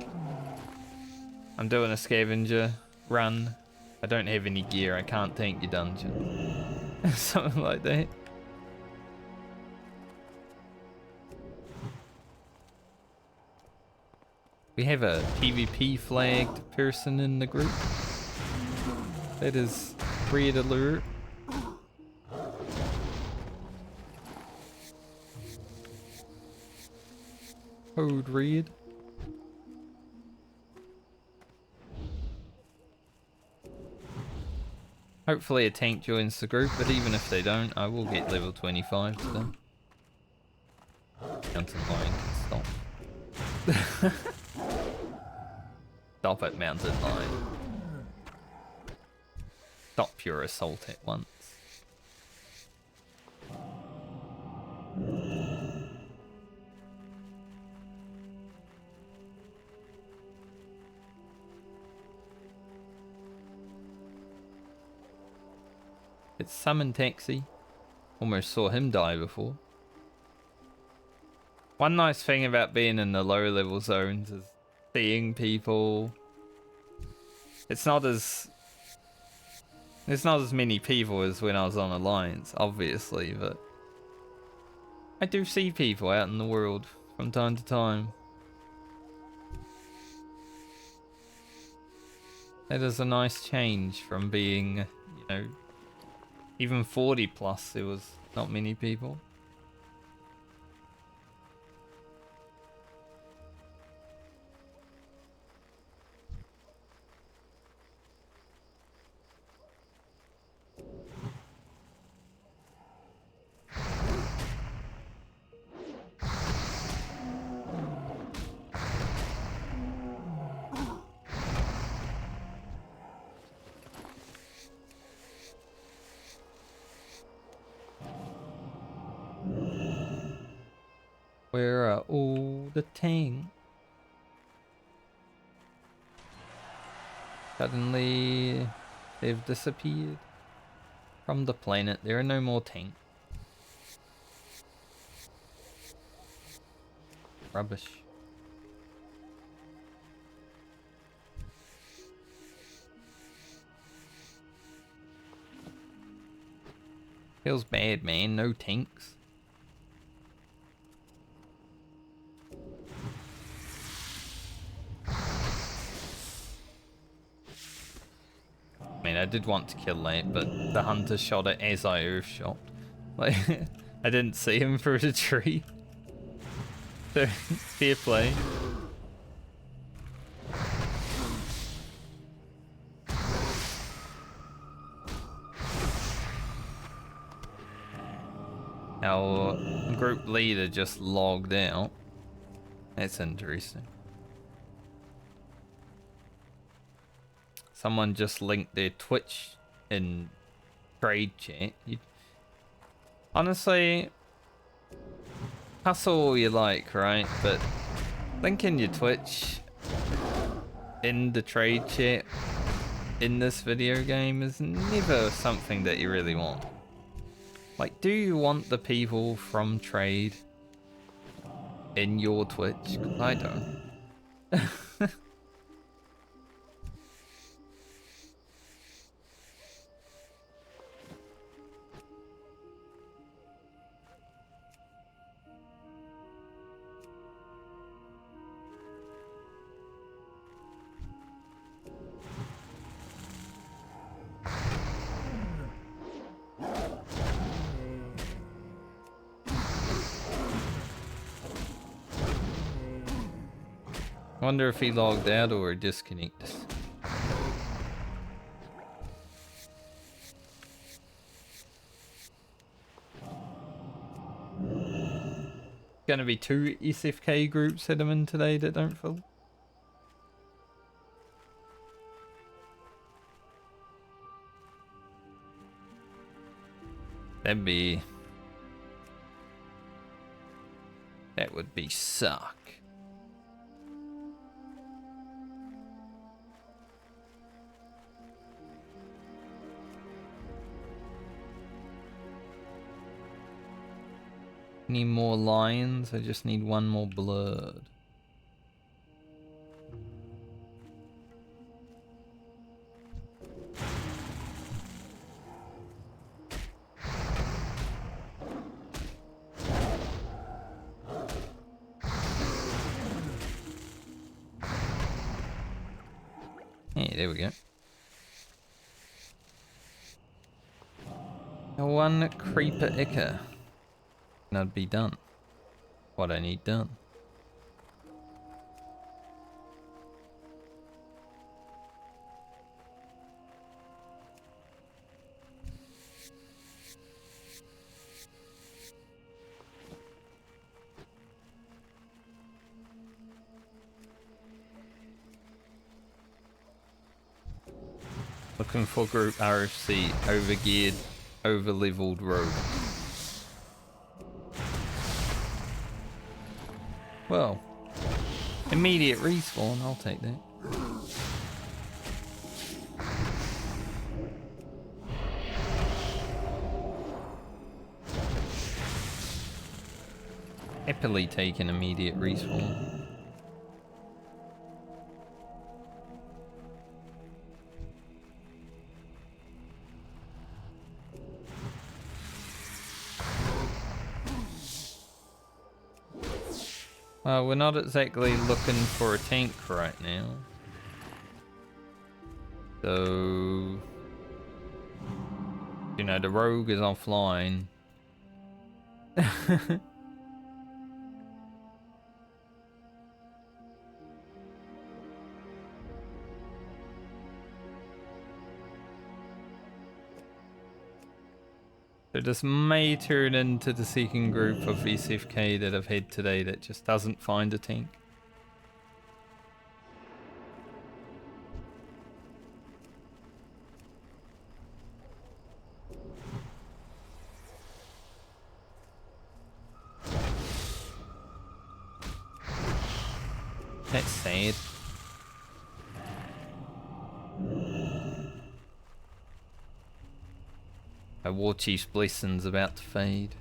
I'm doing a scavenger run. I don't have any gear, I can't tank your dungeon. Something like that. We have a PvP flagged person in the group. That is red alert. Code red. Hopefully a tank joins the group, but even if they don't, I will get level 25 to them. Mountain lion can stop. Stop it, mountain lion. Stop your assault at once. It's Summon Taxi. Almost saw him die before. One nice thing about being in the low level zones is seeing people. It's not as many people as when I was on Alliance, obviously, but I do see people out in the world from time to time. That is a nice change from being, you know, even 40 plus, there was not many people. Where are all the tanks? Suddenly, they've disappeared from the planet. There are no more tanks. Rubbish. Feels bad, man. No tanks. I mean, I did want to kill that, but the hunter shot it as I earth shot. Like, I didn't see him through the tree. So, fair play. Our group leader just logged out. That's interesting. Someone just linked their Twitch in trade chat. Honestly, hustle all you like, right? But linking your Twitch in the trade chat in this video game is never something that you really want. Like, do you want the people from trade in your Twitch? 'Cause I don't. Wonder if he logged out or disconnected. Gonna be 2 SFK groups hit him in today that don't fill. That would be suck. Need more lions, I just need one more blood. Yeah, there we go. One creeper icker. And I'd be done. What I need done. Looking for group RFC, overgeared, over-leveled rogue. Well, immediate respawn, I'll take that. Happily take an immediate respawn. We're not exactly looking for a tank right now. So, you know, the rogue is offline. So this may turn into the second group of SFK that I've had today that just doesn't find a tank. That's sad. My war chief's blessing's about to fade.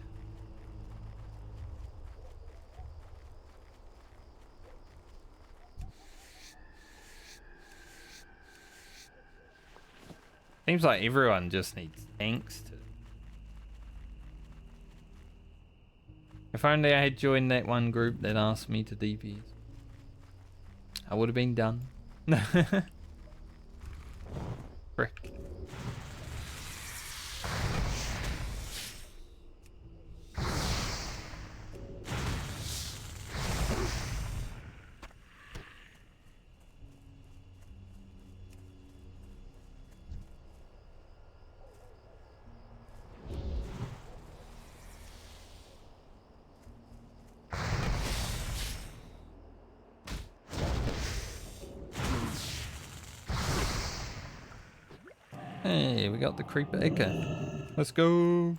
Seems like everyone just needs tanks to... If only I had joined that one group that asked me to DPS. I would have been done. Frick. Hey, we got the creeper echo. Let's go.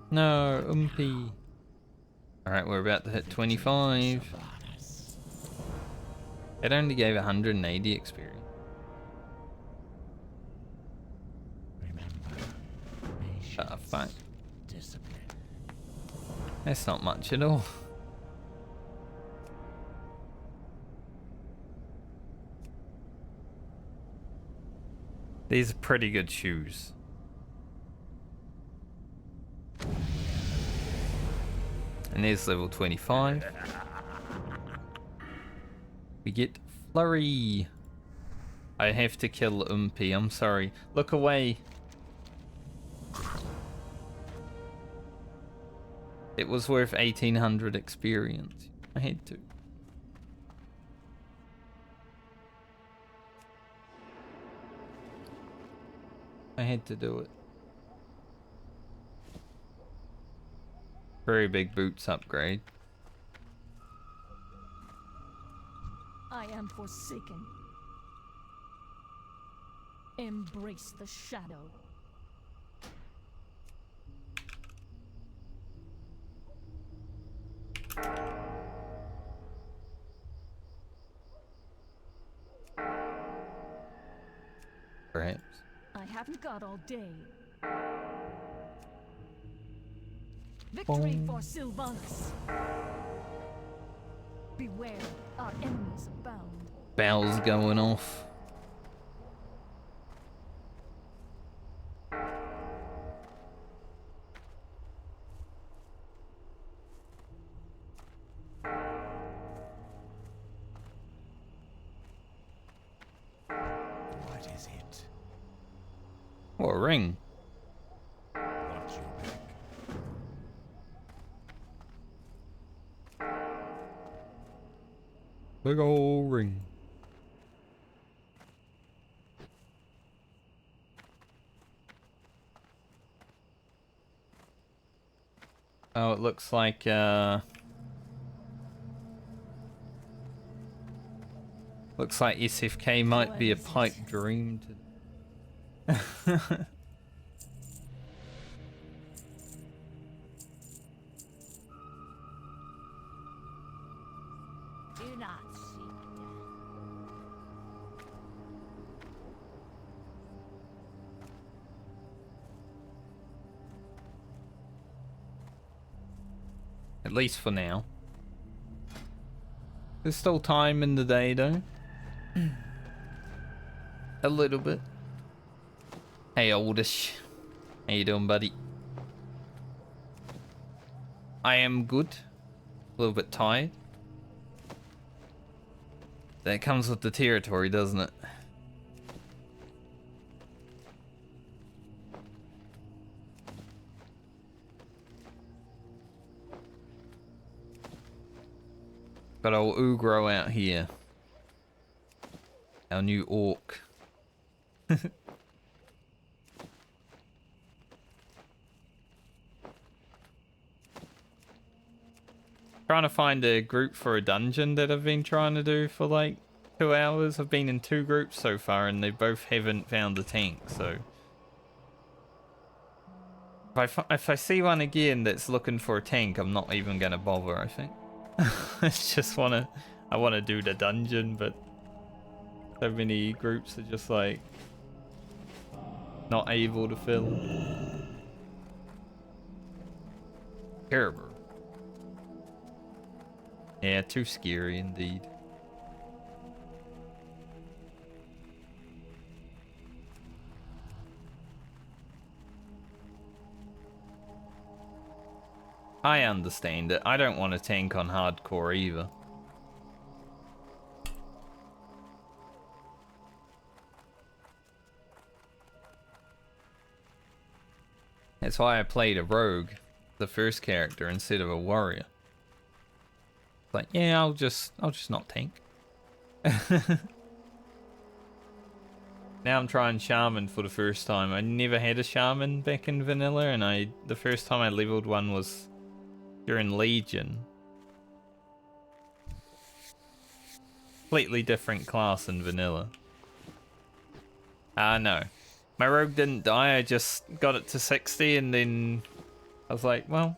No, Umpy. Alright, we're about to hit 25. It only gave 180 experience. Fuck. Discipline. That's not much at all. These are pretty good shoes. And there's level 25. We get Flurry. I have to kill Umpy, I'm sorry. Look away. It was worth 1800 experience. I had to. I had to do it. Very big boots upgrade. I am forsaken. Embrace the shadow. Perhaps. I haven't got all day. Victory for Sylvanas. Beware, our enemies abound. Bells going off. What is it? What a ring. Watch your back. Big ol' ring. Oh, it looks like SFK might be a pipe dream to Do not seek death. At least for now. There's still time in the day though. A little bit. Hey oldish. How you doing, buddy? I am good. A little bit tired. That comes with the territory, doesn't it? Got old Ugro out here. Our new orc. Trying to find a group for a dungeon that I've been trying to do for like 2 hours. I've been in 2 groups so far and they both haven't found a tank, so if I see one again that's looking for a tank, I'm not even gonna bother, I think. I just I wanna do the dungeon, but so many groups are just like not able to fill. Terrible. Yeah, too scary indeed. I understand it. I don't want to tank on hardcore either. That's why I played a rogue, the first character, instead of a warrior. Like, yeah, I'll just not tank. Now I'm trying Shaman for the first time. I never had a Shaman back in vanilla, and the first time I leveled one was during Legion. Completely different class in vanilla. No. My rogue didn't die, I just got it to 60 and then I was like, well,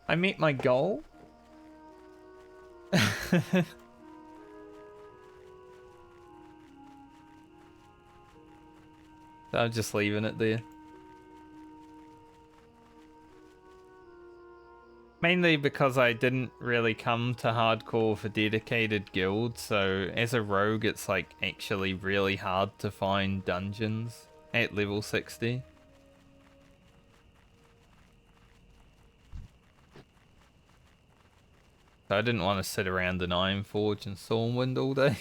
I met my goal. So I'm just leaving it there. Mainly because I didn't really come to hardcore for dedicated guilds, so as a rogue it's like actually really hard to find dungeons at level 60. So I didn't want to sit around in Ironforge and Stormwind all day.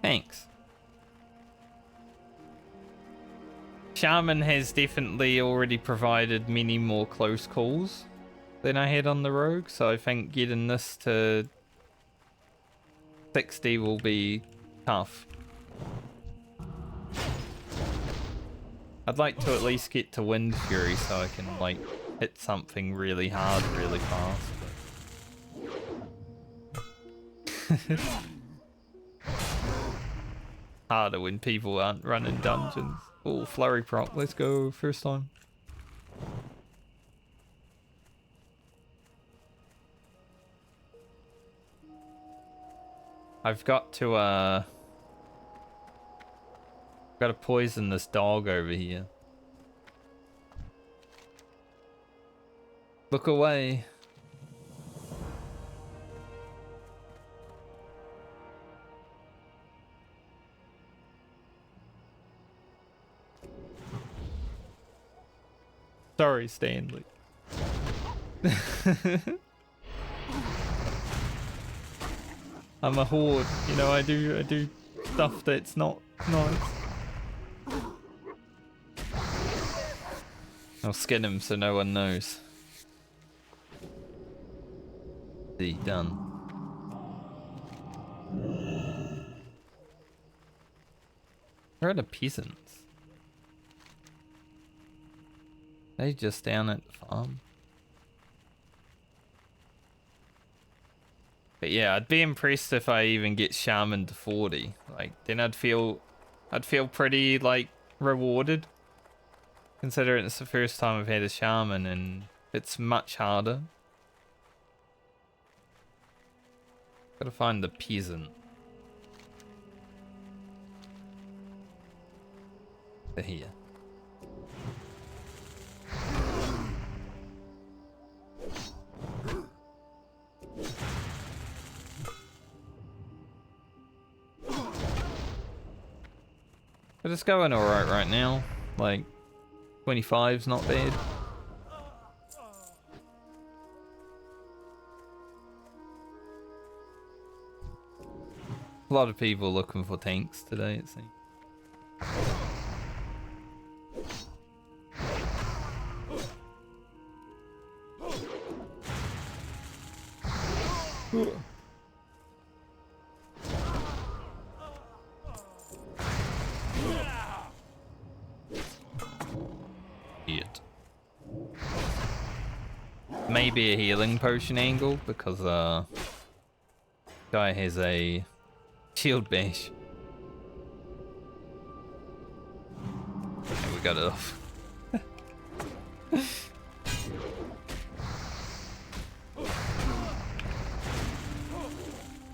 Thanks. Shaman has definitely already provided many more close calls than I had on the rogue, so I think getting this to 60 will be tough. I'd like to at least get to Wind Fury so I can like hit something really hard really fast. But... harder when people aren't running dungeons. Oh, flurry proc, let's go, first time. I've got to poison this dog over here. Look away. Sorry, Stanley. I'm a horde, you know, I do stuff that's not nice. I'll skin him so no one knows. See, done. Where are the peasants? They just down at the farm. But yeah, I'd be impressed if I even get Shaman to 40. Like, then I'd feel pretty like rewarded. Considering it's the first time I've had a Shaman and it's much harder. Gotta find the peasant. They're here. But it's going alright right now. Like, 25's not bad. A lot of people looking for tanks today, it seems. Maybe a healing potion angle because guy has a shield bash. And we got it off.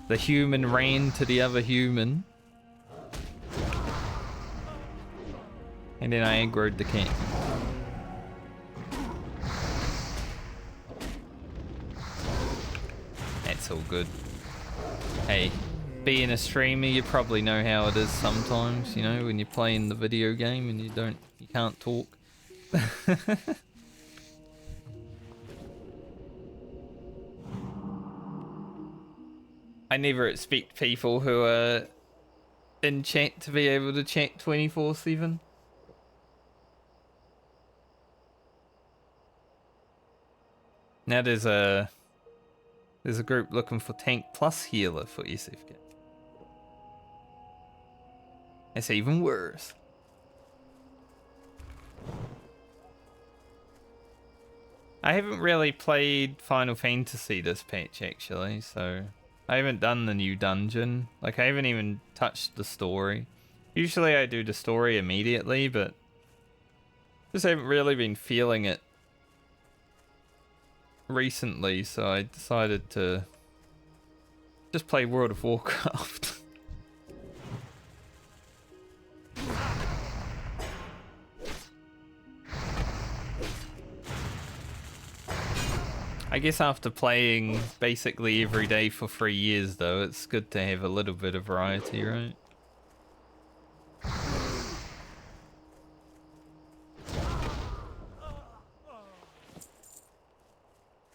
The human ran to the other human. And then I aggroed the cat. That's all good. Hey, being a streamer, you probably know how it is sometimes, you know, when you're playing the video game and you can't talk. I never expect people who are in chat to be able to chat 24/7. Now there's a group looking for tank plus healer for SFK. That's even worse. I haven't really played Final Fantasy this patch actually, so I haven't done the new dungeon. Like I haven't even touched the story. Usually I do the story immediately, but just haven't really been feeling it recently, so I decided to just play World of Warcraft. I guess after playing basically every day for 3 years though, it's good to have a little bit of variety, right?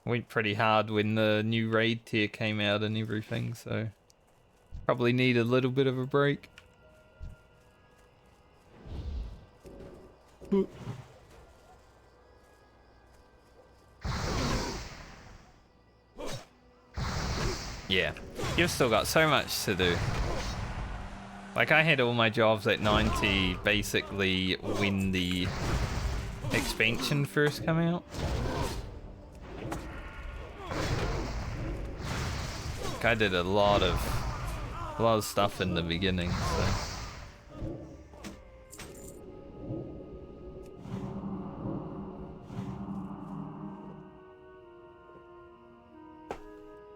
Went pretty hard when the new raid tier came out and everything, so probably need a little bit of a break. Yeah, you've still got so much to do. Like I had all my jobs at 90 basically when the expansion first came out. Like I did a lot of stuff in the beginning, so.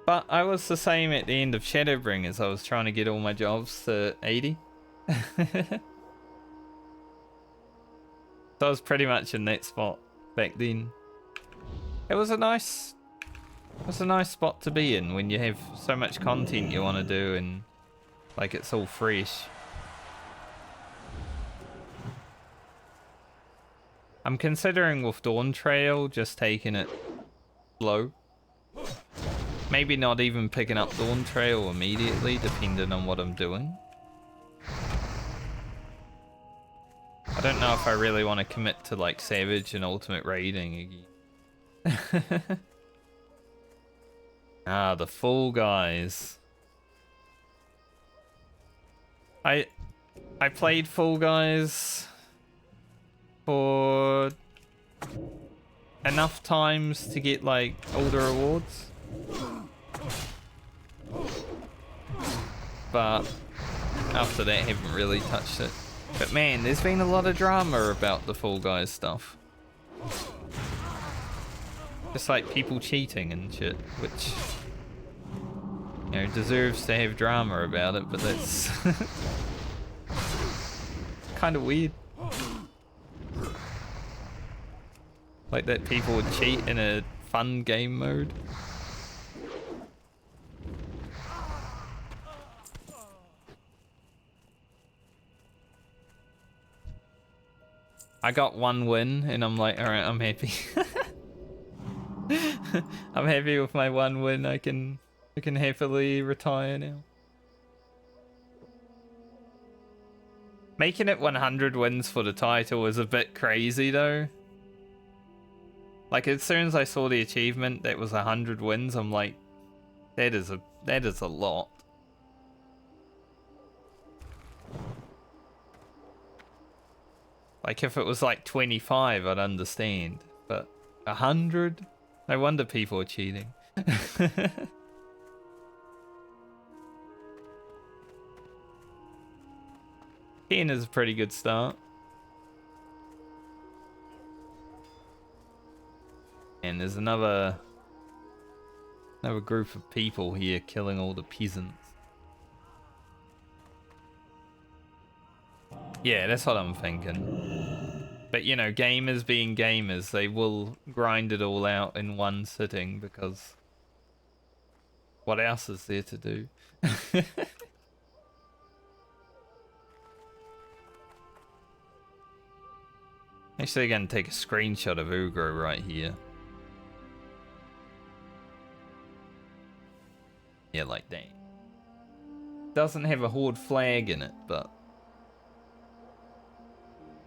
But I was the same at the end of Shadowbringers. I was trying to get all my jobs to 80. So I was pretty much in that spot back then. It was a nice spot to be in when you have so much content you want to do and like it's all fresh. I'm considering with Dawn Trail just taking it slow. Maybe not even picking up Dawn Trail immediately, depending on what I'm doing. I don't know if I really want to commit to like Savage and Ultimate Raiding again. Ah, the Fall Guys. I played Fall Guys for enough times to get like all the rewards. But after that, I haven't really touched it. But man, there's been a lot of drama about the Fall Guys stuff. Just like people cheating and shit, which, you know, deserves to have drama about it, but that's kind of weird. Like that people would cheat in a fun game mode. I got 1 win and I'm like, alright, I'm happy. I'm happy with my 1 win. I can happily retire now. Making it 100 wins for the title was a bit crazy though. Like as soon as I saw the achievement that was 100 wins, I'm like, that is a lot. Like if it was like 25, I'd understand, but 100? No wonder people are cheating. Ken is a pretty good start. And there's another group of people here killing all the peasants. Yeah, that's what I'm thinking. But you know, gamers being gamers, they will grind it all out in one sitting because what else is there to do? Actually, I'm gonna take a screenshot of Ugro right here. Yeah, like that. Doesn't have a Horde flag in it, but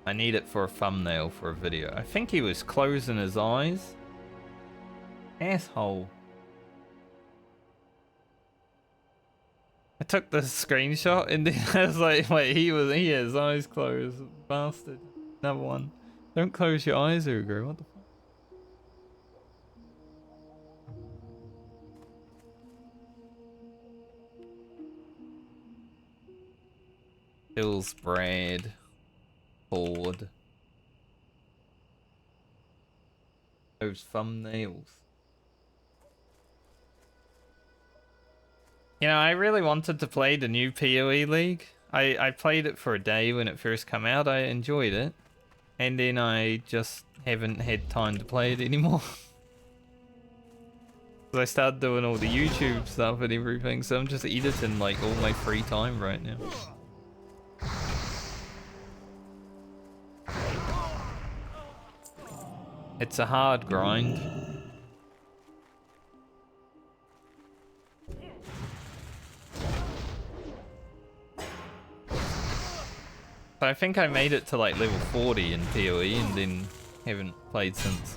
I need it for a thumbnail for a video. I think he was closing his eyes. Asshole. I took the screenshot and then I was like, wait, he had his eyes closed. Bastard. Another one. Don't close your eyes, Ugo. What the fuck? Hillsbrad. Horde. Those thumbnails. You know, I really wanted to play the new PoE League. I played it for a day when it first came out. I enjoyed it. And then I just haven't had time to play it anymore. I started doing all the YouTube stuff and everything, so I'm just editing like all my free time right now. It's a hard grind. I think I made it to like level 40 in PoE and then haven't played since.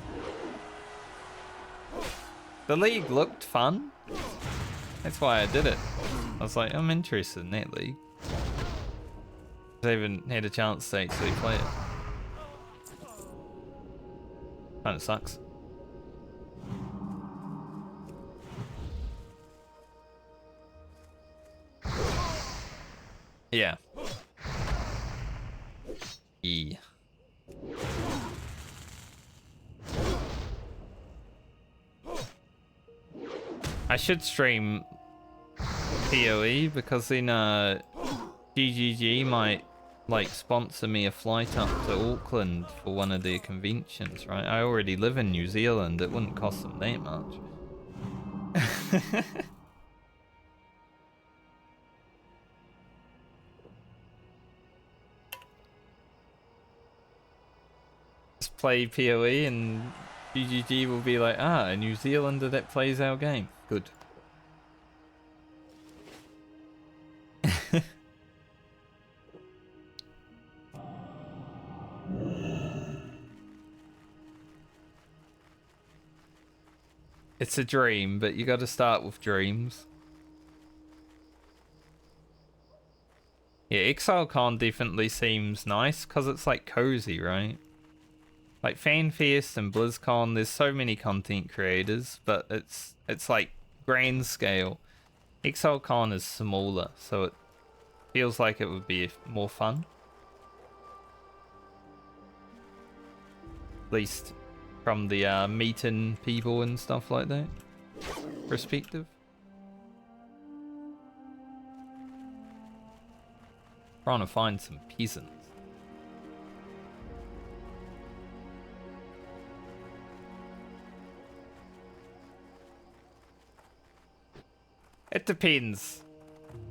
The league looked fun. That's why I did it. I was like, I'm interested in that league. I haven't had a chance to actually play it. Kinda sucks. Yeah. E. I should stream PoE because then GGG might like sponsor me a flight up to Auckland for one of their conventions, right? I already live in New Zealand, it wouldn't cost them that much. Just play PoE and GGG will be like, ah, a New Zealander that plays our game. Good. It's a dream, but you gotta start with dreams. Yeah, ExileCon definitely seems nice because it's like cozy, right? Like FanFest and BlizzCon, there's so many content creators, but it's like grand scale. ExileCon is smaller, so it feels like it would be more fun. At least from the meeting people and stuff like that perspective. Trying to find some peasants. It depends.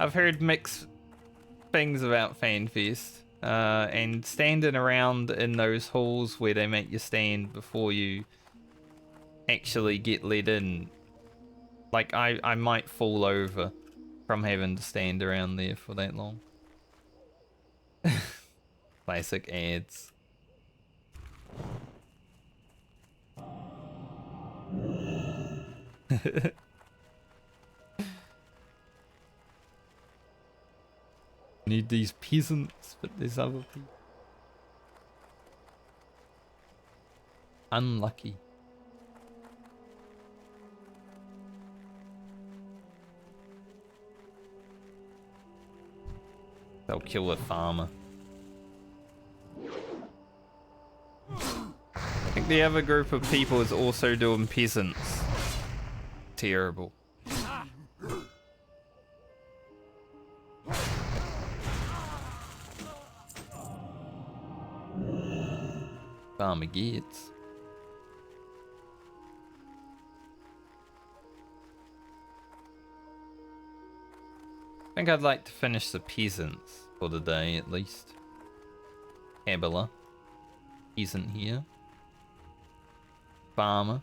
I've heard mixed things about FanFest. And standing around in those halls where they make you stand before you actually get let in. Like, I might fall over from having to stand around there for that long. Classic ads. Need these peasants, but there's other people. Unlucky. They'll kill a farmer. I think the other group of people is also doing peasants. Terrible. Farmer gets. I think I'd like to finish the peasants for the day at least. Abela. Peasant here. Farmer.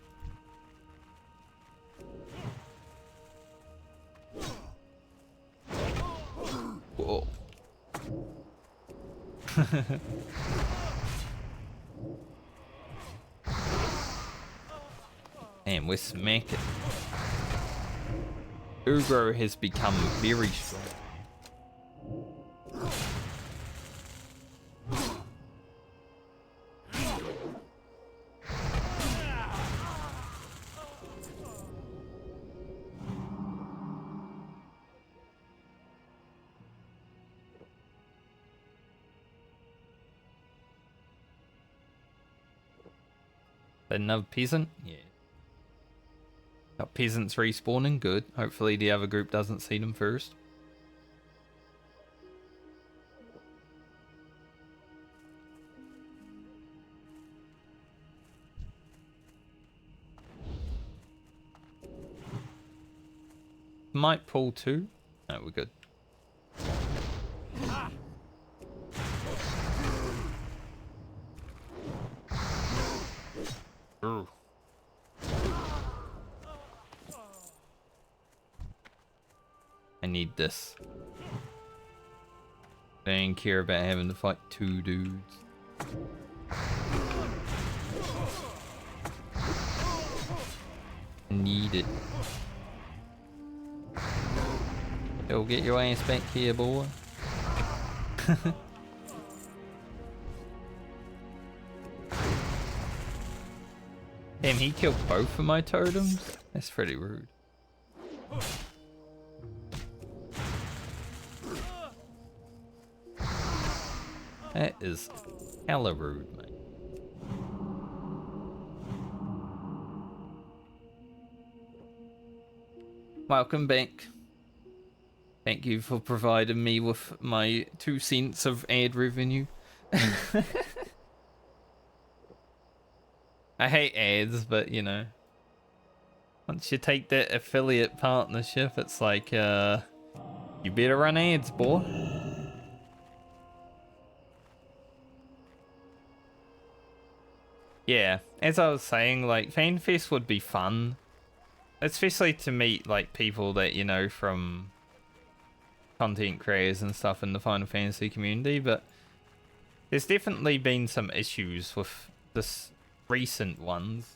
Whoa. And we're smacking. Ugro has become very strong. Another peasant? Yeah. Got peasants respawning, good. Hopefully the other group doesn't see them first. Might pull two. No, we're good. Ooh. I need this. I don't care about having to fight two dudes. Need it. Go get your ass back here, boy. Damn, he killed both of my totems? That's pretty rude. That is hella rude, mate. Welcome back. Thank you for providing me with my 2 cents of ad revenue. I hate ads, but you know, once you take that affiliate partnership, it's like, you better run ads, boy. Yeah, as I was saying, like, FanFest would be fun. Especially to meet, like, people that, you know, from content creators and stuff in the Final Fantasy community, but there's definitely been some issues with this recent ones.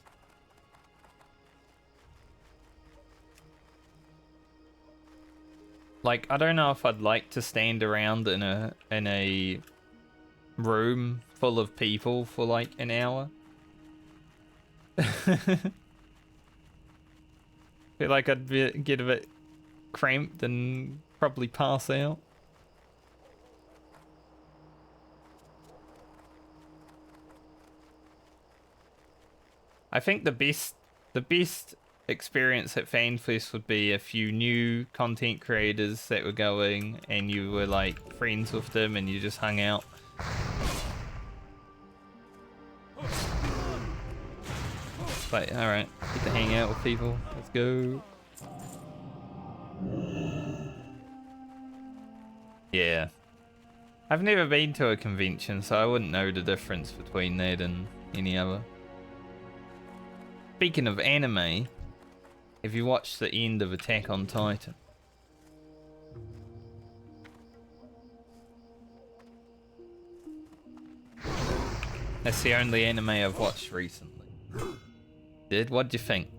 Like, I don't know if I'd like to stand around in a room full of people for like an hour. Feel like I'd get a bit cramped and probably pass out. I think the best experience at FanFest would be if you knew content creators that were going and you were like friends with them and you just hung out. But alright, get to hang out with people. Let's go. Yeah. I've never been to a convention, so I wouldn't know the difference between that and any other. Speaking of anime, have you watched the end of Attack on Titan? That's the only anime I've watched recently. Did? What'd you think?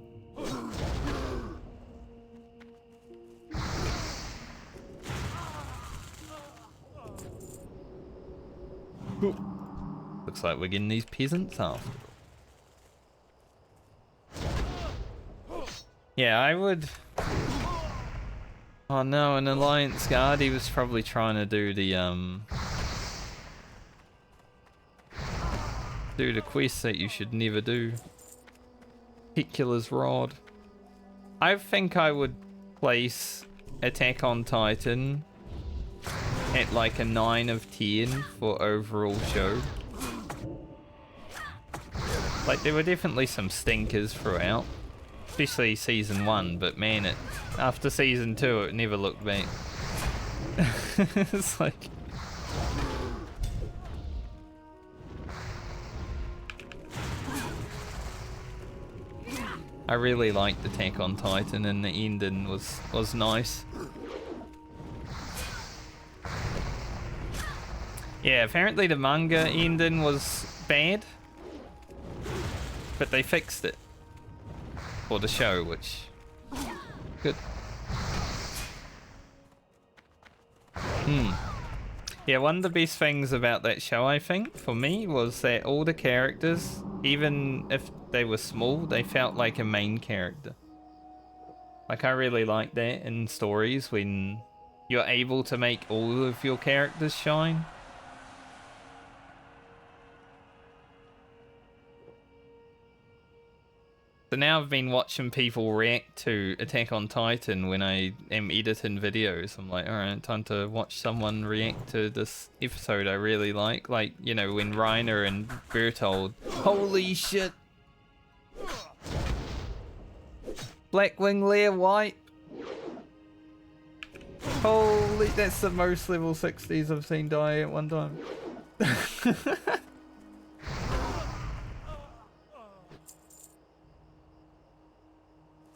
Looks like we're getting these peasants after. Yeah, I would... Oh no, an Alliance Guard, he was probably trying to do the quest that you should never do. Hitler's Rod. I think I would place Attack on Titan at like a 9 of 10 for overall show. Like, there were definitely some stinkers throughout. Especially season 1, but man, after season 2 it never looked back. It's like... I really liked Attack on Titan and the ending was nice. Yeah, apparently the manga ending was bad, but they fixed it for the show, which good. Yeah, one of the best things about that show, I think, for me, was that all the characters, even if they were small, they felt like a main character. Like, I really like that in stories when you're able to make all of your characters shine. So now I've been watching people react to Attack on Titan when I am editing videos. I'm like, alright, time to watch someone react to this episode I really like. Like, you know, when Reiner and Bertold. Holy shit! Blackwing Lair Wipe! Holy, that's the most level 60s I've seen die at one time.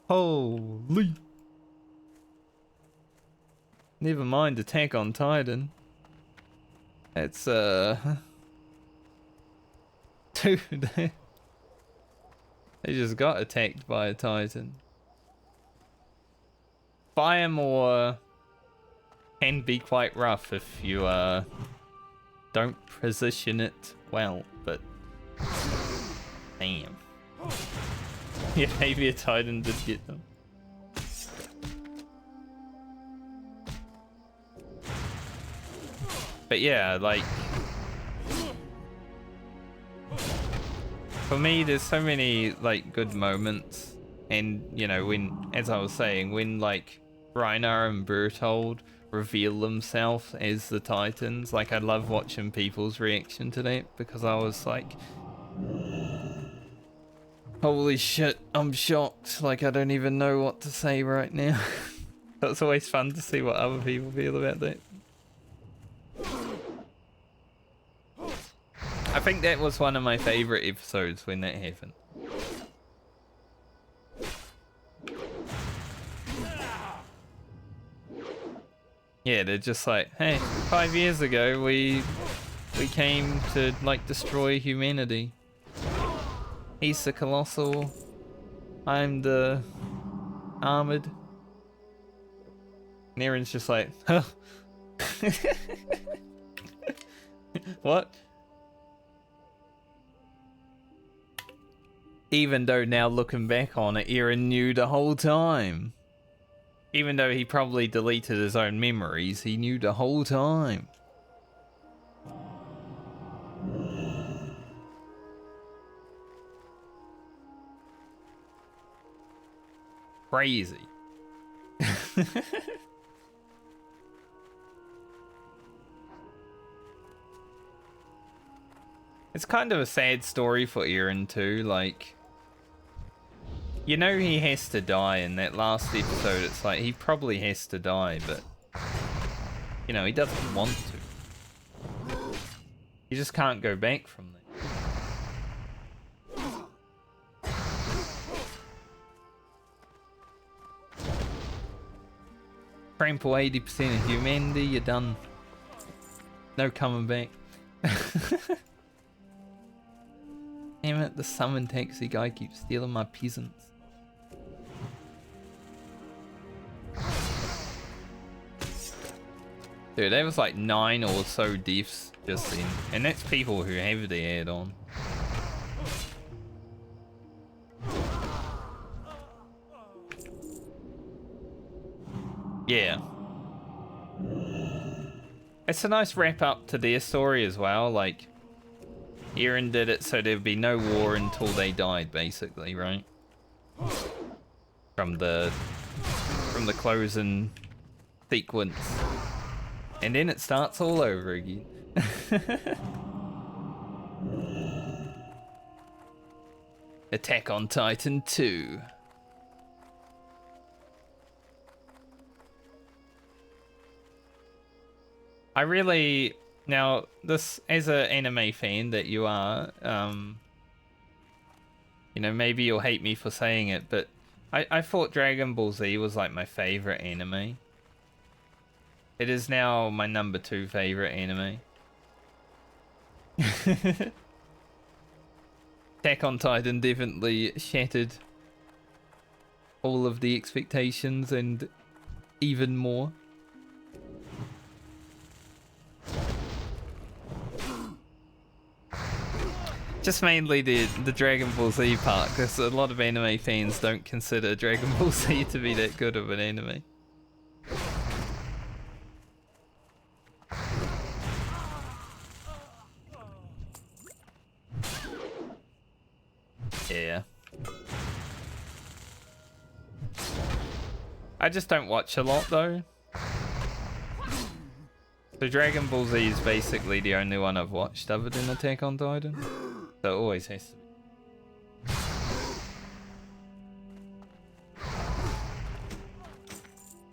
Holy. Never mind Attack on Titan. That's dude, they just got attacked by a Titan. Fire Maw can be quite rough if you don't position it well, but damn. Yeah, maybe a Titan did get them. But yeah, like, for me, there's so many like good moments, and you know, when, as I was saying, when like Reiner and Bertold reveal themselves as the Titans, like I love watching people's reaction to that, because I was like, holy shit, I'm shocked. Like, I don't even know what to say right now. So it's always fun to see what other people feel about that. I think that was one of my favorite episodes when that happened. Yeah, they're just like, hey, 5 years ago we came to like destroy humanity. He's the Colossal. I'm the Armored. And Aaron's just like, huh? What? Even though now looking back on it, Aaron knew the whole time. Even though he probably deleted his own memories, he knew the whole time. Crazy. It's kind of a sad story for Aaron too, like, you know he has to die in that last episode. It's like he probably has to die, but you know, he doesn't want to. He just can't go back from that. Trample 80% of humanity, you're done. No coming back. Damn it, the summon taxi guy keeps stealing my peasants. Dude, there was like 9 or so deaths just then. And that's people who have the add-on. Yeah. It's a nice wrap up to their story as well, like, Eren did it so there'd be no war until they died, basically, right? From the closing sequence. And then it starts all over again. Attack on Titan 2. I really... Now, this, as an anime fan that you are, you know, maybe you'll hate me for saying it, but I thought Dragon Ball Z was like my favorite anime. It is now my #2 favorite anime. Attack on Titan definitely shattered all of the expectations and even more. Just mainly the Dragon Ball Z part, because a lot of anime fans don't consider Dragon Ball Z to be that good of an anime. Yeah. I just don't watch a lot though. So Dragon Ball Z is basically the only one I've watched other than Attack on Titan. So it always has to be.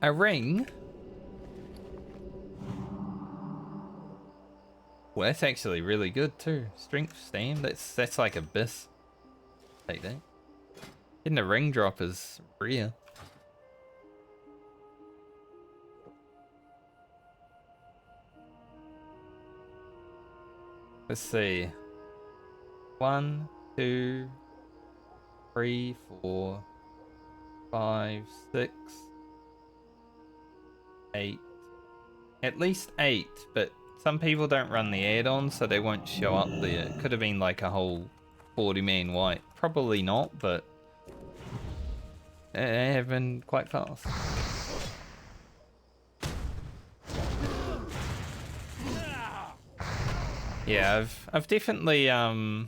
A ring? Well, that's actually really good too. Strength stand, that's like Abyss. Take that. Getting a ring drop is rare. Let's see. 1, 2, 3, 4, 5, 6, 8. At least 8, but some people don't run the add-on, so they won't show up there. It could have been like a whole 40-man wipe. Probably not, but they have been quite fast. Yeah, I've definitely I'd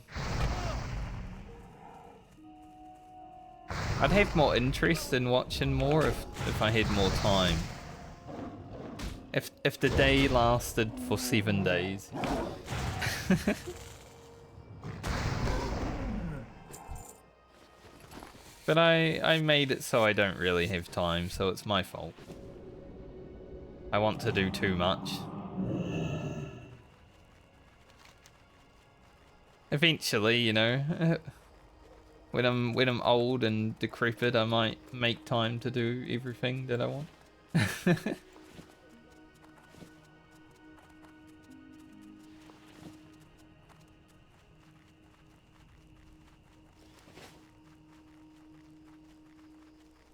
have more interest in watching more if I had more time. If the day lasted for 7 days. But I made it so I don't really have time, so it's my fault. I want to do too much. Eventually, you know, when I'm old and decrepit, I might make time to do everything that I want.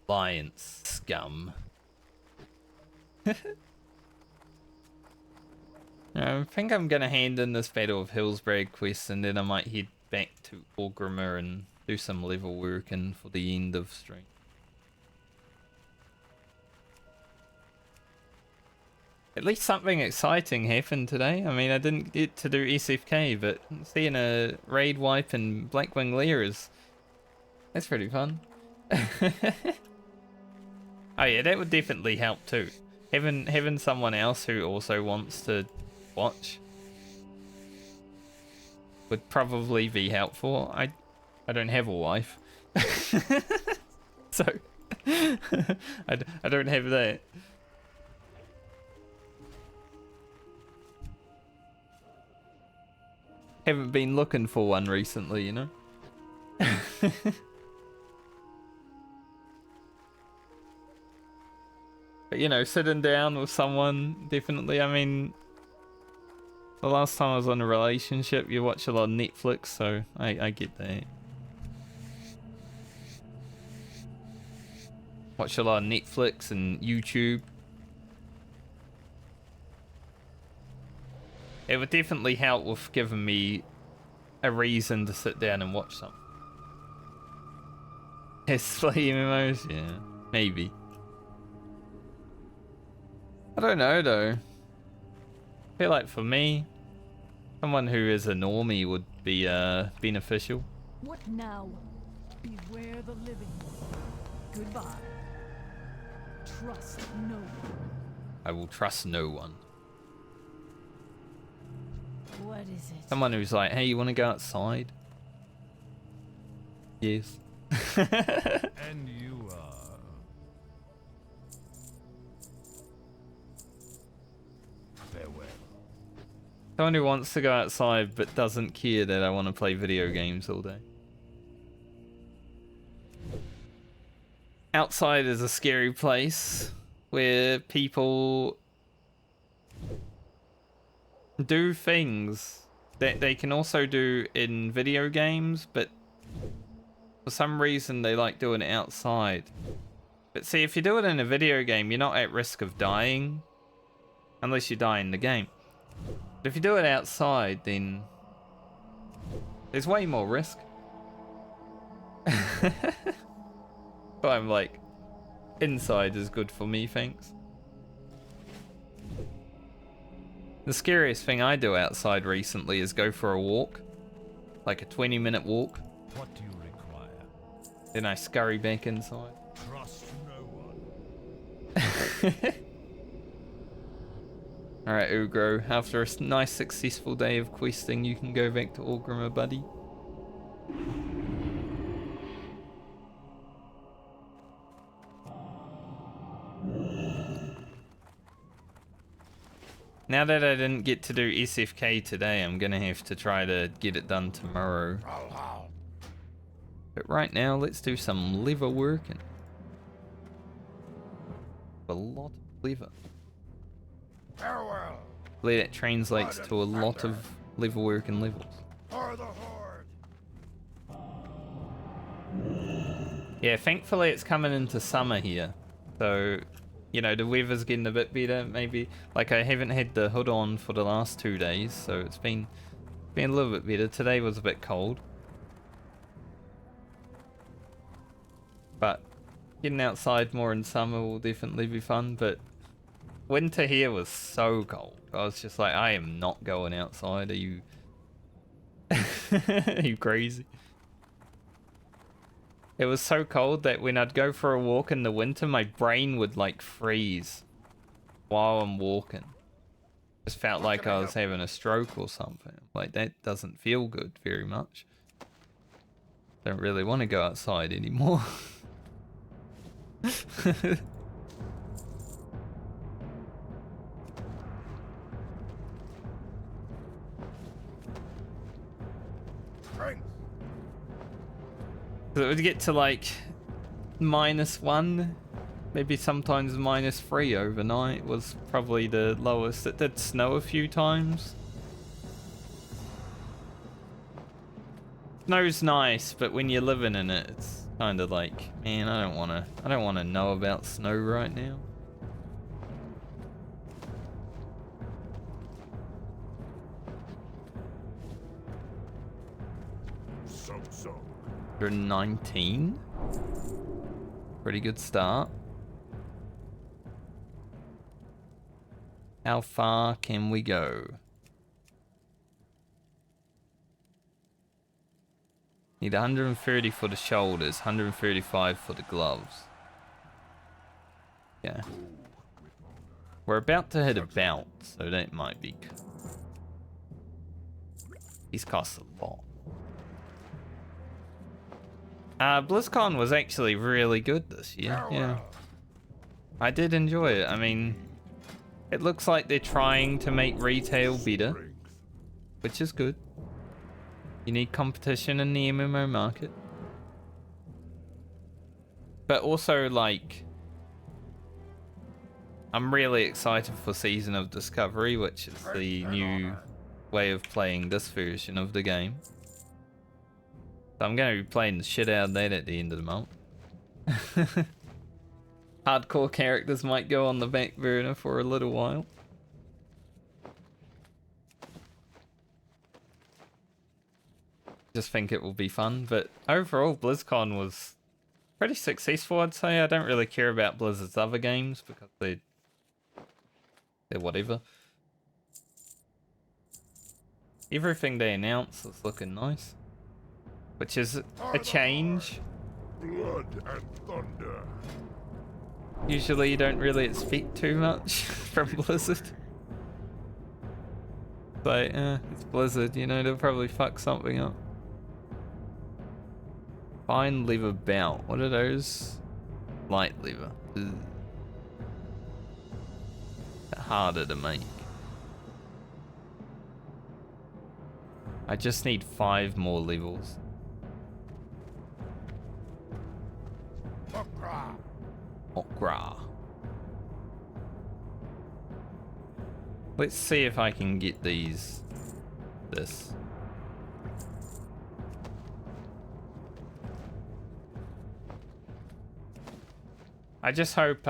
Alliance scum. I think I'm gonna hand in this Battle of Hillsbrad quest, and then I might head back to Orgrimmar and do some level work and for the end of stream. At least something exciting happened today. I mean, I didn't get to do SFK, but seeing a raid wipe in Blackwing Lair that's pretty fun. Oh yeah, that would definitely help too. Having someone else who also wants to watch would probably be helpful. I don't have a wife. So I don't have that. Haven't been looking for one recently, you know. But you know, sitting down with someone, definitely. I mean, the last time I was in a relationship, you watch a lot of Netflix, so I get that. Watch a lot of Netflix and YouTube. It would definitely help with giving me a reason to sit down and watch something. Play MMOs? Yeah, maybe. I don't know though. I feel like for me, someone who is a normie would be beneficial. What now? Beware the living. Goodbye. Trust no one. I will trust no one. What is it? Someone who's like, hey, you want to go outside? Yes. And you are. Farewell. Someone who wants to go outside but doesn't care that I want to play video games all day. Outside is a scary place where people do things that they can also do in video games, but for some reason they like doing it outside. But see, if you do it in a video game, you're not at risk of dying, unless you die in the game. But if you do it outside, then there's way more risk. But I'm like, inside is good for me, thanks. The scariest thing I do outside recently is go for a walk, like a 20-minute walk. What do you require? Then I scurry back inside. Trust no one. Alright, Ugro, after a nice successful day of questing, you can go back to Orgrimmar, buddy. Now that I didn't get to do SFK today, I'm gonna have to try to get it done tomorrow. But right now, let's do some liver working. A lot of liver. Farewell That translates Blood to a and lot thunder. of liver working levels. for the Horde. Yeah, thankfully it's coming into summer here. So, you know, the weather's getting a bit better, maybe. Like, I haven't had the hood on for the last 2 days, so it's been a little bit better. Today was a bit cold. But getting outside more in summer will definitely be fun, but winter here was so cold. I was just like, I am not going outside. Are you... Are you crazy? It was so cold that when I'd go for a walk in the winter, my brain would like freeze while I'm walking. Just felt like I was having a stroke or something. Like, that doesn't feel good very much. Don't really want to go outside anymore. Strength. So it would get to like -1, maybe sometimes -3 overnight was probably the lowest. It did snow a few times. Snow's nice, but when you're living in it, it's kind of like, man, I don't want to know about snow right now. So. 119. Pretty good start. How far can we go? Need 130 for the shoulders, 135 for the gloves. Yeah. We're about to hit a belt, so that might be good. These cost a lot. BlizzCon was actually really good this year. Yeah, I did enjoy it. I mean, it looks like they're trying to make retail better, which is good. You need competition in the MMO market. But also, like, I'm really excited for Season of Discovery, which is the new way of playing this version of the game. So I'm going to be playing the shit out of that at the end of the month. Hardcore characters might go on the back burner for a little while. Just think it will be fun, but overall BlizzCon was pretty successful, I'd say. I don't really care about Blizzard's other games because they're whatever. Everything they announced is looking nice, which is a change. Blood and thunder. Usually you don't really expect too much from Blizzard. But it's Blizzard, you know, they'll probably fuck something up. Fine lever belt. What are those? Light lever. Ugh. They're harder to make. I just need 5 more levels. Okra. Okra. Let's see if I can get these this. I just hope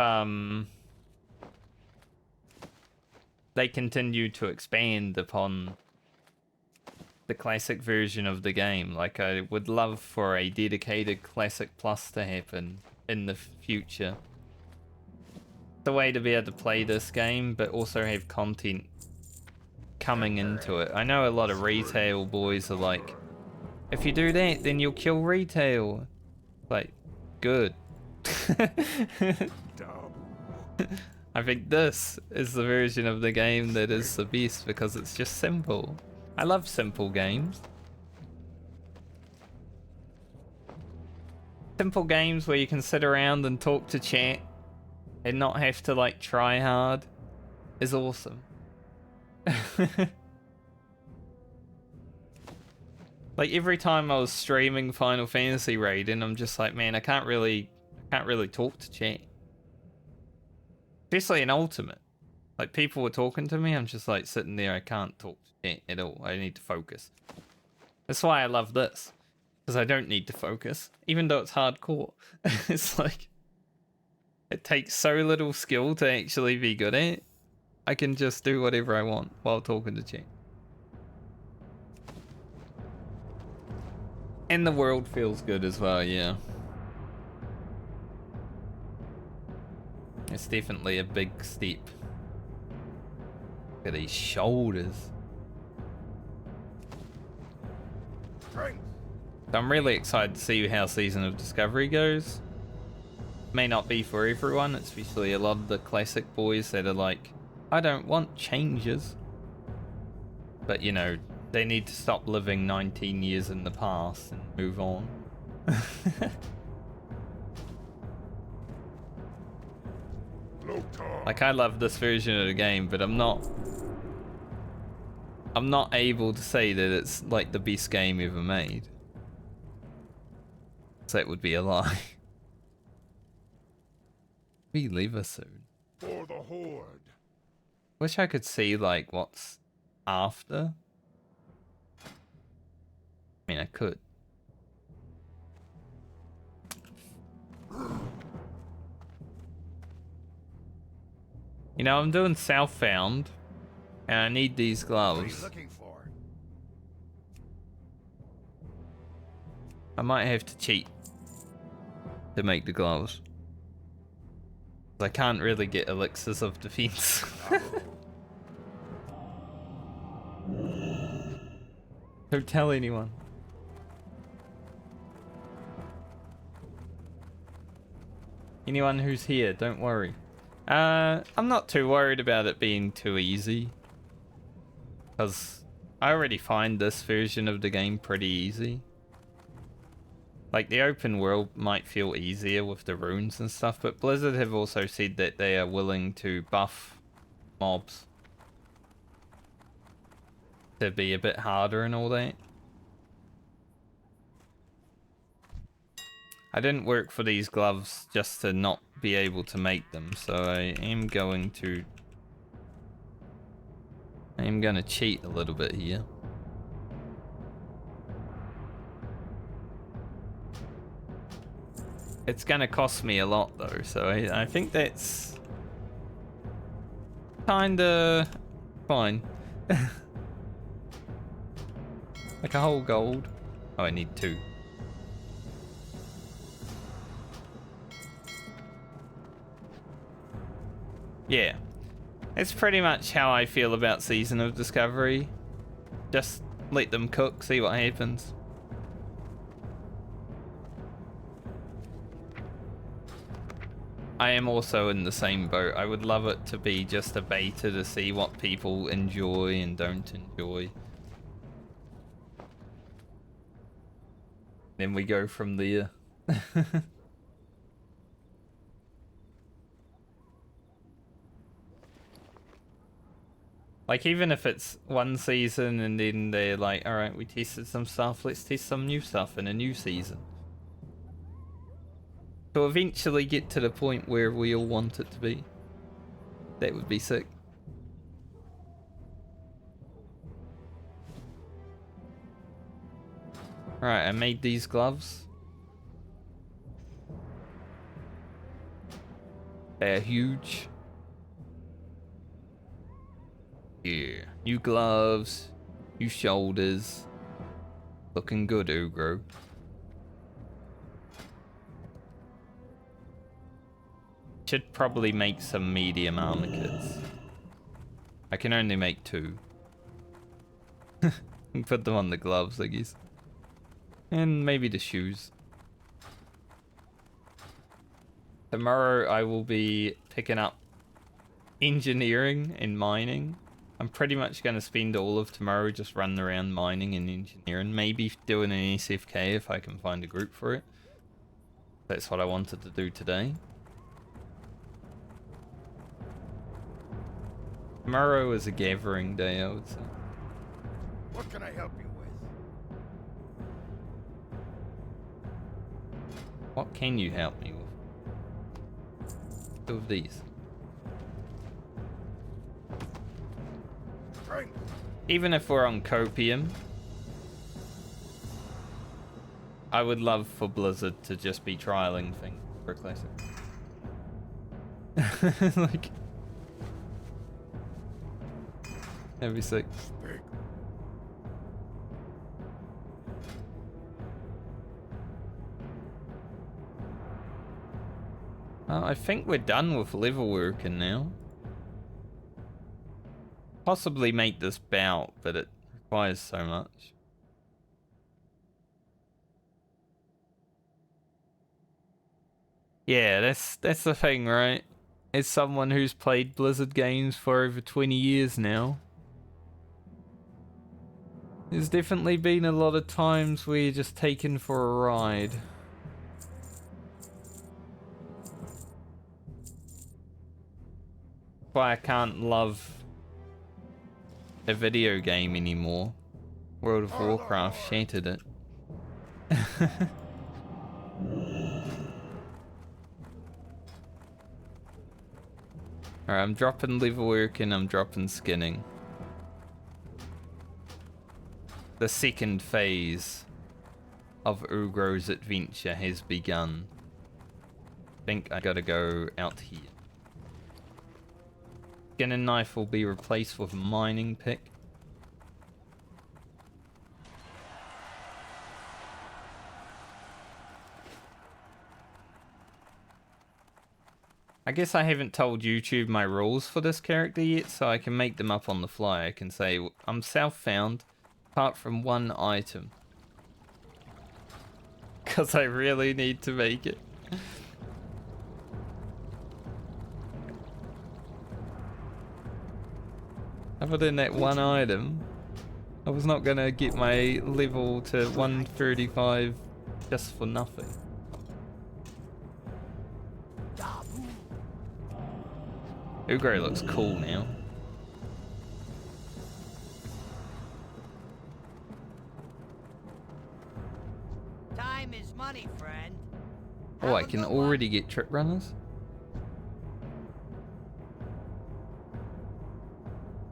they continue to expand upon the classic version of the game. Like, I would love for a dedicated Classic Plus to happen in the future. The way to be able to play this game, but also have content coming into it. I know a lot of retail boys are like, if you do that, then you'll kill retail. Like, good. I think this is the version of the game that is the best because it's just simple. I love simple games. Simple games where you can sit around and talk to chat and not have to like try hard is awesome. Like every time I was streaming Final Fantasy raiding, I'm just like, man, I can't really talk to chat. Especially in Ultimate. Like people were talking to me, I'm just like sitting there, I can't talk to chat at all. I need to focus. That's why I love this. Because I don't need to focus. Even though it's hardcore. It's like, it takes so little skill to actually be good at it. I can just do whatever I want while talking to chat. And the world feels good as well, yeah. It's definitely a big step. Look at these shoulders. So I'm really excited to see how Season of Discovery goes. May not be for everyone, especially a lot of the classic boys that are like, I don't want changes. But you know, they need to stop living 19 years in the past and move on. Like, I love this version of the game, but I'm not able to say that it's like the best game ever made. So that would be a lie. We leave us soon. For the Horde. Wish I could see like what's after. I mean, I could. You know, I'm doing Southbound, and I need these gloves. I might have to cheat to make the gloves. I can't really get elixirs of defense. Don't tell anyone. Anyone who's here, don't worry. I'm not too worried about it being too easy. Because I already find this version of the game pretty easy. Like, the open world might feel easier with the runes and stuff, but Blizzard have also said that they are willing to buff mobs to be a bit harder and all that. I didn't work for these gloves just to not be able to make them, so I am going to cheat a little bit here. It's gonna cost me a lot though, so I think that's kinda fine. Like a whole gold. Oh, I need 2. Yeah. It's pretty much how I feel about Season of Discovery. Just let them cook, see what happens. I am also in the same boat. I would love it to be just a beta to see what people enjoy and don't enjoy. Then we go from there. Like, even if it's one season and then they're like, alright, we tested some stuff, let's test some new stuff in a new season. To eventually get to the point where we all want it to be. That would be sick. Right, I made these gloves. They're huge. Yeah. New gloves. New shoulders. Looking good, Ugro. Should probably make some medium armor kits. I can only make 2. Put them on the gloves, I guess. And maybe the shoes. Tomorrow I will be picking up engineering and mining. I'm pretty much going to spend all of tomorrow just running around mining and engineering. Maybe doing an SFK if I can find a group for it. That's what I wanted to do today. Tomorrow is a gathering day, I would say. What can I help you with? What can you help me with? 2 of these. Drink. Even if we're on copium, I would love for Blizzard to just be trialing things for a classic. Like, that'd be sick. Speak. I think we're done with level working now. Possibly make this bout, but it requires so much. Yeah, that's the thing, right? As someone who's played Blizzard games for over 20 years now, there's definitely been a lot of times where you're just taken for a ride. Why I can't love a video game anymore. World of Warcraft shattered it. Alright, I'm dropping level work and I'm dropping skinning. The second phase of Ugro's adventure has begun. I think I gotta go out here. Skinning knife will be replaced with a mining pick. I guess I haven't told YouTube my rules for this character yet, so I can make them up on the fly. I can say, I'm self-found, apart from 1 item. Because I really need to make it. Other than that 1 item, I was not gonna get my level to 135 just for nothing. Ugro looks cool now. Time is money, friend. Oh, I can already get trip runners?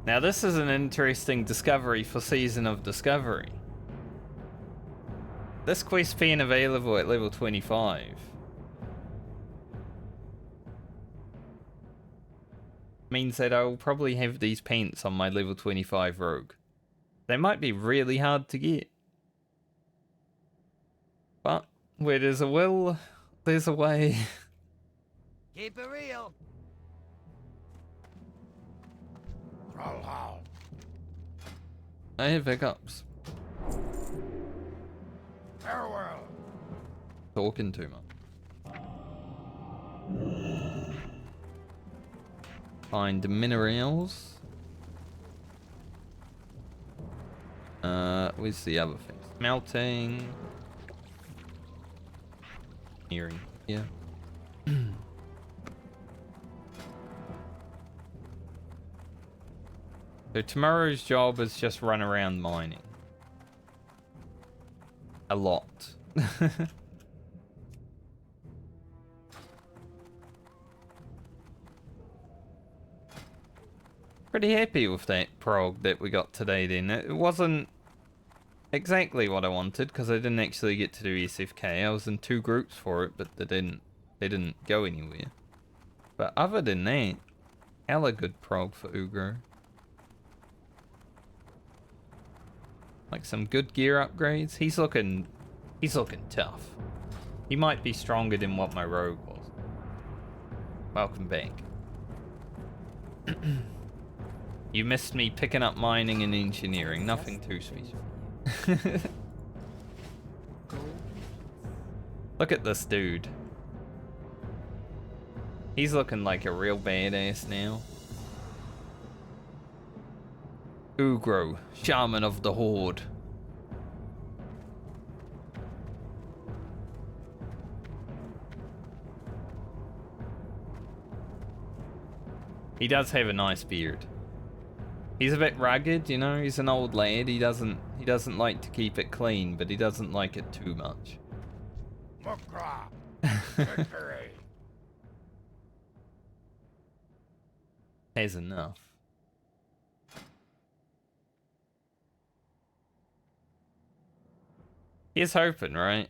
Now this is an interesting discovery for Season of Discovery. This quest being available at level 25 means that I will probably have these paints on my level 25 rogue. They might be really hard to get. But where there's a will, there's a way. Keep it real. Trollhal. I have hiccups. Farewell. Talking too much. Find minerals. Where's the other thing? Smelting. Hearing. Yeah. So tomorrow's job is just run around mining. A lot. Pretty happy with that prog that we got today then. It wasn't exactly what I wanted, because I didn't actually get to do SFK. I was in 2 groups for it, but they didn't go anywhere. But other than that, hella good prog for Ugro. Like some good gear upgrades. He's looking tough. He might be stronger than what my rogue was. Welcome back. You missed me picking up mining and engineering. Nothing too special. Look at this dude. He's looking like a real badass now. Ugro, shaman of the Horde. He does have a nice beard. He's a bit rugged, you know, he's an old lad. He doesn't like to keep it clean, but he doesn't like it too much. Victory. Has enough. Here's hoping, right?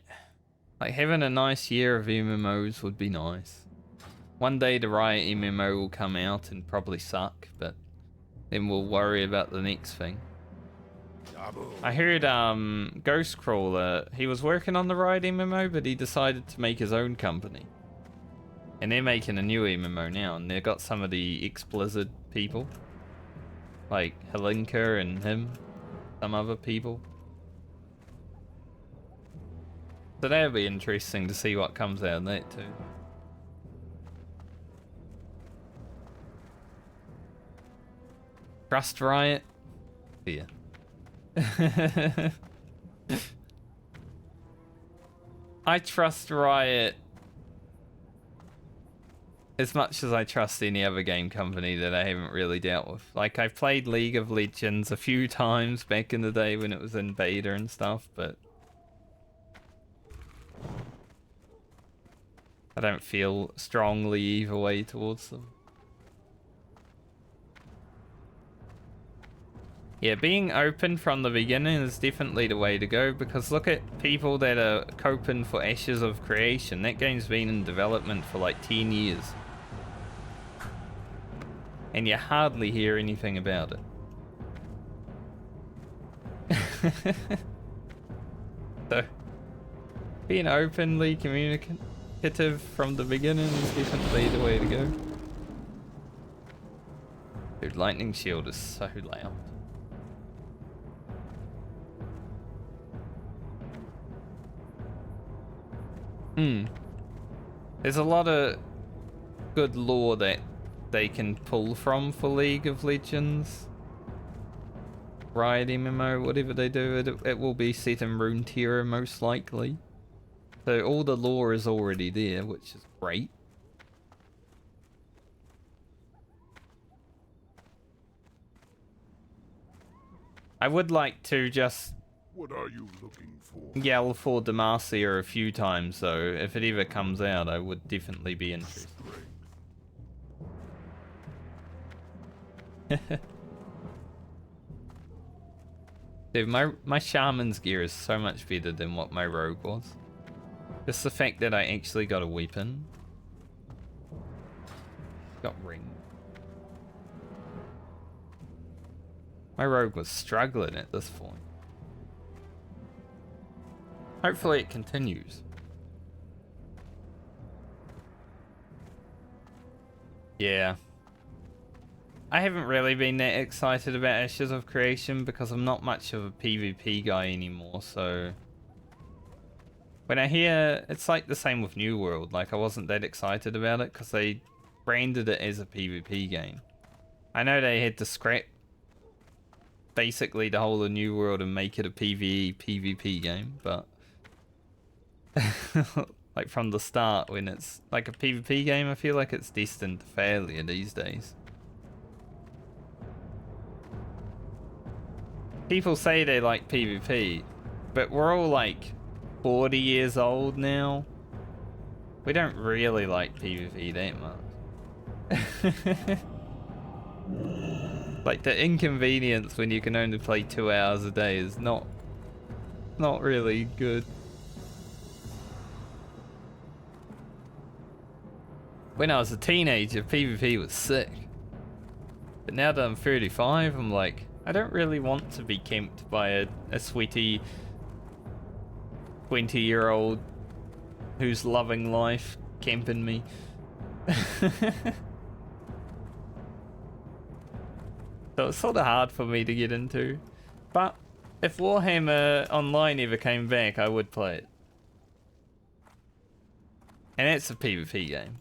Like having a nice year of MMOs would be nice. One day the Riot MMO will come out and probably suck, but then we'll worry about the next thing. I heard Ghostcrawler, he was working on the Riot MMO, but he decided to make his own company. And they're making a new MMO now, and they've got some of the ex-Blizzard people. Like Helinka and him, some other people. So that'll be interesting to see what comes out of that too. Trust Riot? Yeah. I trust Riot as much as I trust any other game company that I haven't really dealt with. Like, I've played League of Legends a few times back in the day when it was in beta and stuff, but I don't feel strongly either way towards them. Yeah, being open from the beginning is definitely the way to go, because look at people that are coping for Ashes of Creation. That game's been in development for like 10 years. And you hardly hear anything about it. So, being openly communicative from the beginning is definitely the way to go. Dude, Lightning Shield is so loud. There's a lot of good lore that they can pull from for League of Legends. Riot MMO, whatever they do, it will be set in Runeterra most likely. So all the lore is already there, which is great. I would like to just What are you looking for? yell for Demacia a few times though. If it ever comes out, I would definitely be interested. Dude, my shaman's gear is so much better than what my rogue was. Just the fact that I actually got a weapon. Got ring. My rogue was struggling at this point. Hopefully it continues. Yeah. I haven't really been that excited about Ashes of Creation because I'm not much of a PvP guy anymore, so when I hear, it's like the same with New World, like I wasn't that excited about it because they branded it as a PvP game. I know they had to scrap basically the whole of New World and make it a PvE PvP game, but like from the start, when it's like a PvP game, I feel like it's destined to failure these days. People say they like PvP, but we're all like 40 years old now. We don't really like PvP that much. Like the inconvenience when you can only play 2 hours a day is not not really good. When I was a teenager, PvP was sick. But now that I'm 35, I'm like, I don't really want to be camped by a sweaty 20-year-old who's loving life camping me. So it's sort of hard for me to get into. But if Warhammer Online ever came back, I would play it. And it's a PvP game.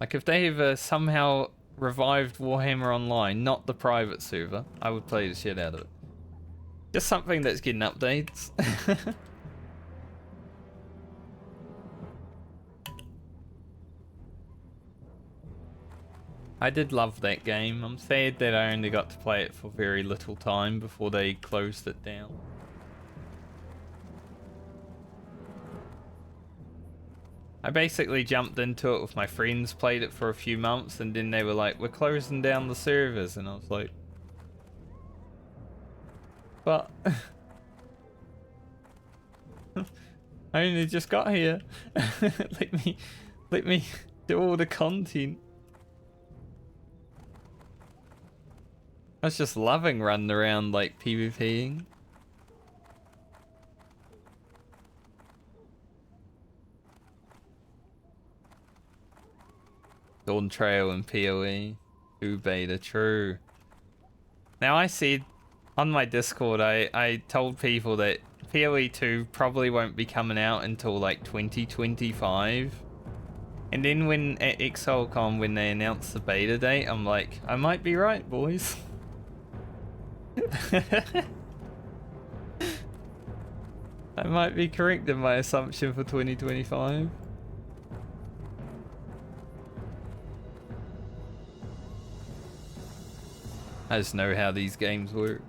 Like if they ever somehow revived Warhammer Online, not the private server, I would play the shit out of it. Just something that's getting updates. I did love that game. I'm sad that I only got to play it for very little time before they closed it down. I basically jumped into it with my friends, played it for a few months, and then they were like, we're closing down the servers, and I was like, but I only just got here. let me do all the content. I was just loving running around like PvPing. Dawn Trail and PoE. Ooh, beta, true. Now I said on my Discord, I told people that PoE 2 probably won't be coming out until like 2025. And then when at XLCon, when they announced the beta date, I'm like, I might be right, boys. I might be correct in my assumption for 2025. I just know how these games work.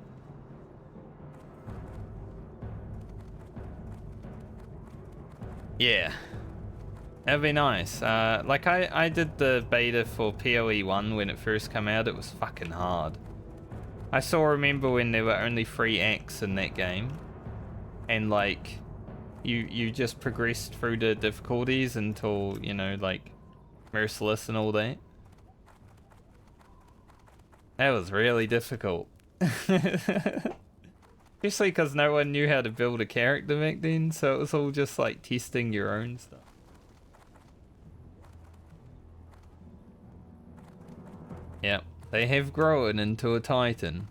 Yeah. That'd be nice. Like I did the beta for PoE 1 when it first came out. It was fucking hard. I still remember when there were only 3 acts in that game. And like, you just progressed through the difficulties until, you know, like, Merciless and all that. That was really difficult. Especially because no one knew how to build a character back then, so it was all just like testing your own stuff. Yep, they have grown into a titan.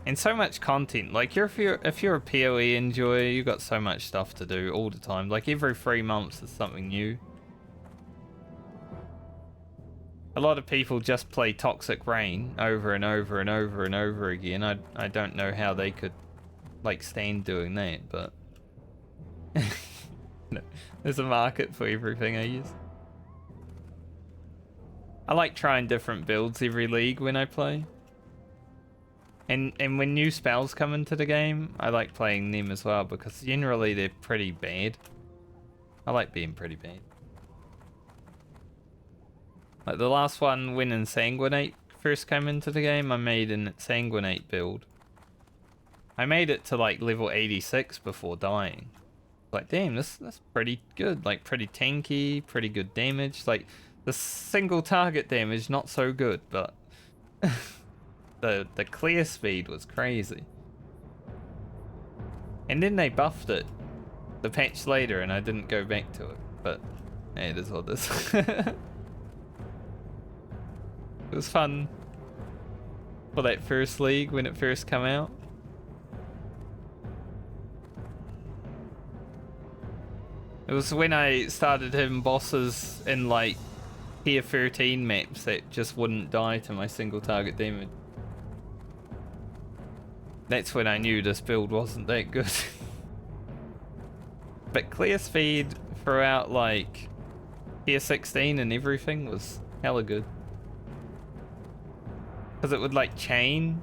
And so much content. Like if you're a PoE enjoyer, you've got so much stuff to do all the time. Like every 3 months there's something new. A lot of people just play Toxic Rain over and over and over and over again. I don't know how they could like stand doing that, but no, there's a market for everything, I guess. I like trying different builds every league when I play. And when new spells come into the game, I like playing them as well because generally they're pretty bad. I like being pretty bad. Like the last one, when Insanguinate first came into the game, I made an Insanguinate build. I made it to like level 86 before dying. Like, damn, that's pretty good. Like, pretty tanky, pretty good damage. Like, the single target damage, not so good, but the clear speed was crazy. And then they buffed it the patch later, and I didn't go back to it. But hey, it is what it is. It was fun for that first league when it first came out. It was when I started having bosses in like tier 13 maps that just wouldn't die to my single target damage. That's when I knew this build wasn't that good. But clear speed throughout like tier 16 and everything was hella good. Because it would like chain.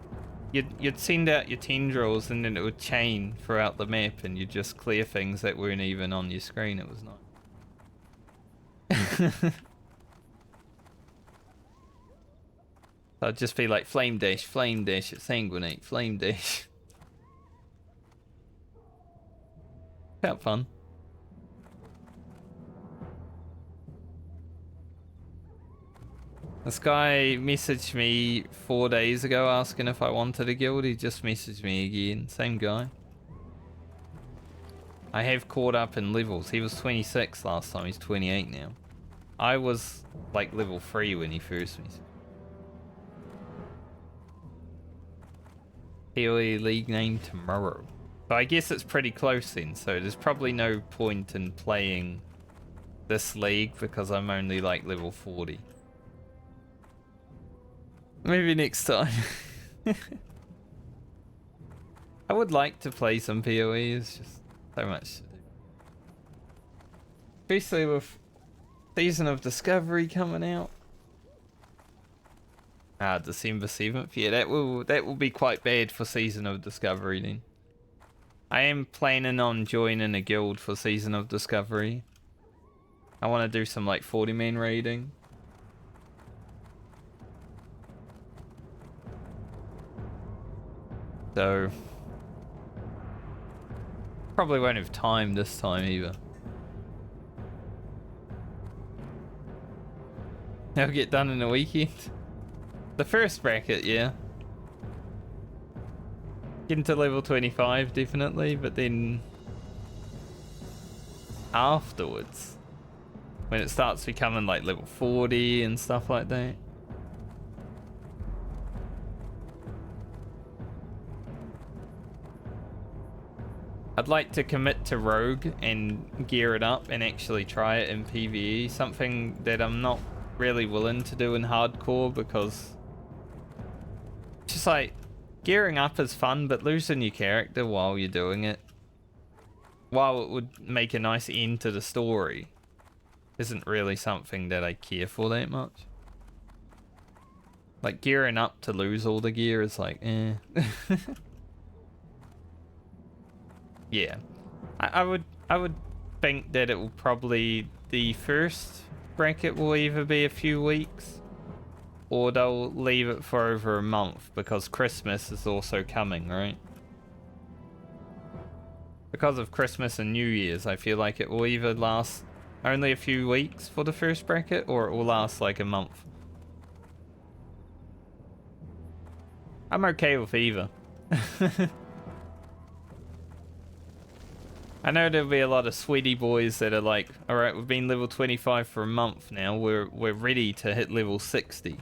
You'd send out your tendrils and then it would chain throughout the map and you'd just clear things that weren't even on your screen. It was nice. So I'd just be like flame dash, sanguinate, flame dash. Quite fun. This guy messaged me 4 days ago asking if I wanted a guild. He just messaged me again. Same guy. I have caught up in levels. He was 26 last time. He's 28 now. I was like level 3 when he first messaged. PoE League name tomorrow. So I guess it's pretty close then. So there's probably no point in playing this league because I'm only like level 40. Maybe next time. I would like to play some PoE. It's just so much to do. Especially with Season of Discovery coming out. Ah, December 7th. Yeah, that will be quite bad for Season of Discovery then. I am planning on joining a guild for Season of Discovery. I want to do some like 40-man raiding. So probably won't have time this time either. They'll get done in a weekend. The first bracket, yeah. Getting to level 25, definitely, but then afterwards, when it starts becoming like level 40 and stuff like that. I'd like to commit to Rogue and gear it up and actually try it in PvE, something that I'm not really willing to do in hardcore because just like gearing up is fun, but losing your character while you're doing it, while it would make a nice end to the story, isn't really something that I care for that much. Like gearing up to lose all the gear is like, eh. Yeah, I would think that it will probably, the first bracket will either be a few weeks or they'll leave it for over a month because Christmas is also coming, right? Because of Christmas and New Year's, I feel like it will either last only a few weeks for the first bracket or it will last like a month. I'm okay with either. I know there'll be a lot of sweaty boys that are like, alright, we've been level 25 for a month now, we're ready to hit level 60.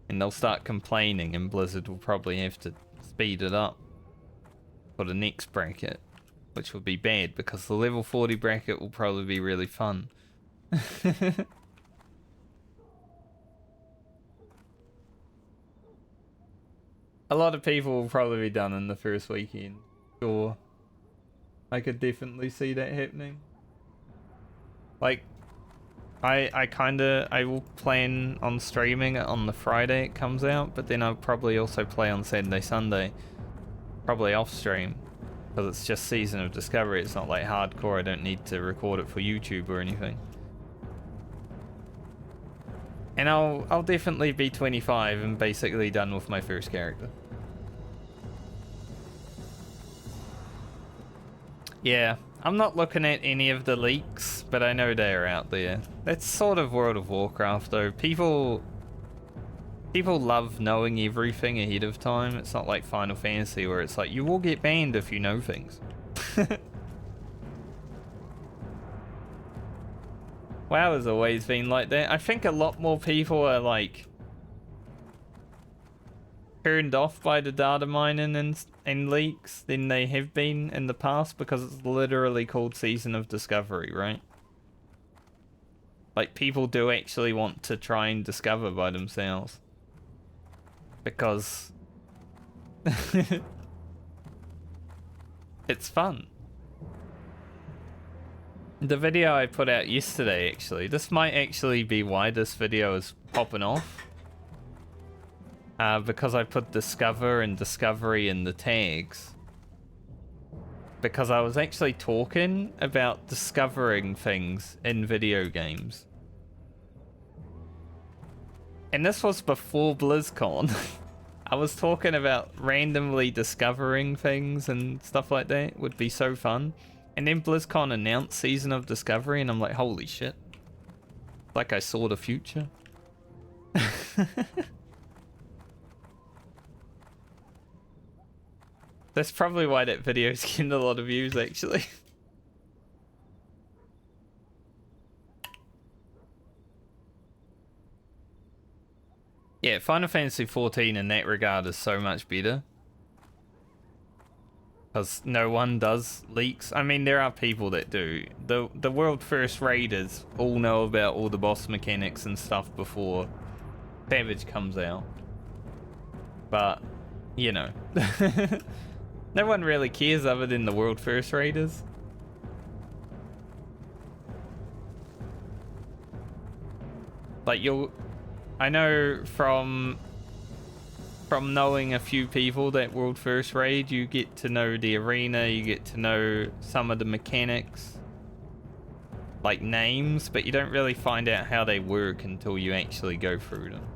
And they'll start complaining and Blizzard will probably have to speed it up for the next bracket, which would be bad because the level 40 bracket will probably be really fun. A lot of people will probably be done in the first weekend. Sure. I could definitely see that happening. Like, I will plan on streaming it on the Friday it comes out, but then I'll probably also play on Saturday, Sunday. Probably off stream. Because it's just Season of Discovery, it's not like hardcore, I don't need to record it for YouTube or anything. And I'll definitely be 25 and basically done with my first character. Yeah, I'm not looking at any of the leaks, but I know they're out there. That's sort of World of Warcraft though. People love knowing everything ahead of time. It's not like Final Fantasy where it's like, you will get banned if you know things. WoW has always been like that. I think a lot more people are like turned off by the data mining and leaks than they have been in the past because it's literally called Season of Discovery, right? Like people do actually want to try and discover by themselves because it's fun. The video I put out yesterday, actually, this might actually be why this video is popping off. Because I put Discover and Discovery in the tags. Because I was actually talking about discovering things in video games. And this was before BlizzCon. I was talking about randomly discovering things and stuff like that would be so fun. And then BlizzCon announced Season of Discovery and I'm like, holy shit. Like I saw the future. That's probably why that video's getting a lot of views actually. Yeah, Final Fantasy 14 in that regard is so much better. Because no one does leaks. I mean, there are people that do. The world first raiders all know about all the boss mechanics and stuff before Savage comes out. But, you know. No one really cares other than the world first raiders. Like I know from knowing a few people that world first raid, you get to know the arena, you get to know some of the mechanics, like names, but you don't really find out how they work until you actually go through them.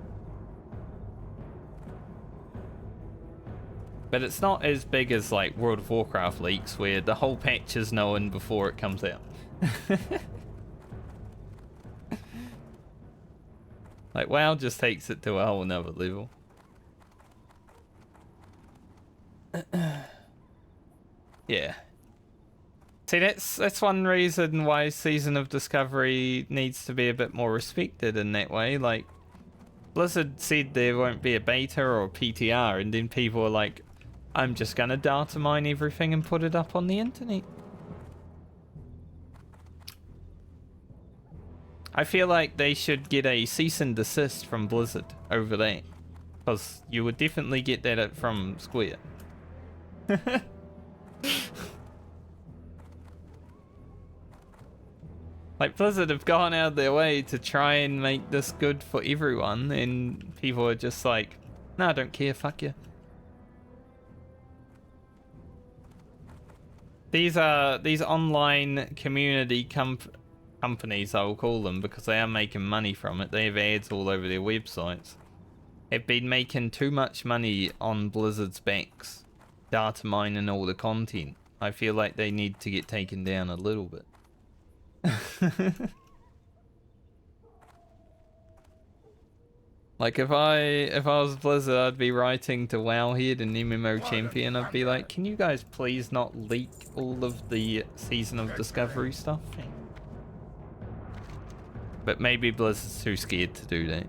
But it's not as big as like World of Warcraft leaks where the whole patch is known before it comes out. Like WoW just takes it to a whole nother level. Yeah. See, that's one reason why Season of Discovery needs to be a bit more respected in that way. Like, Blizzard said there won't be a beta or a PTR, and then people are like, I'm just gonna data mine everything and put it up on the internet. I feel like they should get a cease and desist from Blizzard over that. Because you would definitely get that from Square. Like, Blizzard have gone out of their way to try and make this good for everyone, and people are just like, no, I don't care, fuck you. These online community companies, I will call them, because they are making money from it. They have ads all over their websites. Have been making too much money on Blizzard's backs, data mining all the content. I feel like they need to get taken down a little bit. Like if I was Blizzard, I'd be writing to Wowhead and MMO Champion. I'd be like, can you guys please not leak all of the Season of Discovery stuff? But maybe Blizzard's too scared to do that.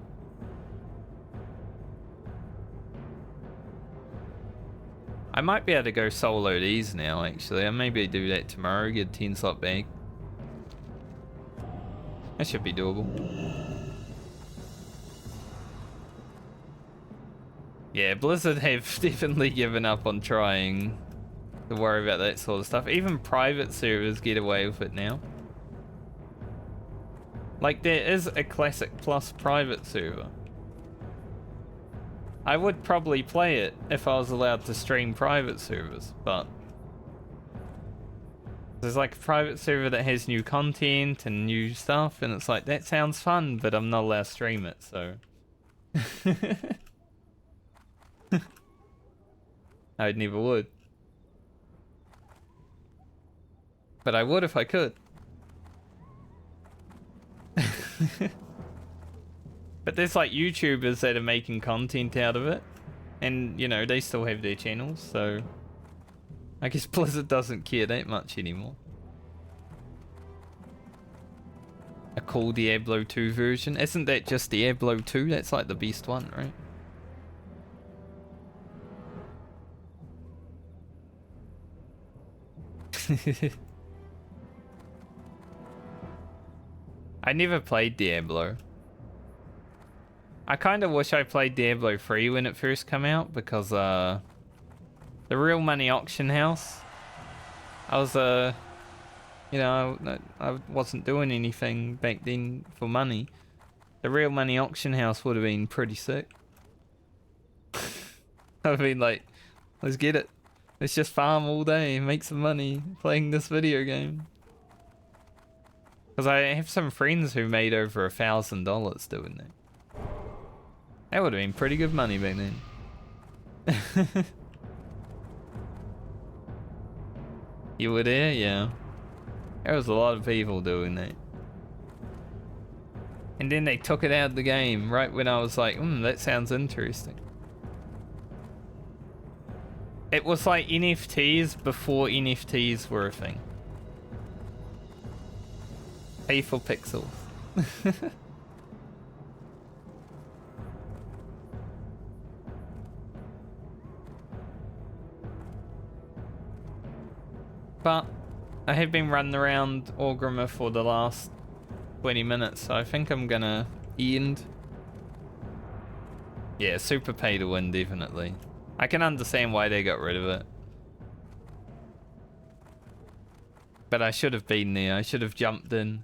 I might be able to go solo these now, actually. I maybe do that tomorrow, get a 10 slot bag. That should be doable. Yeah, Blizzard have definitely given up on trying to worry about that sort of stuff. Even private servers get away with it now. Like, there is a Classic Plus private server. I would probably play it if I was allowed to stream private servers, but there's like a private server that has new content and new stuff, and it's like, that sounds fun, but I'm not allowed to stream it, so... I never would. But I would if I could. But there's like YouTubers that are making content out of it. And, you know, they still have their channels, so... I guess Blizzard doesn't care that much anymore. A cool Diablo 2 version. Isn't that just Diablo 2? That's like the best one, right? I never played Diablo. I kind of wish I played Diablo 3 when it first came out, because the Real Money Auction House, I was you know, I wasn't doing anything back then for money. The Real Money Auction House would have been pretty sick. I've been like, let's get it. Let's just farm all day and make some money playing this video game. Because I have some friends who made over $1,000 doing that. That would have been pretty good money back then. You were there? Yeah. There was a lot of people doing that. And then they took it out of the game right when I was like, that sounds interesting. It was like NFTs before NFTs were a thing. Pay for pixels. But I have been running around Orgrimmar for the last 20 minutes, so I think I'm gonna end. Yeah, super pay to win, definitely. I can understand why they got rid of it. But I should have been there. I should have jumped in.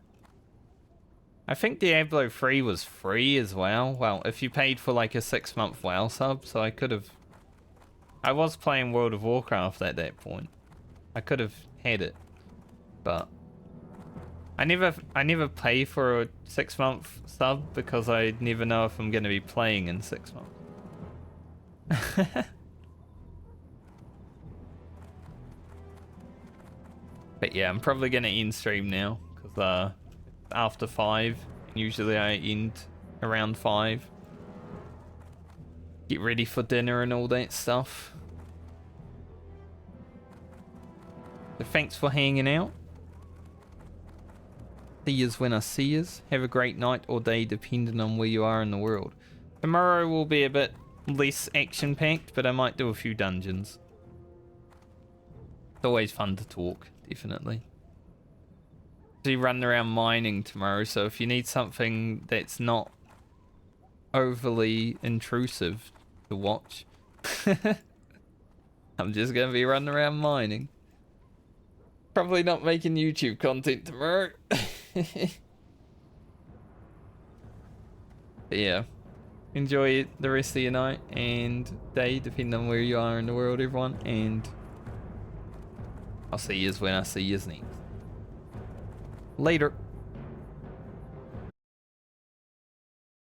I think Diablo 3 was free as well. Well, if you paid for like a 6-month WoW sub, so I could have... I was playing World of Warcraft at that point. I could have had it, but I never pay for a 6-month sub because I never know if I'm going to be playing in 6 months. But yeah, I'm probably going to end stream now because after 5, usually I end around 5. Get ready for dinner and all that stuff. So thanks for hanging out. See yous when I see yous. Have a great night or day depending on where you are in the world. Tomorrow will be a bit less action packed, but I might do a few dungeons. It's always fun to talk, definitely. Actually running around mining tomorrow, so if you need something that's not overly intrusive to watch, I'm just gonna be running around mining. Probably not making YouTube content tomorrow. But yeah, enjoy the rest of your night and day, depending on where you are in the world, everyone. And I'll see yous when I see yous next. Later.